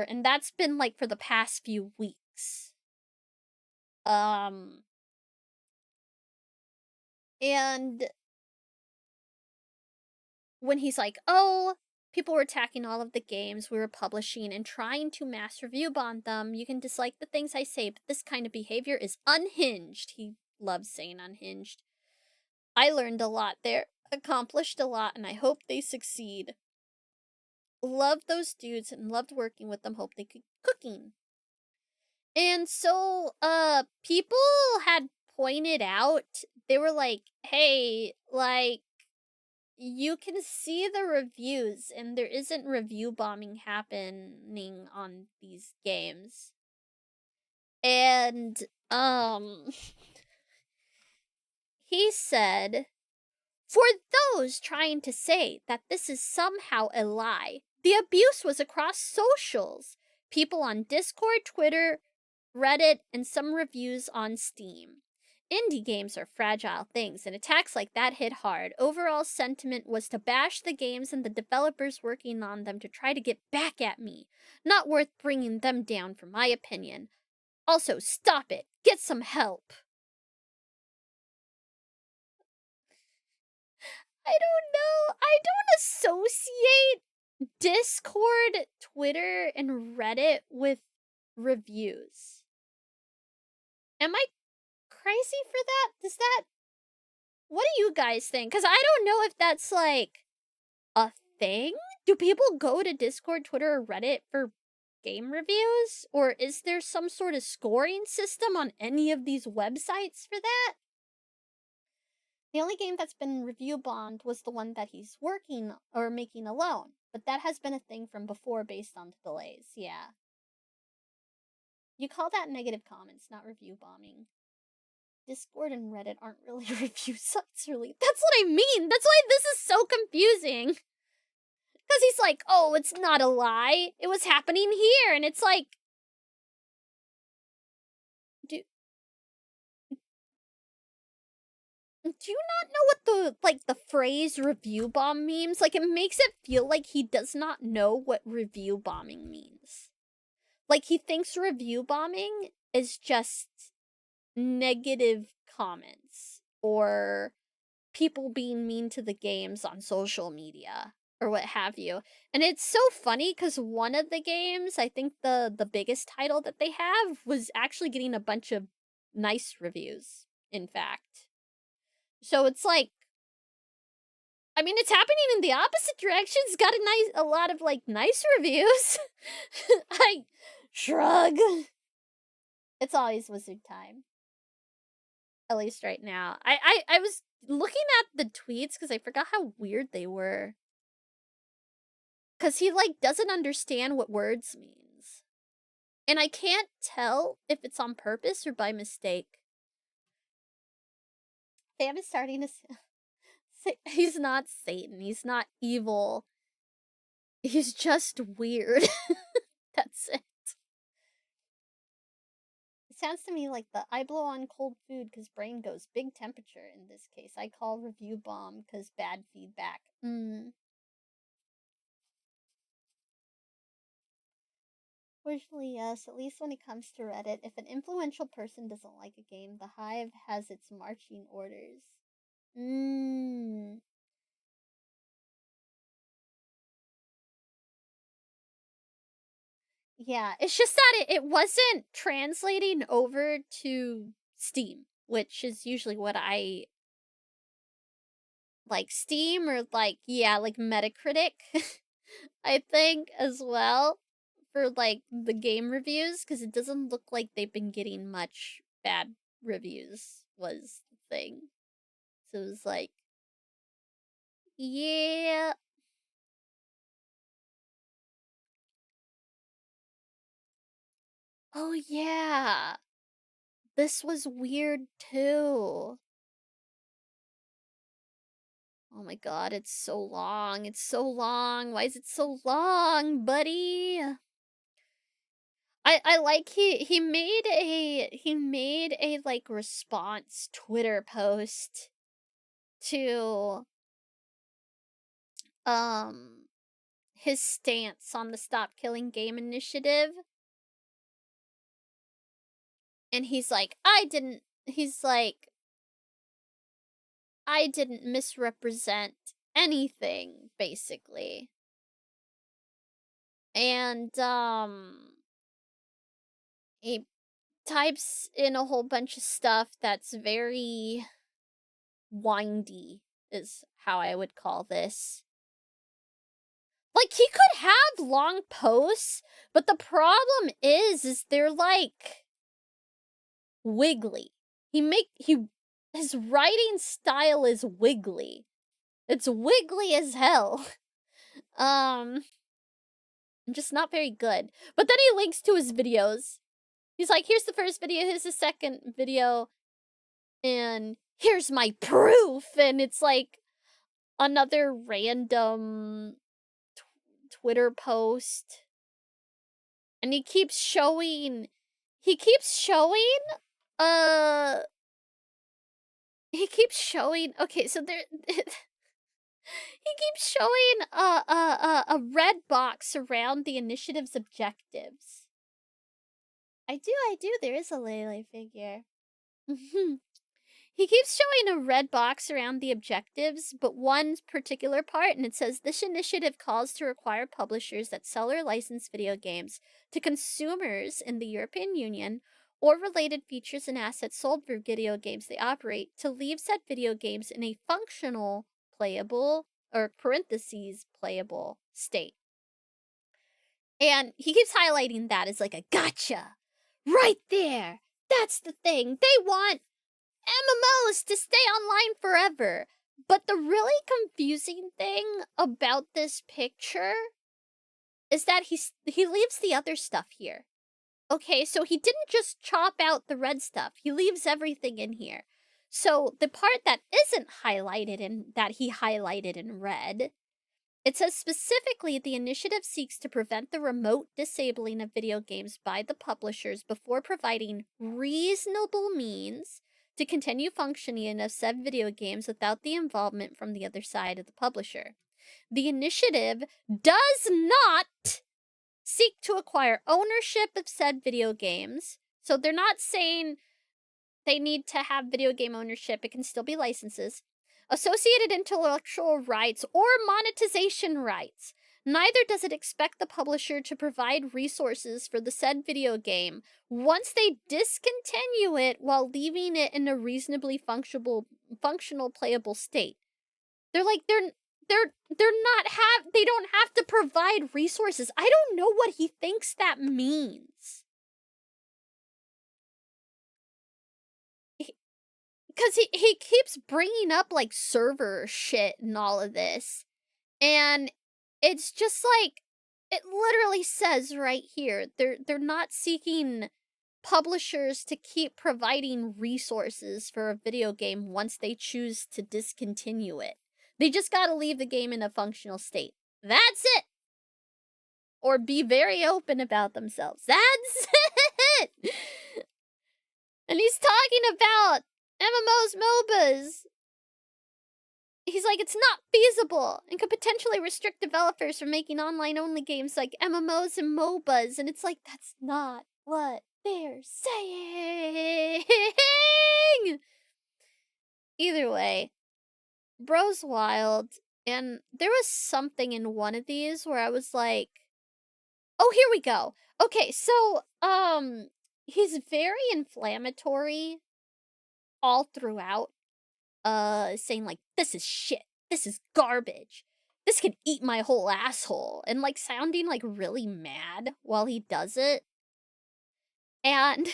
And that's been like for the past few weeks. And when he's like, oh, people were attacking all of the games we were publishing and trying to mass review bomb them. You can dislike the things I say, but this kind of behavior is unhinged. He loves saying unhinged. I learned a lot there, accomplished a lot, and I hope they succeed. Loved those dudes and loved working with them. Hope they keep cooking. And so, people had pointed out, they were like, hey, like, you can see the reviews, and there isn't review bombing happening on these games. And, he said, for those trying to say that this is somehow a lie, the abuse was across socials. People on Discord, Twitter, Reddit, and some reviews on Steam. Indie games are fragile things, and attacks like that hit hard. Overall sentiment was to bash the games and the developers working on them to try to get back at me. Not worth bringing them down, for my opinion. Also, stop it. Get some help. I don't know. I don't associate Discord, Twitter, and Reddit with reviews. Am I crazy for that? Does that... What do you guys think? Because I don't know if that's, like, a thing? Do people go to Discord, Twitter, or Reddit for game reviews? Or is there some sort of scoring system on any of these websites for that? The only game that's been review bombed was the one that he's working or making alone. But that has been a thing from before based on delays, yeah. You call that negative comments, not review bombing. Discord and Reddit aren't really review sites, really. That's what I mean! That's why this is so confusing! Because he's like, oh, it's not a lie. It was happening here, and it's like... Do you not know what the phrase review bomb means? Like, it makes it feel like he does not know what review bombing means. Like, he thinks review bombing is just negative comments or people being mean to the games on social media or what have you. And it's so funny because one of the games, I think the biggest title that they have, was actually getting a bunch of nice reviews, in fact. So it's like, I mean, it's happening in the opposite direction. It's got a lot of, like, nice reviews. I shrug. It's always wizard time. At least right now. I was looking at the tweets because I forgot how weird they were. Because he, like, doesn't understand what words means. And I can't tell if it's on purpose or by mistake. Sam is starting to... He's not Satan. He's not evil. He's just weird. That's it. It sounds to me like I blow on cold food because brain goes big temperature in this case. I call review bomb because bad feedback. Fortunately, yes, at least when it comes to Reddit, if an influential person doesn't like a game, the Hive has its marching orders. Yeah, it's just that it wasn't translating over to Steam, which is usually what I... Like, Steam or, like, yeah, like, Metacritic, I think, as well, for, like, the game reviews, because it doesn't look like they've been getting much bad reviews, was the thing. So it was like, yeah. Oh, yeah. This was weird, too. Oh my god, it's so long. It's so long. Why is it so long, buddy? I like he made a like response Twitter post to his stance on the Stop Killing Game initiative. And he's like, I didn't misrepresent anything, basically. And he types in a whole bunch of stuff that's very windy, is how I would call this. Like, he could have long posts, but the problem is they're, like, wiggly. His writing style is wiggly. It's wiggly as hell. Just not very good. But then he links to his videos. He's like, here's the first video, here's the second video, and here's my proof! And it's like another random Twitter post. And he keeps showing, okay, so there, he keeps showing a red box around the initiative's objectives. I do, there is a Lele figure. He keeps showing a red box around the objectives, but one particular part, and it says, this initiative calls to require publishers that sell or license video games to consumers in the European Union or related features and assets sold for video games they operate to leave said video games in a functional, playable, or parentheses, playable state. And he keeps highlighting that as like a gotcha. Right there. That's the thing. They want MMOs to stay online forever. But the really confusing thing about this picture is that he leaves the other stuff here. Okay, so he didn't just chop out the red stuff. He leaves everything in here. So the part that isn't highlighted and that he highlighted in red, it says specifically the initiative seeks to prevent the remote disabling of video games by the publishers before providing reasonable means to continue functioning of said video games without the involvement from the other side of the publisher. The initiative does not seek to acquire ownership of said video games. So they're not saying they need to have video game ownership. It can still be licenses, associated intellectual rights, or monetization rights. Neither does it expect the publisher to provide resources for the said video game once they discontinue it while leaving it in a reasonably functional playable state. They're like, they don't have to provide resources. I don't know what he thinks that means. Because he keeps bringing up, like, server shit and all of this. And it's just like, it literally says right here, they're not seeking publishers to keep providing resources for a video game once they choose to discontinue it. They just gotta leave the game in a functional state. That's it! Or be very open about themselves. That's it! And he's talking about MMOs, MOBAs. He's like, it's not feasible and could potentially restrict developers from making online-only games like MMOs and MOBAs. And it's like, that's not what they're saying! Either way, bro's wild. And there was something in one of these where I was like, oh, here we go. Okay, so, he's very inflammatory all throughout, saying like, this is shit, this is garbage, this could eat my whole asshole, and like sounding like really mad while he does it. And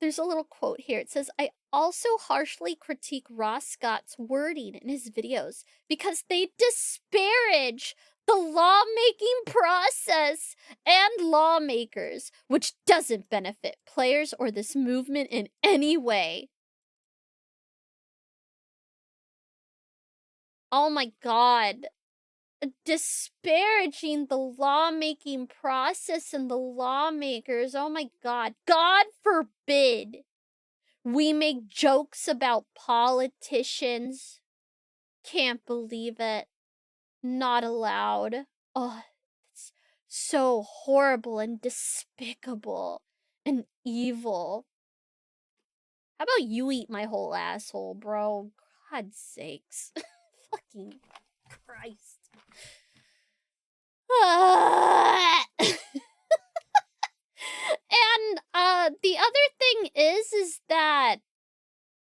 there's a little quote here. It says, I also harshly critique Ross Scott's wording in his videos because they disparage the lawmaking process and lawmakers, which doesn't benefit players or this movement in any way. Oh my god. Disparaging the lawmaking process and the lawmakers. Oh my god. God forbid we make jokes about politicians. Can't believe it. Not allowed. Oh, it's so horrible and despicable and evil. How about you eat my whole asshole, bro? God's sakes. Fucking Christ. And the other thing is that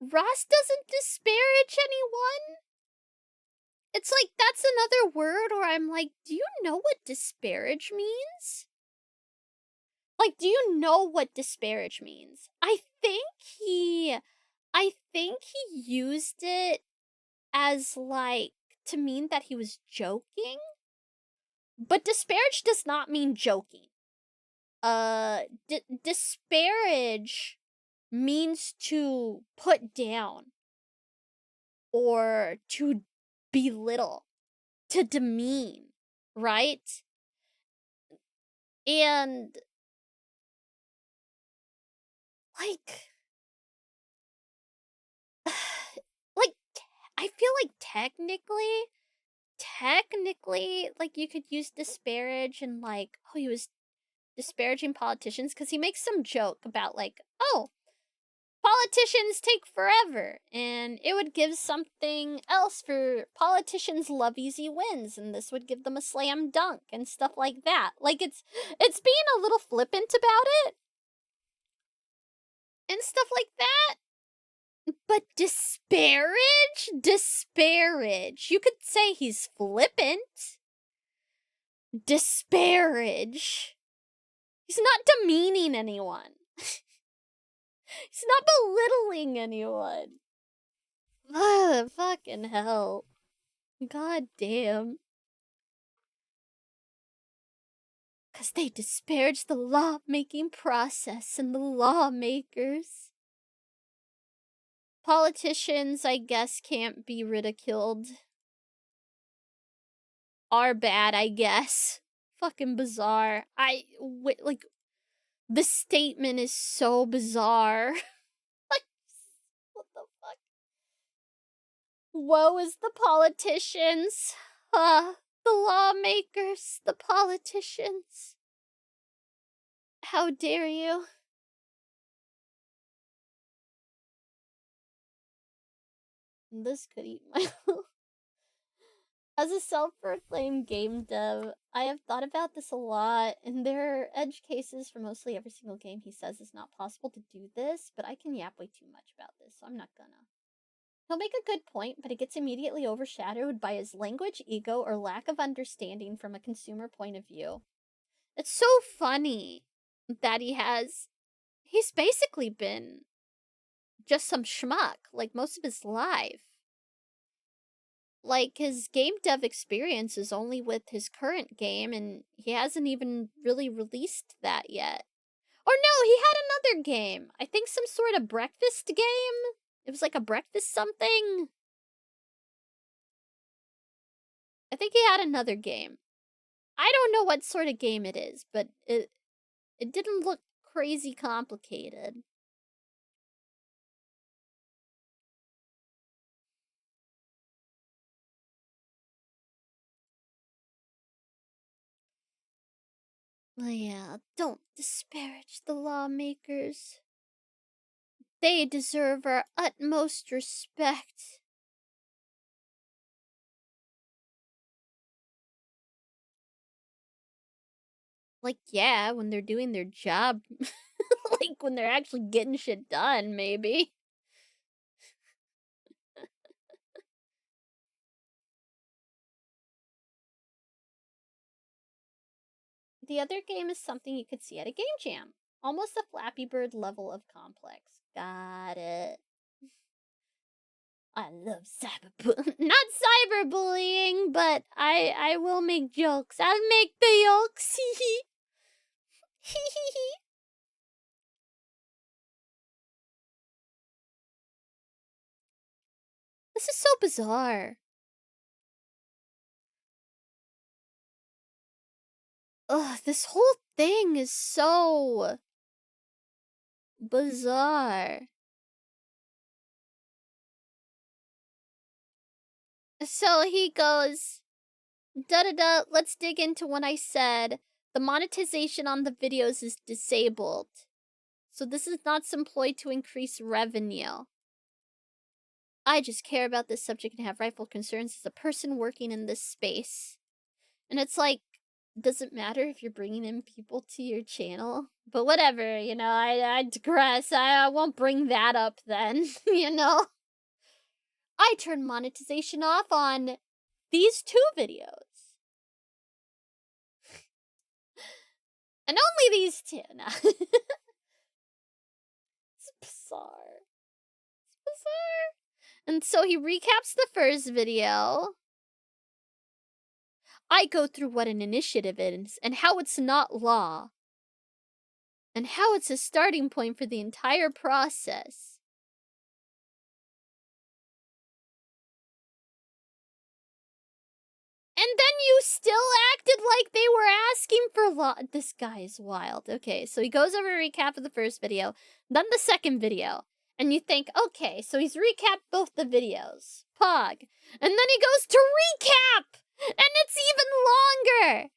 Ross doesn't disparage anyone. It's like, that's another word where I'm like, do you know what disparage means? Like, do you know what disparage means? I think he used it as, like, to mean that he was joking. But disparage does not mean joking. Disparage means to put down or to belittle, to demean, right? And like I feel like technically, like, you could use disparage and like, oh, he was disparaging politicians, because he makes some joke about like, oh, politicians take forever, and it would give something else for politicians love easy wins, and this would give them a slam dunk and stuff like that. Like, it's being a little flippant about it and stuff like that. But disparage? Disparage. You could say he's flippant. Disparage. He's not demeaning anyone. He's not belittling anyone. Ugh, fucking hell. God damn. Because they disparage the law-making process and the lawmakers. Politicians, I guess, can't be ridiculed. Are bad, I guess. Fucking bizarre. Like, the statement is so bizarre. Like, what the fuck? Woe is the politicians. The lawmakers, the politicians. How dare you? This could eat my As a self-proclaimed game dev, I have thought about this a lot, and there are edge cases for mostly every single game he says it's not possible to do this, but I can yap way too much about this, so I'm not gonna. He'll make a good point, but it gets immediately overshadowed by his language, ego, or lack of understanding from a consumer point of view. It's so funny that he's basically been just some schmuck, like most of his life. Like, his game dev experience is only with his current game, and he hasn't even really released that yet. Or no, he had another game. I think some sort of breakfast game? It was like a breakfast something? I think he had another game. I don't know what sort of game it is, but it didn't look crazy complicated. Well, yeah, don't disparage the lawmakers. They deserve our utmost respect. Like, yeah, when they're doing their job. Like, when they're actually getting shit done, maybe. The other game is something you could see at a game jam. Almost a Flappy Bird level of complex. Got it. I love not cyberbullying, but I will make jokes. I'll make the jokes. This is so bizarre. Ugh, this whole thing is so bizarre. So he goes, da-da-da, let's dig into what I said. The monetization on the videos is disabled. So this is not some ploy to increase revenue. I just care about this subject and have rightful concerns as a person working in this space. And it's like, does it matter if you're bringing in people to your channel? But whatever, you know, I digress. I won't bring that up then, you know? I turned monetization off on these 2 videos. And only these 2. No. It's bizarre. It's bizarre. And so he recaps the first video. I go through what an initiative is, and how it's not law. And how it's a starting point for the entire process. And then you still acted like they were asking for law. This guy is wild. Okay, so he goes over a recap of the first video, then the second video. And you think, okay, so he's recapped both the videos. Pog. And then he goes to recap! And it's even longer!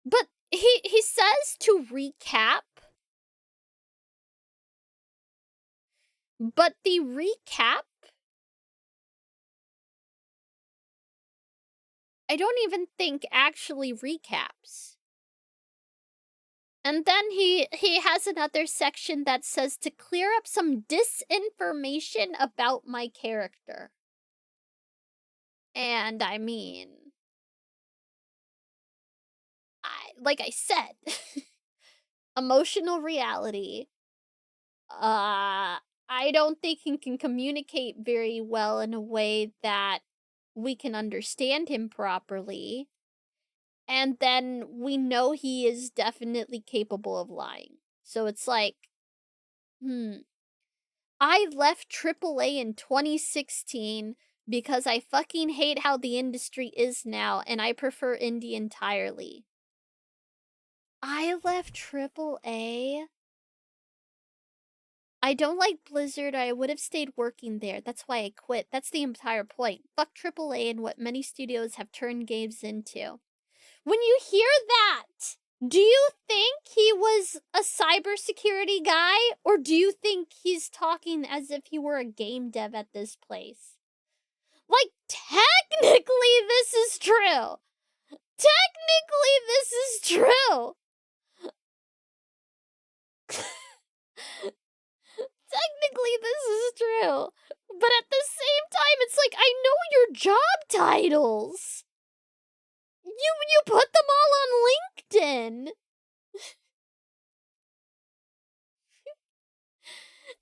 But he says to recap, But the recap, I don't even think actually recaps. And then he has another section that says to clear up some disinformation about my character. And I mean, like I said, emotional reality. I don't think he can communicate very well in a way that we can understand him properly. And then we know he is definitely capable of lying. So it's like, I left AAA in 2016 because I fucking hate how the industry is now and I prefer indie entirely. I left AAA. I don't like Blizzard. I would have stayed working there. That's why I quit. That's the entire point. Fuck AAA and what many studios have turned games into. When you hear that, do you think he was a cybersecurity guy? Or do you think he's talking as if he were a game dev at this place? Like, technically, this is true. Technically, this is true. Technically, this is true. But at the same time, it's like, I know your job titles. You put them all on LinkedIn.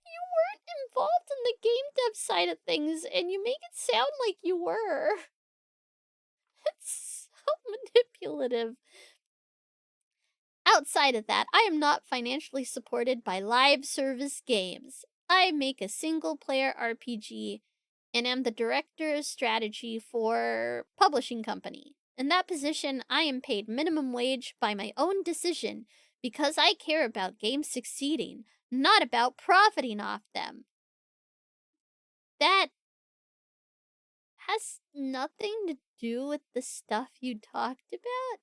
You weren't involved in the game dev side of things, and you make it sound like you were. It's so manipulative. Outside of that, I am not financially supported by live service games. I make a single-player RPG and am the director of strategy for publishing company. In that position, I am paid minimum wage by my own decision because I care about games succeeding, not about profiting off them. That has nothing to do with the stuff you talked about.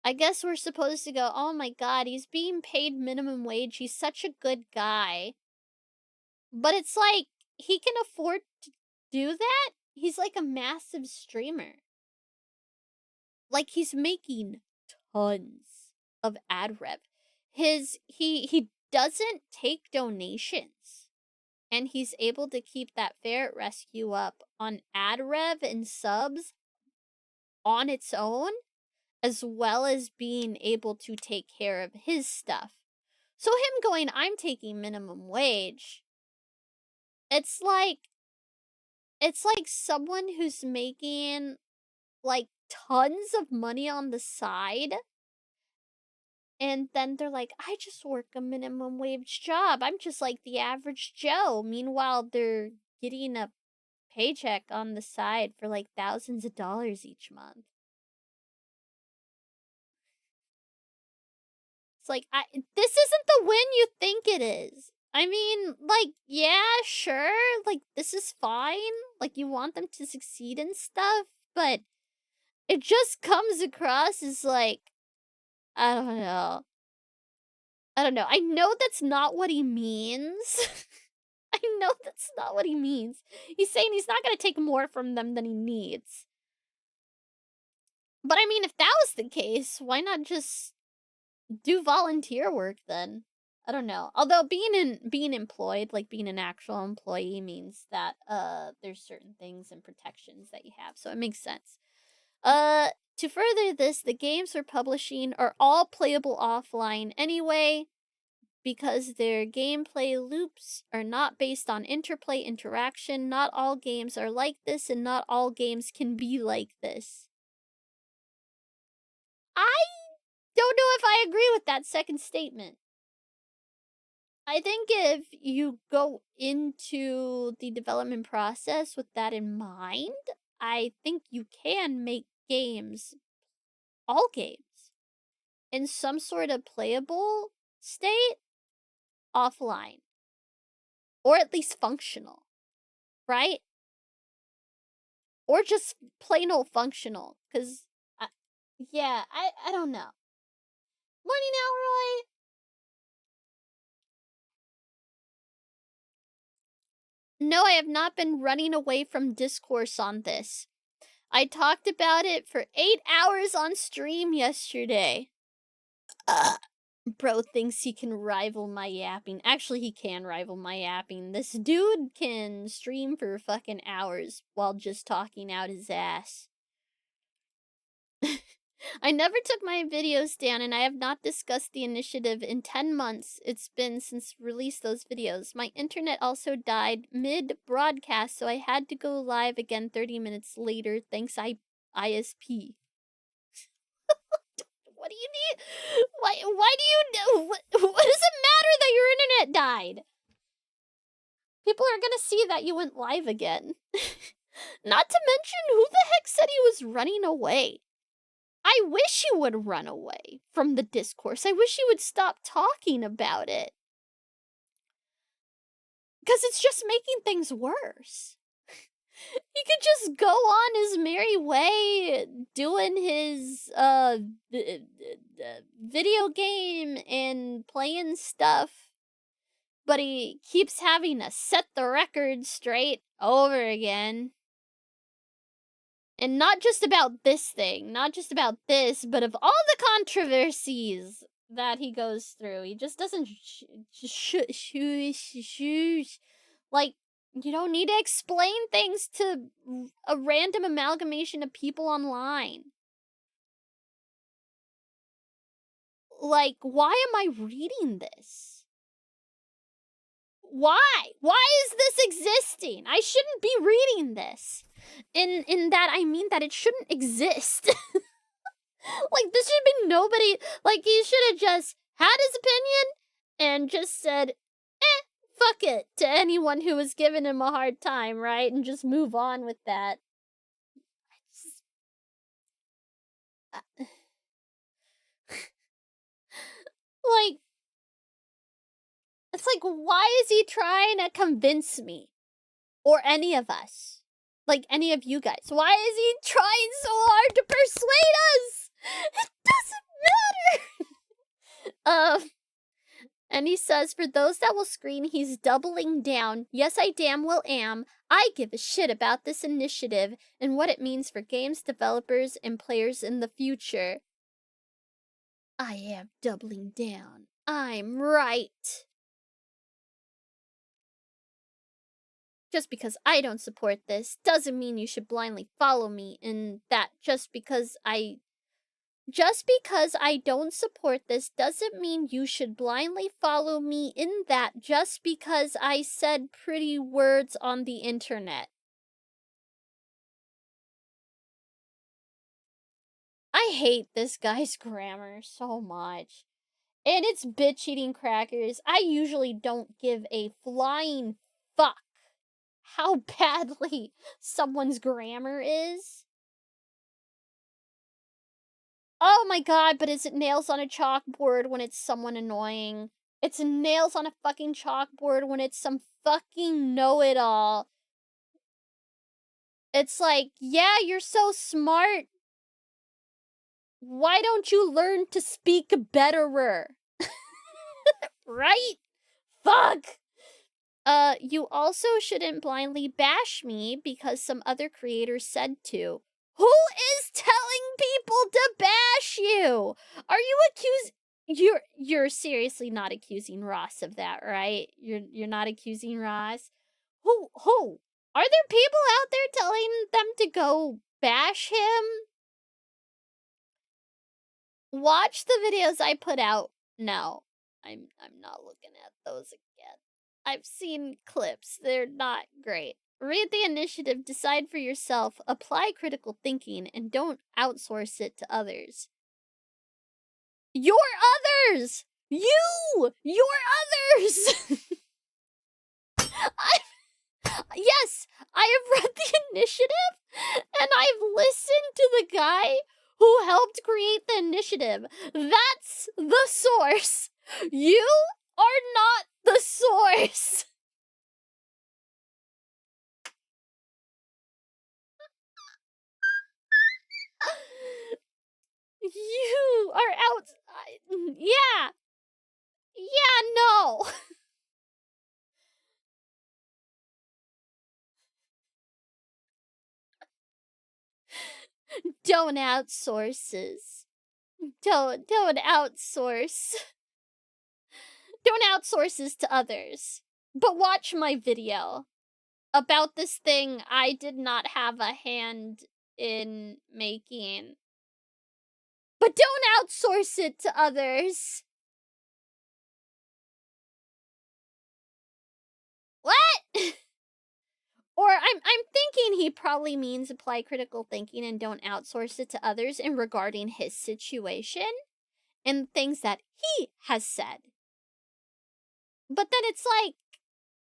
I guess we're supposed to go, oh my god, he's being paid minimum wage, he's such a good guy. But it's like, he can afford to do that? He's like a massive streamer. Like, he's making tons of ad rev. He doesn't take donations. And he's able to keep that ferret rescue up on ad rev and subs on its own, as well as being able to take care of his stuff. So him going, I'm taking minimum wage, it's like someone who's making like tons of money on the side, and then they're like, I just work a minimum wage job. I'm just like the average Joe. Meanwhile, they're getting a paycheck on the side for like thousands of dollars each month. It's like, this isn't the win you think it is. I mean, like, yeah, sure, like, this is fine. Like, you want them to succeed and stuff, but it just comes across as like, I don't know. I don't know. I know that's not what he means. I know that's not what he means. He's saying he's not gonna take more from them than he needs. But I mean, if that was the case, why not just do volunteer work then? I don't know. Although being employed, like being an actual employee, means that there's certain things and protections that you have, so it makes sense. To further this, the games we're publishing are all playable offline anyway, because their gameplay loops are not based on interplay interaction. Not all games are like this, and not all games can be like this. I don't know if I agree with that second statement. I think if you go into the development process with that in mind, I think you can make games, all games, in some sort of playable state offline. Or at least functional, right? Or just plain old functional, because, yeah, I don't know. Morning now, Roy! No, I have not been running away from discourse on this. I talked about it for 8 hours on stream yesterday. Bro thinks he can rival my yapping. Actually, he can rival my yapping. This dude can stream for fucking hours while just talking out his ass. I never took my videos down, and I have not discussed the initiative in 10 months. It's been since released those videos. My internet also died mid-broadcast, so I had to go live again 30 minutes later. Thanks, ISP. What do you need? Why do you... What does it matter that your internet died? People are gonna see that you went live again. Not to mention, who the heck said he was running away? I wish you would run away from the discourse. I wish you would stop talking about it. Because it's just making things worse. He could just go on his merry way doing his video game and playing stuff. But he keeps having to set the record straight over again. And not just about this thing, not just about this, but of all the controversies that he goes through. He just doesn't like, you don't need to explain things to a random amalgamation of people online. Like, why am I reading this? Why? Why is this existing? I shouldn't be reading this. In that, I mean that it shouldn't exist. Like, this should be nobody. Like, he should have just had his opinion and just said, fuck it, to anyone who was giving him a hard time, right? And just move on with that. Like, it's like, why is he trying to convince me? Or any of us? Like, any of you guys. Why is he trying so hard to persuade us? It doesn't matter! And he says, for those that will screen, he's doubling down. Yes, I damn well am. I give a shit about this initiative and what it means for games developers and players in the future. I am doubling down. I'm right. Just because I don't support this doesn't mean you should blindly follow me in that. Just because I don't support this doesn't mean you should blindly follow me in that just because I said pretty words on the internet. I hate this guy's grammar so much. And it's bitch eating crackers. I usually don't give a flying fuck how badly someone's grammar is. Oh my god, but is it nails on a chalkboard when it's someone annoying? It's nails on a fucking chalkboard when it's some fucking know-it-all. It's like, yeah, you're so smart. Why don't you learn to speak betterer? Right? Fuck! You also shouldn't blindly bash me because some other creators said to. Who is telling people to bash you? Are you accusing... You're seriously not accusing Ross of that, right? You're not accusing Ross? Who? Are there people out there telling them to go bash him? Watch the videos I put out. No, I'm not looking at those again. I've seen clips. They're not great. Read the initiative, decide for yourself, apply critical thinking, and don't outsource it to others. Your others! Your others! Yes, I have read the initiative, and I've listened to the guy who helped create the initiative. That's the source. You are not the source. You are out. Yeah. Yeah, no. don't outsources. Don't outsource. Don't outsources to others. But watch my video about this thing I did not have a hand in making. But don't outsource it to others. What? Or I'm thinking he probably means apply critical thinking and don't outsource it to others in regarding his situation and things that he has said. But then it's like,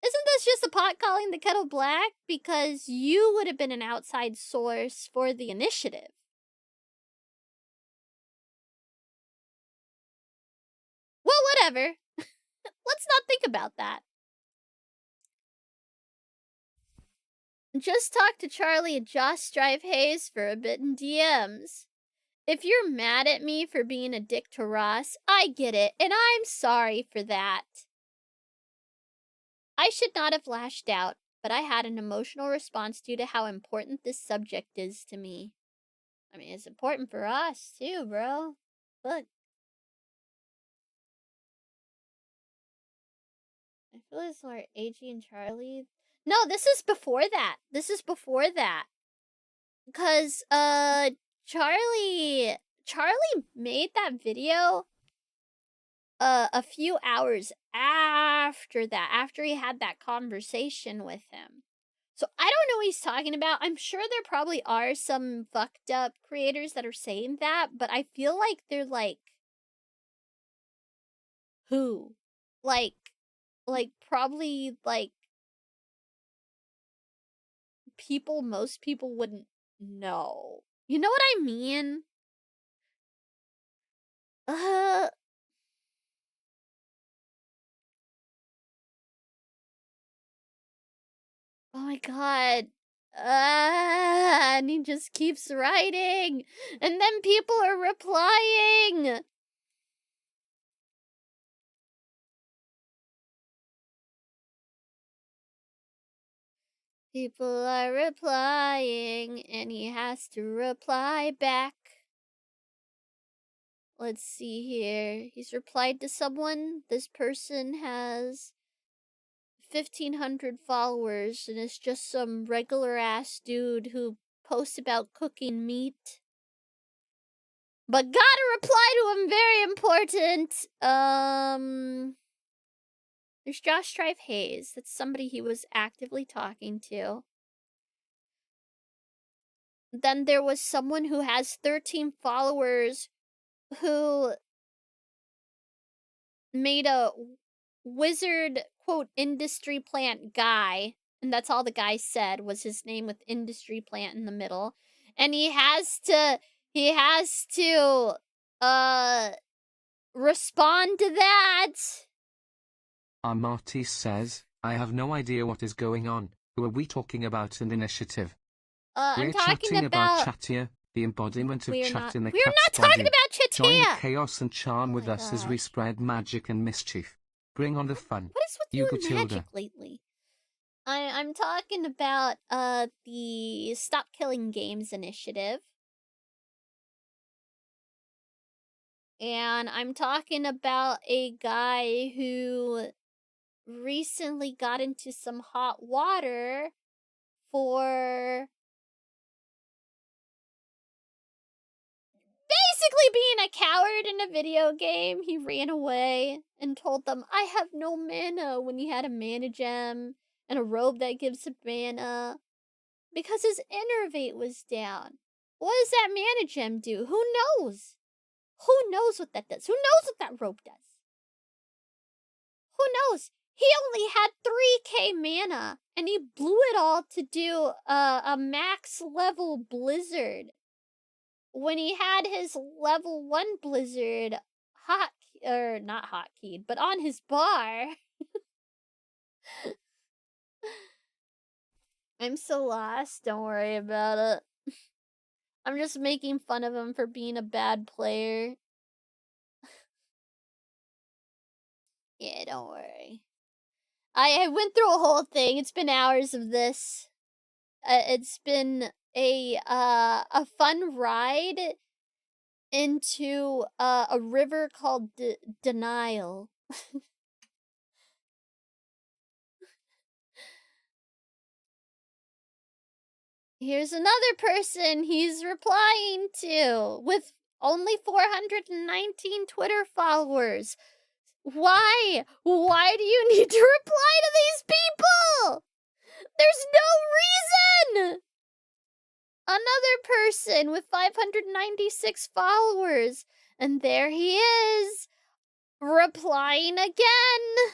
isn't this just the pot calling the kettle black? Because you would have been an outside source for the initiative. Well, whatever. Let's not think about that. Just talk to Charlie and Josh Drive Hayes for a bit in DMs. If you're mad at me for being a dick to Ross, I get it, and I'm sorry for that. I should not have lashed out, but I had an emotional response due to how important this subject is to me. I mean, it's important for us, too, bro. But I feel it's like AG and Charlie. No, this is before that. This is before that. Because, Charlie made that video a few hours after that, after he had that conversation with him. So I don't know what he's talking about. I'm sure there probably are some fucked up creators that are saying that, but I feel like they're like, who? Like probably like people most people wouldn't know. You know what I mean? Oh my god. And he just keeps writing. And then people are replying. People are replying, and he has to reply back. Let's see here. He's replied to someone. This person has 1,500 followers, and it's just some regular ass dude who posts about cooking meat. But gotta reply to him, very important. There's Josh Strife Hayes. That's somebody he was actively talking to. Then there was someone who has 13 followers who made a wizard, quote, industry plant guy. And that's all the guy said was his name with industry plant in the middle. And he has to respond to that. Martis says, I have no idea what is going on. Who are we talking about an initiative? I'm talking about Chatia, the embodiment of chat in the We're not talking about Chatia! Join the chaos and charm with us as we spread magic and mischief. Bring on the fun. What is with you and magic lately? I'm talking about the Stop Killing Games initiative. And I'm talking about a guy who recently got into some hot water for basically being a coward in a video game. He ran away and told them, I have no mana, when he had a mana gem and a robe that gives him mana. Because his innervate was down. What does that mana gem do? Who knows? Who knows what that does? Who knows what that robe does? Who knows? He only had 3k mana, and he blew it all to do a max level blizzard. When he had his level 1 blizzard not hotkeyed, but on his bar. I'm so lost, don't worry about it. I'm just making fun of him for being a bad player. Yeah, don't worry. I went through a whole thing. It's been hours of this. It's been a fun ride into a river called Denial. Here's another person he's replying to with only 419 Twitter followers. Why? Why do you need to reply to these people? There's no reason! Another person with 596 followers. And there he is, replying again.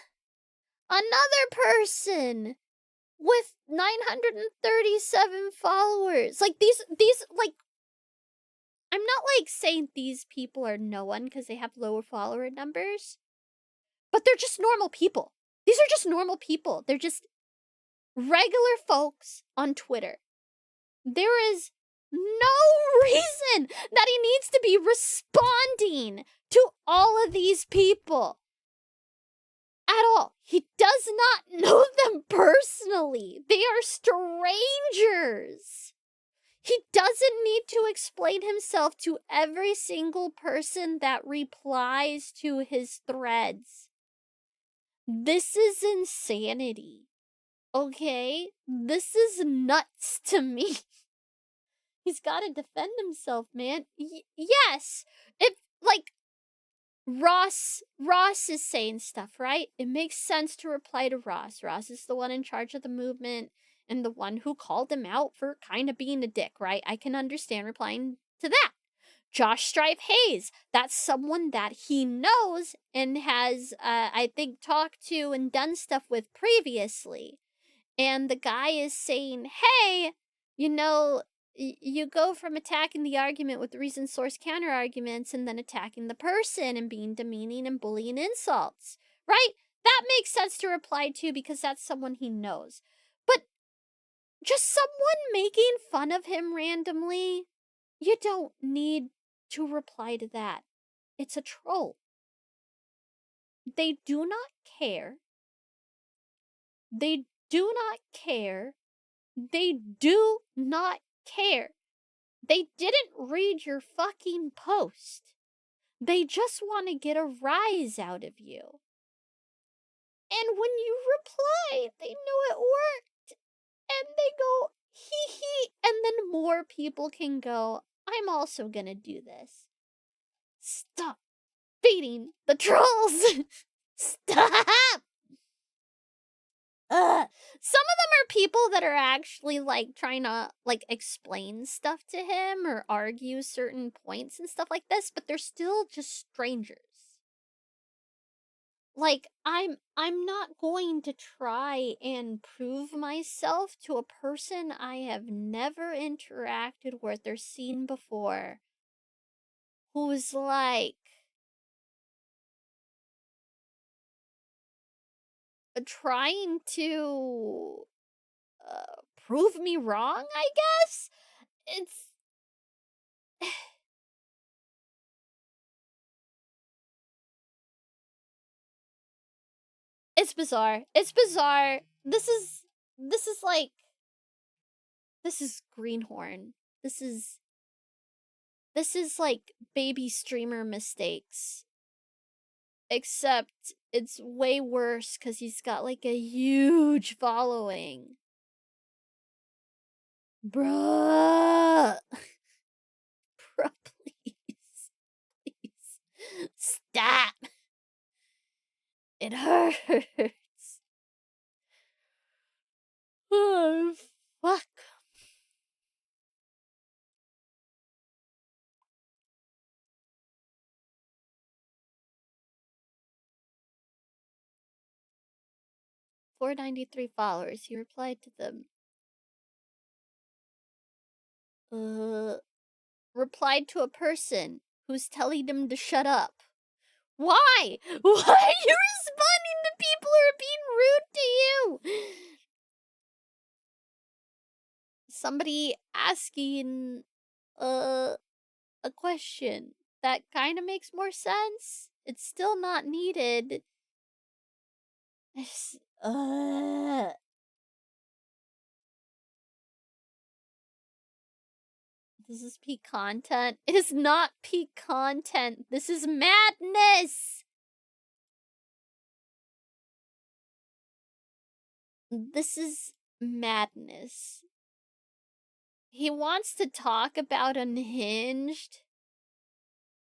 Another person with 937 followers. Like, these, like, I'm not, like, saying these people are no one because they have lower follower numbers. But they're just normal people. These are just normal people. They're just regular folks on Twitter. There is no reason that he needs to be responding to all of these people at all. He does not know them personally. They are strangers. He doesn't need to explain himself to every single person that replies to his threads. This is insanity. Okay? This is nuts to me. He's got to defend himself, man. Yes. If, like, Ross is saying stuff, right? It makes sense to reply to Ross. Ross is the one in charge of the movement and the one who called him out for kind of being a dick, right? I can understand replying to that. Josh Stripe Hayes, that's someone that he knows and has, I think, talked to and done stuff with previously. And the guy is saying, hey, you know, you go from attacking the argument with reason source counter arguments and then attacking the person and being demeaning and bullying insults, right? That makes sense to reply to because that's someone he knows. But just someone making fun of him randomly, you don't need to reply to that. It's a troll. They do not care. They do not care. They do not care. They didn't read your fucking post. They just want to get a rise out of you. And when you reply, they know it worked. And they go, hee hee. And then more people can go, I'm also gonna do this. Stop feeding the trolls. Stop. Some of them are people that are actually, like, trying to, like, explain stuff to him or argue certain points and stuff like this, but they're still just strangers. Like, I'm not going to try and prove myself to a person I have never interacted with or seen before who's, like, trying to prove me wrong, I guess? It's bizarre. It's bizarre. This is like, this is Greenhorn. This is like baby streamer mistakes. Except it's way worse because he's got like a huge following. Bruh. Bruh, please. Please. Stop. It hurts. Oh, fuck. $493 followers. He replied to them. Replied to a person who's telling him to shut up. Why? Why are you responding to people who are being rude to you? Somebody asking a question that kind of makes more sense. It's still not needed. This is peak content. It is not peak content. This is madness! This is madness. He wants to talk about Unhinged.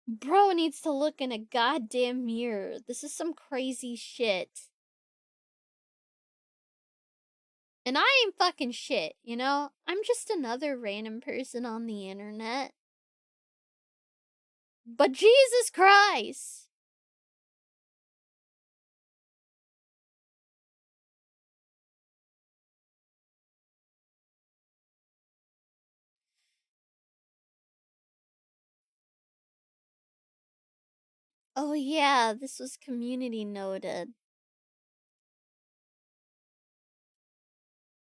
Bro needs to look in a goddamn mirror. This is some crazy shit. And I ain't fucking shit, you know? I'm just another random person on the internet. But Jesus Christ! Oh yeah, this was community noted.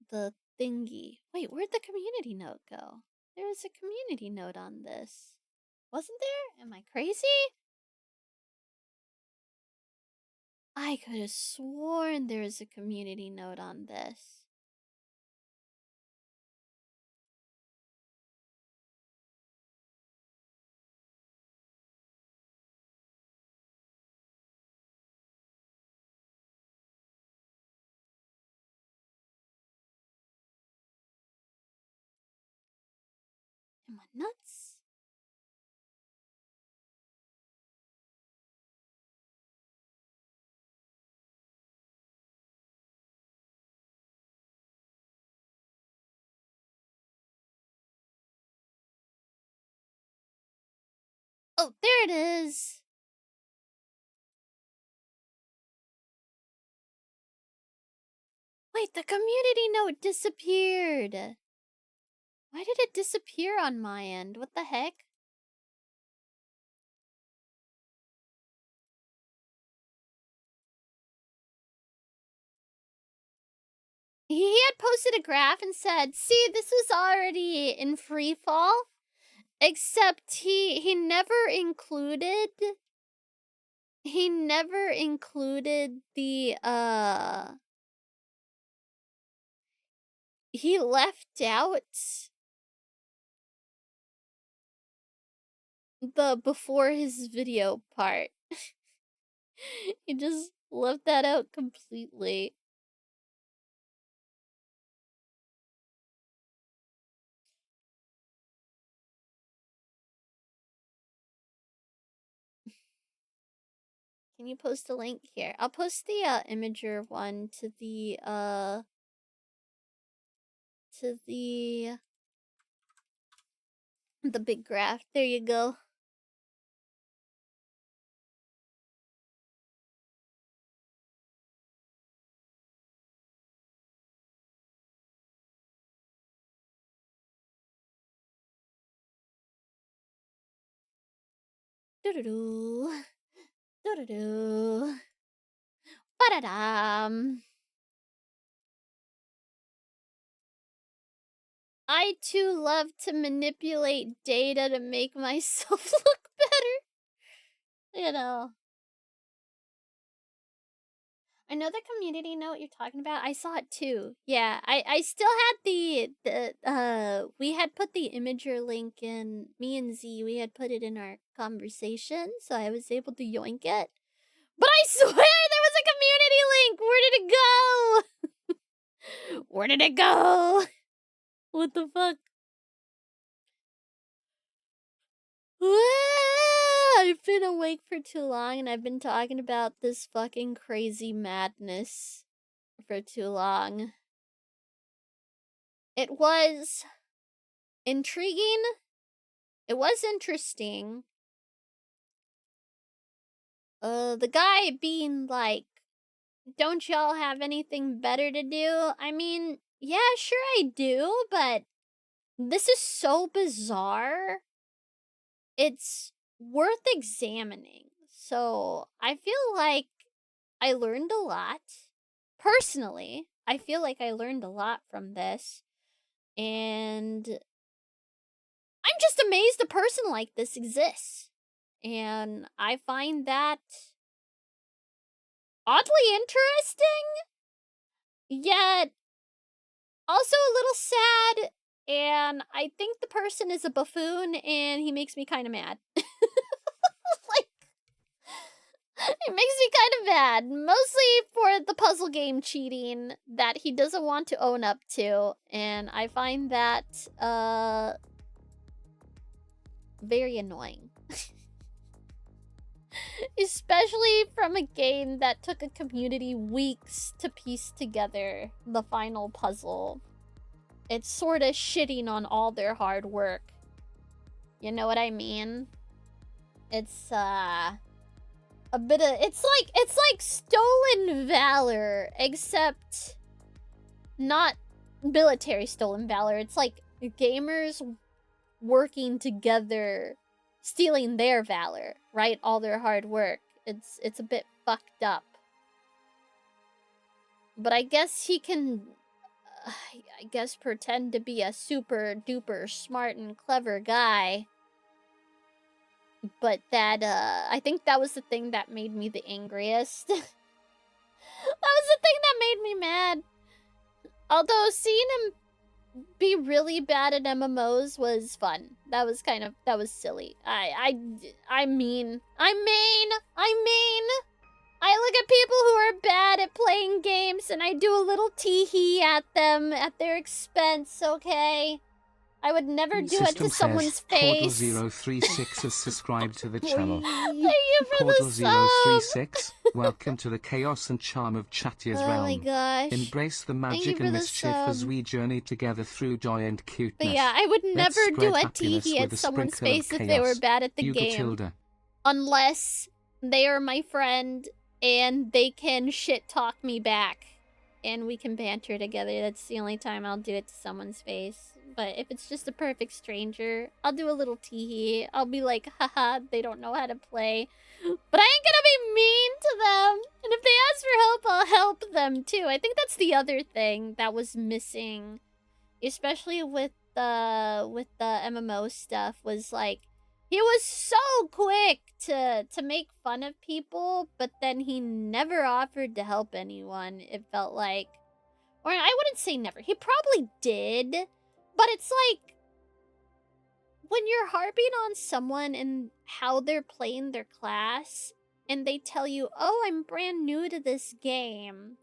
The thingy. Wait, where'd the community note go? There was a community note on this. Wasn't there? Am I crazy? I could have sworn there was a community note on this. Am I nuts? Oh, there it is! Wait, the community note disappeared! Why did it disappear on my end? What the heck? He had posted a graph and said, see, this was already in free fall, except he never included the he left out the before his video part. He just left that out completely. Can you post a link here? I'll post the Imager one to the big graph. There you go. Doo-doo-doo. Doo-doo-doo. Ba-da-dum. I too love to manipulate data to make myself look better. You know. I know the community note you're talking about. I saw it too. Yeah, I still had the we had put the Imager link in, me and Z, we had put it in our conversation, so I was able to yoink it. But I swear there was a community link! Where did it go? Where did it go? What the fuck? I've been awake for too long and I've been talking about this fucking crazy madness for too long. It was intriguing. It was interesting. The guy being like, don't y'all have anything better to do? I mean, yeah, sure I do, but this is so bizarre. It's worth examining. So I feel like I learned a lot. Personally, I feel like I learned a lot from this. And I'm just amazed a person like this exists. And I find that oddly interesting, yet also a little sad and I think the person is a buffoon, and he makes me kind of mad. Like, it makes me kind of mad, mostly for the puzzle game cheating that he doesn't want to own up to, and I find that very annoying. Especially from a game that took a community weeks to piece together the final puzzle. It's sort of shitting on all their hard work. You know what I mean? It's a bit of it's like stolen valor, except not military stolen valor. It's like gamers working together, stealing their valor, right? All their hard work. It's a bit fucked up. But I guess he can I guess pretend to be a super duper smart and clever guy. But that I think that was the thing that made me the angriest. That was the thing that made me mad. Although seeing him be really bad at MMOs was fun. That was silly. I'm mean. I look at people who are bad at playing games and I do a little tee-hee at them at their expense, okay? I would never do it to someone's face. Caudle036 has subscribed to the channel. Thank you for the sub! Caudle036, welcome to the chaos and charm of Chatier's realm. Oh my gosh. Embrace the magic and mischief as we journey together through joy and cuteness. But yeah, I would never do a tee-hee at someone's face if they were bad at the game. Unless they are my friend and they can shit talk me back. And we can banter together. That's the only time I'll do it to someone's face. But if it's just a perfect stranger, I'll do a little tee-hee. I'll be like, haha, they don't know how to play. But I ain't gonna be mean to them. And if they ask for help, I'll help them too. I think that's the other thing that was missing. Especially with the MMO stuff, was like, he was so quick to make fun of people, but then he never offered to help anyone, it felt like. Or I wouldn't say never. He probably did. But it's like, when you're harping on someone and how they're playing their class, and they tell you, oh, I'm brand new to this game,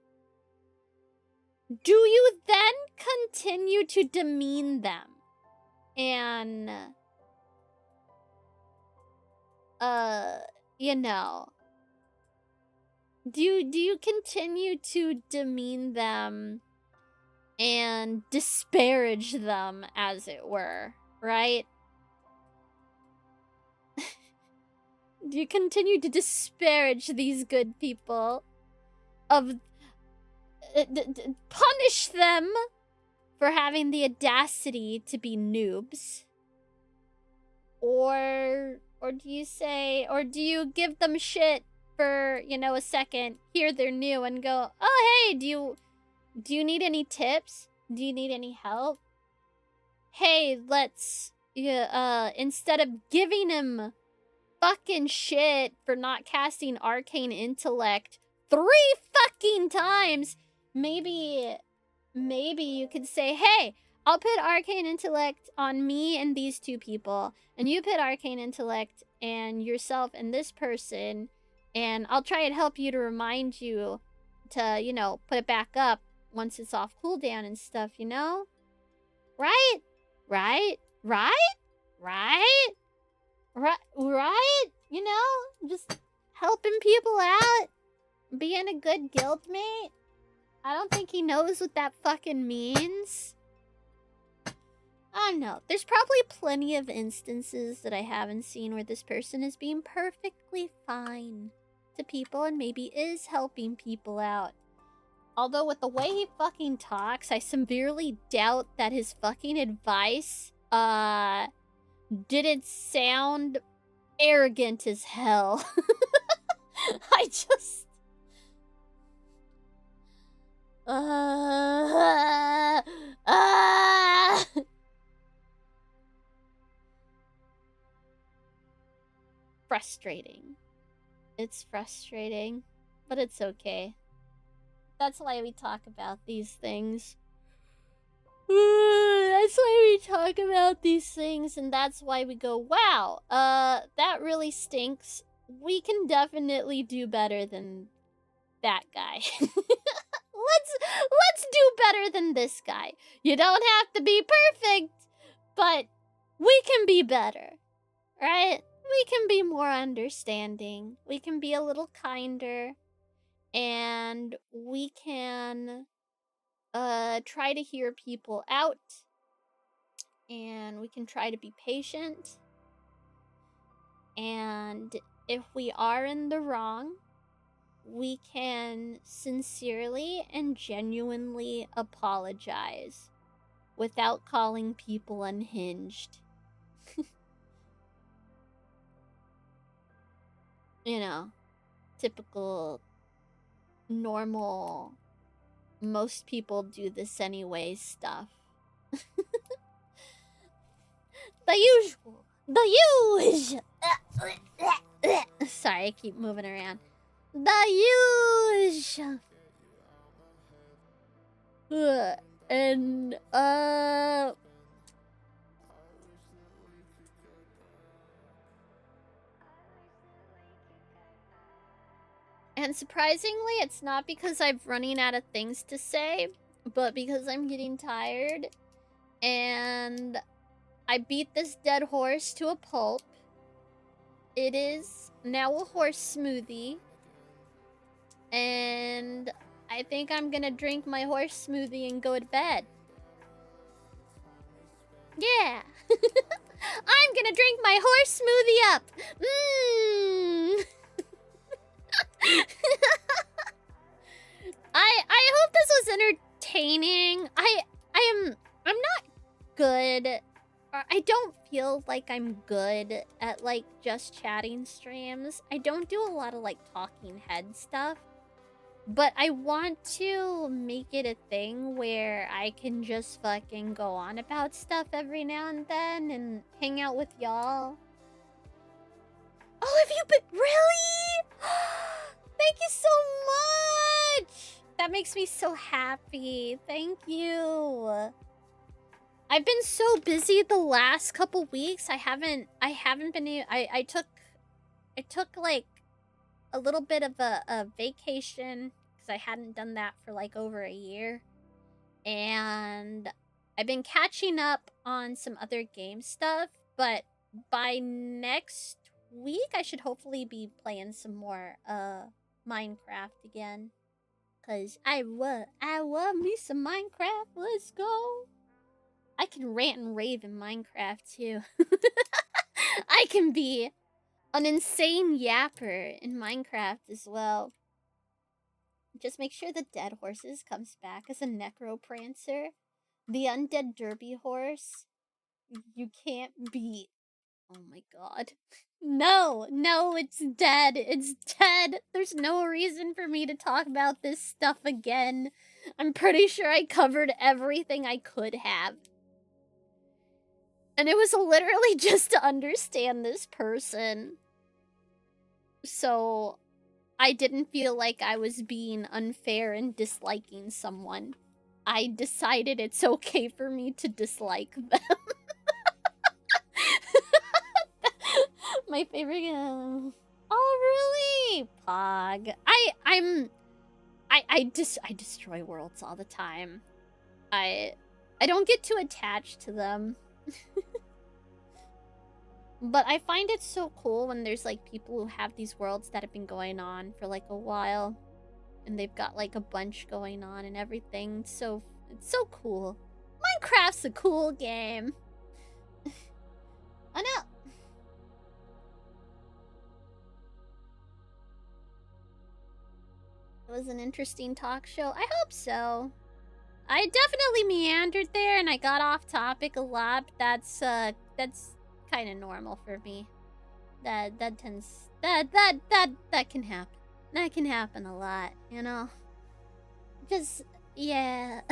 do you then continue to demean them? And, you know, do you continue to demean them and disparage them, as it were, right? Do you continue to disparage these good people? Punish them for having the audacity to be noobs? Or do you say, or do you give them shit for, you know, a second, hear they're new, and go, oh, hey, do you need any tips? Do you need any help? Hey, let's, instead of giving him fucking shit for not casting Arcane Intellect 3 fucking times, maybe you could say, hey, I'll put Arcane Intellect on me and these 2 people, and you put Arcane Intellect and yourself and this person, and I'll try and help you to remind you to, you know, put it back up once it's off cooldown and stuff, you know? Right? Right? Right? Right? Right? You know? Just helping people out. Being a good guildmate. I don't think he knows what that fucking means. I don't know. There's probably plenty of instances that I haven't seen where this person is being perfectly fine to people and maybe is helping people out. Although with the way he fucking talks, I severely doubt that his fucking advice, didn't sound arrogant as hell. I just... Frustrating. It's frustrating, but it's okay. That's why we talk about these things. That's why we talk about these things, and that's why we go, wow, that really stinks. We can definitely do better than that guy. Let's do better than this guy. You don't have to be perfect, but we can be better, right? We can be more understanding. We can be a little kinder, and we can try to hear people out, and we can try to be patient. And if we are in the wrong, we can sincerely and genuinely apologize without calling people unhinged. You know, typical, normal, most people do this anyway stuff. The usual. Sorry, I keep moving around. The usual. And, and surprisingly, it's not because I'm running out of things to say, but because I'm getting tired. And I beat this dead horse to a pulp. It is now a horse smoothie. And I think I'm gonna drink my horse smoothie and go to bed. Yeah. I'm gonna drink my horse smoothie up. I hope this was entertaining. I'm not good. I don't feel like I'm good at like just chatting streams. I don't do a lot of like talking head stuff. But I want to make it a thing where I can just fucking go on about stuff every now and then and hang out with y'all. Oh, have you been... Really? Thank you so much! That makes me so happy. Thank you. I've been so busy the last couple weeks. I haven't been... I took like a little bit of a vacation because I hadn't done that for like over a year. And I've been catching up on some other game stuff, but by next week I should hopefully be playing some more Minecraft again. Cause I love me some Minecraft. Let's go. I can rant and rave in Minecraft too. I can be an insane yapper in Minecraft as well. Just make sure the dead horses comes back as a necroprancer. The undead derby horse. You can't beat. Oh my god. No, it's dead. It's dead. There's no reason for me to talk about this stuff again. I'm pretty sure I covered everything I could have. And it was literally just to understand this person. So I didn't feel like I was being unfair and disliking someone. I decided it's okay for me to dislike them. My favorite game. Oh, really? Pog. I destroy worlds all the time. I don't get too attached to them. But I find it so cool when there's like people who have these worlds that have been going on for like a while. And they've got like a bunch going on and everything. So it's so cool. Minecraft's a cool game. I know. It was an interesting talk show. I hope so. I definitely meandered there and I got off topic a lot. But that's kind of normal for me. That can happen. That can happen a lot, you know. Just yeah.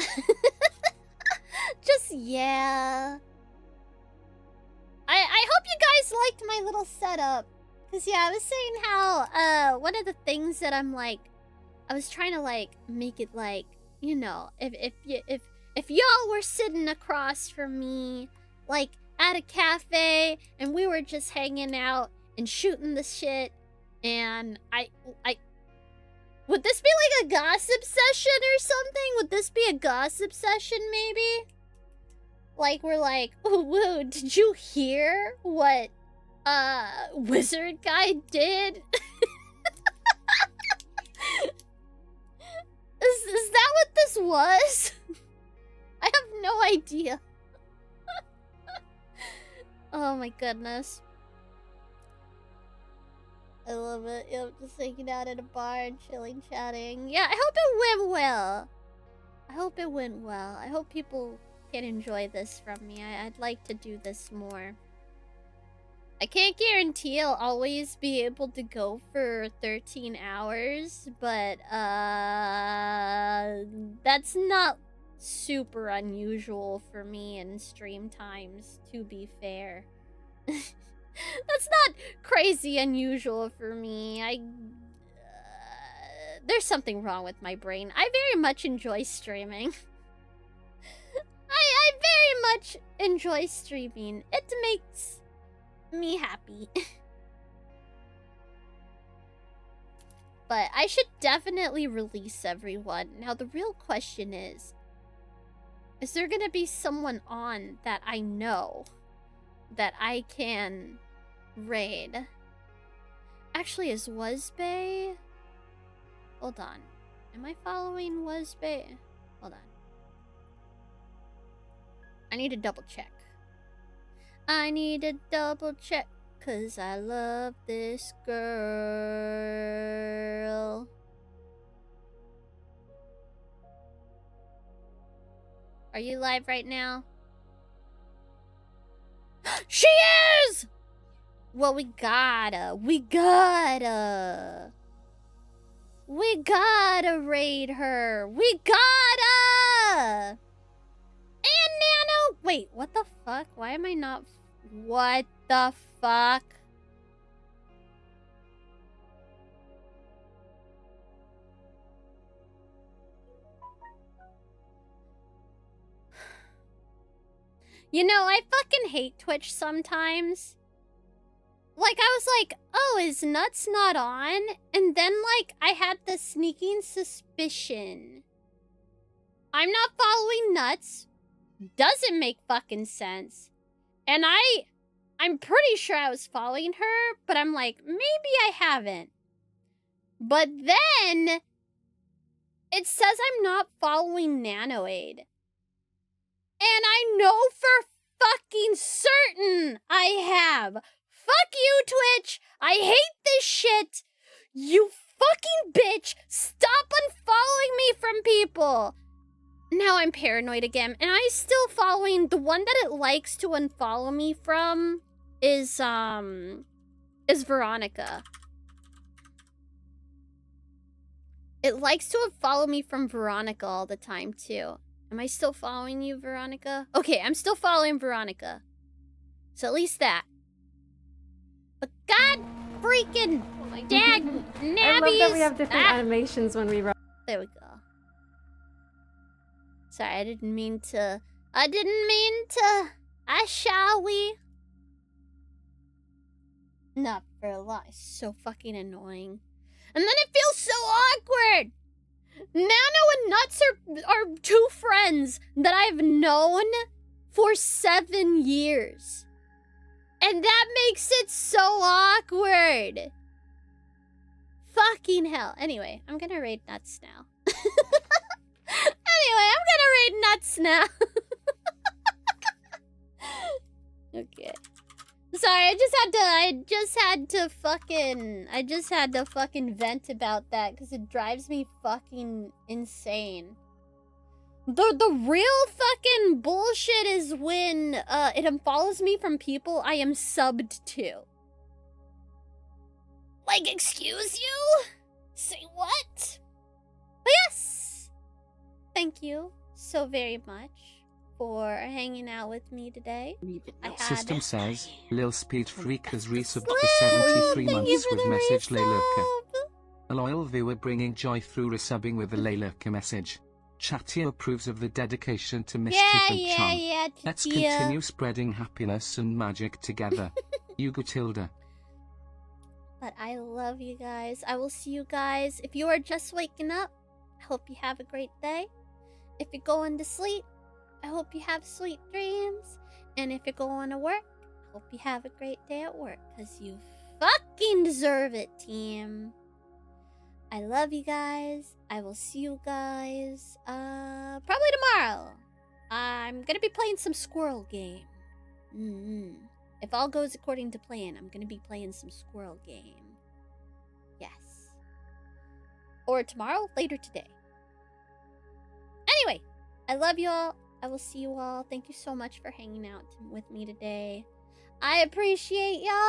Just yeah. I hope you guys liked my little setup. Cause yeah, I was saying how one of the things that I'm like I was trying to like make it like, you know, if if y'all were sitting across from me, like, at a cafe, and we were just hanging out and shooting the shit, and I would this be like a gossip session or something? Would this be a gossip session, maybe? Like, we're like, oh, whoa, did you hear what, wizard guy did? Is that what this was? I have no idea. Oh my goodness. I love it. Yep, just hanging out at a bar and chilling, chatting. Yeah, I hope it went well. I hope it went well. I hope people can enjoy this from me. I'd like to do this more. I can't guarantee I'll always be able to go for 13 hours, but that's not super unusual for me in stream times, to be fair. That's not crazy unusual for me. There's something wrong with my brain. I very much enjoy streaming. I very much enjoy streaming. It makes me happy. But I should definitely release everyone. Now the real question is there gonna be someone on that I know that I can raid? Actually, is Wasbay? Hold on. Am I following Wasbay? Hold on. I need to double check. I need to double check, 'cause I love this girl. Are you live right now? She is! Well, we gotta raid her. We gotta! And Nano! Wait, what the fuck? Why am I not... What the fuck? You know, I fucking hate Twitch sometimes. Like, I was like, oh, is Nuts not on? And then, like, I had the sneaking suspicion. I'm not following Nuts. Doesn't make fucking sense. And I'm pretty sure I was following her, but I'm like, maybe I haven't. But then, it says I'm not following Nanoaid. And I know for fucking certain I have. Fuck you, Twitch. I hate this shit. You fucking bitch. Stop unfollowing me from people. Now I'm paranoid again. And I'm still following the one that it likes to unfollow me from is Veronica. It likes to unfollow me from Veronica all the time too. Am I still following you, Veronica? Okay, I'm still following Veronica. So at least that. But god freaking dag nabbies! I love that we have different animations when we run. There we go. Sorry, I didn't mean to. Shall we? Not for a lie. So fucking annoying. And then it feels so awkward! Nano and Nuts are two friends that I've known for 7 years. And that makes it so awkward. Fucking hell. Anyway, I'm gonna raid Nuts now. Okay. Sorry, I just had to fucking vent about that because it drives me fucking insane. The real fucking bullshit is when it unfollows me from people I am subbed to. Like, excuse you? Say what? But yes! Thank you so very much for hanging out with me today. System says, Lil Speed Freak has resubbed for 73 months with message Leylurker. A loyal viewer bringing joy through resubbing with the Leylurker message. Chatty approves of the dedication to mischief and charm. Yeah, Let's Tia. continue spreading happiness and magic together. Hugo Tilda. But I love you guys. I will see you guys. If you are just waking up, I hope you have a great day. If you're going to sleep, I hope you have sweet dreams. And if you're going to work, I hope you have a great day at work. Because you fucking deserve it, team. I love you guys. I will see you guys probably tomorrow. I'm going to be playing some squirrel game. If all goes according to plan, I'm going to be playing some squirrel game. Yes. Or tomorrow, later today. Anyway, I love you all. I will see you all. Thank you so much for hanging out with me today. I appreciate y'all.